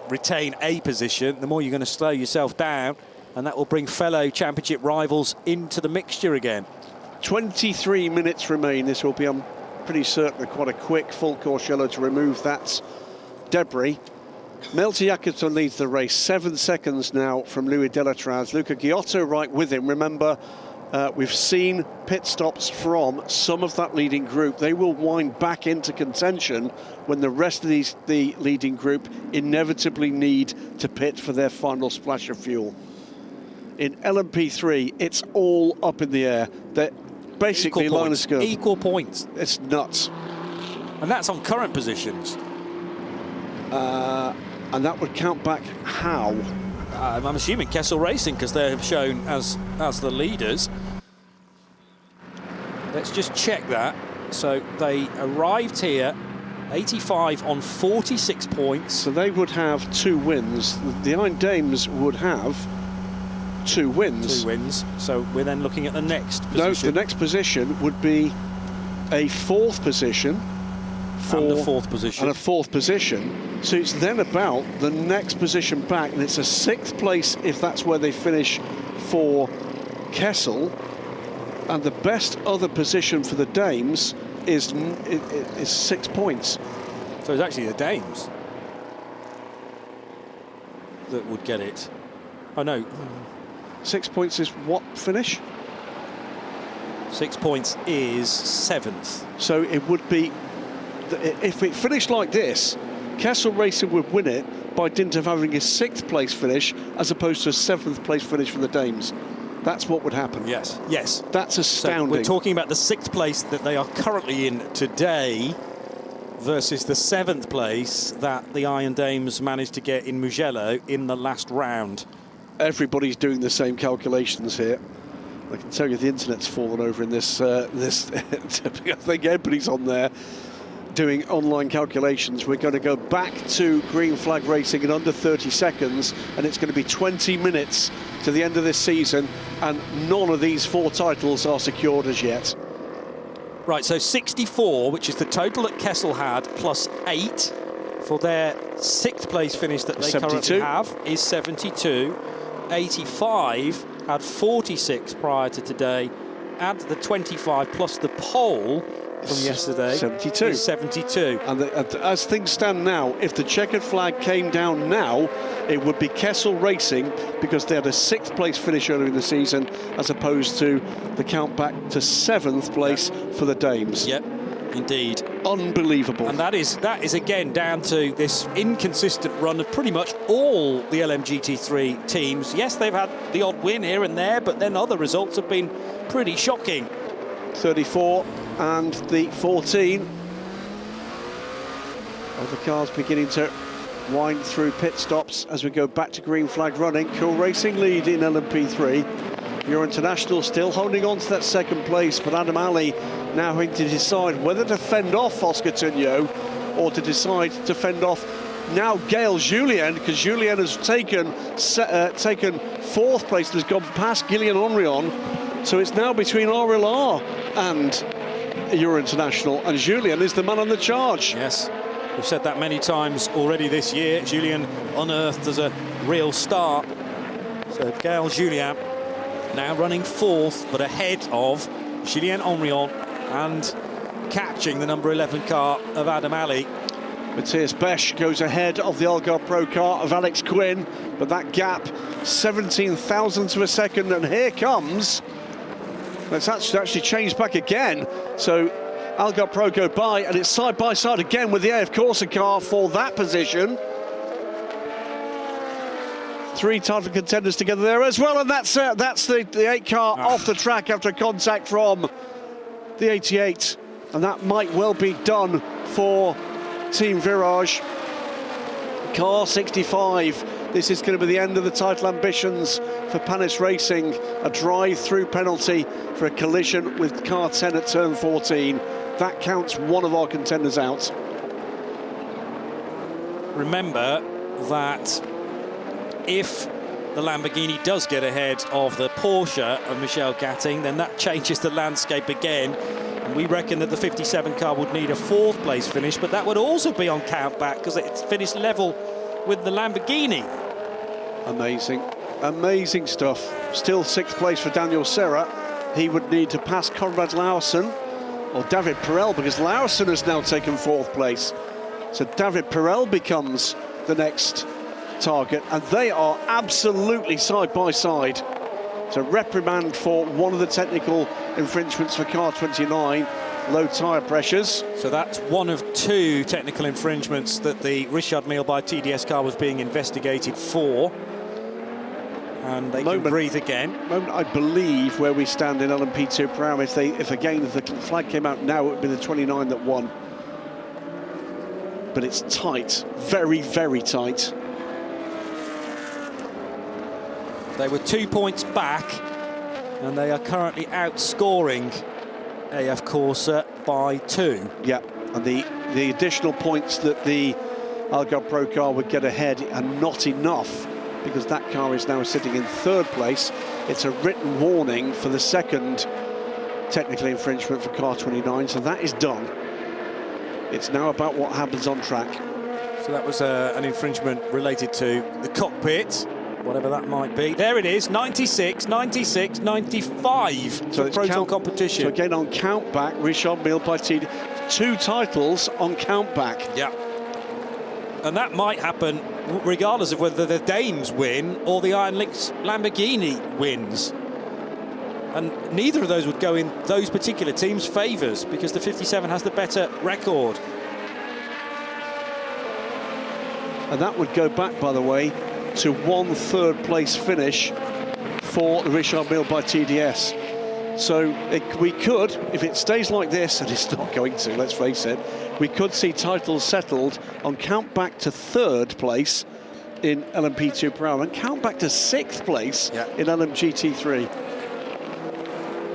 retain a position, the more you're going to slow yourself down, and that will bring fellow championship rivals into the mixture again. 23 minutes remain. This will be, I'm pretty certain, quite a quick full course yellow to remove that debris. Malte Jakobsen leads the race, 7 seconds now from Louis Delatraz. Luca Giotto right with him. Remember, we've seen pit stops from some of that leading group. They will wind back into contention when the rest of the leading group inevitably need to pit for their final splash of fuel. In LMP3, it's all up in the air. They're basically line of scope. Equal points. It's nuts. And that's on current positions. And that would count back how? I'm assuming Kessel Racing, because they're shown as the leaders. Let's just check that. So they arrived here, 85 on 46 points. So they would have 2 wins. The Iron Dames would have 2 wins. 2 wins. So we're then looking at the next position. No, the next position would be a 4th position. And a 4th position. And a 4th position. So it's then about the next position back, and it's a 6th place if that's where they finish for Kessel. And the best other position for the Dames is 6 points. So it's actually the Dames that would get it. Oh no. 6 points is what finish? 6 points is 7th. So it would be, if it finished like this, Kessel Racing would win it by dint of having a 6th place finish as opposed to a 7th place finish for the Dames. That's what would happen. Yes, yes. That's astounding. So we're talking about the 6th place that they are currently in today versus the 7th place that the Iron Dames managed to get in Mugello in the last round. Everybody's doing the same calculations here. I can tell you the internet's fallen over in this. I think everybody's on there doing online calculations. We're going to go back to green flag racing in under 30 seconds, and it's going to be 20 minutes to the end of this season, and none of these 4 titles are secured as yet. Right, so 64, which is the total that Kessel had, plus 8 for their 6th place finish that they 72. currently have, is 72. 85 had 46 prior to today. Add the 25 plus the pole from yesterday. 72. Is 72. And as things stand now, if the checkered flag came down now, it would be Kessel Racing, because they had a 6th place finish earlier in the season, as opposed to the count back to 7th place for the Dames. Yep, indeed. Unbelievable. And that is again down to this inconsistent run of pretty much all the LMGT3 teams. Yes, they've had the odd win here and there, but then other results have been pretty shocking. 34 and the 14. Other cars beginning to wind through pit stops as we go back to green flag running. Cool Racing lead in LMP3. Your International still holding on to that 2nd place, but Adam Ali now having to decide whether to fend off Oscar Tuño or to decide to fend off now Gaël Julien, because Julien has taken 4th place and has gone past Gillian Henrion. So it's now between RLR and Euro International, and Julien is the man on the charge. Yes, we've said that many times already this year. Julien unearthed as a real star. So Gaël Julien now running 4th, but ahead of Gillian Henrion and catching the number 11 car of Adam Ali. Matthias Besch goes ahead of the Algarve Pro car of Alex Quinn, but that gap, 17 thousandths of a second, and here comes... Let's actually change back again. So Algarve Pro go by, and it's side by side again with the AF Corsa car for that position. 3 title contenders together there as well, and that's the 8 car off the track after contact from the 88, and that might well be done for Team Virage. Car 65. This is going to be the end of the title ambitions for Panis Racing. A drive-through penalty for a collision with car 10 at turn 14. That counts one of our contenders out. Remember that if the Lamborghini does get ahead of the Porsche of Michel Gatting, then that changes the landscape again. And we reckon that the 57 car would need a 4th place finish, but that would also be on count back because it's finished level with the Lamborghini. Amazing, amazing stuff. Still 6th place for Daniel Serra. He would need to pass Conrad Lausen or David Perel, because Lausen has now taken 4th place. So David Perel becomes the next target, and they are absolutely side by side. So reprimand for one of the technical infringements for car 29, low tyre pressures. So that's one of 2 technical infringements that the Richard Mille by TDS car was being investigated for. and they can breathe again. Moment, I believe, where we stand in LMP2 Pro, if the flag came out now, it would be the 29 that won. But it's tight, very, very tight. They were 2 points back, and they are currently outscoring AF Corsa by 2. Yeah, and the additional points that the Algarve Pro car would get ahead are not enough, because that car is now sitting in 3rd place. It's a written warning for the second technical infringement for car 29, so that is done. It's now about what happens on track. So that was an infringement related to the cockpit, whatever that might be. There it is, 96, 96, 95 for Proton competition. So again, on count back, Richard Mille by T, 2 titles on count back. Yeah. And that might happen regardless of whether the Dames win or the Iron Lynx Lamborghini wins. And neither of those would go in those particular teams' favours, because the 57 has the better record. And that would go back, by the way, to 1 3rd place finish for the Richard Mille by TDS. So we could, if it stays like this, and it's not going to, let's face it, we could see titles settled on count back to 3rd place in LMP2 Pro and count back to 6th place in LMGT3.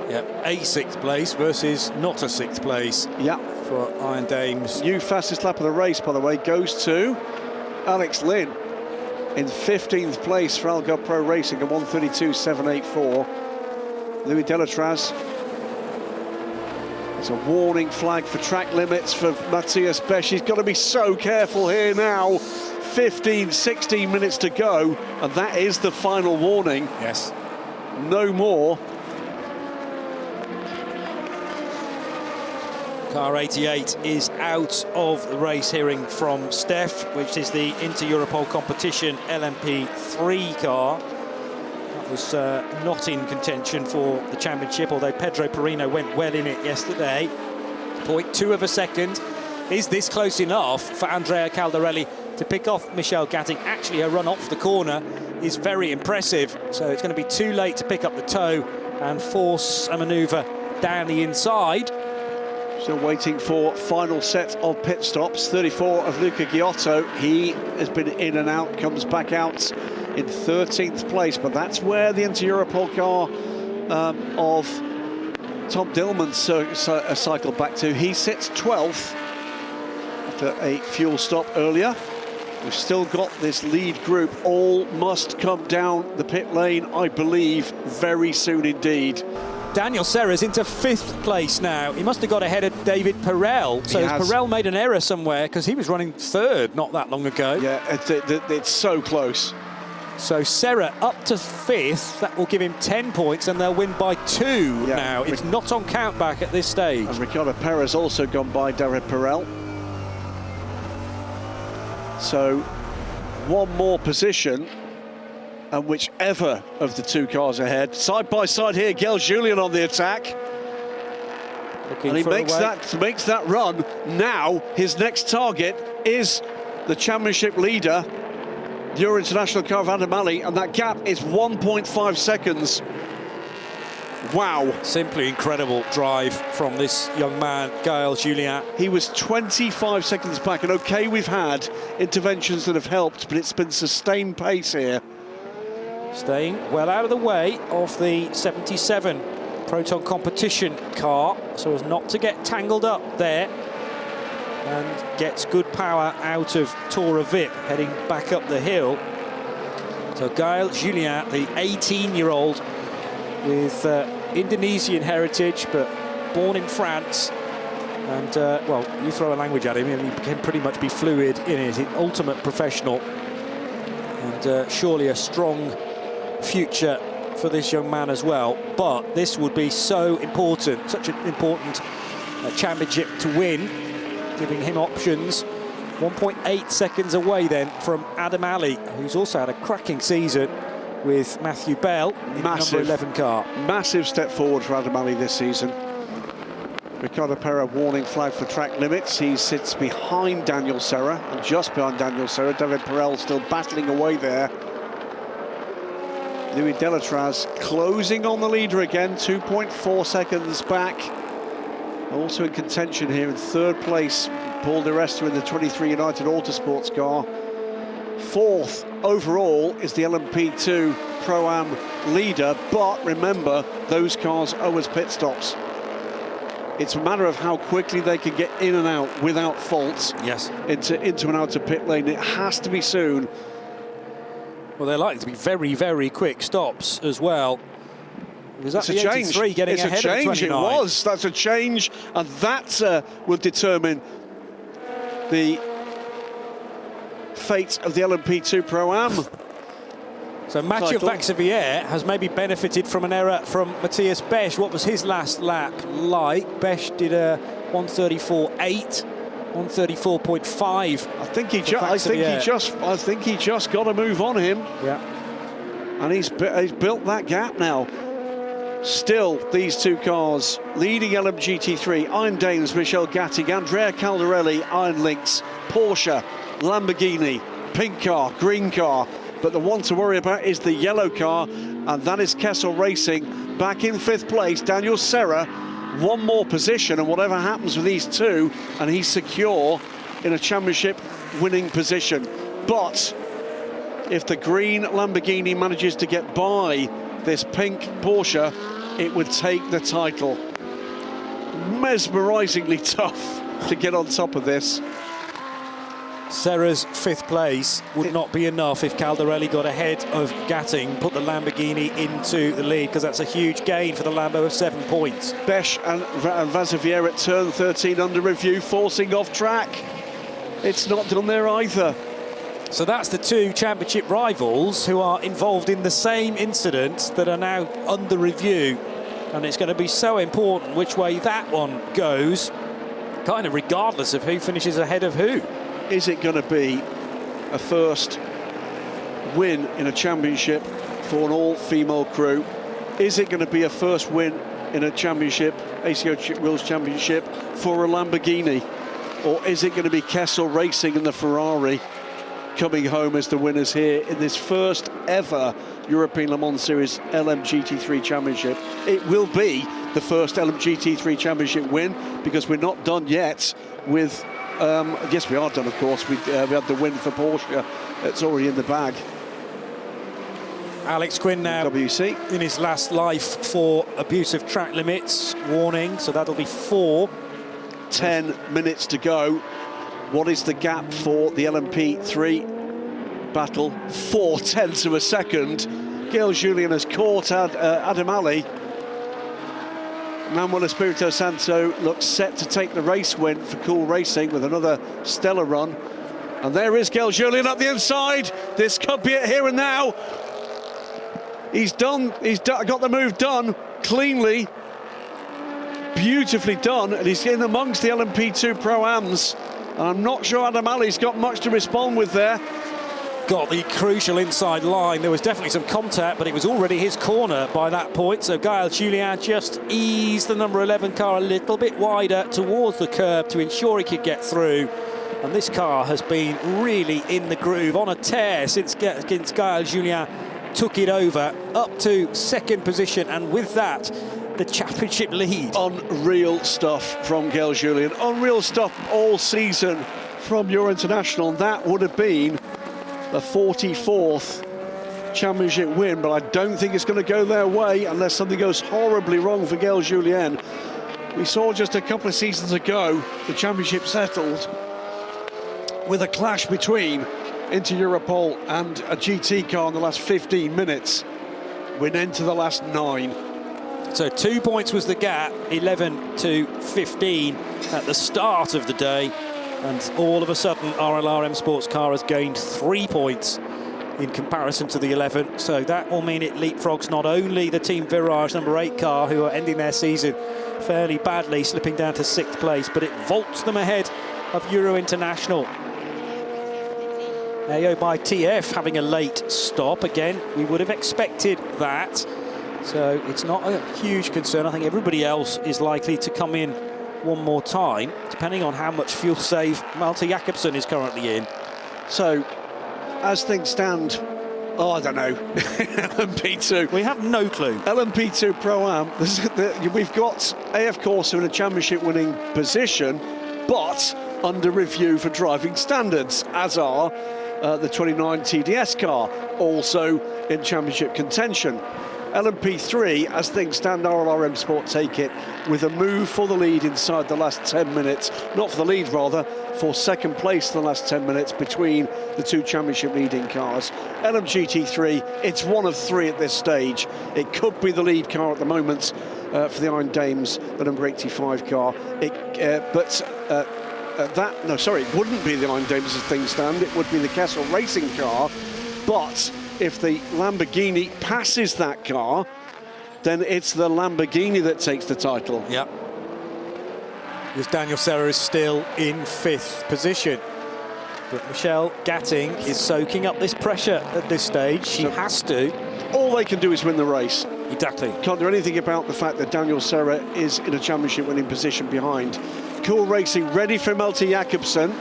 Yeah, a 6th place versus not a 6th place for Iron Dames. New fastest lap of the race, by the way, goes to Alex Lynn in 15th place for Algarve Pro Racing at 1:32.784. Louis Delatraz. It's a warning flag for track limits for Matthias Besch. He's got to be so careful here now. 15, 16 minutes to go, and that is the final warning. Yes. No more. Car 88 is out of the race, hearing from Steph, which is the Inter-Europol competition LMP3 car. That was not in contention for the championship, although Pedro Perino went well in it yesterday. 0.2 of a second. Is this close enough for Andrea Caldarelli to pick off Michelle Gatting? Actually, her run off the corner is very impressive, so it's going to be too late to pick up the toe and force a manoeuvre down the inside. Still waiting for final set of pit stops. 34 of Luca Giotto. He has been in and out, comes back out in 13th place, but that's where the Inter-Europol car of Tom Dillman cycled back to. He sits 12th after a fuel stop earlier. We've still got this lead group. All must come down the pit lane, I believe, very soon indeed. Daniel Serra's into 5th place now. He must have got ahead of David Perel. So has Perel made an error somewhere, because he was running 3rd not that long ago. Yeah, it's so close. So Serra up to 5th. That will give him 10 points, and they'll win by 2 now. It's not on count back at this stage. And Ricardo Perez also gone by David Perel. So 1 more position, and whichever of the 2 cars ahead. Side by side here, Gael Julien on the attack. And he makes that run. Now his next target is the championship leader, the Euro International car of Adam Ali, and that gap is 1.5 seconds. Wow. Simply incredible drive from this young man, Gael Julien. He was 25 seconds back, and okay, we've had interventions that have helped, but it's been sustained pace here. Staying well out of the way of the 77 Proton competition car, so as not to get tangled up there, and gets good power out of Tora Vip heading back up the hill. So Gael Julien, the 18-year-old with Indonesian heritage, but born in France, and well, you throw a language at him and he can pretty much be fluid in it. An ultimate professional, and surely a strong future for this young man as well. But this would be so important, such an important championship to win, giving him options. 1.8 seconds away then from Adam Ali, who's also had a cracking season with Matthew Bell in number 11 car. Massive step forward for Adam Ali this season. Ricardo Pera warning flag for track limits. He sits behind Daniel Serra, and just behind Daniel Serra. David Perel still battling away there. Louis Delatraz closing on the leader again, 2.4 seconds back. Also in contention here in third place, Paul Di Resta in the 23 United Autosports car. Fourth overall is the LMP2 Pro-Am leader, but remember, those cars owe us pit stops. It's a matter of how quickly they can get in and out without faults. Yes. Into and out of pit lane. It has to be soon. Well, they're likely to be very, very quick stops as well. Was that it's a change. Getting it's ahead a change. Of 29? It was. That's a change, and that will determine the fate of the LMP2 Pro-Am. So Mathieu Vaxivière has maybe benefited from an error from Matthias Besch. What was his last lap like? Besch did a 1:34.8, 1:34.5. I think he just got a move on him. Yeah. And he's built that gap now. Still, these two cars leading LMGT3, Iron Dames, Michel Gattig, Andrea Caldarelli, Iron Lynx, Porsche, Lamborghini, pink car, green car. But the one to worry about is the yellow car, and that is Kessel Racing. Back in fifth place, Daniel Serra, one more position, and whatever happens with these two, and he's secure in a championship winning position. But if the green Lamborghini manages to get by this pink Porsche, it would take the title. Mesmerizingly tough to get on top of this. Serra's fifth place would not be enough if Caldarelli got ahead of Gatting, put the Lamborghini into the lead, because that's a huge gain for the Lambo of 7 points. Besch and Vaxivière at turn 13 under review, forcing off track. It's not done there either. So that's the two championship rivals who are involved in the same incident that are now under review. And it's going to be so important which way that one goes, kind of regardless of who finishes ahead of who. Is it going to be a first win in a championship for an all-female crew? Is it going to be a first win in a championship, ACO World Championship, for a Lamborghini? Or is it going to be Kessel Racing and the Ferrari coming home as the winners here in this first ever European Le Mans Series LMGT3 Championship? It will be the first LMGT3 Championship win, because we're not done yet with... yes, we are done, of course. We had the win for Porsche. It's already in the bag. Alex Quinn now WC in his last life for abuse of track limits warning, so that'll be 4. 10 minutes to go. What is the gap for the LMP3 battle? 0.4 of a second. Gail Julien has caught Adam Ali. Manuel Espirito Santo looks set to take the race win for Cool Racing with another stellar run. And there is Gail Julien up the inside. This could be it here and now. He's done. Got the move done cleanly. Beautifully done. And he's in amongst the LMP2 Pro-Ams. And I'm not sure Adam Ali's got much to respond with there. Got the crucial inside line. There was definitely some contact, but it was already his corner by that point. So Gael Julien just eased the number 11 car a little bit wider towards the curb to ensure he could get through. And this car has been really in the groove, on a tear since Gael Julien took it over, up to second position, and with that, the championship lead. Unreal stuff from Gael Julien. Unreal stuff all season from Euro International. That would have been the 44th championship win, but I don't think it's going to go their way unless something goes horribly wrong for Gael Julien. We saw just a couple of seasons ago the championship settled with a clash between Inter Europol and a GT car in the last 15 minutes. Went into the last 9. So 2 points was the gap, 11 to 15 at the start of the day. And all of a sudden, RLRM Sports Car has gained 3 points in comparison to the 11. So that will mean it leapfrogs not only the Team Virage number 8 car, who are ending their season fairly badly, slipping down to 6th place, but it vaults them ahead of Euro International. AO by TF having a late stop. Again, we would have expected that. So it's not a huge concern. I think everybody else is likely to come in one more time, depending on how much fuel save Malte Jakobsen is currently in. So, as things stand Oh, I don't know. LMP2. We have no clue. LMP2 Pro-Am. We've got AF Corsa in a championship winning position, but under review for driving standards, as are the 29 TDS car, also in championship contention. LMP3, as things stand, RLRM Sport take it with a move for the lead inside the last 10 minutes. Not for the lead, rather, for second place in the last 10 minutes between the two championship leading cars. LMGT3, it's one of three at this stage. It could be the lead car at the moment for the Iron Dames, the number 85 car. It wouldn't be the Iron Dames as things stand. It would be the Kessel Racing car, but if the Lamborghini passes that car, then it's the Lamborghini that takes the title. Yeah. Because Daniel Serra is still in 5th position. But Michelle Gatting is soaking up this pressure at this stage. She has to. All they can do is win the race. Exactly. Can't do anything about the fact that Daniel Serra is in a championship winning position behind. Cool Racing ready for Malte Jakobsen.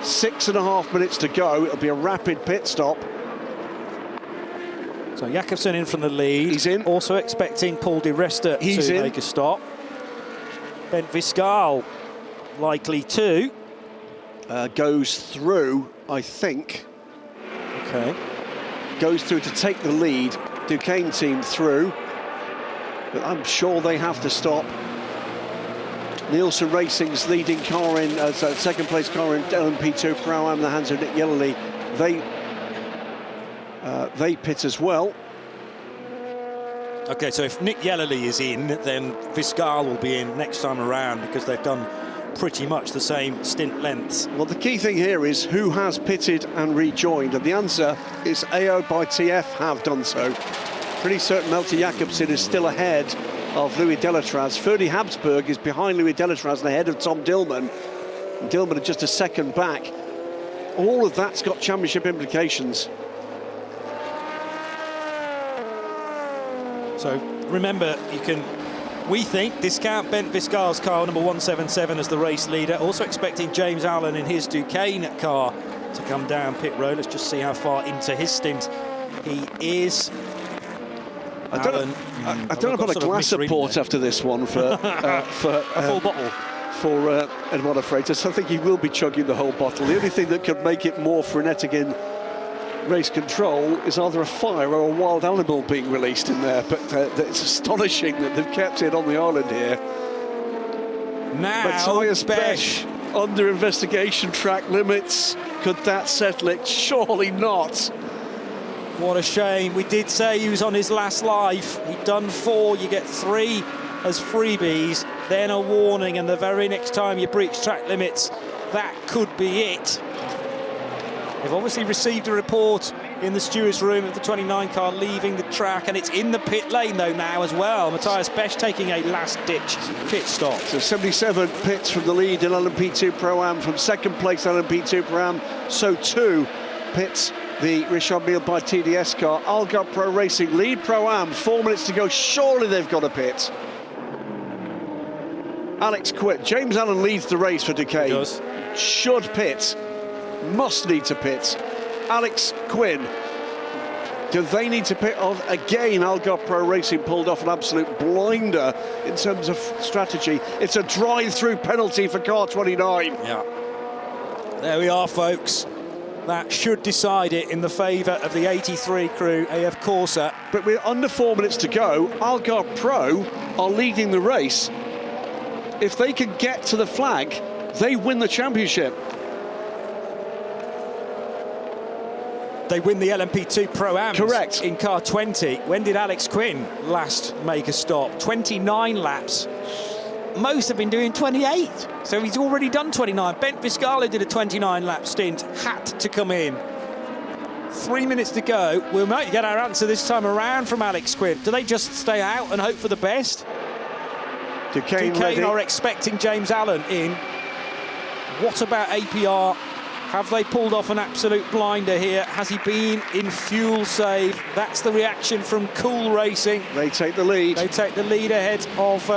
6.5 minutes to go. It'll be a rapid pit stop. So Jakobsen in from the lead. He's in. Also expecting Paul Di Resta to make a stop. Bent Viscal likely to. Goes through, I think. Okay. Goes through to take the lead. Duquesne team through. But I'm sure they have to stop. Nielsen Racing's leading car in, second place car in LMP2 Pro-Am, the hands of Nick Yellerly. They pit as well. Okay, so if Nick Yellerly is in, then Viscal will be in next time around because they've done pretty much the same stint lengths. Well, the key thing here is who has pitted and rejoined, and the answer is AO by TF have done so. Pretty certain Malte Jakobsen is still ahead of Louis Delatraz. Ferdy Habsburg is behind Louis Delatraz and ahead of Tom Dillman. And Dillman are just a second back. All of that's got championship implications. So remember, we think, discount Bent Viscal's car, number 177, as the race leader. Also expecting James Allen in his Duquesne car to come down pit road. Let's just see how far into his stint he is. I don't know about a glass support after this one for a full bottle. For Eduardo Freitas. I think he will be chugging the whole bottle. The only thing that could make it more frenetic in race control is either a fire or a wild animal being released in there, but it's astonishing that they've kept it on the island here. Now Matthias Besch under investigation, track limits. Could that settle it? Surely not. What a shame. We did say he was on his last life. He'd done 4, you get 3 as freebies, then a warning, and the very next time you breach track limits, that could be it. They've obviously received a report in the stewards' room of the 29 car leaving the track, and it's in the pit lane though now as well. Matthias Besch taking a last-ditch pit stop. So 77 pits from the lead in LMP2 Pro-Am, from second place LMP2 Pro-Am, so 2 pits the Richard Mille by TDS car. Algarve Pro Racing lead Pro-Am, 4 minutes to go. Surely they've got a pit. Alex Quinn. James Allen leads the race for Duquesne. He does. Should pit. Must need to pit. Alex Quinn. Do they need to pit off? Again, Algarve Pro Racing pulled off an absolute blinder in terms of strategy. It's a drive-through penalty for car 29. Yeah. There we are, folks. That should decide it in the favour of the 83 crew, AF Corsa. But we're under 4 minutes to go. Algarve Pro are leading the race. If they can get to the flag, they win the championship. They win the LMP2 Pro-Am. Correct. In car 20. When did Alex Quinn last make a stop? 29 laps. Most have been doing 28. So he's already done 29. Bent Viscal did a 29-lap stint, had to come in. 3 minutes to go. We might get our answer this time around from Alex Quinn. Do they just stay out and hope for the best? Duquesne are expecting James Allen in. What about APR? Have they pulled off an absolute blinder here? Has he been in fuel save? That's the reaction from Cool Racing. They take the lead. They take the lead ahead of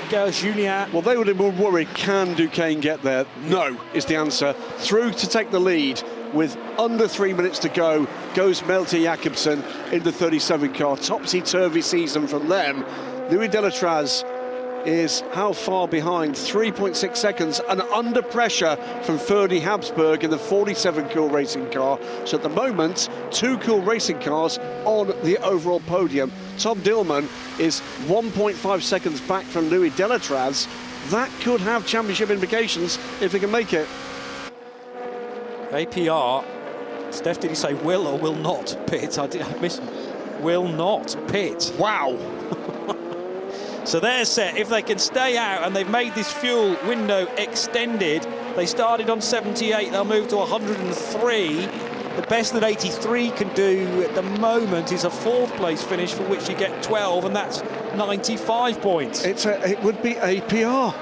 Chequered, Julien. Well, they would have been worried, can Duquesne get there? No, is the answer. Through to take the lead with under 3 minutes to go, goes Malte Jakobsen in the 37 car. Topsy-turvy season from them. Louis Delatraz is how far behind? 3.6 seconds, and under pressure from Ferdy Habsburg in the 47 Cool Racing car. So at the moment, 2 Cool Racing cars on the overall podium. Tom Dillman is 1.5 seconds back from Louis Delatraz. That could have championship implications if he can make it. APR, Steph, did he say will or will not pit? I missed. Will not pit. Wow. So they're set. If they can stay out, and they've made this fuel window extended, they started on 78, they'll move to 103. The best that 83 can do at the moment is a 4th place finish, for which you get 12, and that's 95 points. It would be APR.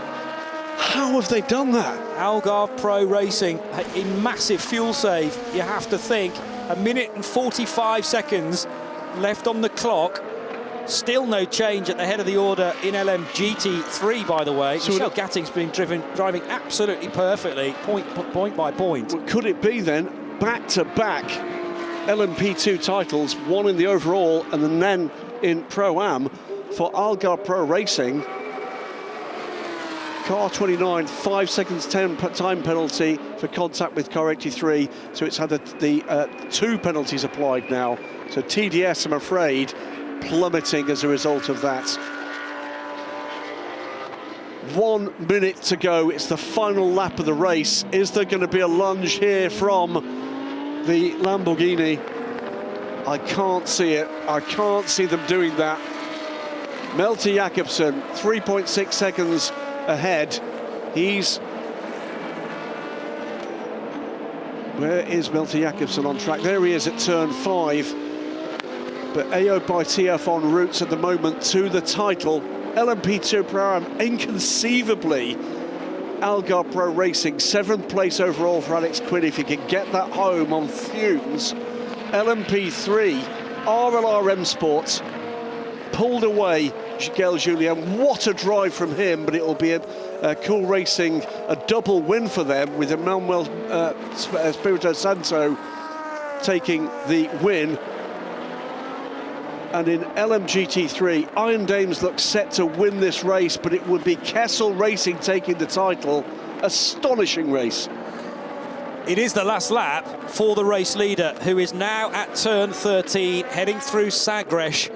How have they done that? Algarve Pro Racing, in massive fuel save, you have to think. 1 minute and 45 seconds left on the clock. Still no change at the head of the order in LMGT3, by the way. So Michel Gatting's been driving absolutely perfectly, point by point. Well, could it be then back-to-back LMP2 titles, one in the overall and then in Pro-Am for Algarve Pro Racing? Car 29, 5 seconds 10 time penalty for contact with car 83. So it's had the 2 penalties applied now. So TDS, I'm afraid, plummeting as a result of that. 1 minute to go. It's the final lap of the race. Is there going to be a lunge here from the Lamborghini? I can't see it. I can't see them doing that. Malte Jakobsen, 3.6 seconds ahead. Where is Malte Jakobsen on track? There he is at turn 5. But AO by TF en route at the moment to the title. LMP2 Pro, inconceivably, Algarve Pro Racing, 7th place overall for Alex Quinn, if he can get that home on fumes. LMP3, RLRM Sports, pulled away Gilles Julien. What a drive from him, but it will be a Cool Racing, a double win for them, with Emmanuel Espirito Santo taking the win. And in LMGT3, Iron Dames looks set to win this race, but it would be Kessel Racing taking the title. Astonishing race. It is the last lap for the race leader, who is now at turn 13, heading through Sagres.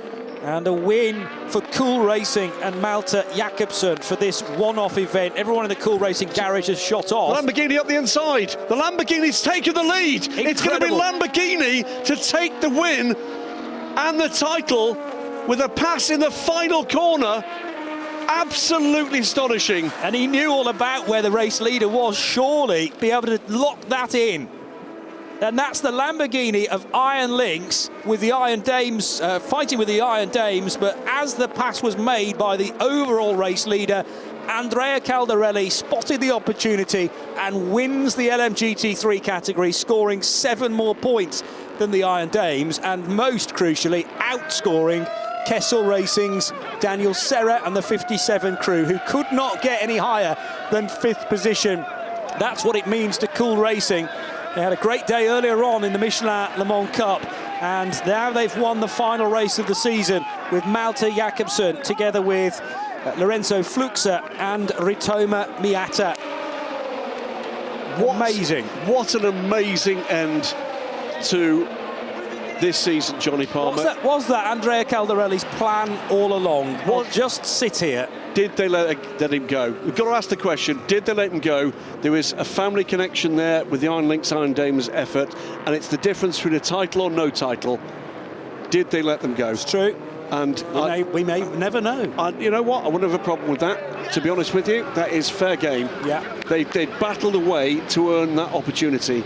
And a win for Cool Racing and Malte Jakobsen for this one-off event. Everyone in the Cool Racing garage has shot off. Lamborghini up the inside. The Lamborghini's taken the lead. Incredible. It's going to be Lamborghini to take the win and the title with a pass in the final corner. Absolutely astonishing. And he knew all about where the race leader was. Surely be able to lock that in. And that's the Lamborghini of Iron Lynx with the Iron Dames, fighting with the Iron Dames. But as the pass was made by the overall race leader, Andrea Caldarelli spotted the opportunity and wins the LMGT3 category, scoring 7 more points than the Iron Dames, and most crucially, outscoring Kessel Racing's Daniel Serra and the 57 crew, who could not get any higher than 5th position. That's what it means to Cool Racing. They had a great day earlier on in the Michelin Le Mans Cup, and now they've won the final race of the season with Malte Jakobsen together with Lorenzo Fluxer and Ritoma Miata. Amazing. What an amazing end to this season, Johnny Palmer. Was that Andrea Caldarelli's plan all along? Just sit here? Did they let him go? We've got to ask the question, did they let him go? There is a family connection there with the Iron Lynx Iron Dames effort, and it's the difference between a title or no title. Did they let them go? It's true. And we may never know. You know what? I wouldn't have a problem with that, to be honest with you. That is fair game. Yeah. They battled away to earn that opportunity.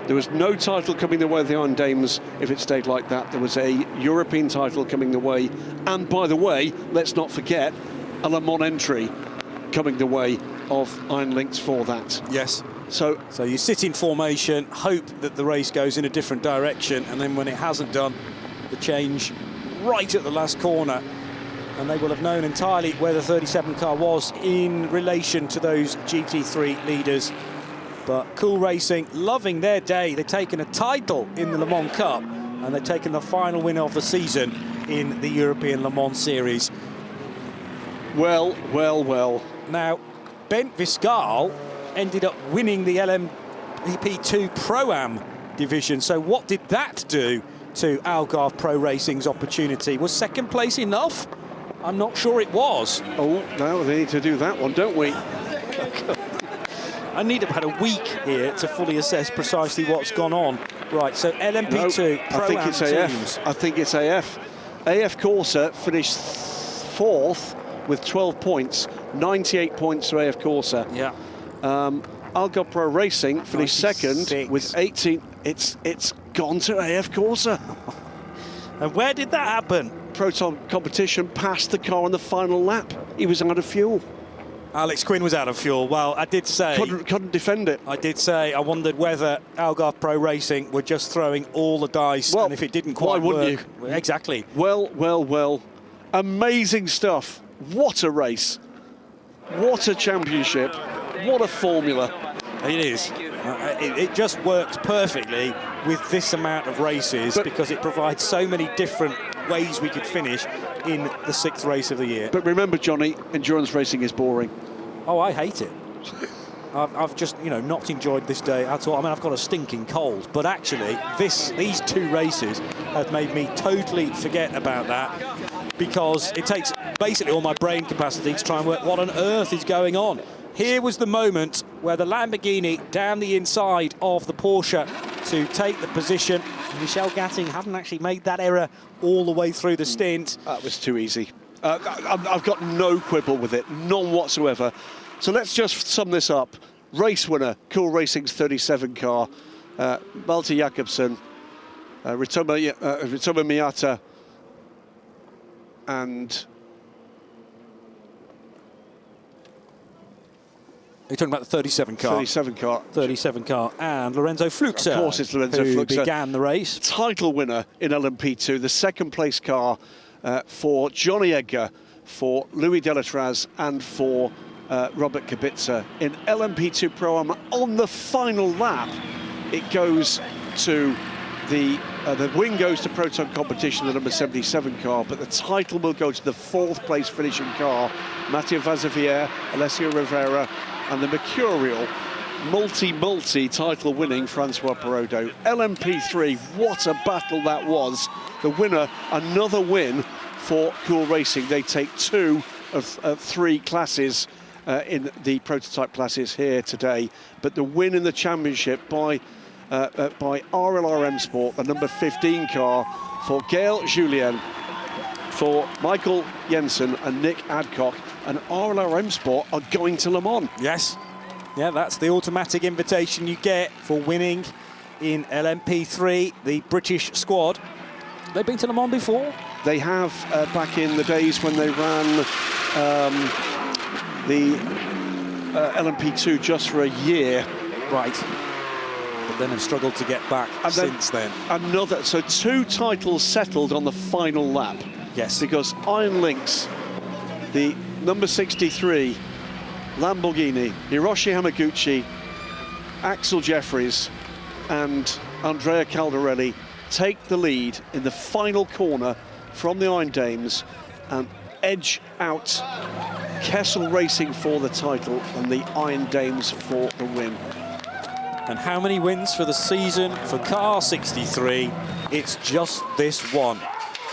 There was no title coming the way of the Iron Dames if it stayed like that. There was a European title coming the way. And by the way, let's not forget, a Le Mans entry coming the way of Iron Lynx for that. Yes. So you sit in formation, hope that the race goes in a different direction, and then when it hasn't done, the change right at the last corner and they will have known entirely where the 37 car was in relation to those GT3 leaders. But Cool Racing loving their day. They've taken a title in the Le Mans Cup, and they've taken the final win of the season in the European Le Mans Series. Well. Now, Bent Viscal ended up winning the LMP2 Pro-Am division. So what did that do to Algarve Pro Racing's opportunity? Was second place enough? I'm not sure it was. Oh, now they need to do that one, don't we? I need about a week here to fully assess precisely what's gone on. Right, so LMP2 Pro-Am I think it's AF. I think it's AF. AF Corsa finished 4th with 12 points, 98 points to AF Corsa. Yeah. Algarve Pro Racing finished 96. second with 18. It's gone to AF Corsa. And where did that happen? Proton competition passed the car on the final lap. He was out of fuel. Alex Quinn was out of fuel. Well, I did say... Couldn't defend it. I did say I wondered whether Algarve Pro Racing were just throwing all the dice, and if it didn't quite why wouldn't work... You? Exactly. Well. Amazing stuff. What a race. What a championship. What a formula. It is. It just works perfectly with this amount of races, because it provides so many different ways we could finish in the 6th race of the year. But remember, Johnny, endurance racing is boring. Oh, I hate it. I've just, not enjoyed this day at all. I mean, I've got a stinking cold, but actually, these 2 races have made me totally forget about that, because it takes basically all my brain capacity to try and work what on earth is going on. Here was the moment where the Lamborghini down the inside of the Porsche to take the position. Michel Gatting hadn't actually made that error all the way through the stint. That was too easy. I've got no quibble with it, none whatsoever. So let's just sum this up. Race winner, Cool Racing's 37 car, Malte Jakobsen, Ritoma Miata, and... You're talking about the 37 car. 37 car. 37 car. And Lorenzo Fluxer. Of course it's Lorenzo who Fluxer. began the race. Title winner in LMP2, the 2nd place car for Johnny Edgar, for Louis Delatraz and for Robert Kubica. In LMP2 Pro-Am, on the final lap, it goes to the win goes to Proton competition, the number 77 car, but the title will go to the 4th place finishing car, Mathieu Vazevier, Alessio Rivera, and the mercurial multi title winning Francois Perrodo. LMP3, what a battle that was. The winner, another win for Cool Racing. They take 2 of 3 classes in the prototype classes here today, but the win in the championship by RLRM Sport, the number 15 car, for Gail Julien, for Michael Jensen and Nick Adcock, and RLRM Sport are going to Le Mans. Yes. Yeah, that's the automatic invitation you get for winning in LMP3, the British squad. They've been to Le Mans before? They have, back in the days when they ran the LMP2 just for a year. Right. But then have struggled to get back since then. So 2 titles settled on the final lap. Yes. Because Iron Lynx, the number 63 Lamborghini, Hiroshi Hamaguchi, Axel Jeffries and Andrea Caldarelli take the lead in the final corner from the Iron Dames and edge out Kessel Racing for the title and the Iron Dames for the win. And how many wins for the season for Car 63? It's just this one.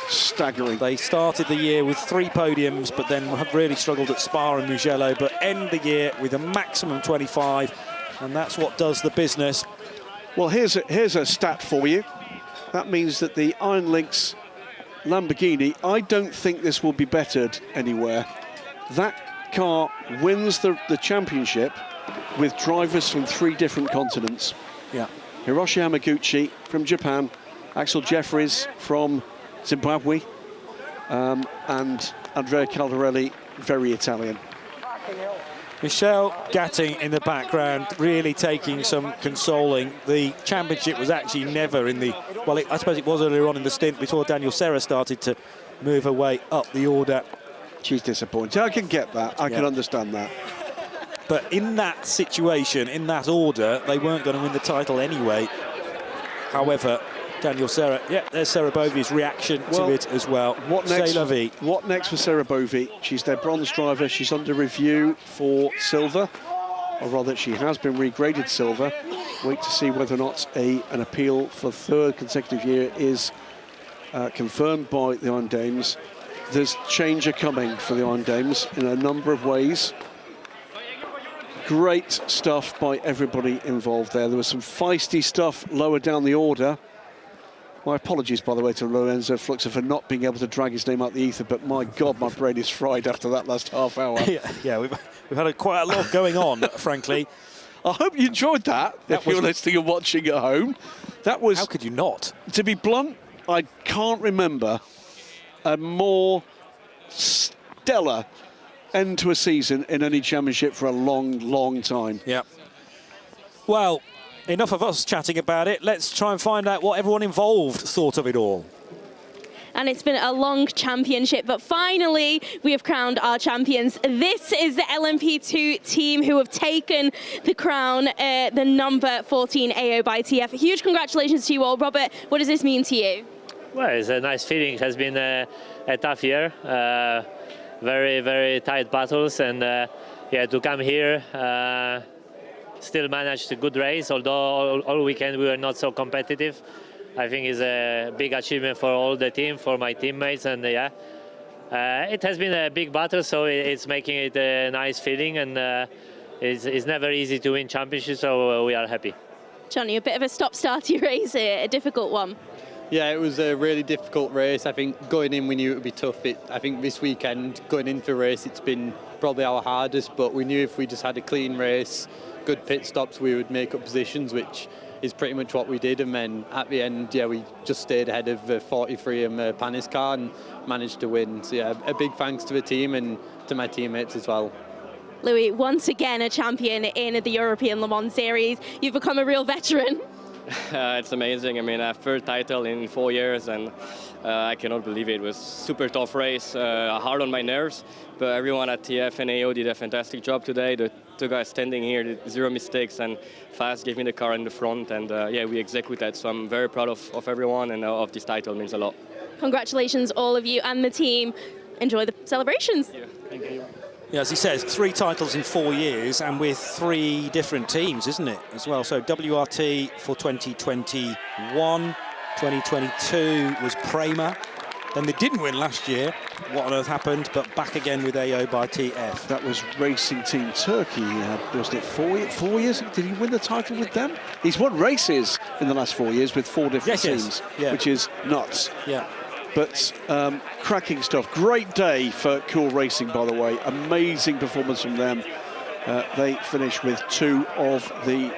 Staggering. They started the year with 3 podiums, but then have really struggled at Spa and Mugello, but end the year with a maximum 25, and that's what does the business. Well, here's a stat for you. That means that the Iron Lynx Lamborghini, I don't think this will be bettered anywhere. That car wins the championship with drivers from 3 different continents. Yeah. Hiroshi Hamaguchi from Japan, Axel Jeffries from Zimbabwe, and Andrea Caldarelli, very Italian. Michel Gatting in the background, really taking some consoling. The championship was actually never in the... Well, I suppose it was earlier on in the stint before Daniel Serra started to move her way up the order. She's disappointed. I can get that. I can understand that. But in that situation, in that order, they weren't going to win the title anyway. However, Daniel Serra, there's Sarah Bovey's reaction to it as well. What next? C'est la vie. What next for Sarah Bovey? She's their bronze driver. She's under review for silver, or rather, she has been regraded silver. Wait to see whether or not an appeal for third consecutive year is confirmed by the Iron Dames. There's change coming for the Iron Dames in a number of ways. Great stuff by everybody involved there. There was some feisty stuff lower down the order. My apologies, by the way, to Lorenzo Fluxer for not being able to drag his name out the ether, but my God, my brain is fried after that last half hour. Yeah, we've had quite a lot going on, frankly. I hope you enjoyed that if you're listening and watching at home. That was... How could you not? To be blunt, I can't remember a more stellar end to a season in any championship for a long, long time. Yeah. Well, enough of us chatting about it. Let's try and find out what everyone involved thought of it all. And it's been a long championship, but finally we have crowned our champions. This is the LMP2 team who have taken the crown, the number 14 AO by TF. Huge congratulations to you all. Robert, what does this mean to you? Well, it's a nice feeling. It has been a tough year. Very, very tight battles, and to come here, still managed a good race, although all weekend we were not so competitive. I think it's a big achievement for all the team, for my teammates, and it has been a big battle, so it's making it a nice feeling, and it's never easy to win championships, so we are happy. Johnny, a bit of a stop-starty race here, a difficult one. Yeah, it was a really difficult race. I think going in we knew it would be tough. I think this weekend, going into the race, it's been probably our hardest, but we knew if we just had a clean race, good pit stops, we would make up positions, which is pretty much what we did. And then at the end, we just stayed ahead of 43 and Panis car and managed to win. So a big thanks to the team and to my teammates as well. Louis, once again a champion in the European Le Mans Series. You've become a real veteran. It's amazing. I mean, third title in 4 years, and I cannot believe it. It was a super tough race, hard on my nerves, but everyone at TF and AO did a fantastic job today. The two guys standing here did zero mistakes, and Fast gave me the car in the front, and we executed. So I'm very proud of everyone, and of this title. It means a lot. Congratulations, all of you and the team. Enjoy the celebrations. Thank you. Thank you. Yeah, as he says, 3 titles in 4 years and with 3 different teams, isn't it, as well? So WRT for 2021, 2022 was Prema. Then they didn't win last year. What on earth happened? But back again with AO by TF. That was Racing Team Turkey. He had, wasn't it, 4 years? Did he win the title with them? He's won races in the last 4 years with 4 different teams, which is nuts. Yeah. But cracking stuff. Great day for Cool Racing, by the way. Amazing performance from them. They finished with 2 of the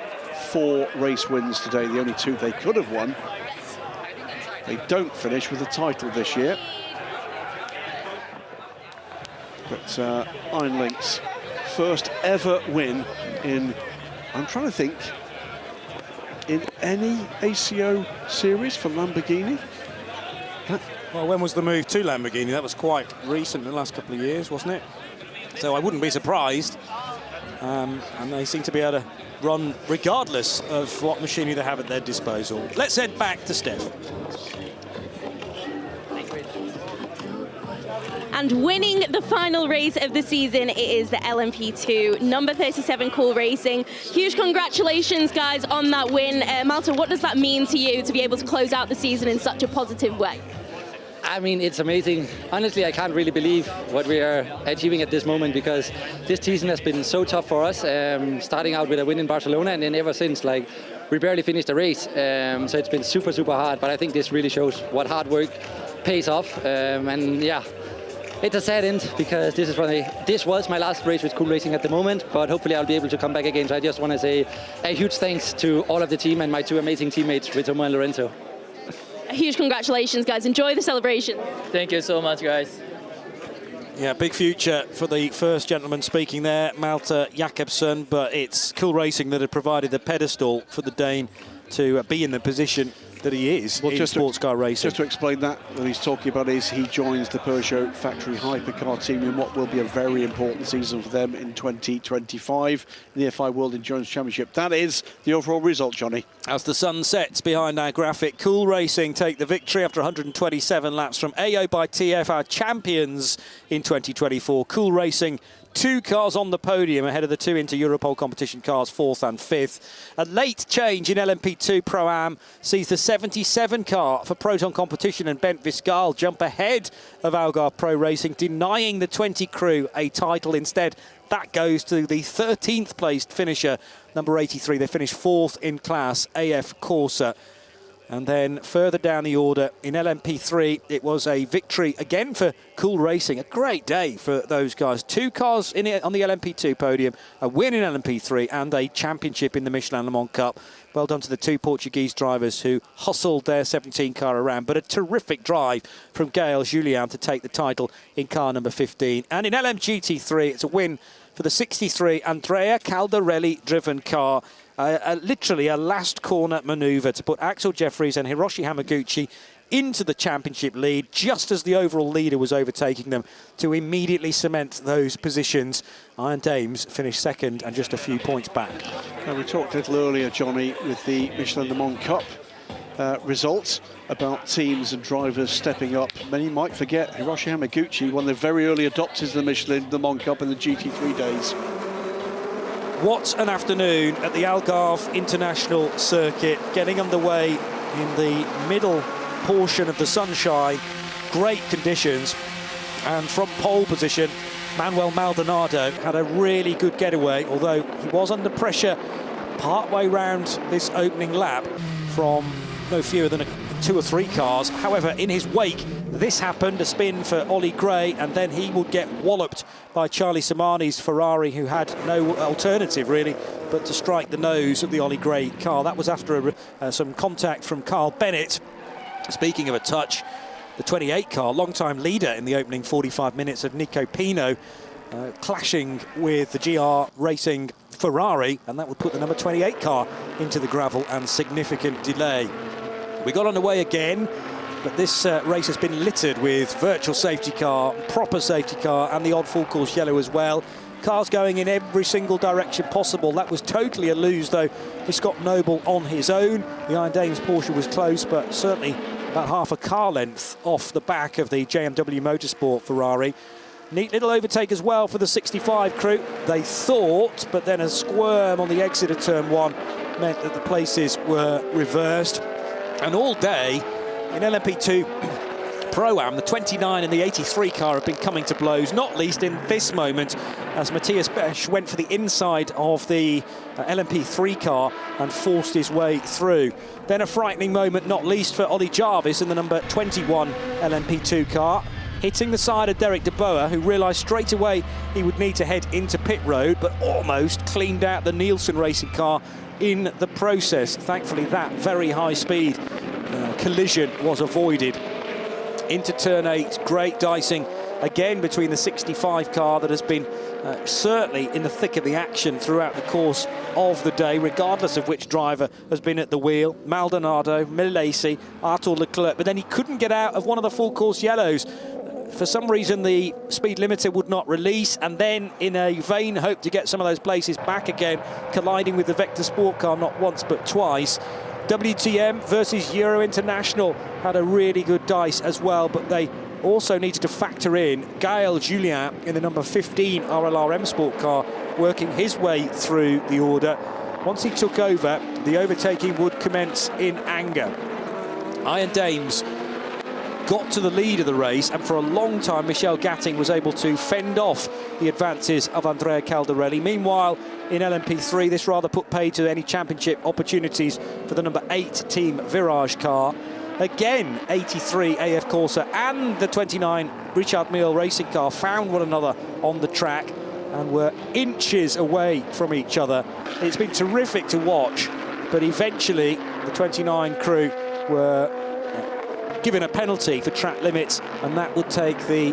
4 race wins today, the only 2 they could have won. They don't finish with a title this year. But Iron Link's first ever win in, I'm trying to think, in any ACO series for Lamborghini. Well, when was the move to Lamborghini? That was quite recent, in the last couple of years, wasn't it? So I wouldn't be surprised. And they seem to be able to run regardless of what machinery they have at their disposal. Let's head back to Steph. And winning the final race of the season, it is the LMP2, number 37 Cool Racing. Huge congratulations, guys, on that win. Malta, what does that mean to you to be able to close out the season in such a positive way? I mean, it's amazing. Honestly, I can't really believe what we are achieving at this moment, because this season has been so tough for us, starting out with a win in Barcelona, and then ever since, like, we barely finished the race. So it's been super, super hard, but I think this really shows what hard work pays off. And yeah, it's a sad end, because this was my last race with Cool Racing at the moment, but hopefully I'll be able to come back again. So I just want to say a huge thanks to all of the team and my 2 amazing teammates, Ritomo and Lorenzo. A huge congratulations, guys. Enjoy the celebration. Thank you so much, guys. Yeah, big future for the first gentleman speaking there, Malte Jakobsen, but it's Cool Racing that had provided the pedestal for the Dane to be in the position that he is in sports car racing. Just to explain that, what he's talking about is he joins the Peugeot factory hypercar team in what will be a very important season for them in 2025 in the FIA World Endurance Championship. That is the overall result, Johnny. As the sun sets behind our graphic, Cool Racing take the victory after 127 laps from AO by TF, our champions in 2024. Cool Racing, 2 cars on the podium ahead of the 2 Inter-Europol competition cars, 4th and 5th. A late change in LMP2 Pro-Am sees the 77 car for Proton Competition and Bent Viscal jump ahead of Algarve Pro Racing, denying the 20 crew a title. Instead, that goes to the 13th placed finisher, number 83. They finished 4th in class, AF Corsa. And then further down the order in LMP3, it was a victory again for Cool Racing. A great day for those guys. 2 cars in it on the LMP2 podium, a win in LMP3 and a championship in the Michelin Le Mans Cup. Well done to the 2 Portuguese drivers who hustled their 17 car around, but a terrific drive from Gaël Julien to take the title in car number 15. And in LMGT3, it's a win for the 63 Andrea Caldarelli driven car. Literally a last corner manoeuvre to put Axel Jeffries and Hiroshi Hamaguchi into the championship lead just as the overall leader was overtaking them to immediately cement those positions. Iron Dames finished 2nd and just a few points back. Now, we talked a little earlier, Johnny, with the Michelin Le Mans Cup results about teams and drivers stepping up. Many might forget Hiroshi Hamaguchi, one of the very early adopters of the Michelin Le Mans Cup in the GT3 days. What an afternoon at the Algarve International Circuit, getting underway in the middle portion of the sunshine, great conditions, and from pole position, Manuel Maldonado had a really good getaway, although he was under pressure partway round this opening lap from no fewer than 2 or 3 cars. However, in his wake, this happened, a spin for Ollie Gray, and then he would get walloped by Charlie Samani's Ferrari, who had no alternative, really, but to strike the nose of the Ollie Gray car. That was after some contact from Carl Bennett. Speaking of a touch, the 28 car, long-time leader in the opening 45 minutes of Nico Pino, clashing with the GR Racing Ferrari, and that would put the number 28 car into the gravel and significant delay. We got underway again, but this race has been littered with virtual safety car, proper safety car, and the odd full course yellow as well. Cars going in every single direction possible. That was totally a lose, though, for Scott Noble on his own. The Iron Dames Porsche was close, but certainly about half a car length off the back of the JMW Motorsport Ferrari. Neat little overtake as well for the 65 crew, they thought, but then a squirm on the exit of turn 1 meant that the places were reversed. And all day in LMP2 Pro-Am, the 29 and the 83 car have been coming to blows, not least in this moment as Matthias Besch went for the inside of the LMP3 car and forced his way through. Then a frightening moment, not least for Ollie Jarvis in the number 21 LMP2 car, hitting the side of Derek de Boer, who realised straight away he would need to head into pit road, but almost cleaned out the Nielsen Racing car in the process. Thankfully, that very high-speed collision was avoided. Into turn 8, great dicing again between the 65 car that has been certainly in the thick of the action throughout the course of the day, regardless of which driver has been at the wheel. Maldonado, Milesi, Arthur Leclerc, but then he couldn't get out of one of the full course yellows. For some reason, the speed limiter would not release, and then in a vain hope to get some of those places back again, colliding with the Vector Sport car not once but twice. WTM versus Euro International had a really good dice as well, but they also needed to factor in Gaël Julien in the number 15 RLR M Sport car, working his way through the order. Once he took over, the overtaking would commence in anger. Iron Dames got to the lead of the race, and for a long time Michel Gatting was able to fend off the advances of Andrea Caldarelli. Meanwhile, in LMP3, this rather put paid to any championship opportunities for the number 8 Team Virage car. Again, 83 AF Corsa and the 29 Richard Mille Racing car found one another on the track and were inches away from each other. It's been terrific to watch, but eventually the 29 crew were given a penalty for track limits, and that would take the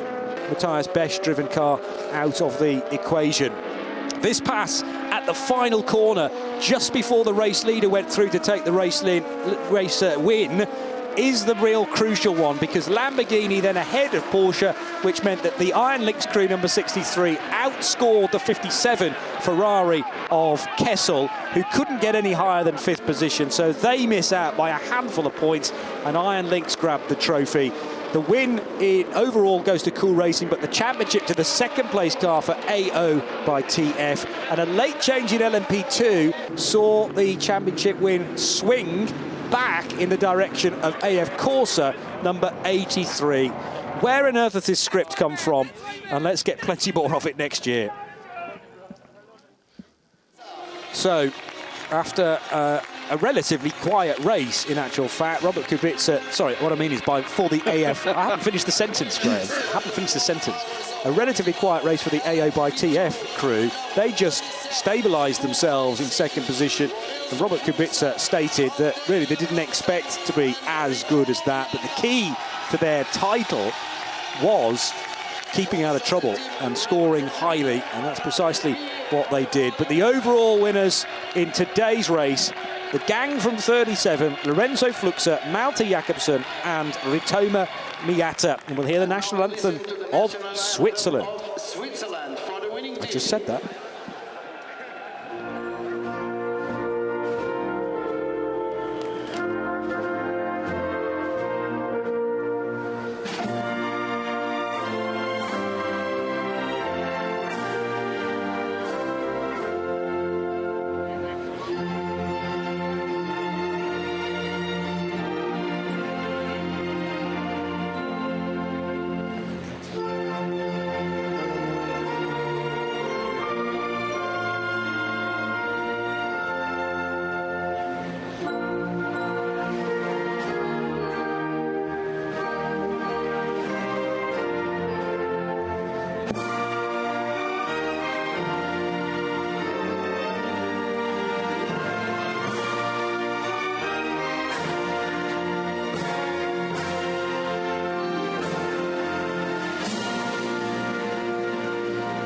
Matthias Besch driven car out of the equation. This pass at at the final corner, just before the race leader went through to take the race win, is the real crucial one, because Lamborghini then ahead of Porsche, which meant that the Iron Lynx crew number 63 outscored the 57 Ferrari of Kessel, who couldn't get any higher than 5th position, so they miss out by a handful of points, and Iron Lynx grabbed the trophy. The win overall goes to Cool Racing, but the championship to the second place car for AO by TF, and a late change in LMP2 saw the championship win swing back in the direction of AF Corsa number 83. Where on earth has this script come from? And let's get plenty more of it next year. So, after a relatively quiet race, in actual fact, Robert Kubica, sorry, what I mean is for the AF, I haven't finished the sentence, Graham. I haven't finished the sentence. A relatively quiet race for the AO by TF crew. They just stabilised themselves in second position, and Robert Kubica stated that really they didn't expect to be as good as that, but the key to their title was keeping out of trouble and scoring highly, and that's precisely what they did. But the overall winners in today's race, the gang from 37, Lorenzo Fluxa, Malte Jakobsen and Ritoma Miata. And we'll hear the national anthem of Switzerland. I just said that.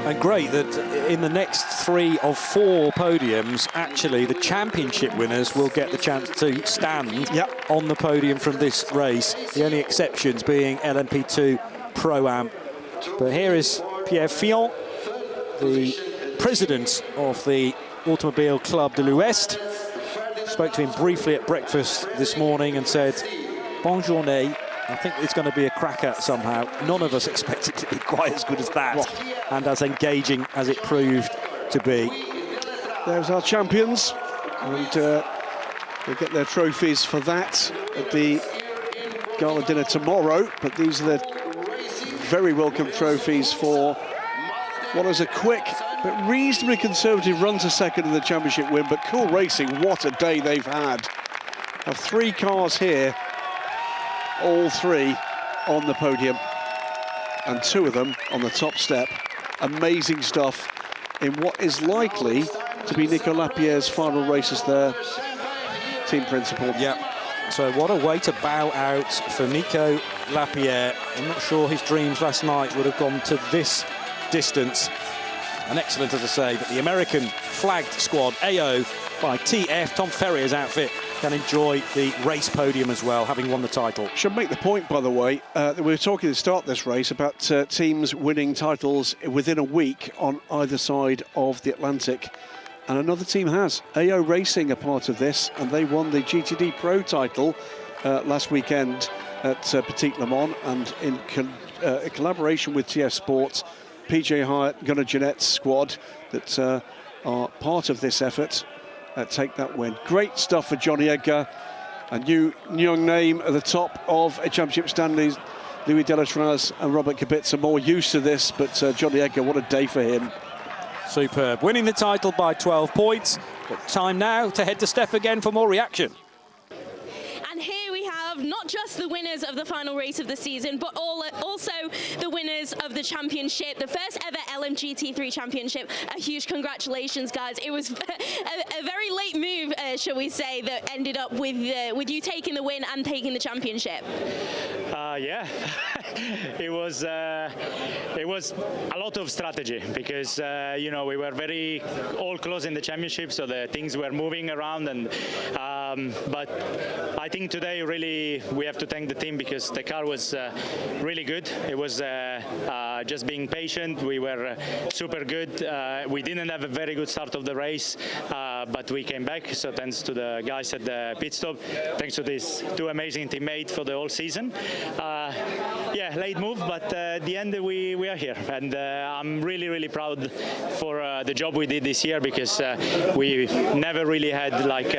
And great that in the next 3 of 4 podiums, actually the championship winners will get the chance to stand on the podium from this race. The only exceptions being LMP2 Pro-Am. But here is Pierre Fillon, the president of the Automobile Club de l'Ouest. Spoke to him briefly at breakfast this morning and said, "Bonne journée. I think it's going to be a cracker somehow." None of us expect it to be quite as good as that and as engaging as it proved to be. There's our champions, and they'll get their trophies for that at the gala dinner tomorrow. But these are the very welcome trophies for what is a quick but reasonably conservative run to second in the championship win. But Cool Racing, what a day they've had. Of 3 cars here, all 3 on the podium, and 2 of them on the top step. Amazing stuff in what is likely to be Nico Lapierre's final race as their team principal. Yeah, so what a way to bow out for Nico Lapierre. I'm not sure his dreams last night would have gone to this distance. And excellent, as I say, but the American flagged squad, AO by TF, Tom Ferrier's outfit, can enjoy the race podium as well, having won the title. Should make the point, by the way, that we were talking at the start of this race about teams winning titles within a week on either side of the Atlantic. And another team has. AO Racing are part of this, and they won the GTD Pro title last weekend at Petit Le Mans, and in collaboration with TF Sports, PJ Hyatt, Gunnar Jeanette's squad that are part of this effort take that win. Great stuff for Johnny Edgar, a new young name at the top of a championship standings. Louis Delatraz and Robert Kubica are more used to this, but Johnny Edgar, what a day for him. Superb, winning the title by 12 points. But time now to head to Steph again for more reaction. And here we have not just the winners of the final race of the season, but also the winners of the championship, the first ever LMGT3 championship. A huge congratulations, guys. It was a very late move shall we say, that ended up with you taking the win and taking the championship? Yeah, it was a lot of strategy because you know, we were very all close in the championship, so the things were moving around, and but I think today really we have to thank the team because the car was really good. It was just being patient. We were super good. We didn't have a very good start of the race, but we came back. So thanks to the guys at the pit stop, thanks to these two amazing teammates for the whole season. Yeah, late move, but at the end we are here, and I'm really proud for the job we did this year because we never really had like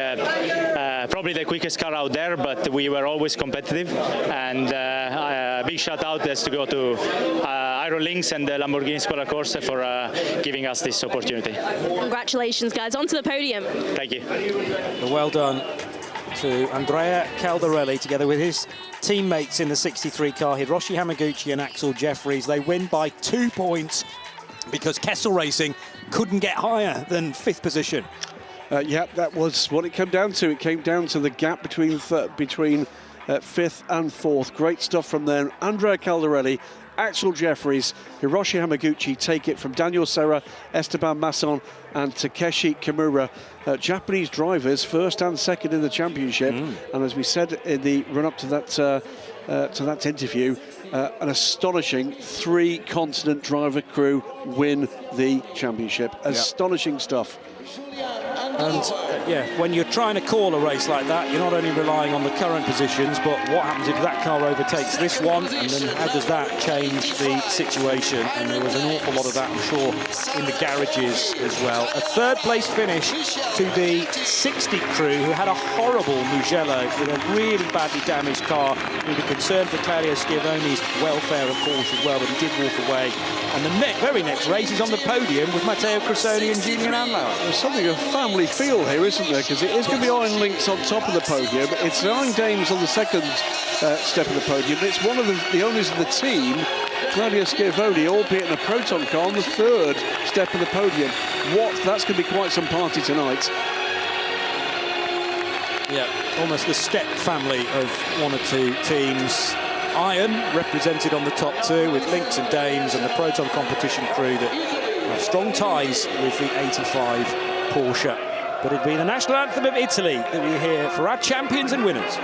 probably the quickest car out there, but we were always competitive. And a big shout out has to go to Iron Lynx and the Lamborghini Scuola Corsa for giving us this opportunity. Congratulations, guys, onto the podium. Thank you. Well done to Andrea Caldarelli, together with his teammates in the 63 car, Hiroshi Hamaguchi and Axel Jeffries. They win by 2 points because Kessel Racing couldn't get higher than 5th position. Yeah, that was what it came down to. It came down to the gap between 5th and 4th. Great stuff from them. Andrea Caldarelli, Axel Jeffries, Hiroshi Hamaguchi take it from Daniel Serra, Esteban Masson and Takeshi Kimura. Japanese drivers, 1st and 2nd in the championship. And as we said in the run-up to that interview, an astonishing 3-continent driver crew win the championship. Astonishing stuff. And yeah, when you're trying to call a race like that, you're not only relying on the current positions, but what happens if that car overtakes this one, and then how does that change the situation? And there was an awful lot of that, I'm sure, in the garages as well. A 3rd place finish to the 60 crew, who had a horrible Mugello with a really badly damaged car. We were concerned for Claudio Schiavone's welfare, of course, as well, but he did walk away. And the very next race is on the podium with Matteo Cressoni and Julian Anlauer. There's something of family feel here, isn't there? Because it is going to be Iron Lynx on top of the podium. It's Nine Dames on the 2nd step of the podium. It's one of the owners of the team, Claudio Schiavone, albeit in a Proton car, on the 3rd step of the podium. That's going to be quite some party tonight. Yeah, almost the step family of 1 or 2 teams. Iron represented on the top 2 with Lynx and Dames and the Proton competition crew that have strong ties with the 85 Porsche. But it'd be the national anthem of Italy that we hear for our champions and winners.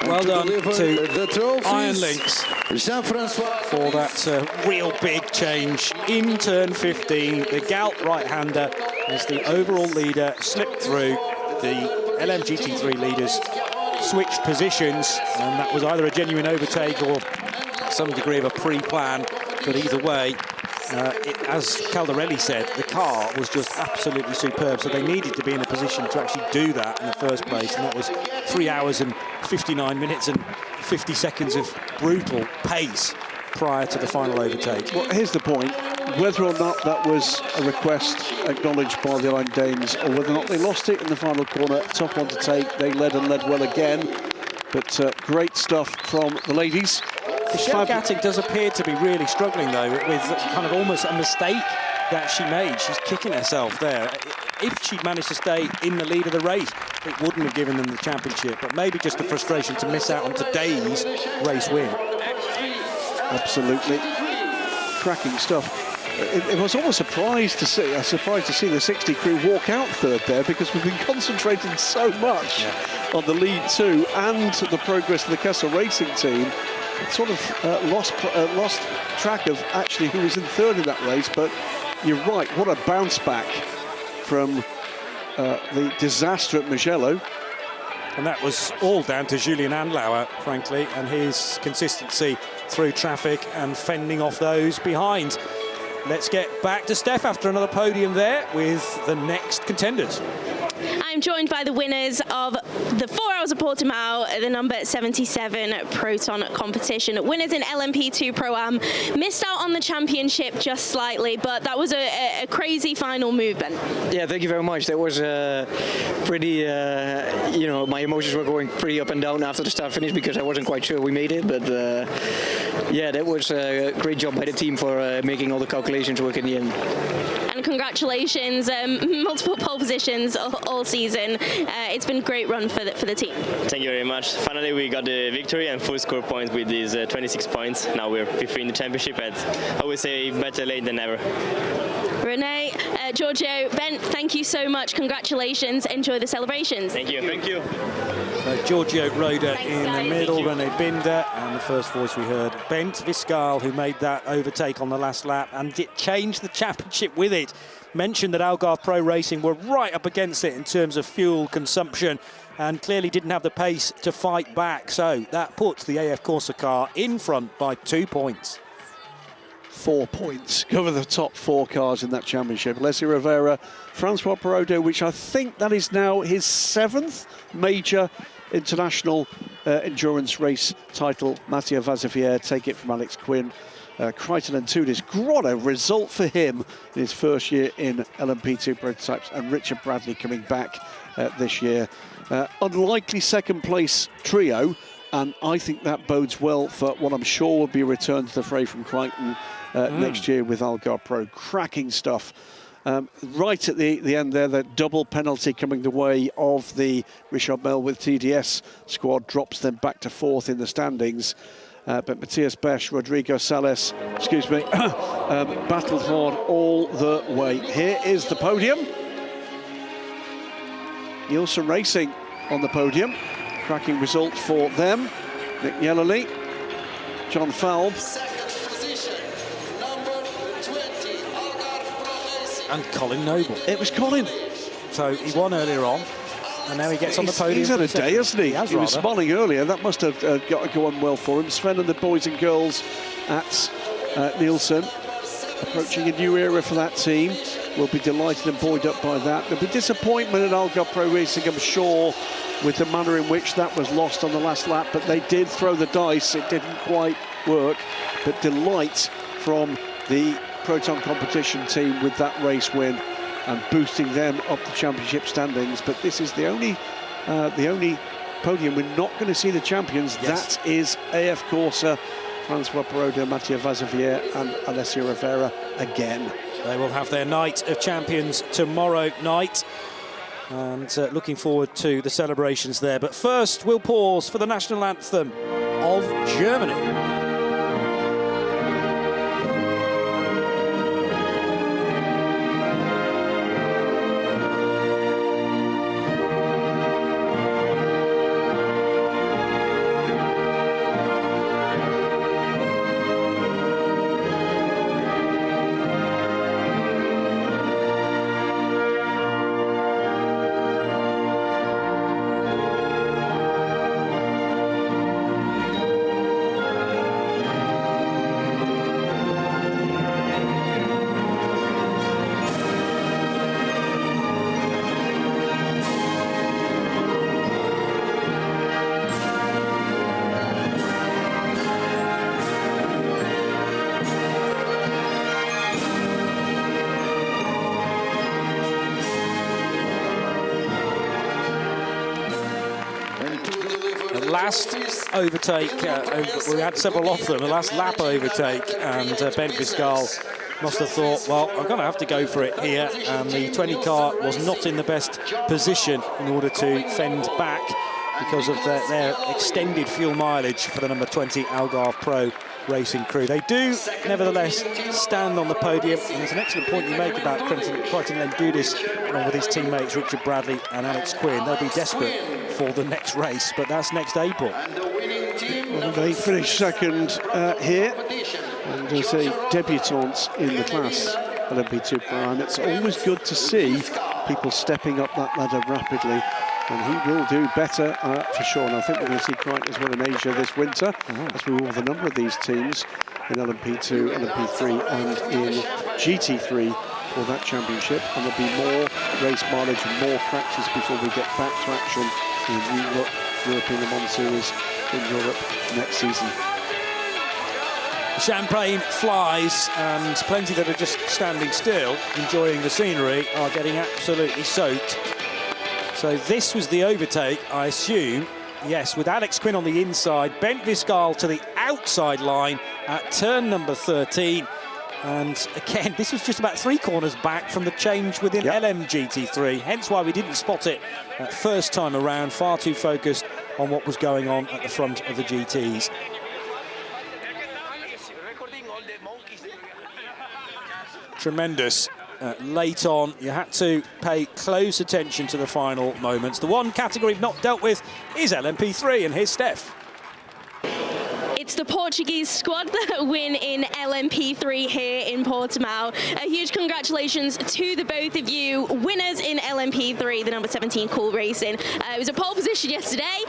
Well done to Iron Lynx for that real big change in turn 15. The Galt right-hander as the overall leader slipped through. The LMGT3 leaders switched positions, and that was either a genuine overtake or some degree of a pre-plan. But either way, as Caldarelli said, the car was just absolutely superb, so they needed to be in a position to actually do that in the first place, and that was 3 hours and 59 minutes and 50 seconds of brutal pace prior to the final overtake. Well, here's the point. Whether or not that was a request acknowledged by the Iron Dames, or whether or not they lost it in the final corner, tough one to take. They led and led well again, but great stuff from the ladies. Michelle Gatting does appear to be really struggling, though, with kind of almost a mistake that she made. She's kicking herself there. If she'd managed to stay in the lead of the race, it wouldn't have given them the championship, but maybe just the frustration to miss out on today's race win. Absolutely. Cracking stuff. It was almost surprised to see the 60 crew walk out 3rd there, because we've been concentrating so much on the lead 2 and the progress of the Kessel Racing team. Sort of lost track of actually who was in 3rd in that race. But you're right, what a bounce back from the disaster at Mugello. And that was all down to Julian Anlauer, frankly, and his consistency through traffic and fending off those behind. let's get back to Steph after another podium there with the next contenders. I'm joined by the winners of the 4 Hours of Portimão, the number 77 Proton competition. Winners in LMP2 Pro-Am. Missed out on the championship just slightly, but that was a crazy final move, Ben. Yeah, thank you very much. That was pretty, you know, my emotions were going pretty up and down after the start finish because I wasn't quite sure we made it. But yeah, that was a great job by the team for making all the calculations work in the end. And congratulations, multiple pole positions all season. It's been a great run for the team. Thank you very much. Finally, we got the victory and full score points with these 26 points. Now we're P3 in the championship, and I would say better late than never. Renee, Giorgio, Ben, thank you so much. Congratulations. Enjoy the celebrations. Thank you. Thank you. Giorgio Roda in the middle, Rene Binder, and the first voice we heard, Bent Viscal, who made that overtake on the last lap and it changed the championship with it. Mentioned that Algarve Pro Racing were right up against it in terms of fuel consumption and clearly didn't have the pace to fight back. So that puts the AF Corsa car in front by 2 points. 4 points cover the top 4 cars in that championship. Alessio Rivera, Francois Perrodo, which I think that is now his 7th major international endurance race title. Mathieu Vazevier take it from Alex Quinn. Crichton and Tudis, what a result for him in his first year in LMP2 prototypes, and Richard Bradley coming back this year. Unlikely second place trio, and I think that bodes well for what I'm sure will be a return to the fray from Crichton next year with Algarve Pro. Cracking stuff. Right at the end there, the double penalty coming the way of the Richard Mille with TDS squad drops them back to 4th in the standings. But Matthias Besch, Rodrigo Sales, battled hard all the way. Here is the podium. Nielsen Racing on the podium. Cracking result for them. Nick Yellerly, John Falb. And Colin Noble. It was Colin. So he won earlier on, and now he gets on the podium. He's had a day, hasn't he? He was smiling earlier. That must have got to go on well for him. Sven and the boys and girls at Nielsen, approaching a new era for that team. Will be delighted and buoyed up by that. There'll be disappointment at Algarve Pro Racing, I'm sure, with the manner in which that was lost on the last lap, but they did throw the dice. It didn't quite work, but delight from the Proton competition team with that race win and boosting them up the championship standings. But this is the only podium we're not going to see the champions. Yes. That is AF Corsa, Francois Perrodo, Mathieu Vazevier and Alessio Rivera again. They will have their night of champions tomorrow night, and looking forward to the celebrations there. But first, we'll pause for the national anthem of Germany. Last overtake, we had several of them, the last lap overtake, and Ben Viscal must have thought, well, I'm going to have to go for it here, and the 20 car was not in the best position in order to fend back because of their extended fuel mileage for the number 20 Algarve Pro Racing crew. They do, nevertheless, stand on the podium, and there's an excellent point you make about Crichton Lendudis, along with his teammates Richard Bradley and Alex Quinn. They'll be desperate for the next race, but that's next April. Well, they finished second here, and as a debutante in the class LMP2 Pro, and it's always good to see people stepping up that ladder rapidly. and he will do better for sure. And I think we're going to see Crichton as well in Asia this winter, as we will with a number of these teams in LMP2, LMP3 and in GT3 for that championship. And there'll be more race mileage and more practice before we get back to action in the European Le Mans Series in Europe next season. Champagne flies, and plenty that are just standing still, enjoying the scenery, are getting absolutely soaked. So this was the overtake, I assume. Yes, with Alex Quinn on the inside, Bent Viscal to the outside line at turn number 13. And again, this was just about 3 corners back from the change within LMGT3, hence why we didn't spot it first time around, far too focused on what was going on at the front of the GTs. Tremendous. Late on, you had to pay close attention to the final moments. The one category we've not dealt with is LMP3, and here's Steph. It's the Portuguese squad that win in LMP3 here in Portimão. A huge congratulations to the both of you, winners in LMP3, the number 17 Cool Racing. It was a pole position yesterday,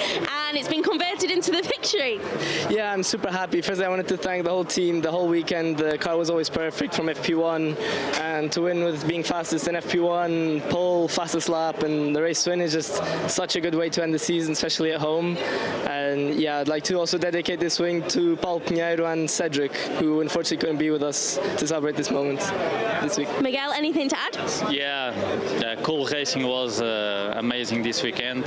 and it's been converted into the victory. Yeah, I'm super happy. First, I wanted to thank the whole team. The whole weekend, the car was always perfect from FP1, and to win with being fastest in FP1, pole, fastest lap, and the race win is just such a good way to end the season, especially at home. And yeah, I'd like to also dedicate this win to Paulo Pinheiro and Cedric, who unfortunately couldn't be with us to celebrate this moment this week. Miguel, anything to add? Yeah, Cool Racing was amazing this weekend,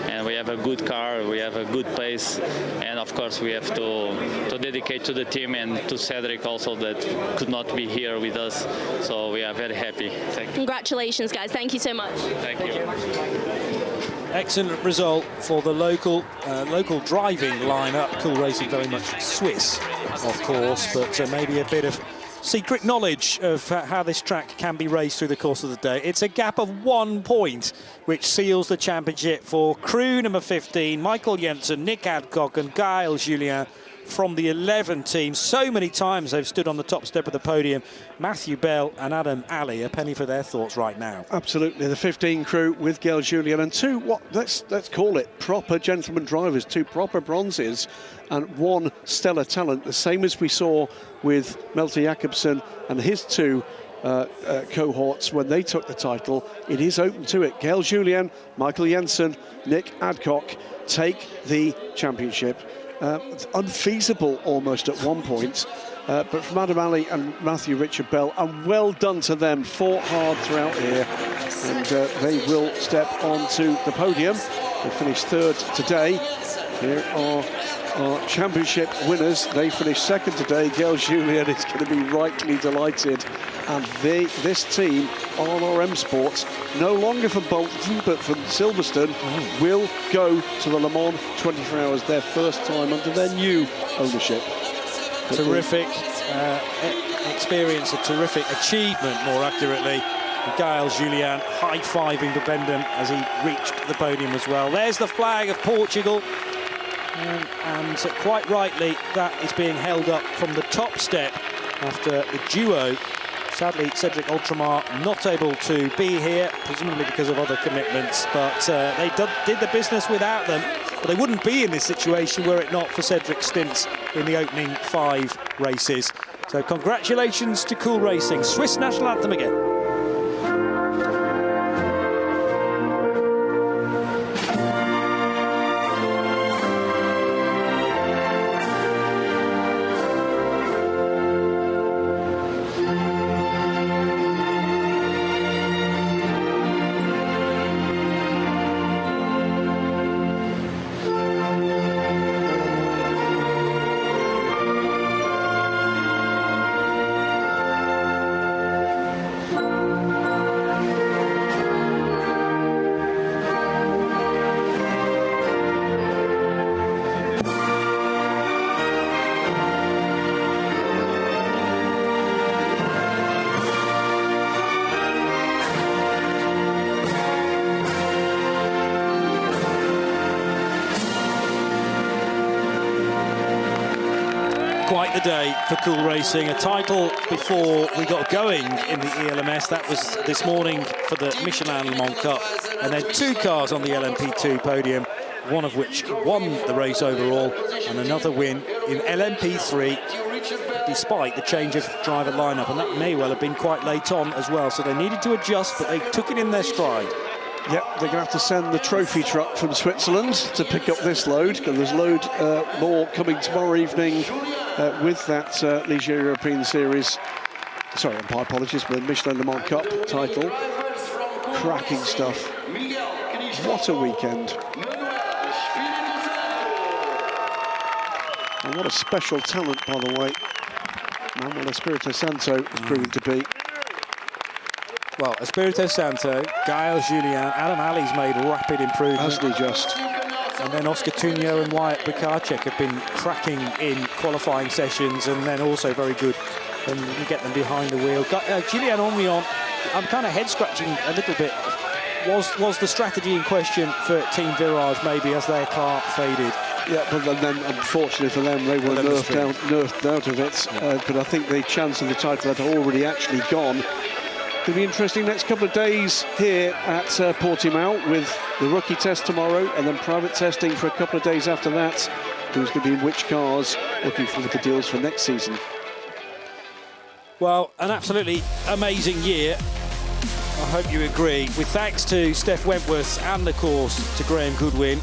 and we have a good car, we have a good pace, and of course we have to dedicate to the team and to Cedric also, that could not be here with us, so we are very happy. Thank you. Congratulations, guys. Thank you so much. Thank you. Excellent result for the local driving lineup. Cool Racing very much Swiss, of course, but maybe a bit of secret knowledge of how this track can be raced through the course of the day. It's a gap of 1 point, which seals the championship for crew number 15, Michael Jensen, Nick Adcock and Gaël Julien from the 11 team. So many times they've stood on the top step of the podium. Matthew Bell and Adam Alley, a penny for their thoughts right now. Absolutely, the 15 crew with Gaël Julien and two, let's call it proper gentleman drivers, 2 proper bronzes and 1 stellar talent, the same as we saw with Malte Jakobsen and his 2 cohorts when they took the title. It is open to it. Gaël Julien, Michael Jensen, Nick Adcock take the championship. It's unfeasible almost at one point, but from Adam Alley and Matthew Richard Bell, and well done to them, fought hard throughout here, and they will step onto the podium. They finished 3rd today. Here are our championship winners. They finished 2nd today. Gaël Julien is going to be rightly delighted, and this team, RRM Sports, no longer from Bolton but from Silverstone, will go to the Le Mans 24 Hours, their first time under their new ownership. Terrific experience, a terrific achievement, more accurately. Gaël Julien high-fiving Bendam as he reached the podium as well. There's the flag of Portugal. And quite rightly, that is being held up from the top step after the duo. Sadly, Cedric Ultramar not able to be here, presumably because of other commitments, but they did the business without them. But they wouldn't be in this situation were it not for Cedric's stints in the opening 5 races. So congratulations to Cool Racing. Swiss national anthem again. a day for Cool Racing. A title before we got going in the ELMS. That was this morning for the Michelin Le Mans Cup. And then 2 cars on the LMP2 podium, one of which won the race overall, and another win in LMP3, despite the change of driver lineup. And that may well have been quite late on as well. So they needed to adjust, but they took it in their stride. Yep, they're going to have to send the trophy truck from Switzerland to pick up this load, because there's a load more coming tomorrow evening with that Ligier European Series. Sorry, my apologies, but the Michelin Le Mans Cup title. Cracking stuff. What a weekend. And what a special talent, by the way, Manuel Espirito Santo is proving to be. Well, Espirito Santo, Gael Julian, Adam Ali's made rapid improvement. Hasn't he just? And then Oscar Tunio and Wyatt Bukacek have been cracking in qualifying sessions, and then also very good when you get them behind the wheel. Julian Ormion, I'm kind of head-scratching a little bit. Was the strategy in question for Team Virage maybe as their car faded? Yeah, but then unfortunately for them, they were nerfed out of it. Yeah. But I think the chance of the title had already actually gone. It'll be interesting next couple of days here at Portimão with the rookie test tomorrow and then private testing for a couple of days after that. Who's going to be in which cars, looking forward to deals for next season. Well, an absolutely amazing year. I hope you agree. With thanks to Steph Wentworth and, of course, to Graham Goodwin.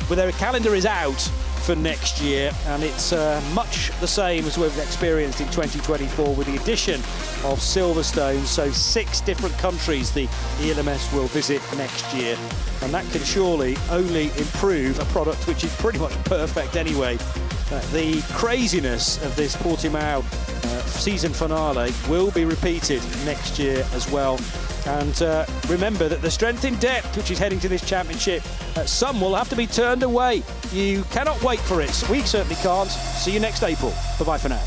But their calendar is out for next year, and it's much the same as we've experienced in 2024 with the addition of Silverstone. So 6 different countries the ELMS will visit next year, and that can surely only improve a product which is pretty much perfect anyway. The craziness of this Portimão season finale will be repeated next year as well. And remember that the strength in depth, which is heading to this championship, some will have to be turned away. You cannot wait for it. We certainly can't. See you next April. Bye-bye for now.